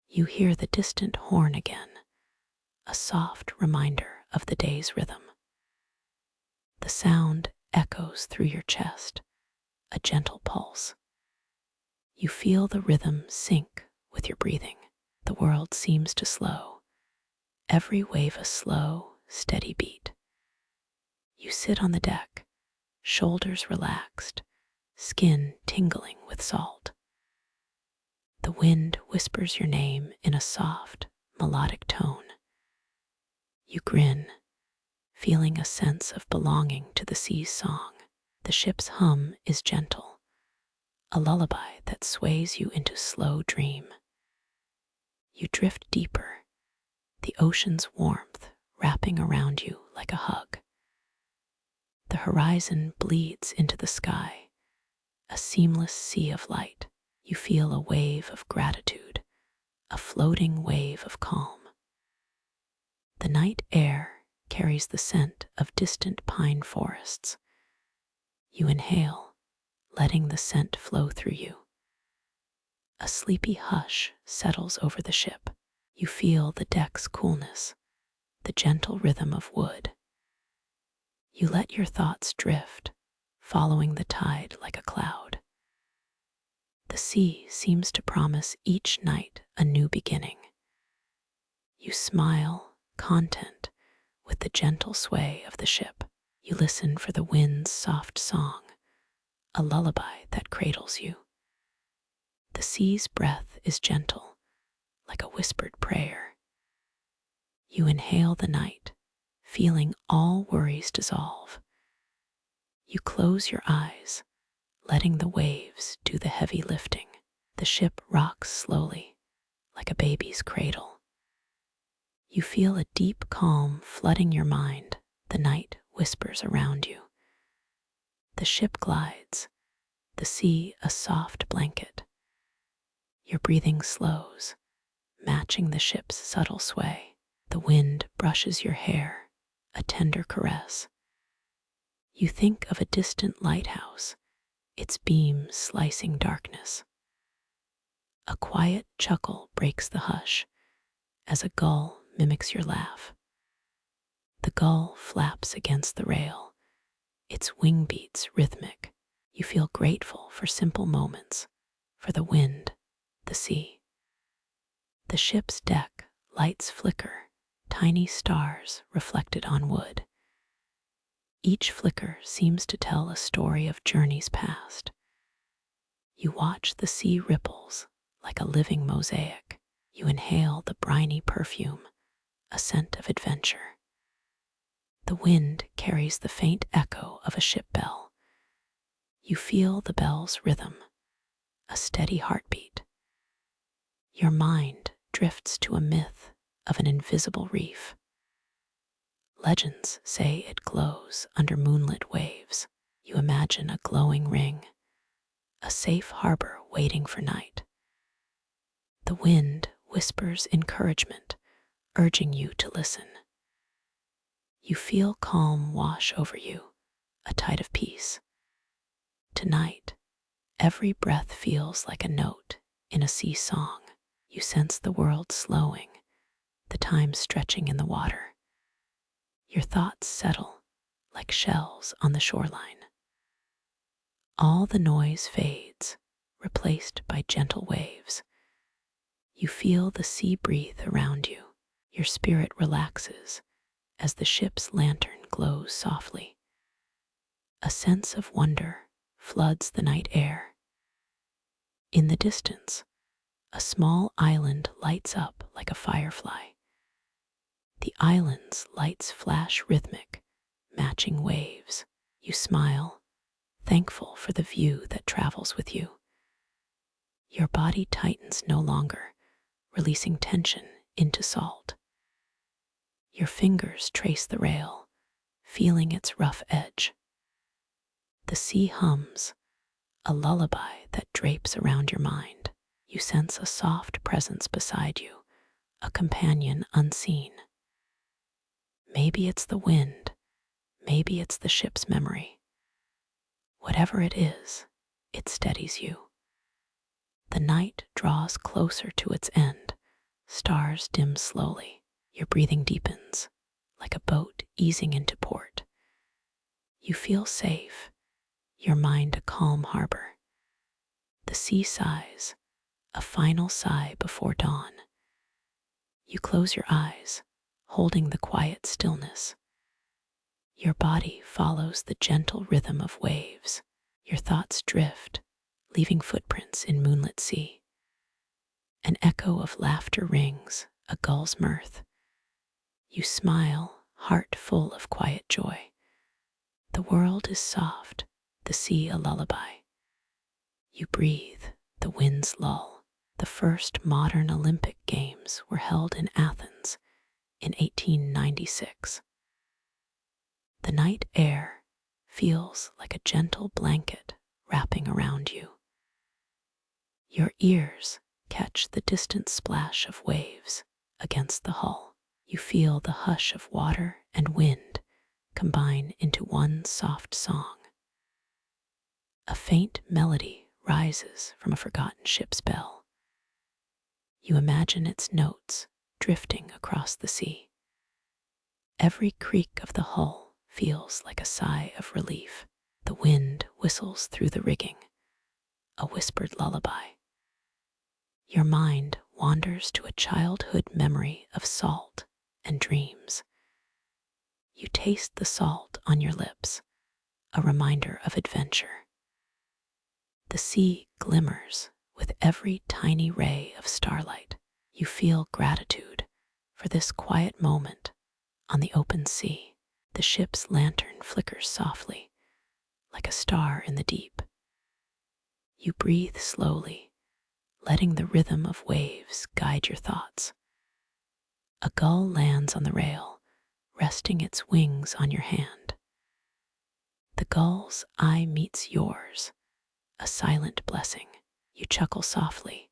You hear the distant horn again, a soft reminder of the day's rhythm. The sound echoes through your chest, a gentle pulse. You feel the rhythm sync with your breathing. The world seems to slow, every wave a slow, steady beat. You sit on the deck, shoulders relaxed, skin tingling with salt. The wind whispers your name in a soft, melodic tone. You grin, feeling a sense of belonging to the sea's song. The ship's hum is gentle, a lullaby that sways you into slow dream. You drift deeper, the ocean's warmth wrapping around you like a hug. The horizon bleeds into the sky, a seamless sea of light. You feel a wave of gratitude, a floating wave of calm. The night air carries the scent of distant pine forests. You inhale, letting the scent flow through you. A sleepy hush settles over the ship. You feel the deck's coolness, the gentle rhythm of wood. You let your thoughts drift, following the tide like a cloud. The sea seems to promise each night a new beginning. You smile, content with the gentle sway of the ship. You listen for the wind's soft song, a lullaby that cradles you. The sea's breath is gentle, like a whispered prayer. You inhale the night, feeling all worries dissolve. You close your eyes, letting the waves do the heavy lifting. The ship rocks slowly, like a baby's cradle. You feel a deep calm flooding your mind. The night whispers around you. The ship glides, the sea a soft blanket. Your breathing slows, matching the ship's subtle sway. The wind brushes your hair, a tender caress. You think of a distant lighthouse, its beams slicing darkness. A quiet chuckle breaks the hush as a gull mimics your laugh. The gull flaps against the rail, its wing beats rhythmic. You feel grateful for simple moments, for the wind, the sea. The ship's deck lights flicker, tiny stars reflected on wood. Each flicker seems to tell a story of journeys past. You watch the sea ripples like a living mosaic. You inhale the briny perfume, a scent of adventure. The wind carries the faint echo of a ship bell. You feel the bell's rhythm, a steady heartbeat. Your mind drifts to a myth of an invisible reef. Legends say it glows under moonlit waves. You imagine a glowing ring, a safe harbor waiting for night. The wind whispers encouragement, urging you to listen. You feel calm wash over you, a tide of peace. Tonight, every breath feels like a note in a sea song. You sense the world slowing, the time stretching in the water. Your thoughts settle like shells on the shoreline. All the noise fades, replaced by gentle waves. You feel the sea breathe around you. Your spirit relaxes as the ship's lantern glows softly. A sense of wonder floods the night air. In the distance, a small island lights up like a firefly. The island's lights flash rhythmic, matching waves. You smile, thankful for the view that travels with you. Your body tightens no longer, releasing tension into salt. Your fingers trace the rail, feeling its rough edge. The sea hums, a lullaby that drapes around your mind. You sense a soft presence beside you, a companion unseen. Maybe it's the wind, maybe it's the ship's memory. Whatever it is, it steadies you. The night draws closer to its end. Stars dim slowly. Your breathing deepens, like a boat easing into port. You feel safe, your mind a calm harbor. The sea sighs, a final sigh before dawn. You close your eyes, holding the quiet stillness. Your body follows the gentle rhythm of waves. Your thoughts drift, leaving footprints in moonlit sea. An echo of laughter rings, a gull's mirth. You smile, heart full of quiet joy. The world is soft, the sea a lullaby. You breathe, the winds lull. The first modern Olympic Games were held in Athens in 1896. The night air feels like a gentle blanket wrapping around you. Your ears catch the distant splash of waves against the hull. You feel the hush of water and wind combine into one soft song. A faint melody rises from a forgotten ship's bell. You imagine its notes drifting across the sea. Every creak of the hull feels like a sigh of relief. The wind whistles through the rigging, a whispered lullaby. Your mind wanders to a childhood memory of salt and dreams. You taste the salt on your lips, a reminder of adventure. The sea glimmers with every tiny ray of starlight. You feel gratitude for this quiet moment on the open sea. The ship's lantern flickers softly, like a star in the deep. You breathe slowly, letting the rhythm of waves guide your thoughts. A gull lands on the rail, resting its wings on your hand. The gull's eye meets yours, a silent blessing. You chuckle softly,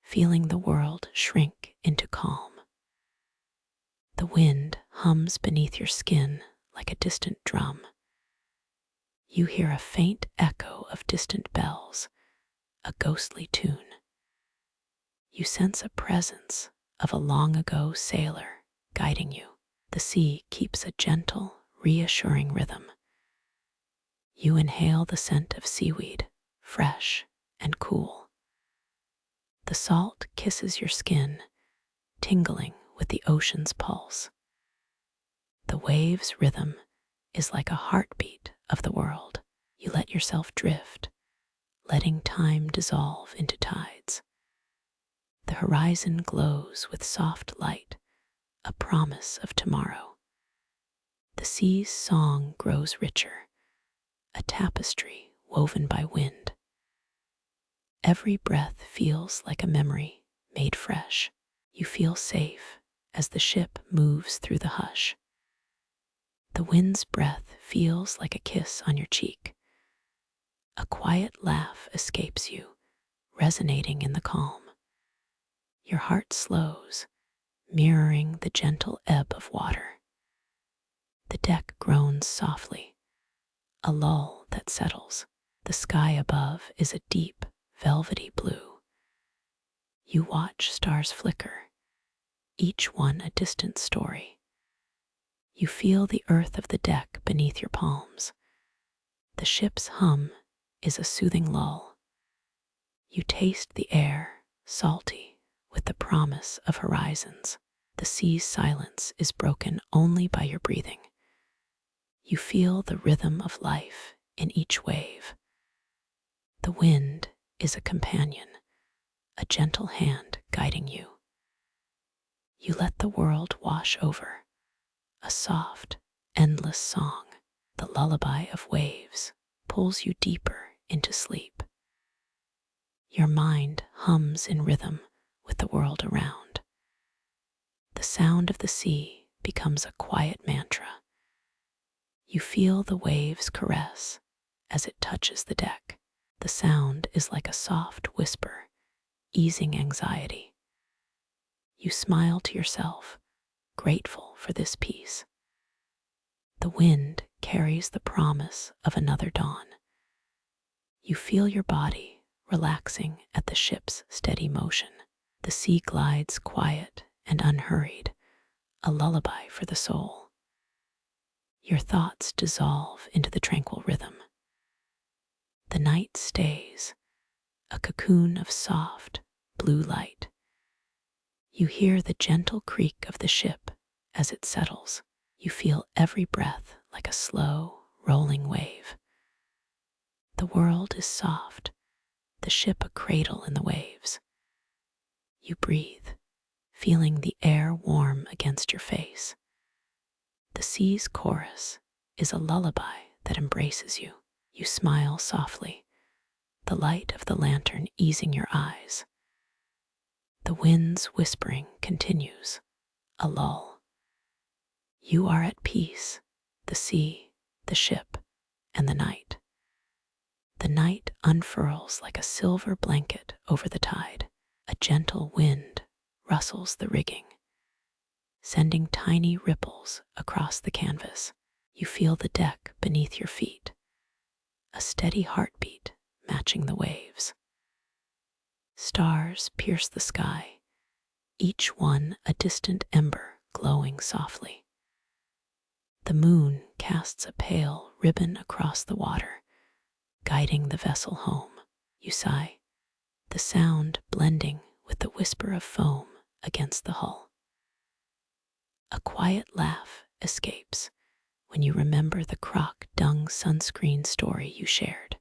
feeling the world shrink into calm. The wind hums beneath your skin like a distant drum. You hear a faint echo of distant bells, a ghostly tune. You sense a presence of a long-ago sailor guiding you. The sea keeps a gentle, reassuring rhythm. You inhale the scent of seaweed, fresh and cool. The salt kisses your skin, tingling with the ocean's pulse. The waves' rhythm is like a heartbeat of the world. You let yourself drift, letting time dissolve into tides. The horizon glows with soft light, a promise of tomorrow. The sea's song grows richer, a tapestry woven by wind. Every breath feels like a memory made fresh. You feel safe as the ship moves through the hush. The wind's breath feels like a kiss on your cheek. A quiet laugh escapes you, resonating in the calm. Your heart slows, mirroring the gentle ebb of water. The deck groans softly, a lull that settles. The sky above is a deep, velvety blue. You watch stars flicker, each one a distant story. You feel the earth of the deck beneath your palms. The ship's hum is a soothing lull. You taste the air, salty, with the promise of horizons. The sea's silence is broken only by your breathing. You feel the rhythm of life in each wave. The wind is a companion, a gentle hand guiding you. You let the world wash over, a soft, endless song. The lullaby of waves pulls you deeper into sleep. Your mind hums in rhythm with the world around. The sound of the sea becomes a quiet mantra. You feel the waves caress as it touches the deck. The sound is like a soft whisper, easing anxiety. You smile to yourself, grateful for this peace. The wind carries the promise of another dawn. You feel your body relaxing at the ship's steady motion. The sea glides quiet and unhurried, a lullaby for the soul. Your thoughts dissolve into the tranquil rhythm. The night stays, a cocoon of soft, blue light. You hear the gentle creak of the ship as it settles. You feel every breath like a slow, rolling wave. The world is soft, the ship a cradle in the waves. You breathe, feeling the air warm against your face. The sea's chorus is a lullaby that embraces you. You smile softly, the light of the lantern easing your eyes. The wind's whispering continues, a lull. You are at peace, the sea, the ship, and the night. The night unfurls like a silver blanket over the tide. A gentle wind rustles the rigging, sending tiny ripples across the canvas. You feel the deck beneath your feet, a steady heartbeat matching the waves. Stars pierce the sky, each one a distant ember glowing softly. The moon casts a pale ribbon across the water, guiding the vessel home. You sigh, the sound blending with the whisper of foam against the hull. A quiet laugh escapes when you remember the croc dung sunscreen story you shared.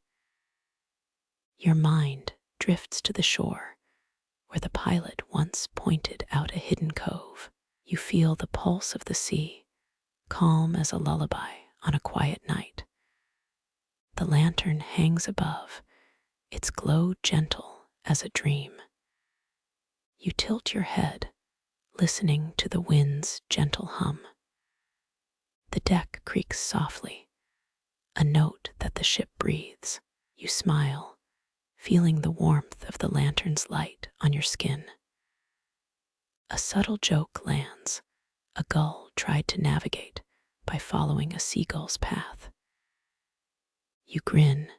Your mind drifts to the shore where the pilot once pointed out a hidden cove. You feel the pulse of the sea, calm as a lullaby on a quiet night. The lantern hangs above, its glow gentle as a dream. You tilt your head, listening to the wind's gentle hum. The deck creaks softly, a note that the ship breathes. You smile, feeling the warmth of the lantern's light on your skin. A subtle joke lands. A gull tried to navigate by following a seagull's path. You grin,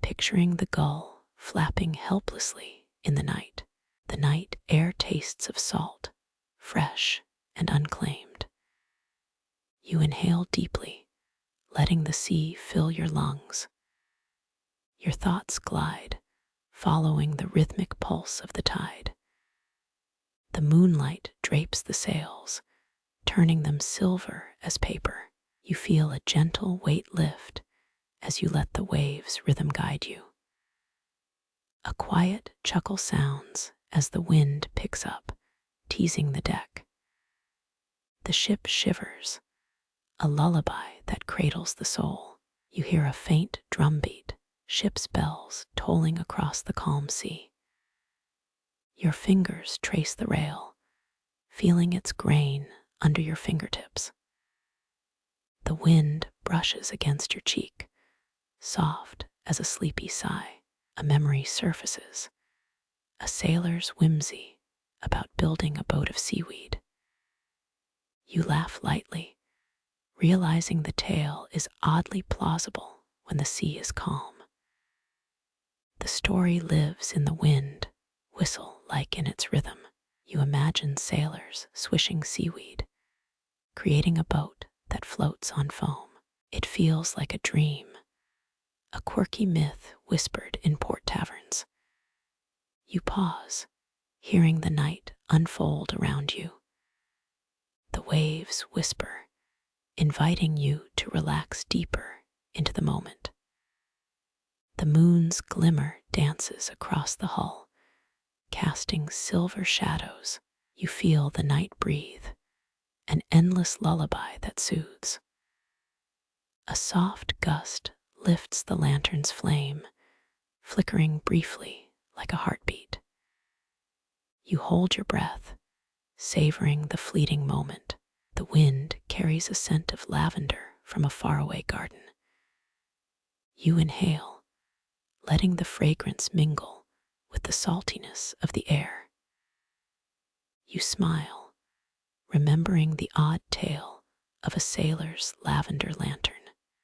picturing the gull flapping helplessly in the night. The night air tastes of salt, fresh and unclaimed. You inhale deeply, letting the sea fill your lungs. Your thoughts glide, following the rhythmic pulse of the tide. The moonlight drapes the sails, turning them silver as paper. You feel a gentle weight lift as you let the waves' rhythm guide you. A quiet chuckle sounds as the wind picks up, teasing the deck. The ship shivers, a lullaby that cradles the soul. You hear a faint drumbeat, ship's bells tolling across the calm sea. Your fingers trace the rail, feeling its grain under your fingertips. The wind brushes against your cheek, soft as a sleepy sigh. A memory surfaces, a sailor's whimsy about building a boat of seaweed. You laugh lightly, realizing the tale is oddly plausible when the sea is calm. The story lives in the wind, whistle-like in its rhythm. You imagine sailors swishing seaweed, creating a boat that floats on foam. It feels like a dream, a quirky myth whispered in port taverns. You pause, hearing the night unfold around you. The waves whisper, inviting you to relax deeper into the moment. The moon's glimmer dances across the hull, casting silver shadows. You feel the night breathe, an endless lullaby that soothes. A soft gust lifts the lantern's flame, flickering briefly like a heartbeat. You hold your breath, savoring the fleeting moment. The wind carries a scent of lavender from a faraway garden. You inhale, letting the fragrance mingle with the saltiness of the air. You smile, remembering the odd tale of a sailor's lavender lantern.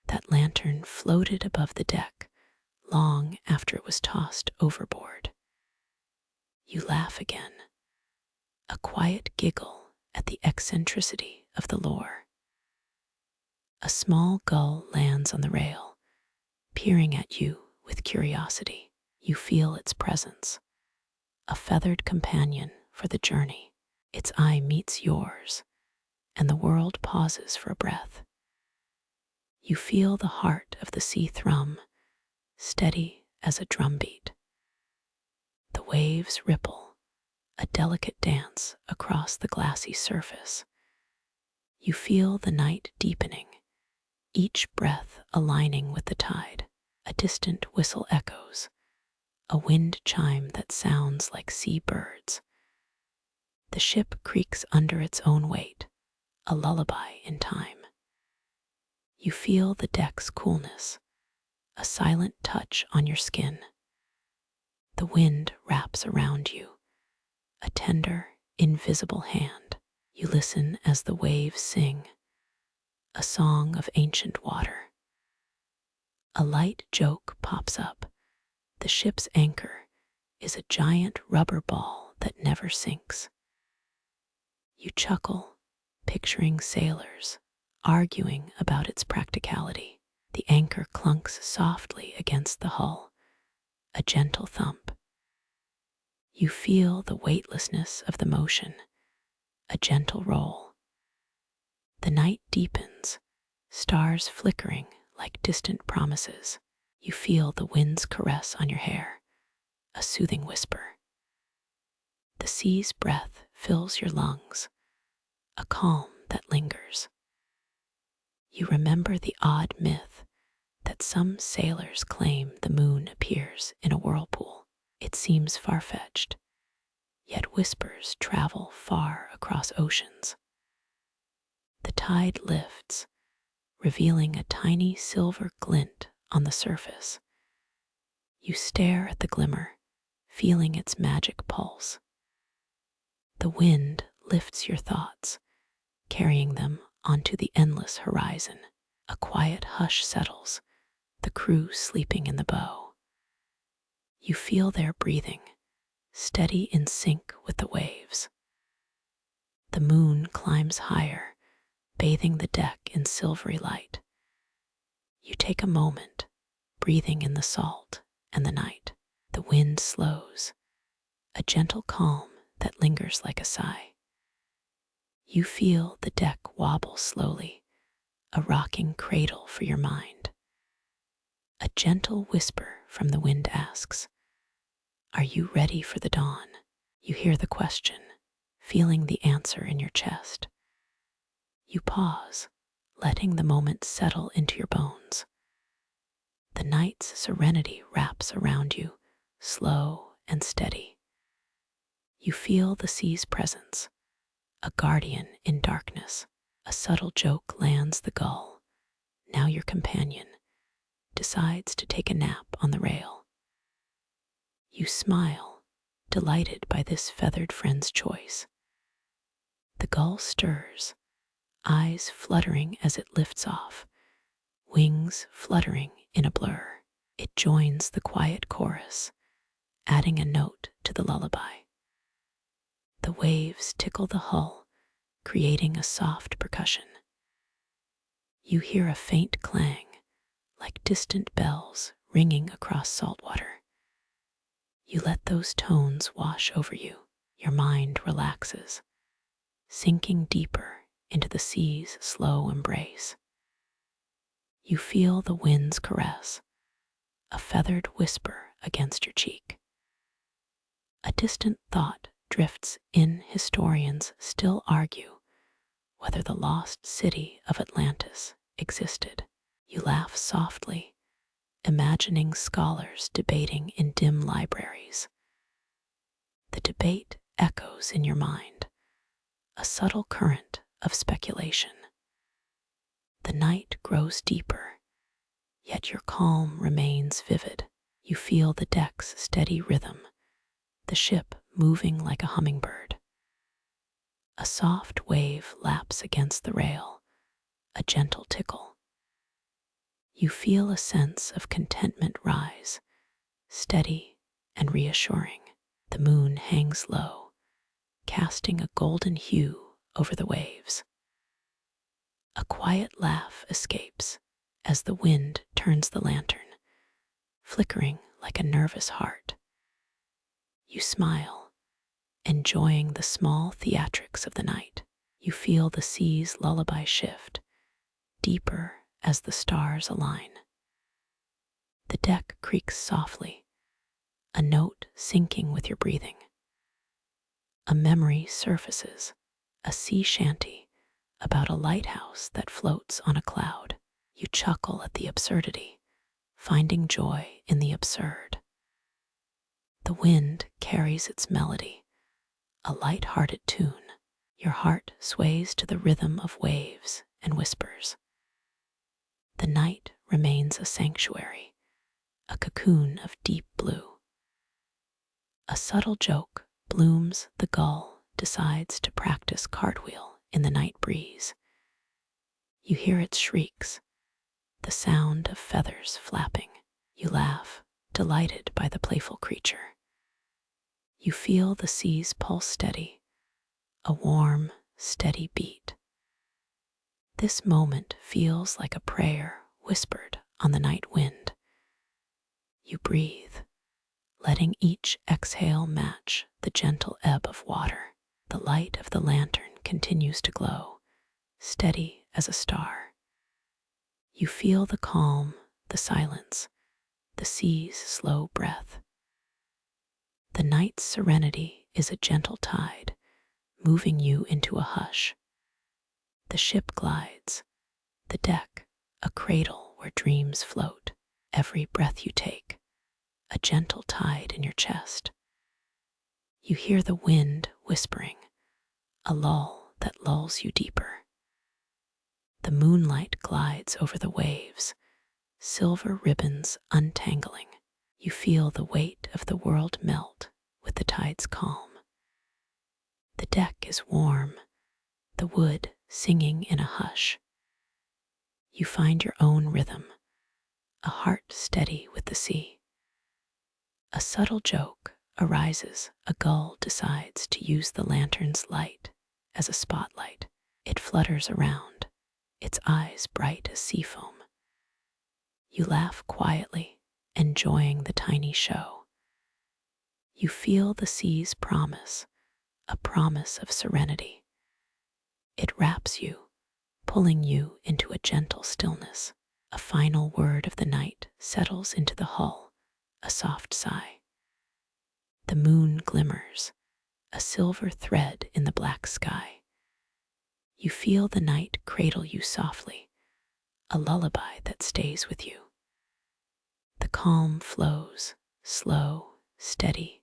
That lantern floated above the deck long after it was tossed overboard. You laugh again, a quiet giggle at the eccentricity of the lore. A small gull lands on the rail, peering at you with curiosity. You feel its presence, a feathered companion for the journey. Its eye meets yours, and the world pauses for a breath. You feel the heart of the sea thrum, steady as a drumbeat. The waves ripple, a delicate dance across the glassy surface. You feel the night deepening, each breath aligning with the tide. A distant whistle echoes, a wind chime that sounds like sea birds. The ship creaks under its own weight, a lullaby in time. You feel the deck's coolness, a silent touch on your skin. The wind wraps around you, a tender, invisible hand. You listen as the waves sing, a song of ancient water. A light joke pops up. The ship's anchor is a giant rubber ball that never sinks. You chuckle, picturing sailors arguing about its practicality. The anchor clunks softly against the hull, a gentle thump. You feel the weightlessness of the motion, a gentle roll. The night deepens, stars flickering like distant promises. You feel the wind's caress on your hair, a soothing whisper. The sea's breath fills your lungs, a calm that lingers. You remember the odd myth that some sailors claim the moon appears in a whirlpool. It seems far-fetched, yet whispers travel far across oceans. The tide lifts, revealing a tiny silver glint on the surface. You stare at the glimmer, feeling its magic pulse. The wind lifts your thoughts, carrying them onto the endless horizon. A quiet hush settles, the crew sleeping in the bow. You feel their breathing, steady in sync with the waves. The moon climbs higher, bathing the deck in silvery light. You take a moment, breathing in the salt and the night. The wind slows, a gentle calm that lingers like a sigh. You feel the deck wobble slowly, a rocking cradle for your mind. A gentle whisper from the wind asks, "Are you ready for the dawn?" You hear the question, feeling the answer in your chest. You pause, letting the moment settle into your bones. The night's serenity wraps around you, slow and steady. You feel the sea's presence, a guardian in darkness. A subtle joke lands the gull. Now your companion decides to take a nap on the rail. You smile, delighted by this feathered friend's choice. The gull stirs, eyes fluttering as it lifts off, wings fluttering in a blur. It joins the quiet chorus, adding a note to the lullaby. The waves tickle the hull, creating a soft percussion. You hear a faint clang, like distant bells ringing across salt water. You let those tones wash over you. Your mind relaxes, sinking deeper into the sea's slow embrace. You feel the wind's caress, a feathered whisper against your cheek. A distant thought drifts in. Historians still argue whether the lost city of Atlantis existed. You laugh softly, imagining scholars debating in dim libraries. The debate echoes in your mind, a subtle current of speculation. The night grows deeper, yet your calm remains vivid. You feel the deck's steady rhythm, the ship moving like a hummingbird. A soft wave laps against the rail, a gentle tickle. You feel a sense of contentment rise, steady and reassuring. The moon hangs low, casting a golden hue over the waves. A quiet laugh escapes as the wind turns the lantern, flickering like a nervous heart. You smile, enjoying the small theatrics of the night. You feel the sea's lullaby shift, deeper as the stars align. The deck creaks softly, a note syncing with your breathing. a memory surfaces, a sea shanty about a lighthouse that floats on a cloud. You chuckle at the absurdity, finding joy in the absurd. The wind carries its melody, a light-hearted tune. Your heart sways to the rhythm of waves and whispers. The night remains a sanctuary, a cocoon of deep blue. A subtle joke blooms. The gull decides to practice cartwheel in the night breeze. You hear its shrieks, the sound of feathers flapping. You laugh, delighted by the playful creature. You feel the sea's pulse steady, a warm, steady beat. This moment feels like a prayer whispered on the night wind. You breathe, letting each exhale match the gentle ebb of water. The light of the lantern continues to glow, steady as a star. You feel the calm, the silence, the sea's slow breath. The night's serenity is a gentle tide, moving you into a hush. The ship glides, the deck, a cradle where dreams float. Every breath you take, a gentle tide in your chest. You hear the wind whispering, a lull that lulls you deeper. The moonlight glides over the waves, silver ribbons untangling. You feel the weight of the world melt with the tide's calm. The deck is warm, the wood singing in a hush. You find your own rhythm, a heart steady with the sea. A subtle joke arises. A gull decides to use the lantern's light as a spotlight. It flutters around, its eyes bright as sea foam. You laugh quietly, enjoying the tiny show. You feel the sea's promise, a promise of serenity. It wraps you, pulling you into a gentle stillness. A final word of the night settles into the hull, a soft sigh. The moon glimmers, a silver thread in the black sky. You feel the night cradle you softly, a lullaby that stays with you. The calm flows, slow, steady,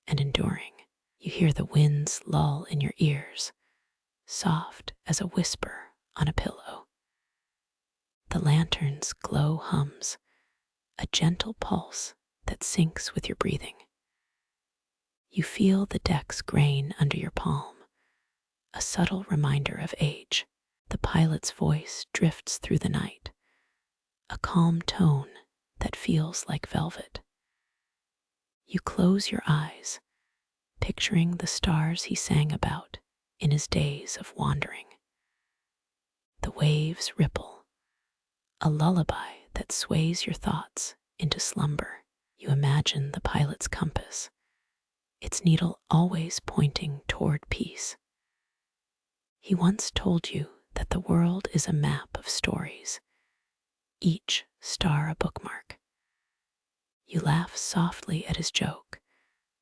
and enduring. You hear the wind's lull in your ears, soft as a whisper on a pillow. The lantern's glow hums, a gentle pulse that syncs with your breathing. You feel the deck's grain under your palm, a subtle reminder of age. The pilot's voice drifts through the night, a calm tone that feels like velvet. You close your eyes, picturing the stars he sang about in his days of wandering. The waves ripple, a lullaby that sways your thoughts into slumber. You imagine the pilot's compass, its needle always pointing toward peace. He once told you that the world is a map of stories, each star a bookmark. You laugh softly at his joke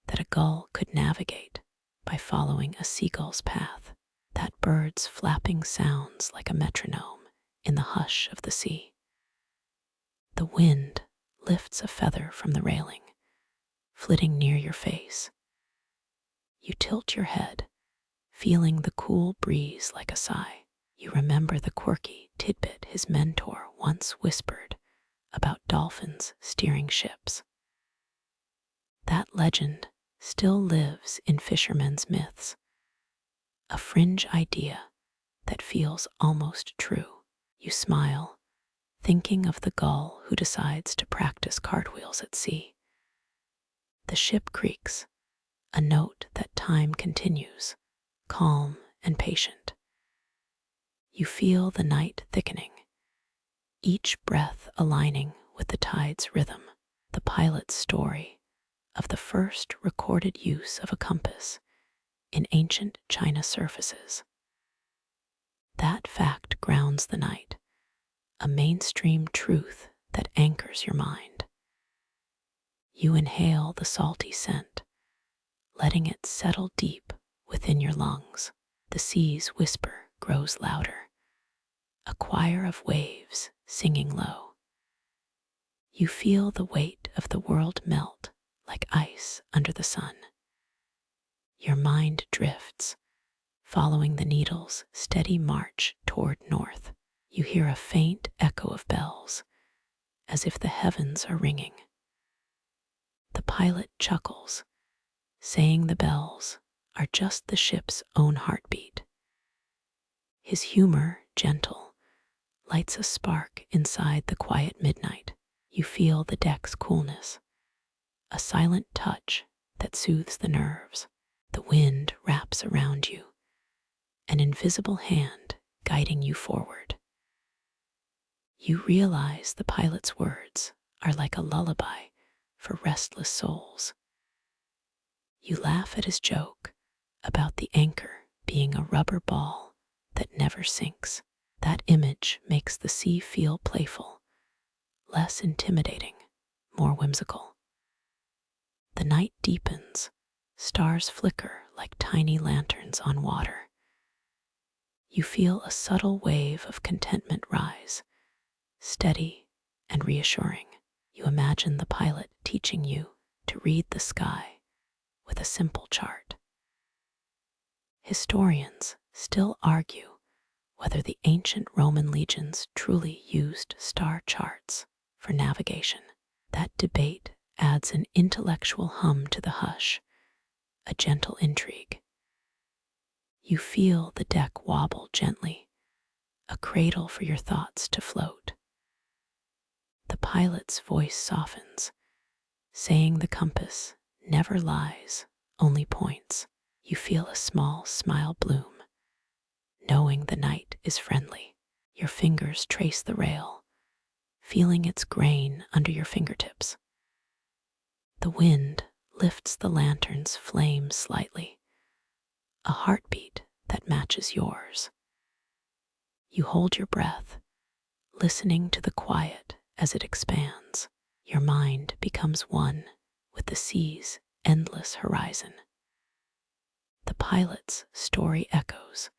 that a gull could navigate by following a seagull's path. That bird's flapping sounds like a metronome in the hush of the sea. The wind lifts a feather from the railing, flitting near your face. You tilt your head, feeling the cool breeze like a sigh. You remember the quirky tidbit his mentor once whispered about dolphins steering ships. That legend still lives in fishermen's myths, a fringe idea that feels almost true. You smile, thinking of the gull who decides to practice cartwheels at sea. The ship creaks, a note that time continues, calm and patient. You feel the night thickening, each breath aligning with the tide's rhythm. The pilot's story of the first recorded use of a compass in ancient China surfaces. That fact grounds the night, a mainstream truth that anchors your mind. You inhale the salty scent, letting it settle deep within your lungs. The sea's whisper grows louder, a choir of waves singing low. You feel the weight of the world melt like ice under the sun. Your mind drifts, following the needle's steady march toward north. You hear a faint echo of bells, as if the heavens are ringing. The pilot chuckles, saying the bells are just the ship's own heartbeat. His humor, gentle, lights a spark inside the quiet midnight. You feel the deck's coolness, a silent touch that soothes the nerves. The wind wraps around you, an invisible hand guiding you forward. You realize the pilot's words are like a lullaby for restless souls. You laugh at his joke about the anchor being a rubber ball that never sinks. That image makes the sea feel playful, less intimidating, more whimsical. The night deepens, stars flicker like tiny lanterns on water. You feel a subtle wave of contentment rise, steady and reassuring. You imagine the pilot teaching you to read the sky with a simple chart. Historians still argue whether the ancient Roman legions truly used star charts for navigation. That debate adds an intellectual hum to the hush, a gentle intrigue. You feel the deck wobble gently, a cradle for your thoughts to float. The pilot's voice softens, saying the compass never lies, only points. You feel a small smile bloom, knowing the night is friendly. Your fingers trace the rail, feeling its grain under your fingertips. The wind lifts the lantern's flame slightly, a heartbeat that matches yours. You hold your breath, listening to the quiet as it expands. Your mind becomes one with the sea's endless horizon. The pilot's story echoes.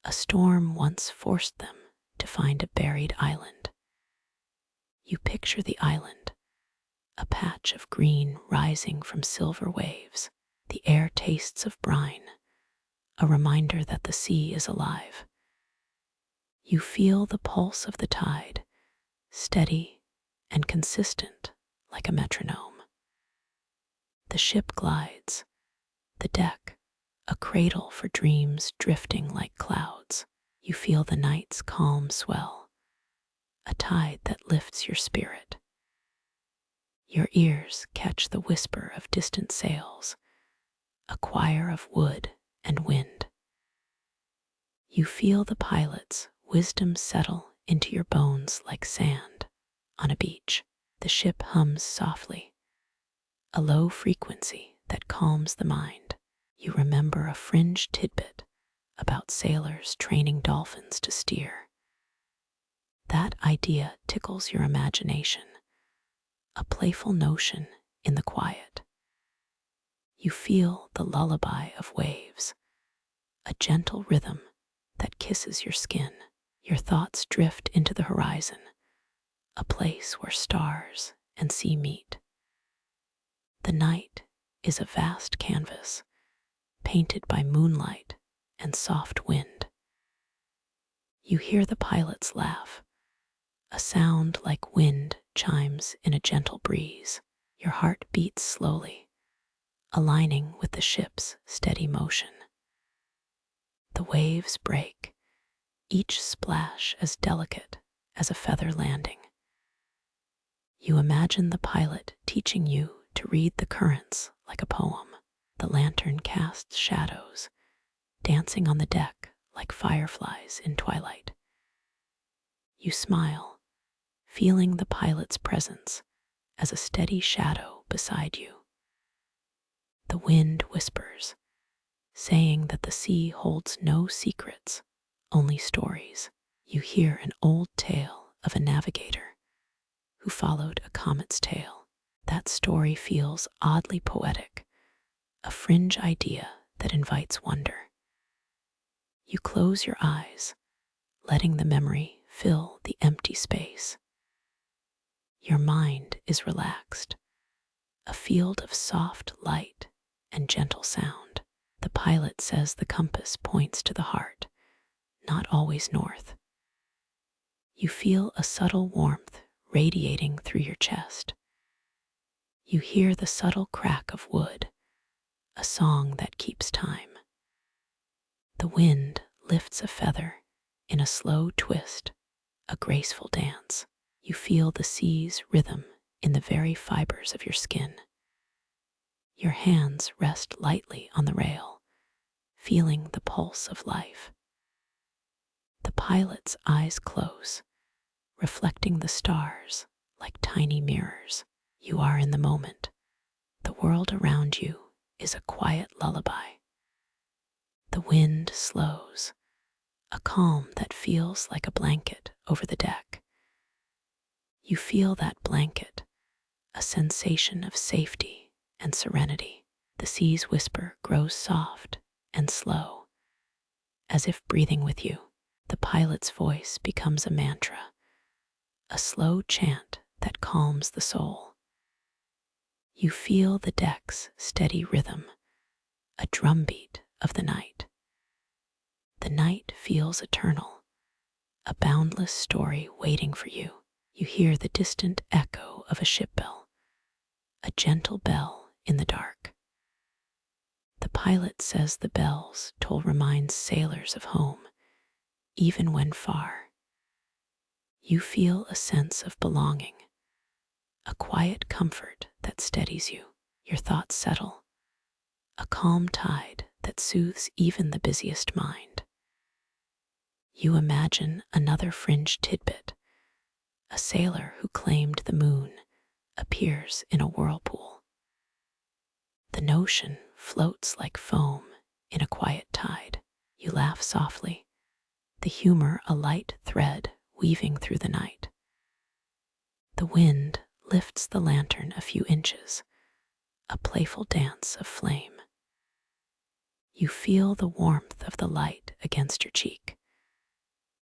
A storm once forced them to find a buried island. You picture the island, a patch of green rising from silver waves. The air tastes of brine, a reminder that the sea is alive. You feel the pulse of the tide, steady and consistent like a metronome. The ship glides, the deck, a cradle for dreams drifting like clouds. You feel the night's calm swell, a tide that lifts your spirit. Your ears catch the whisper of distant sails, a choir of wood and wind. You feel the pilot's wisdom settle into your bones like sand on a beach. The ship hums softly, a low frequency that calms the mind. You remember a fringe tidbit about sailors training dolphins to steer. That idea tickles your imagination, a playful notion in the quiet. You feel the lullaby of waves, a gentle rhythm that kisses your skin. Your thoughts drift into the horizon, a place where stars and sea meet. The night is a vast canvas, painted by moonlight and soft wind. You hear the pilot's laugh, a sound like wind chimes in a gentle breeze. Your heart beats slowly, aligning with the ship's steady motion. The waves break, each splash as delicate as a feather landing. You imagine the pilot teaching you to read the currents like a poem. The lantern casts shadows, dancing on the deck like fireflies in twilight. You smile, feeling the pilot's presence as a steady shadow beside you. The wind whispers, saying that the sea holds no secrets, only stories. You hear an old tale of a navigator who followed a comet's tail. That story feels oddly poetic, a fringe idea that that invites wonder. You close your eyes, letting the memory fill the empty space. Your mind is relaxed, a field of soft light and gentle sound. The pilot says the compass points to the heart, not always north. You feel a subtle warmth radiating through your chest. You hear the subtle crack of wood, a song that keeps time. The wind lifts a feather in a slow twist, a graceful dance. You feel the sea's rhythm in the very fibers of your skin. Your hands rest lightly on the rail, feeling the pulse of life. The pilot's eyes close, reflecting the stars like tiny mirrors. You are in the moment. The world around you is a quiet lullaby. The wind slows, a calm that feels like a blanket over the deck. You feel that blanket, a sensation of safety and serenity. The sea's whisper grows soft and slow, as if breathing with you. The pilot's voice becomes a mantra, a slow chant that calms the soul. You feel the deck's steady rhythm, a drumbeat of the night. The night feels eternal, a boundless story waiting for you. You hear the distant echo of a ship bell, a gentle bell in the dark. The pilot says the bell's toll reminds sailors of home, even when far. You feel a sense of belonging, a quiet comfort that steadies you. Your thoughts settle, a calm tide that soothes even the busiest mind. You imagine another fringe tidbit. A sailor who claimed the moon appears in a whirlpool. The notion floats like foam in a quiet tide. You laugh softly, the humor a light thread weaving through the night. The wind lifts the lantern a few inches, a playful dance of flame. You feel the warmth of the light against your cheek.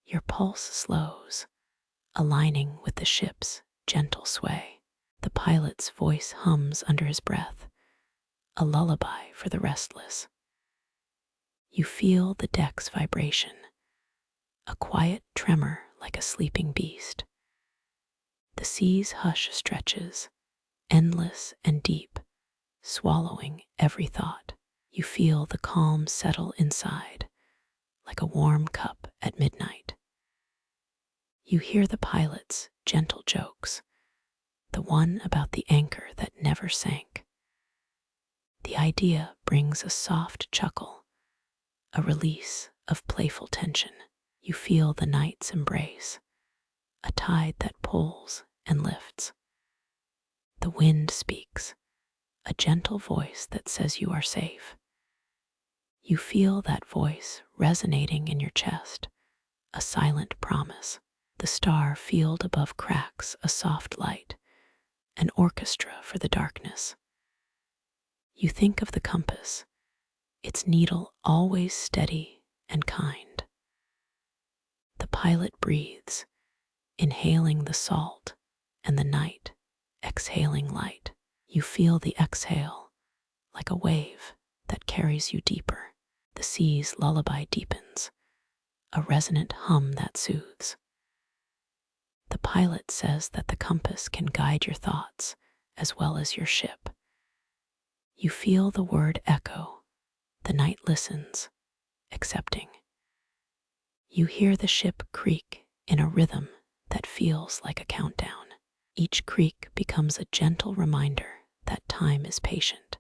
Your pulse slows, aligning with the ship's gentle sway. The pilot's voice hums under his breath, a lullaby for the restless. You feel the deck's vibration, a quiet tremor like a sleeping beast. The sea's hush stretches, endless and deep, swallowing every thought. You feel the calm settle inside, like a warm cup at midnight. You hear the pilot's gentle jokes, the one about the anchor that never sank. The idea brings a soft chuckle, a release of playful tension. You feel the night's embrace, a tide that pulls and lifts. The wind speaks, a gentle voice that says you are safe. You feel that voice resonating in your chest, a silent promise. The star field above cracks a soft light, an orchestra for the darkness. You think of the compass, its needle always steady and kind. The pilot breathes, inhaling the salt, and the night, exhaling light. You feel the exhale, like a wave that carries you deeper. The sea's lullaby deepens, a resonant hum that soothes. The pilot says that the compass can guide your thoughts as well as your ship. You feel the word echo. The night listens, accepting. You hear the ship creak in a rhythm that feels like a countdown. Each creak becomes a gentle reminder that time is patient.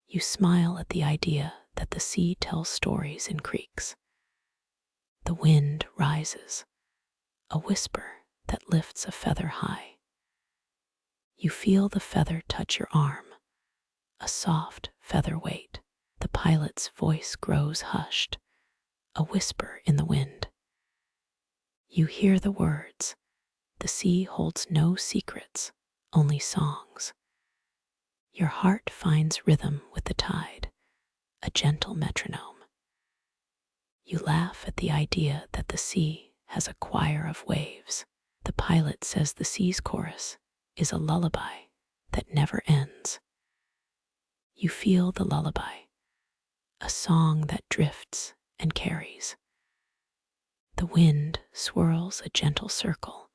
You smile at the idea that the sea tells stories in creaks. The wind rises, a whisper that lifts a feather high. You feel the feather touch your arm, a soft feather weight. The pilot's voice grows hushed, a whisper in the wind. You hear the words, "The sea holds no secrets, only songs." Your heart finds rhythm with the tide, a gentle metronome. You laugh at the idea that the sea has a choir of waves. The pilot says the sea's chorus is a lullaby that never ends. You feel the lullaby, a song that drifts and carries. The wind swirls a gentle circle,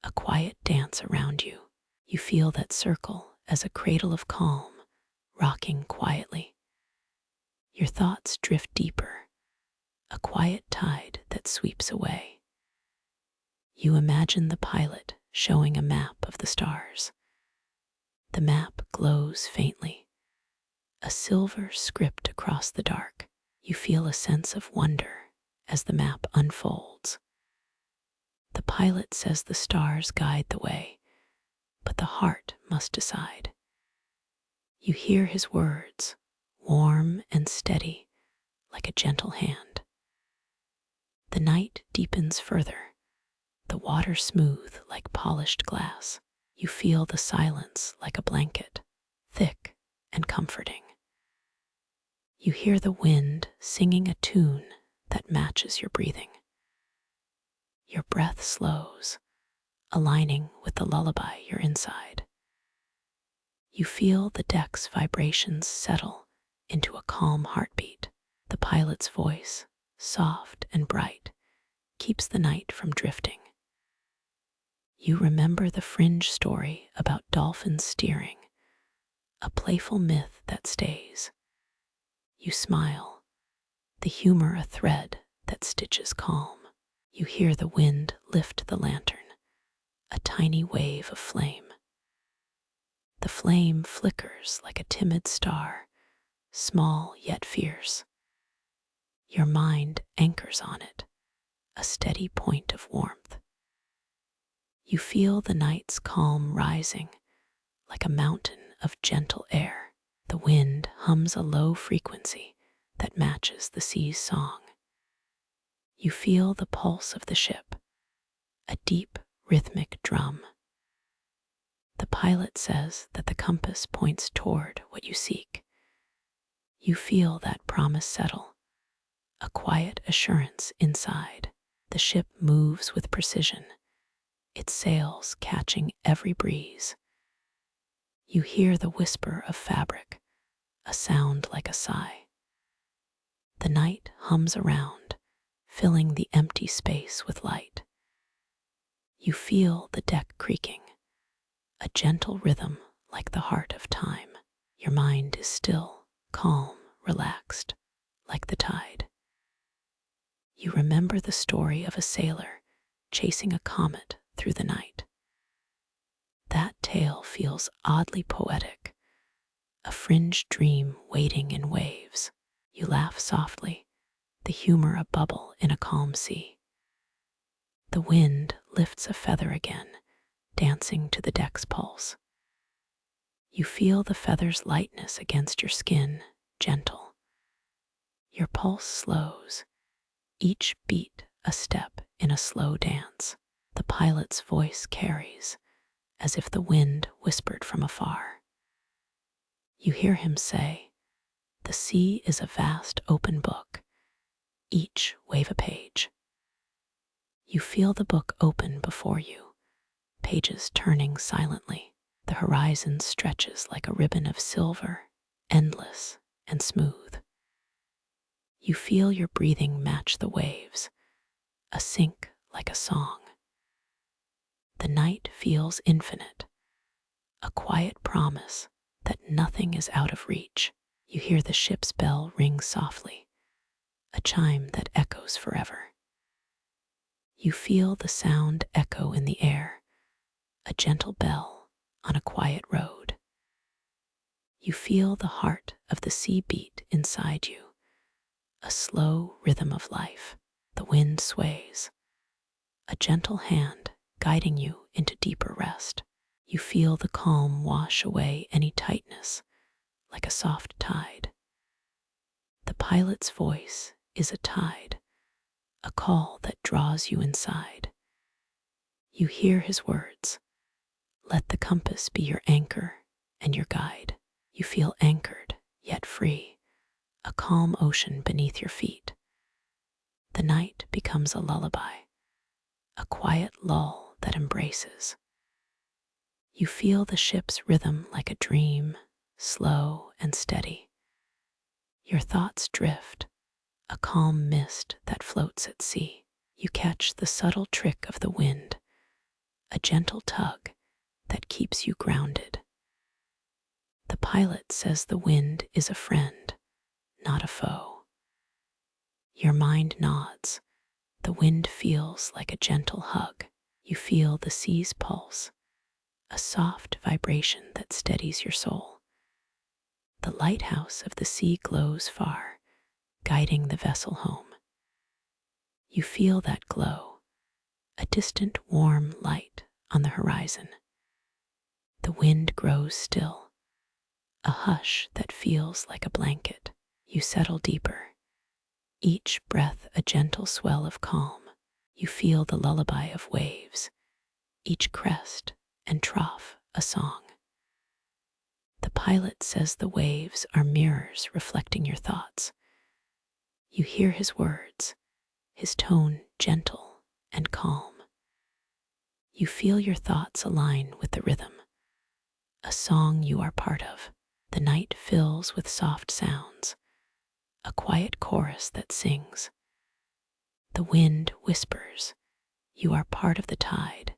a quiet dance around you. You feel that circle as a cradle of calm, rocking quietly. Your thoughts drift deeper, a quiet tide that sweeps away. You imagine the pilot showing a map of the stars. The map glows faintly, a silver script across the dark. You feel a sense of wonder as the map unfolds. The pilot says the stars guide the way, but the heart must decide. You hear his words, warm and steady, like a gentle hand. The night deepens further, the water smooth like polished glass. You feel the silence like a blanket, thick and comforting. You hear the wind singing a tune that matches your breathing. Your breath slows, aligning with the lullaby you're inside. You feel the deck's vibrations settle into a calm heartbeat. The pilot's voice, soft and bright, keeps the night from drifting. You remember the fringe story about dolphins steering, a playful myth that stays. You smile, the humor a thread that stitches calm. You hear the wind lift the lantern, a tiny wave of flame. The flame flickers like a timid star, small yet fierce. Your mind anchors on it, a steady point of warmth. You feel the night's calm rising, like a mountain of gentle air. The wind hums a low frequency that matches the sea's song. You feel the pulse of the ship, a deep, rhythmic drum. The pilot says that the compass points toward what you seek. You feel that promise settle, a quiet assurance inside. The ship moves with precision, its sails catching every breeze. You hear the whisper of fabric, a sound like a sigh. The night hums around, filling the empty space with light. You feel the deck creaking, a gentle rhythm like the heart of time. Your mind is still, calm, relaxed, like the tide. You remember the story of a sailor chasing a comet through the night. That tale feels oddly poetic, a fringed dream waiting in waves. You laugh softly, the humor a bubble in a calm sea. The wind lifts a feather again, dancing to the deck's pulse. You feel the feather's lightness against your skin, gentle. Your pulse slows, each beat a step in a slow dance. The pilot's voice carries, as if the wind whispered from afar. You hear him say, "The sea is a vast open book, each wave a page." You feel the book open before you, pages turning silently. The horizon stretches like a ribbon of silver, endless and smooth. You feel your breathing match the waves, a sync like a song. The night feels infinite, a quiet promise that nothing is out of reach. You hear the ship's bell ring softly, a chime that echoes forever. You feel the sound echo in the air, a gentle bell on a quiet road. You feel the heart of the sea beat inside you, a slow rhythm of life. The wind sways, a gentle hand guiding you into deeper rest. You feel the calm wash away any tightness, like a soft tide. The pilot's voice is a tide, a call that draws you inside. You hear his words, "Let the compass be your anchor and your guide." You feel anchored, yet free, a calm ocean beneath your feet. The night becomes a lullaby, a quiet lull that embraces. You feel the ship's rhythm like a dream, slow and steady. Your thoughts drift, a calm mist that floats at sea. You catch the subtle trick of the wind, a gentle tug that keeps you grounded. The pilot says the wind is a friend, not a foe. Your mind nods. The wind feels like a gentle hug. You feel the sea's pulse, a soft vibration that steadies your soul. The lighthouse of the sea glows far, guiding the vessel home. You feel that glow, a distant warm light on the horizon. The wind grows still, a hush that feels like a blanket. You settle deeper, each breath a gentle swell of calm. You feel the lullaby of waves, each crest and trough a song. The pilot says the waves are mirrors reflecting your thoughts. You hear his words, his tone gentle and calm. You feel your thoughts align with the rhythm, a song you are part of. The night fills with soft sounds, a quiet chorus that sings. The wind whispers, you are part of the tide,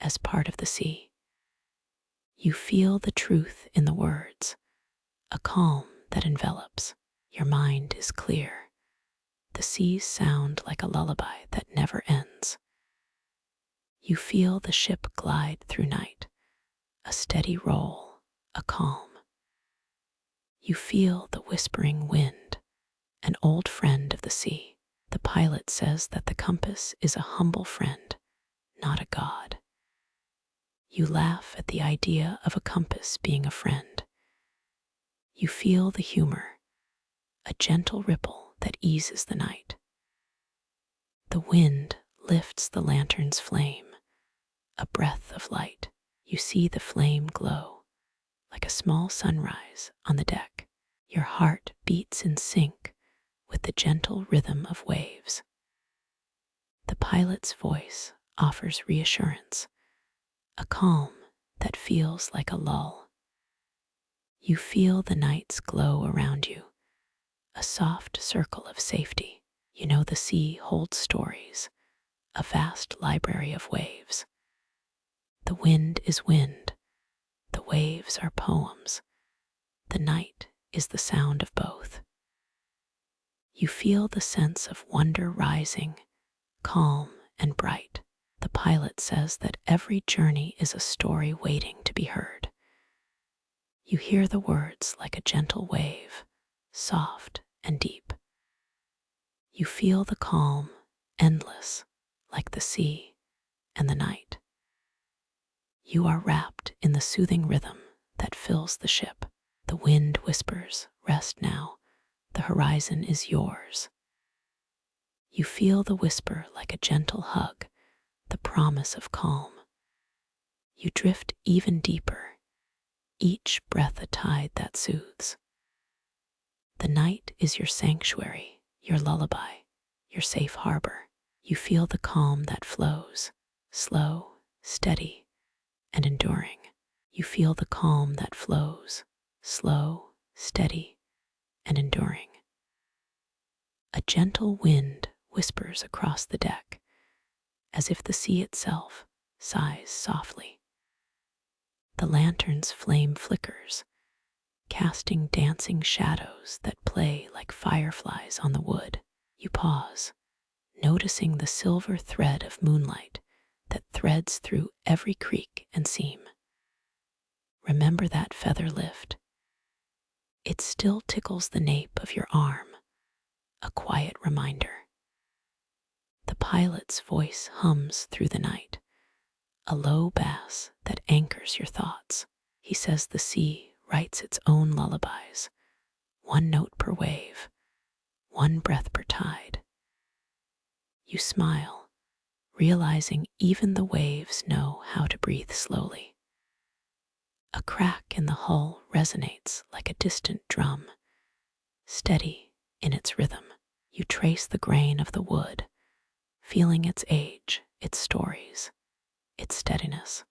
as part of the sea. You feel the truth in the words, a calm that envelops. Your mind is clear. The seas sound like a lullaby that never ends. You feel the ship glide through night, a steady roll, a calm. You feel the whispering wind, an old friend of the sea. The pilot says that the compass is a humble friend, not a god. You laugh at the idea of a compass being a friend. You feel the humor, a gentle ripple that eases the night. The wind lifts the lantern's flame, a breath of light. You see the flame glow, like a small sunrise on the deck. Your heart beats in sync with the gentle rhythm of waves. The pilot's voice offers reassurance, a calm that feels like a lull. You feel the night's glow around you, a soft circle of safety. You know the sea holds stories, a vast library of waves. The wind is wind, the waves are poems, the night is the sound of both. You feel the sense of wonder rising, calm and bright. The pilot says that every journey is a story waiting to be heard. You hear the words like a gentle wave, soft and deep. You feel the calm, endless, like the sea and the night. You are wrapped in the soothing rhythm that fills the ship. The wind whispers, rest now, the horizon is yours. You feel the whisper like a gentle hug, the promise of calm. You drift even deeper, each breath a tide that soothes. The night is your sanctuary, your lullaby, your safe harbor. You feel the calm that flows, slow, steady, and enduring. You feel the calm that flows, slow, steady, and enduring. A gentle wind whispers across the deck, as if the sea itself sighs softly. The lantern's flame flickers, casting dancing shadows that play like fireflies on the wood. You pause, noticing the silver thread of moonlight that threads through every creek and seam. Remember that feather lift. It still tickles the nape of your arm, a quiet reminder. The pilot's voice hums through the night, a low bass that anchors your thoughts. He says the sea writes its own lullabies, one note per wave, one breath per tide. You smile, realizing even the waves know how to breathe slowly. A crack in the hull resonates like a distant drum, steady in its rhythm. You trace the grain of the wood, feeling its age, its stories, its steadiness.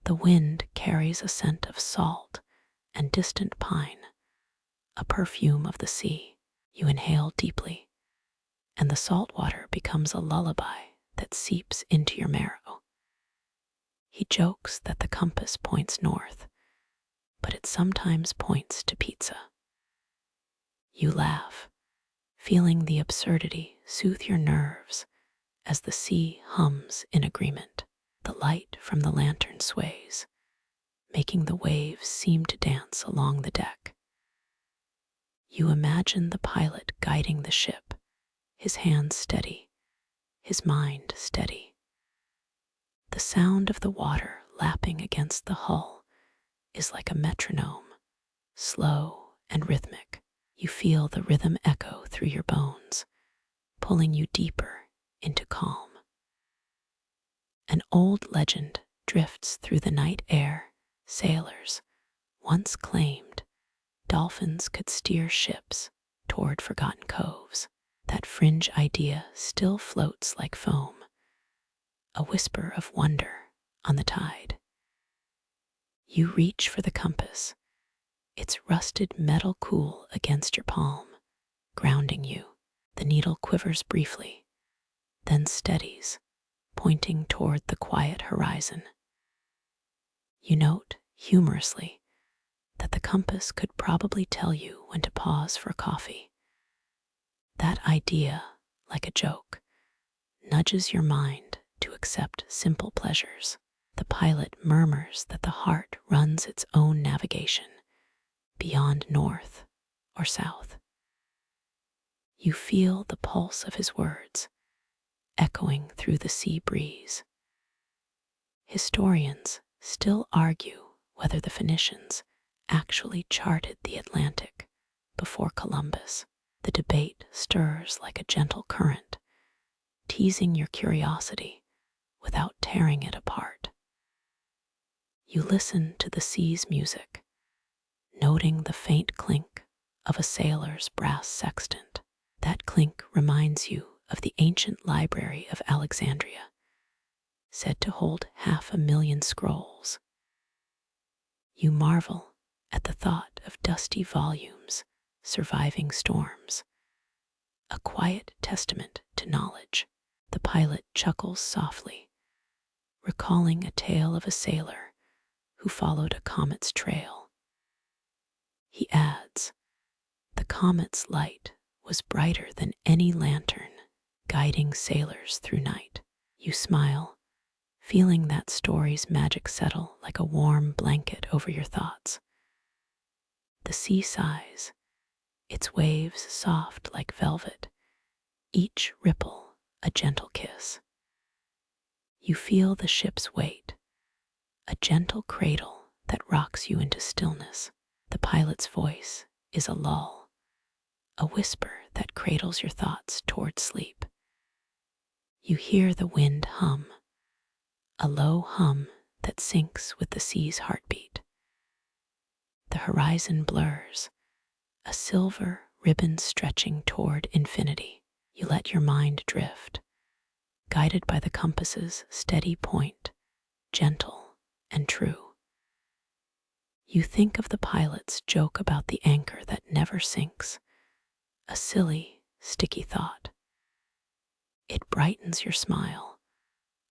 The wind carries a scent of salt and distant pine, a perfume of the sea. You inhale deeply, and the salt water becomes a lullaby that seeps into your marrow. He jokes that the compass points north, but it sometimes points to pizza. You laugh, feeling the absurdity soothe your nerves as the sea hums in agreement. The light from the lantern sways, making the waves seem to dance along the deck. You imagine the pilot guiding the ship, his hands steady, his mind steady. The sound of the water lapping against the hull is like a metronome, slow and rhythmic. You feel the rhythm echo through your bones, pulling you deeper into calm. An old legend drifts through the night air. Sailors once claimed dolphins could steer ships toward forgotten coves. That fringe idea still floats like foam, a whisper of wonder on the tide. You reach for the compass, its rusted metal cool against your palm, grounding you. The needle quivers briefly, then steadies, pointing toward the quiet horizon. You note, humorously, that the compass could probably tell you when to pause for coffee. That idea, like a joke, nudges your mind to accept simple pleasures. The pilot murmurs that the heart runs its own navigation, beyond north or south. You feel the pulse of his words, echoing through the sea breeze. Historians still argue whether the Phoenicians actually charted the Atlantic before Columbus. The debate stirs like a gentle current, teasing your curiosity without tearing it apart. You listen to the sea's music, noting the faint clink of a sailor's brass sextant. That clink reminds you of the ancient library of Alexandria, said to hold 500,000 scrolls. You marvel at the thought of dusty volumes surviving storms, a quiet testament to knowledge. The pilot chuckles softly, recalling a tale of a sailor who followed a comet's trail. He adds, "The comet's light was brighter than any lantern, guiding sailors through night." You smile, feeling that story's magic settle like a warm blanket over your thoughts. The sea sighs, its waves soft like velvet, each ripple a gentle kiss. You feel the ship's weight, a gentle cradle that rocks you into stillness. The pilot's voice is a lull, a whisper that cradles your thoughts toward sleep. You hear the wind hum, a low hum that syncs with the sea's heartbeat. The horizon blurs, a silver ribbon stretching toward infinity. You let your mind drift, guided by the compass's steady point, gentle and true. You think of the pilot's joke about the anchor that never sinks, a silly, sticky thought. It brightens your smile,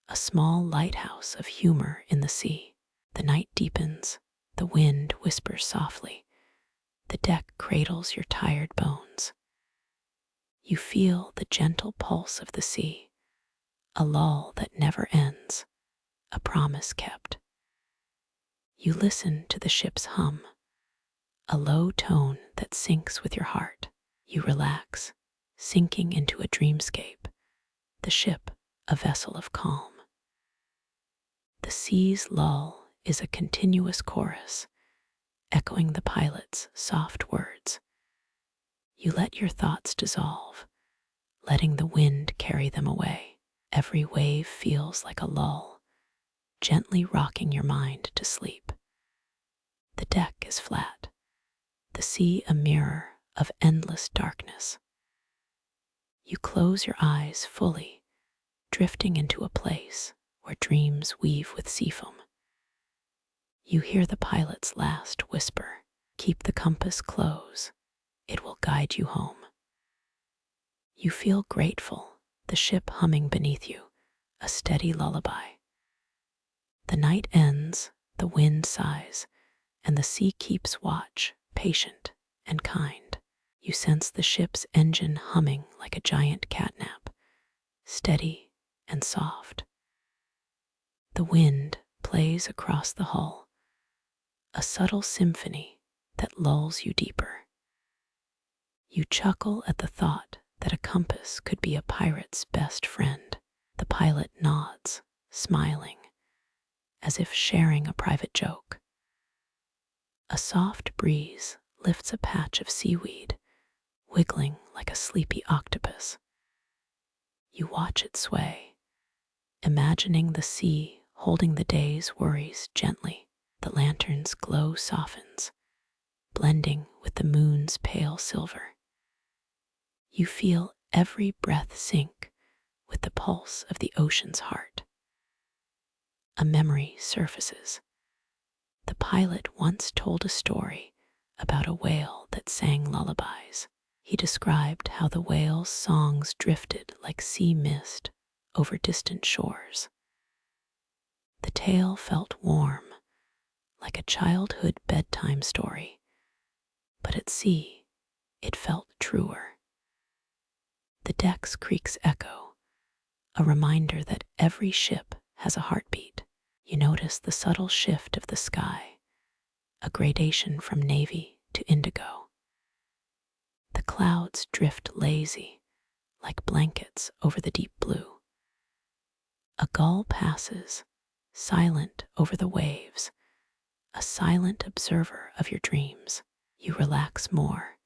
a small lighthouse of humor in the sea. The night deepens, the wind whispers softly, the deck cradles your tired bones. You feel the gentle pulse of the sea, a lull that never ends, a promise kept. You listen to the ship's hum, a low tone that syncs with your heart. You relax, sinking into a dreamscape, the ship a vessel of calm. The sea's lull is a continuous chorus, echoing the pilot's soft words. You let your thoughts dissolve, letting the wind carry them away. Every wave feels like a lull, gently rocking your mind to sleep. The deck is flat, the sea a mirror of endless darkness. You close your eyes fully, drifting into a place where dreams weave with seafoam. You hear the pilot's last whisper, "Keep the compass close, it will guide you home." You feel grateful, the ship humming beneath you, a steady lullaby. The night ends, the wind sighs, and the sea keeps watch, patient and kind. You sense the ship's engine humming like a giant catnap, steady and soft. The wind plays across the hull, a subtle symphony that lulls you deeper. You chuckle at the thought that a compass could be a pirate's best friend. The pilot nods, smiling, as if sharing a private joke. A soft breeze lifts a patch of seaweed, wiggling like a sleepy octopus. You watch it sway, imagining the sea holding the day's worries gently. The lantern's glow softens, blending with the moon's pale silver. You feel every breath sink with the pulse of the ocean's heart. A memory surfaces. The pilot once told a story about a whale that sang lullabies. He described how the whale's songs drifted like sea mist over distant shores. The tale felt warm, like a childhood bedtime story, but at sea, it felt truer. The deck's creaks echo, a reminder that every ship has a heartbeat. You notice the subtle shift of the sky, a gradation from navy to indigo. The clouds drift lazy, like blankets over the deep blue. A gull passes, silent over the waves, a silent observer of your dreams. You relax more,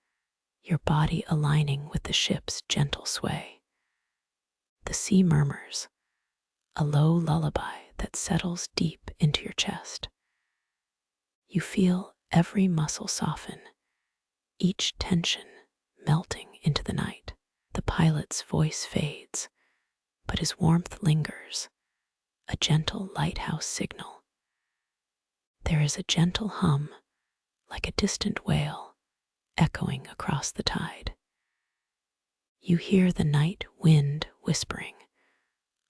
your body aligning with the ship's gentle sway. The sea murmurs, a low lullaby that settles deep into your chest. You feel every muscle soften, each tension melting into the night. The pilot's voice fades, but his warmth lingers, a gentle lighthouse signal. There is a gentle hum, like a distant wail, echoing across the tide. You hear the night wind whispering,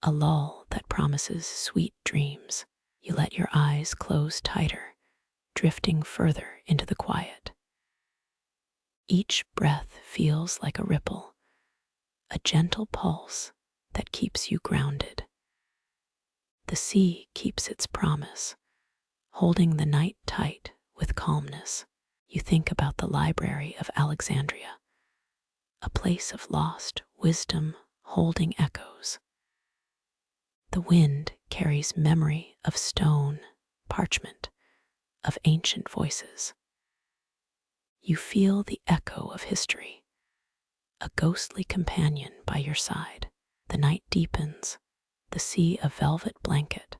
a lull that promises sweet dreams. You let your eyes close tighter, drifting further into the quiet. Each breath feels like a ripple, a gentle pulse that keeps you grounded. The sea keeps its promise, holding the night tight with calmness. You think about the Library of Alexandria, a place of lost wisdom holding echoes. The wind carries memory of stone, parchment, of ancient voices. You feel the echo of history, a ghostly companion by your side. The night deepens, the sea a velvet blanket,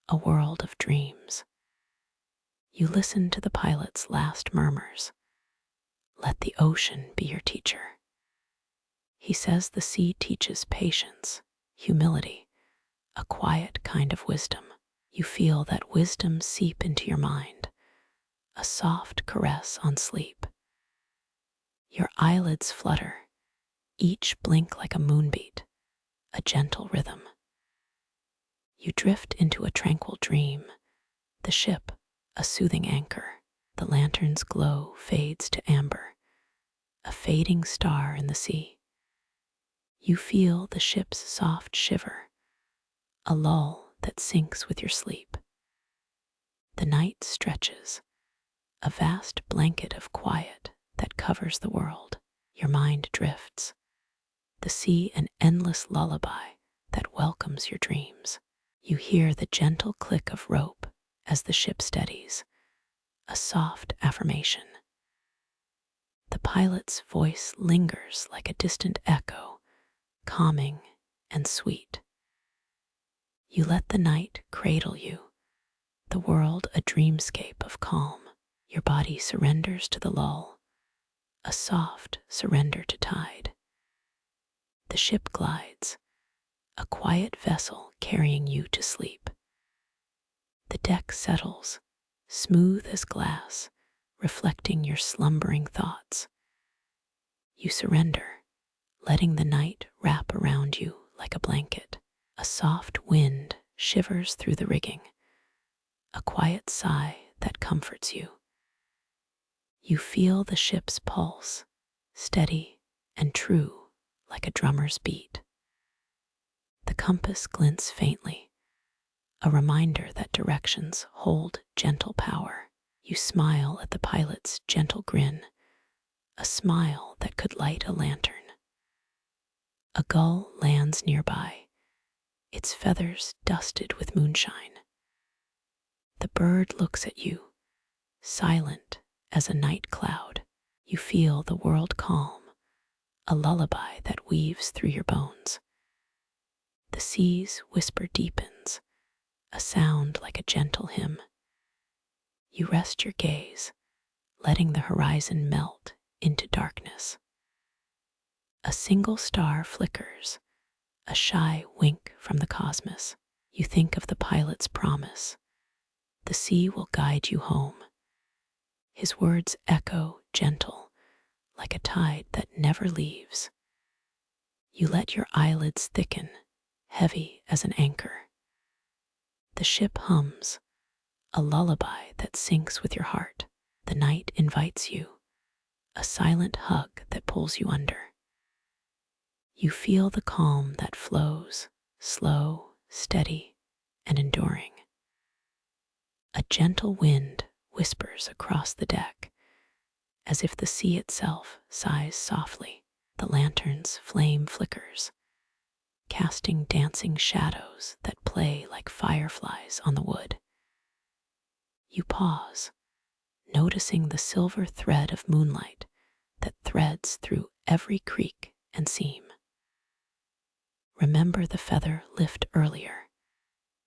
a world of dreams. You listen to the pilot's last murmurs. Let the ocean be your teacher. He says the sea teaches patience, humility, a quiet kind of wisdom. You feel that wisdom seep into your mind, a soft caress on sleep. Your eyelids flutter, each blink like a moonbeat, a gentle rhythm. You drift into a tranquil dream, the ship a soothing anchor. The lantern's glow fades to amber, a fading star in the sea. You feel the ship's soft shiver, a lull that sinks with your sleep. The night stretches, a vast blanket of quiet that covers the world. Your mind drifts, the sea an endless lullaby that welcomes your dreams. You hear the gentle click of rope as the ship steadies, a soft affirmation. The pilot's voice lingers like a distant echo, calming and sweet. You let the night cradle you, the world a dreamscape of calm. Your body surrenders to the lull, a soft surrender to tide. The ship glides, a quiet vessel carrying you to sleep. The deck settles, smooth as glass, reflecting your slumbering thoughts. You surrender, letting the night wrap around you like a blanket. A soft wind shivers through the rigging, a quiet sigh that comforts you. You feel the ship's pulse, steady and true like a drummer's beat. The compass glints faintly, a reminder that directions hold gentle power. You smile at the pilot's gentle grin, a smile that could light a lantern. A gull lands nearby, its feathers dusted with moonshine. The bird looks at you, silent as a night cloud. You feel the world calm, a lullaby that weaves through your bones. The sea's whisper deepens, a sound like a gentle hymn. You rest your gaze, letting the horizon melt into darkness. A single star flickers, a shy wink from the cosmos. You think of the pilot's promise. The sea will guide you home. His words echo gentle, like a tide that never leaves. You let your eyelids thicken, heavy as an anchor. The ship hums, a lullaby that sinks with your heart. The night invites you, a silent hug that pulls you under. You feel the calm that flows, slow, steady, and enduring. A gentle wind whispers across the deck, as if the sea itself sighs softly. The lantern's flame flickers, casting dancing shadows that play like fireflies on the wood. You pause, noticing the silver thread of moonlight that threads through every creak and seam. Remember the feather lift earlier.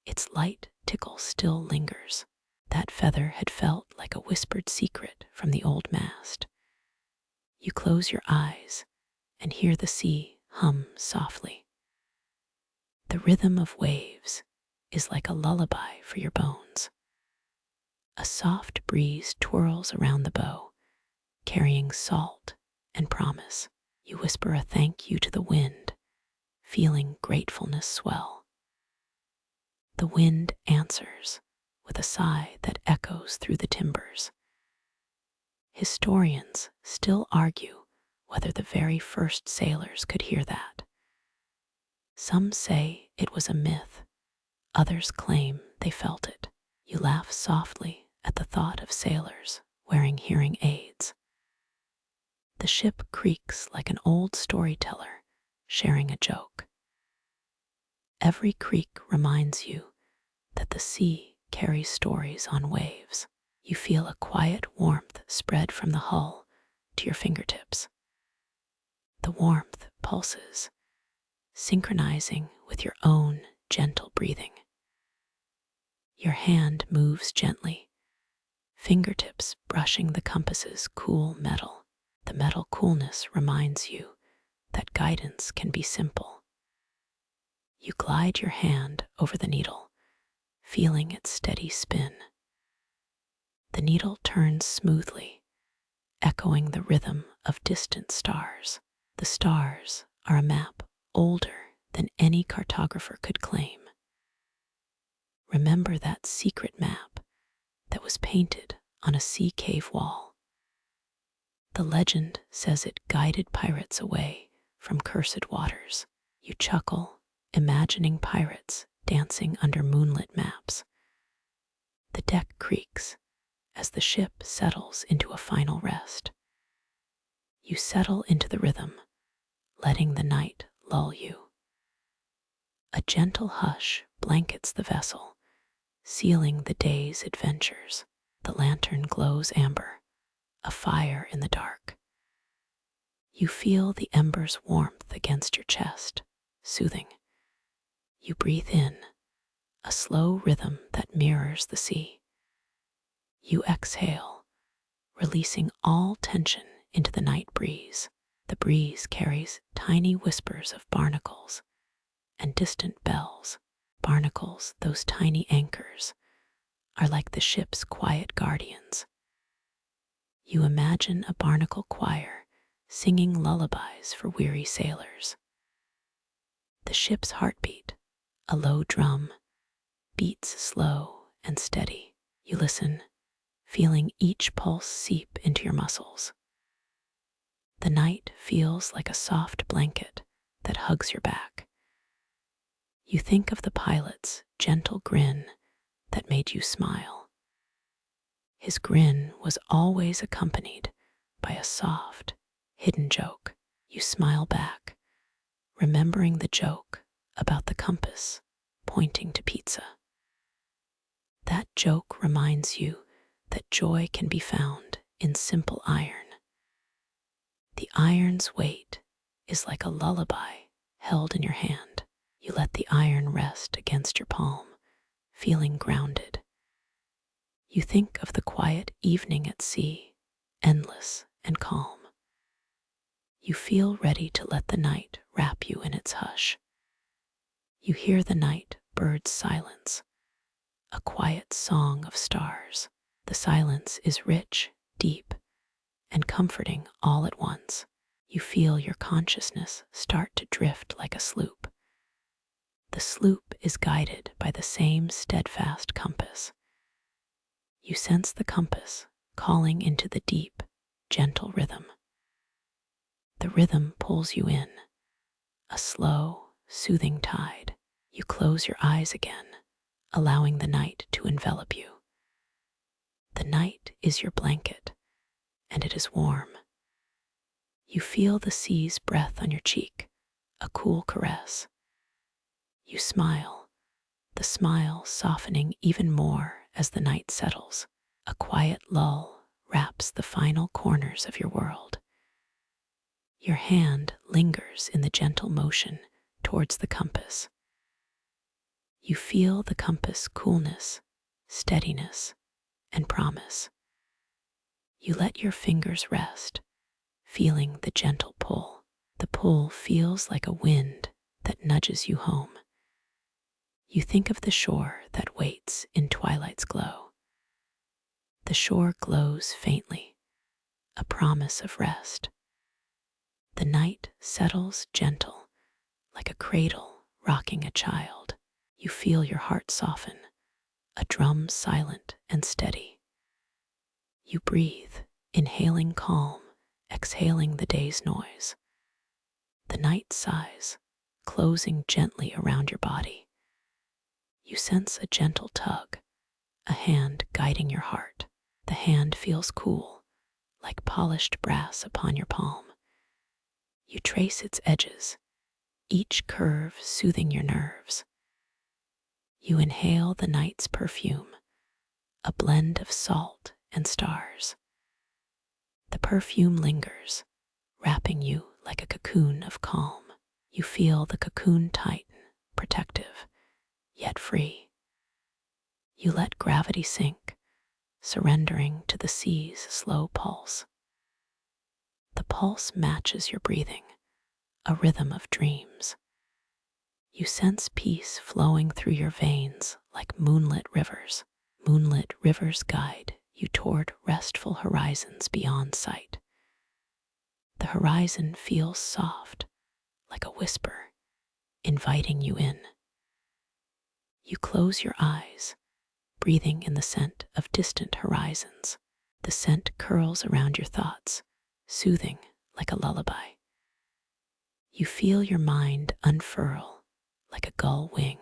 Its light tickle still lingers. That feather had felt like a whispered secret from the old mast. You close your eyes and hear the sea hum softly. The rhythm of waves is like a lullaby for your bones. A soft breeze twirls around the bow, carrying salt and promise. You whisper a thank you to the wind, feeling gratefulness swell. The wind answers with a sigh that echoes through the timbers. Historians still argue whether the very first sailors could hear that. Some say it was a myth, others claim they felt it. You laugh softly at the thought of sailors wearing hearing aids. The ship creaks like an old storyteller sharing a joke. Every creak reminds you that the sea carries stories on waves. You feel a quiet warmth spread from the hull to your fingertips. The warmth pulses, synchronizing with your own gentle breathing. Your hand moves gently, fingertips brushing the compass's cool metal. The metal coolness reminds you that guidance can be simple. You glide your hand over the needle, feeling its steady spin. The needle turns smoothly, echoing the rhythm of distant stars. The stars are a map older than any cartographer could claim. Remember that secret map that was painted on a sea cave wall. The legend says it guided pirates away from cursed waters. You chuckle, imagining pirates dancing under moonlit maps. The deck creaks as the ship settles into a final rest. You settle into the rhythm, letting the night lull you. A gentle hush blankets the vessel, sealing the day's adventures. The lantern glows amber, a fire in the dark. You feel the ember's warmth against your chest, soothing. You breathe in, a slow rhythm that mirrors the sea. You exhale, releasing all tension into the night breeze. The breeze carries tiny whispers of barnacles and distant bells. Barnacles, those tiny anchors, are like the ship's quiet guardians. You imagine a barnacle choir singing lullabies for weary sailors. The ship's heartbeat, a low drum, beats slow and steady. You listen, feeling each pulse seep into your muscles. The night feels like a soft blanket that hugs your back. You think of the pilot's gentle grin that made you smile. His grin was always accompanied by a soft, hidden joke. You smile back, remembering the joke about the compass pointing to pizza. That joke reminds you that joy can be found in simple iron. The iron's weight is like a lullaby held in your hand. You let the iron rest against your palm, feeling grounded. You think of the quiet evening at sea, endless and calm. You feel ready to let the night wrap you in its hush. You hear the night bird's silence, a quiet song of stars. The silence is rich, deep, and comforting all at once. You feel your consciousness start to drift like a sloop. The sloop is guided by the same steadfast compass. You sense the compass calling into the deep, gentle rhythm. The rhythm pulls you in, a slow, soothing tide. You close your eyes again, allowing the night to envelop you. The night is your blanket, and it is warm. You feel the sea's breath on your cheek, a cool caress. You smile, the smile softening even more as the night settles. A quiet lull wraps the final corners of your world. Your hand lingers in the gentle motion towards the compass. You feel the compass coolness, steadiness, and promise. You let your fingers rest, feeling the gentle pull. The pull feels like a wind that nudges you home. You think of the shore that waits in twilight's glow. The shore glows faintly, a promise of rest. The night settles gentle, like a cradle rocking a child. You feel your heart soften, a drum silent and steady. You breathe, inhaling calm, exhaling the day's noise. The night sighs, closing gently around your body. You sense a gentle tug, a hand guiding your heart. The hand feels cool, like polished brass upon your palm. You trace its edges, each curve soothing your nerves. You inhale the night's perfume, a blend of salt and stars. The perfume lingers, wrapping you like a cocoon of calm. You feel the cocoon tighten, protective, yet free. You let gravity sink, surrendering to the sea's slow pulse. The pulse matches your breathing, a rhythm of dreams. You sense peace flowing through your veins like moonlit rivers. Moonlit rivers guide you toward restful horizons beyond sight. The horizon feels soft, like a whisper, inviting you in. You close your eyes, breathing in the scent of distant horizons. The scent curls around your thoughts, soothing like a lullaby. You feel your mind unfurl like a gull wing.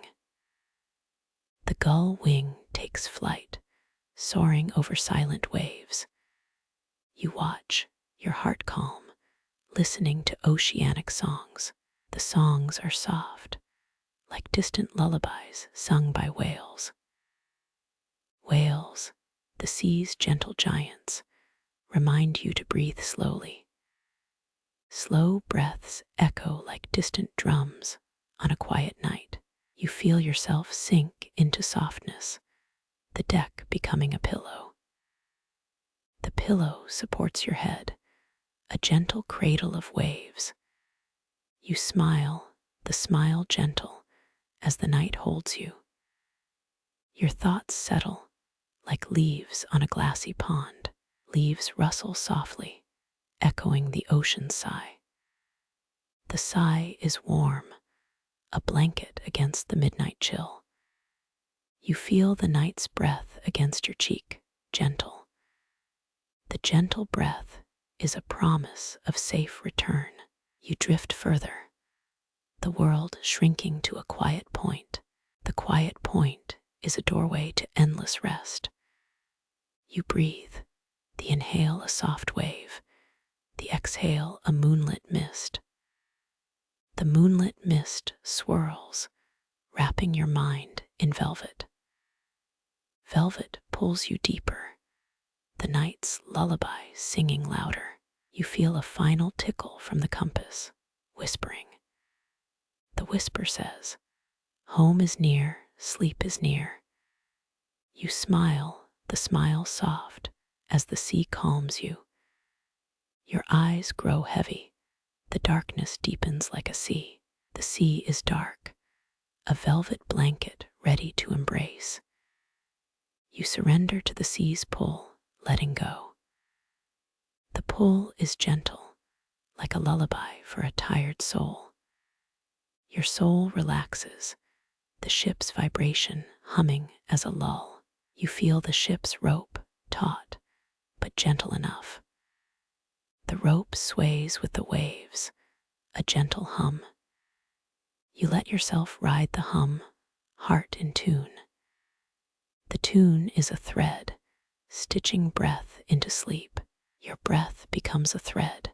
The gull wing takes flight, soaring over silent waves. You watch, your heart calm, listening to oceanic songs. The songs are soft, like distant lullabies sung by whales. Whales, the sea's gentle giants, remind you to breathe slowly. Slow breaths echo like distant drums on a quiet night. You feel yourself sink into softness, the deck becoming a pillow. The pillow supports your head, a gentle cradle of waves. You smile, the smile gentle, as the night holds you. Your thoughts settle like leaves on a glassy pond. Leaves rustle softly, echoing the ocean's sigh. The sigh is warm, a blanket against the midnight chill. You feel the night's breath against your cheek, gentle. The gentle breath is a promise of safe return. You drift further, the world shrinking to a quiet point. The quiet point is a doorway to endless rest. You breathe, the inhale a soft wave, the exhale a moonlit mist. The moonlit mist swirls, wrapping your mind in velvet. Velvet pulls you deeper, the night's lullaby singing louder. You feel a final tickle from the compass, whispering. The whisper says, home is near, sleep is near. You smile, the smile soft, as the sea calms you. Your eyes grow heavy, the darkness deepens like a sea. The sea is dark, a velvet blanket ready to embrace. You surrender to the sea's pull, letting go. The pull is gentle, like a lullaby for a tired soul. Your soul relaxes, the ship's vibration humming as a lull. You feel the ship's rope, taut, but gentle enough. The rope sways with the waves, a gentle hum. You let yourself ride the hum, heart in tune. The tune is a thread, stitching breath into sleep. Your breath becomes a thread,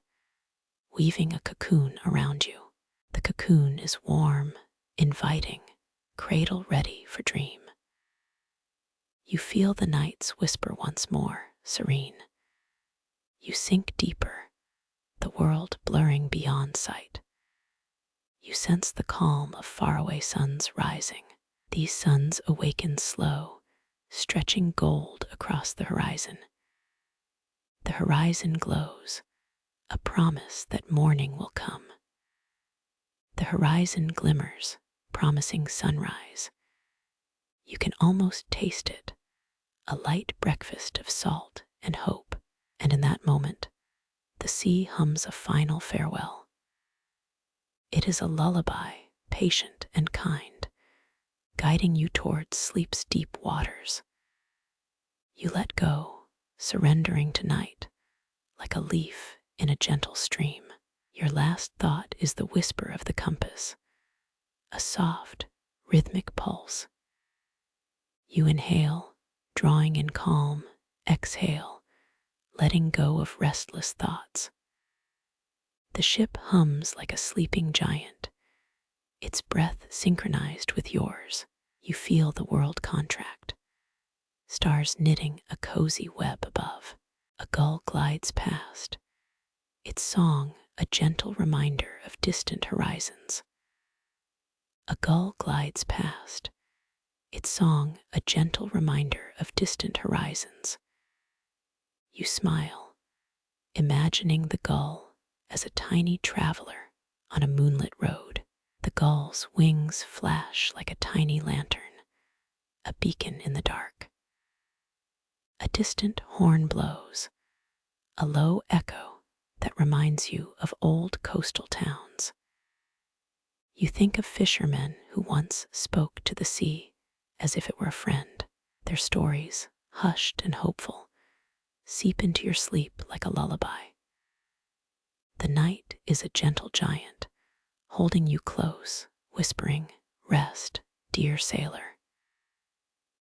weaving a cocoon around you. The cocoon is warm, inviting, cradle ready for dream. You feel the night's whisper once more, serene. You sink deeper, the world blurring beyond sight. You sense the calm of faraway suns rising. These suns awaken slow, stretching gold across the horizon. The horizon glows, a promise that morning will come. The horizon glimmers, promising sunrise. You can almost taste it, a light breakfast of salt and hope. And in that moment, the sea hums a final farewell. It is a lullaby, patient and kind, guiding you towards sleep's deep waters. You let go, surrendering to night, like a leaf in a gentle stream. Your last thought is the whisper of the compass, a soft, rhythmic pulse. You inhale, drawing in calm, exhale, letting go of restless thoughts. The ship hums like a sleeping giant, its breath synchronized with yours. You feel the world contract, stars knitting a cozy web above. A gull glides past, its song a gentle reminder of distant horizons. A gull glides past, its song a gentle reminder of distant horizons. You smile, imagining the gull as a tiny traveler on a moonlit road. The gull's wings flash like a tiny lantern, a beacon in the dark. A distant horn blows, a low echo that reminds you of old coastal towns. You think of fishermen who once spoke to the sea as if it were a friend. Their stories, hushed and hopeful, seep into your sleep like a lullaby. The night is a gentle giant, holding you close, whispering, "Rest, dear sailor."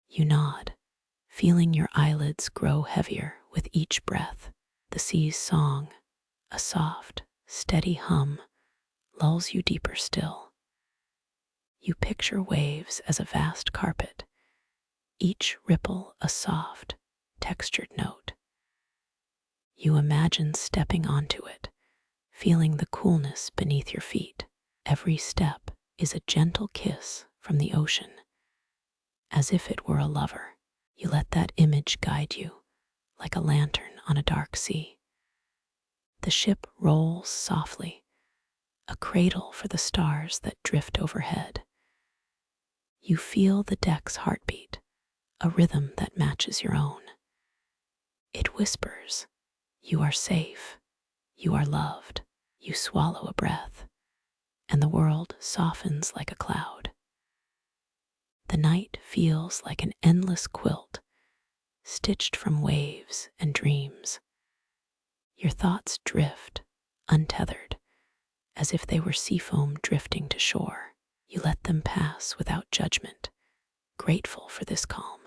You nod, feeling your eyelids grow heavier with each breath. The sea's song, a soft, steady hum, lulls you deeper still. You picture waves as a vast carpet, each ripple a soft, textured note. You imagine stepping onto it, feeling the coolness beneath your feet. Every step is a gentle kiss from the ocean, as if it were a lover. You let that image guide you, like a lantern on a dark sea. The ship rolls softly, a cradle for the stars that drift overhead. You feel the deck's heartbeat, a rhythm that matches your own. It whispers, "You are safe, you are loved." You swallow a breath, and the world softens like a cloud. The night feels like an endless quilt, stitched from waves and dreams. Your thoughts drift, untethered, as if they were seafoam drifting to shore. You let them pass without judgment, grateful for this calm.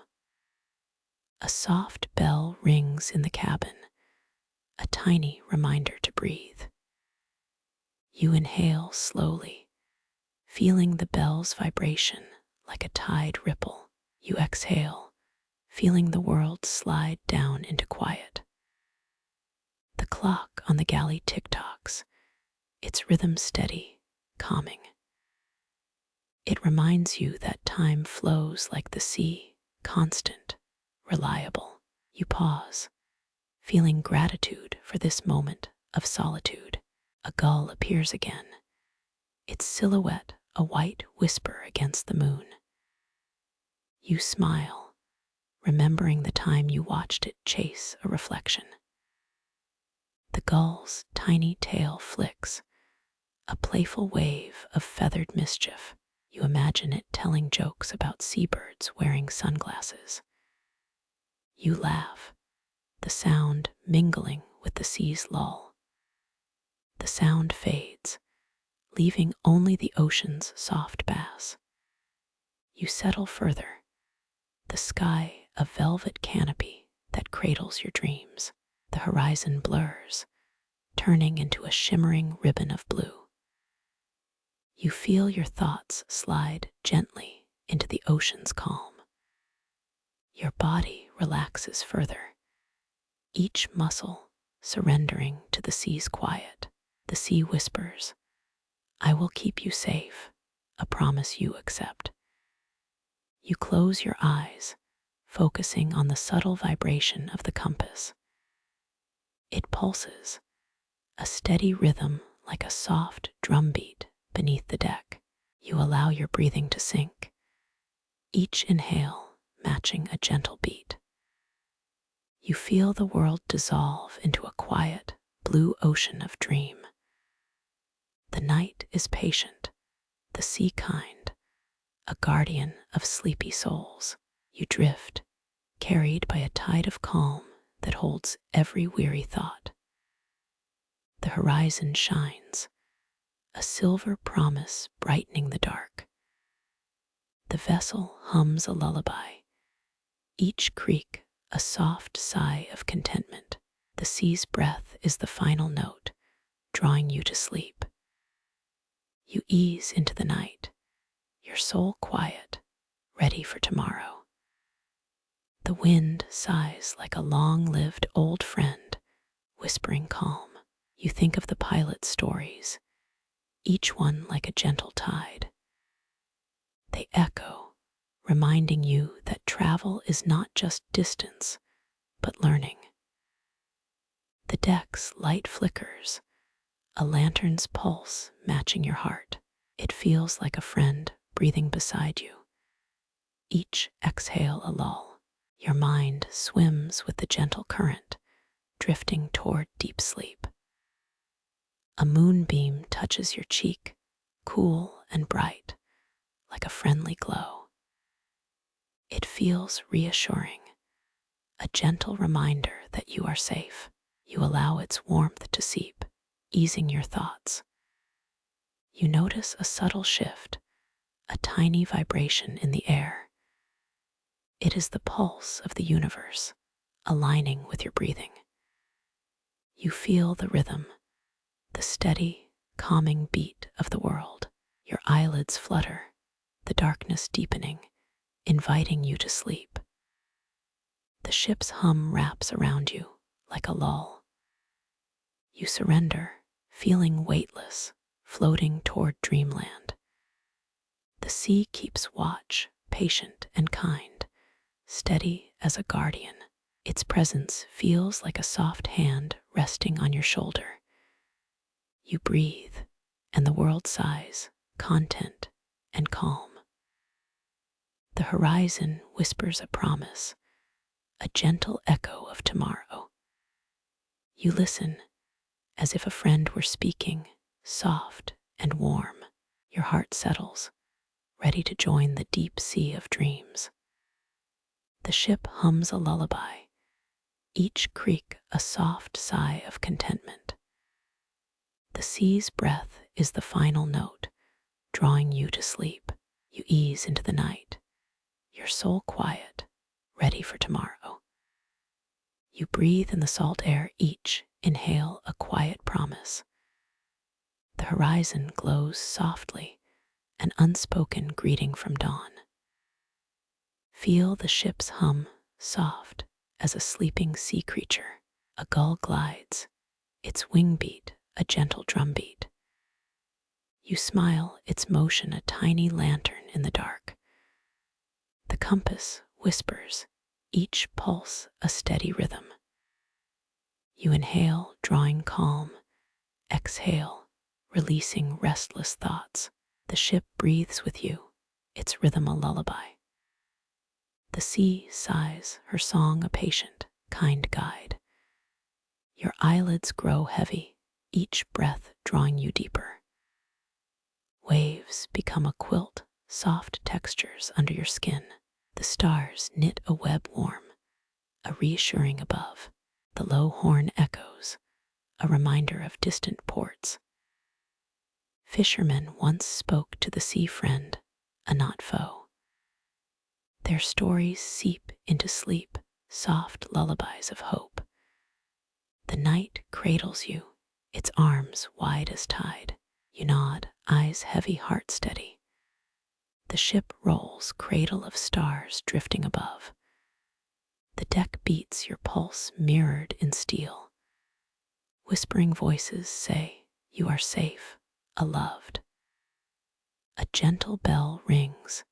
A soft bell rings in the cabin, a tiny reminder to breathe. You inhale slowly, feeling the bell's vibration like a tide ripple. You exhale, feeling the world slide down into quiet. The clock on the galley tick-tocks, its rhythm steady, calming. It reminds you that time flows like the sea, constant, reliable. You pause, feeling gratitude for this moment of solitude. A gull appears again, its silhouette a white whisper against the moon. You smile, remembering the time you watched it chase a reflection. The gull's tiny tail flicks, a playful wave of feathered mischief. You imagine it telling jokes about seabirds wearing sunglasses. You laugh, the sound mingling with the sea's lull. The sound fades, leaving only the ocean's soft bass. You settle further, the sky a velvet canopy that cradles your dreams. The horizon blurs, turning into a shimmering ribbon of blue. You feel your thoughts slide gently into the ocean's calm. Your body relaxes further, each muscle surrendering to the sea's quiet. The sea whispers, "I will keep you safe," a promise you accept. You close your eyes, focusing on the subtle vibration of the compass. It pulses, a steady rhythm like a soft drumbeat beneath the deck. You allow your breathing to sink, each inhale matching a gentle beat. You feel the world dissolve into a quiet, blue ocean of dream. The night is patient, the sea kind, a guardian of sleepy souls. You drift, carried by a tide of calm that holds every weary thought. The horizon shines, a silver promise brightening the dark. The vessel hums a lullaby, each creak a soft sigh of contentment. The sea's breath is the final note, drawing you to sleep. You ease into the night, your soul quiet, ready for tomorrow. The wind sighs like a long-lived old friend, whispering calm. You think of the pilot's stories, each one like a gentle tide. They echo, reminding you that travel is not just distance, but learning. The deck's light flickers, a lantern's pulse matching your heart. It feels like a friend breathing beside you. Each exhale a lull. Your mind swims with the gentle current, drifting toward deep sleep. A moonbeam touches your cheek, cool and bright, like a friendly glow. It feels reassuring, a gentle reminder that you are safe. You allow its warmth to seep, easing your thoughts. You notice a subtle shift, a tiny vibration in the air. It is the pulse of the universe, aligning with your breathing. You feel the rhythm, the steady, calming beat of the world. Your eyelids flutter, the darkness deepening, inviting you to sleep. The ship's hum wraps around you like a lull. You surrender, feeling weightless, floating toward dreamland. The sea keeps watch, patient and kind, steady as a guardian. Its presence feels like a soft hand resting on your shoulder, You breathe, and the world sighs, content and calm. The horizon whispers a promise, a gentle echo of tomorrow. You listen, as if a friend were speaking, soft and warm. Your heart settles, ready to join the deep sea of dreams. The ship hums a lullaby, each creak a soft sigh of contentment. The sea's breath is the final note, drawing you to sleep. You ease into the night, your soul quiet, ready for tomorrow. You breathe in the salt air, each inhale a quiet promise. The horizon glows softly, an unspoken greeting from dawn. Feel the ship's hum, soft as a sleeping sea creature. A gull glides, its wing beat a gentle drumbeat. You smile, its motion a tiny lantern in the dark. The compass whispers, each pulse a steady rhythm. You inhale, drawing calm, exhale, releasing restless thoughts. The ship breathes with you, its rhythm a lullaby. The sea sighs, her song a patient, kind guide. Your eyelids grow heavy, each breath drawing you deeper. Waves become a quilt, soft textures under your skin. The stars knit a web warm, a reassuring above. The low horn echoes, a reminder of distant ports. Fishermen once spoke to the sea friend, a not foe. Their stories seep into sleep, soft lullabies of hope. The night cradles you, its arms wide as tide. You nod, eyes heavy, heart steady. The ship rolls, cradle of stars drifting above. The deck beats, your pulse mirrored in steel. Whispering voices say, you are safe, loved. A gentle bell rings,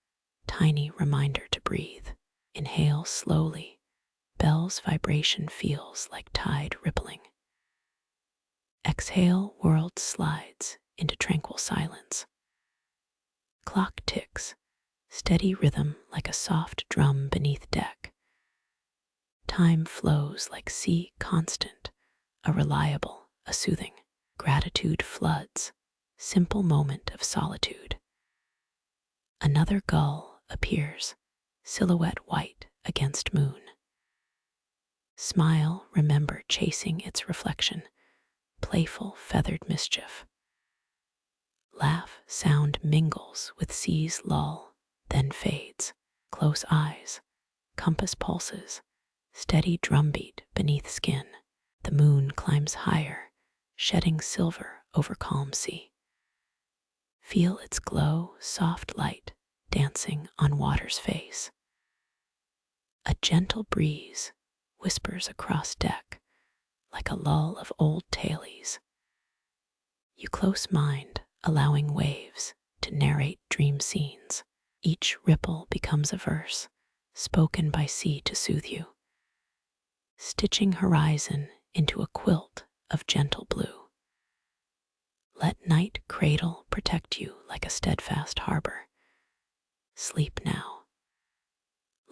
tiny reminder to breathe. Inhale slowly, bell's vibration feels like tide rippling. Exhale, world slides into tranquil silence. Clock ticks, steady rhythm like a soft drum beneath deck. Time flows like sea constant, a reliable, a soothing. Gratitude floods, simple moment of solitude. Another gull appears, silhouette white against moon. Smile, remember chasing its reflection, playful feathered mischief. Laugh, sound mingles with sea's lull, then fades. Close eyes, compass pulses, steady drumbeat beneath skin. The moon climbs higher, shedding silver over calm sea. Feel its glow, soft light dancing on water's face. A gentle breeze whispers across deck like a lull of old tales. You close mind, allowing waves to narrate dream scenes. Each ripple becomes a verse, spoken by sea to soothe you, stitching horizon into a quilt of gentle blue. Let night cradle protect you like a steadfast harbor. Sleep now.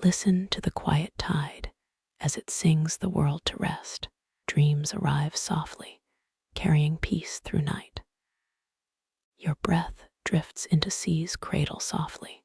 Listen to the quiet tide as it sings the world to rest. Dreams arrive softly, carrying peace through night. Your breath drifts into sea's cradle softly.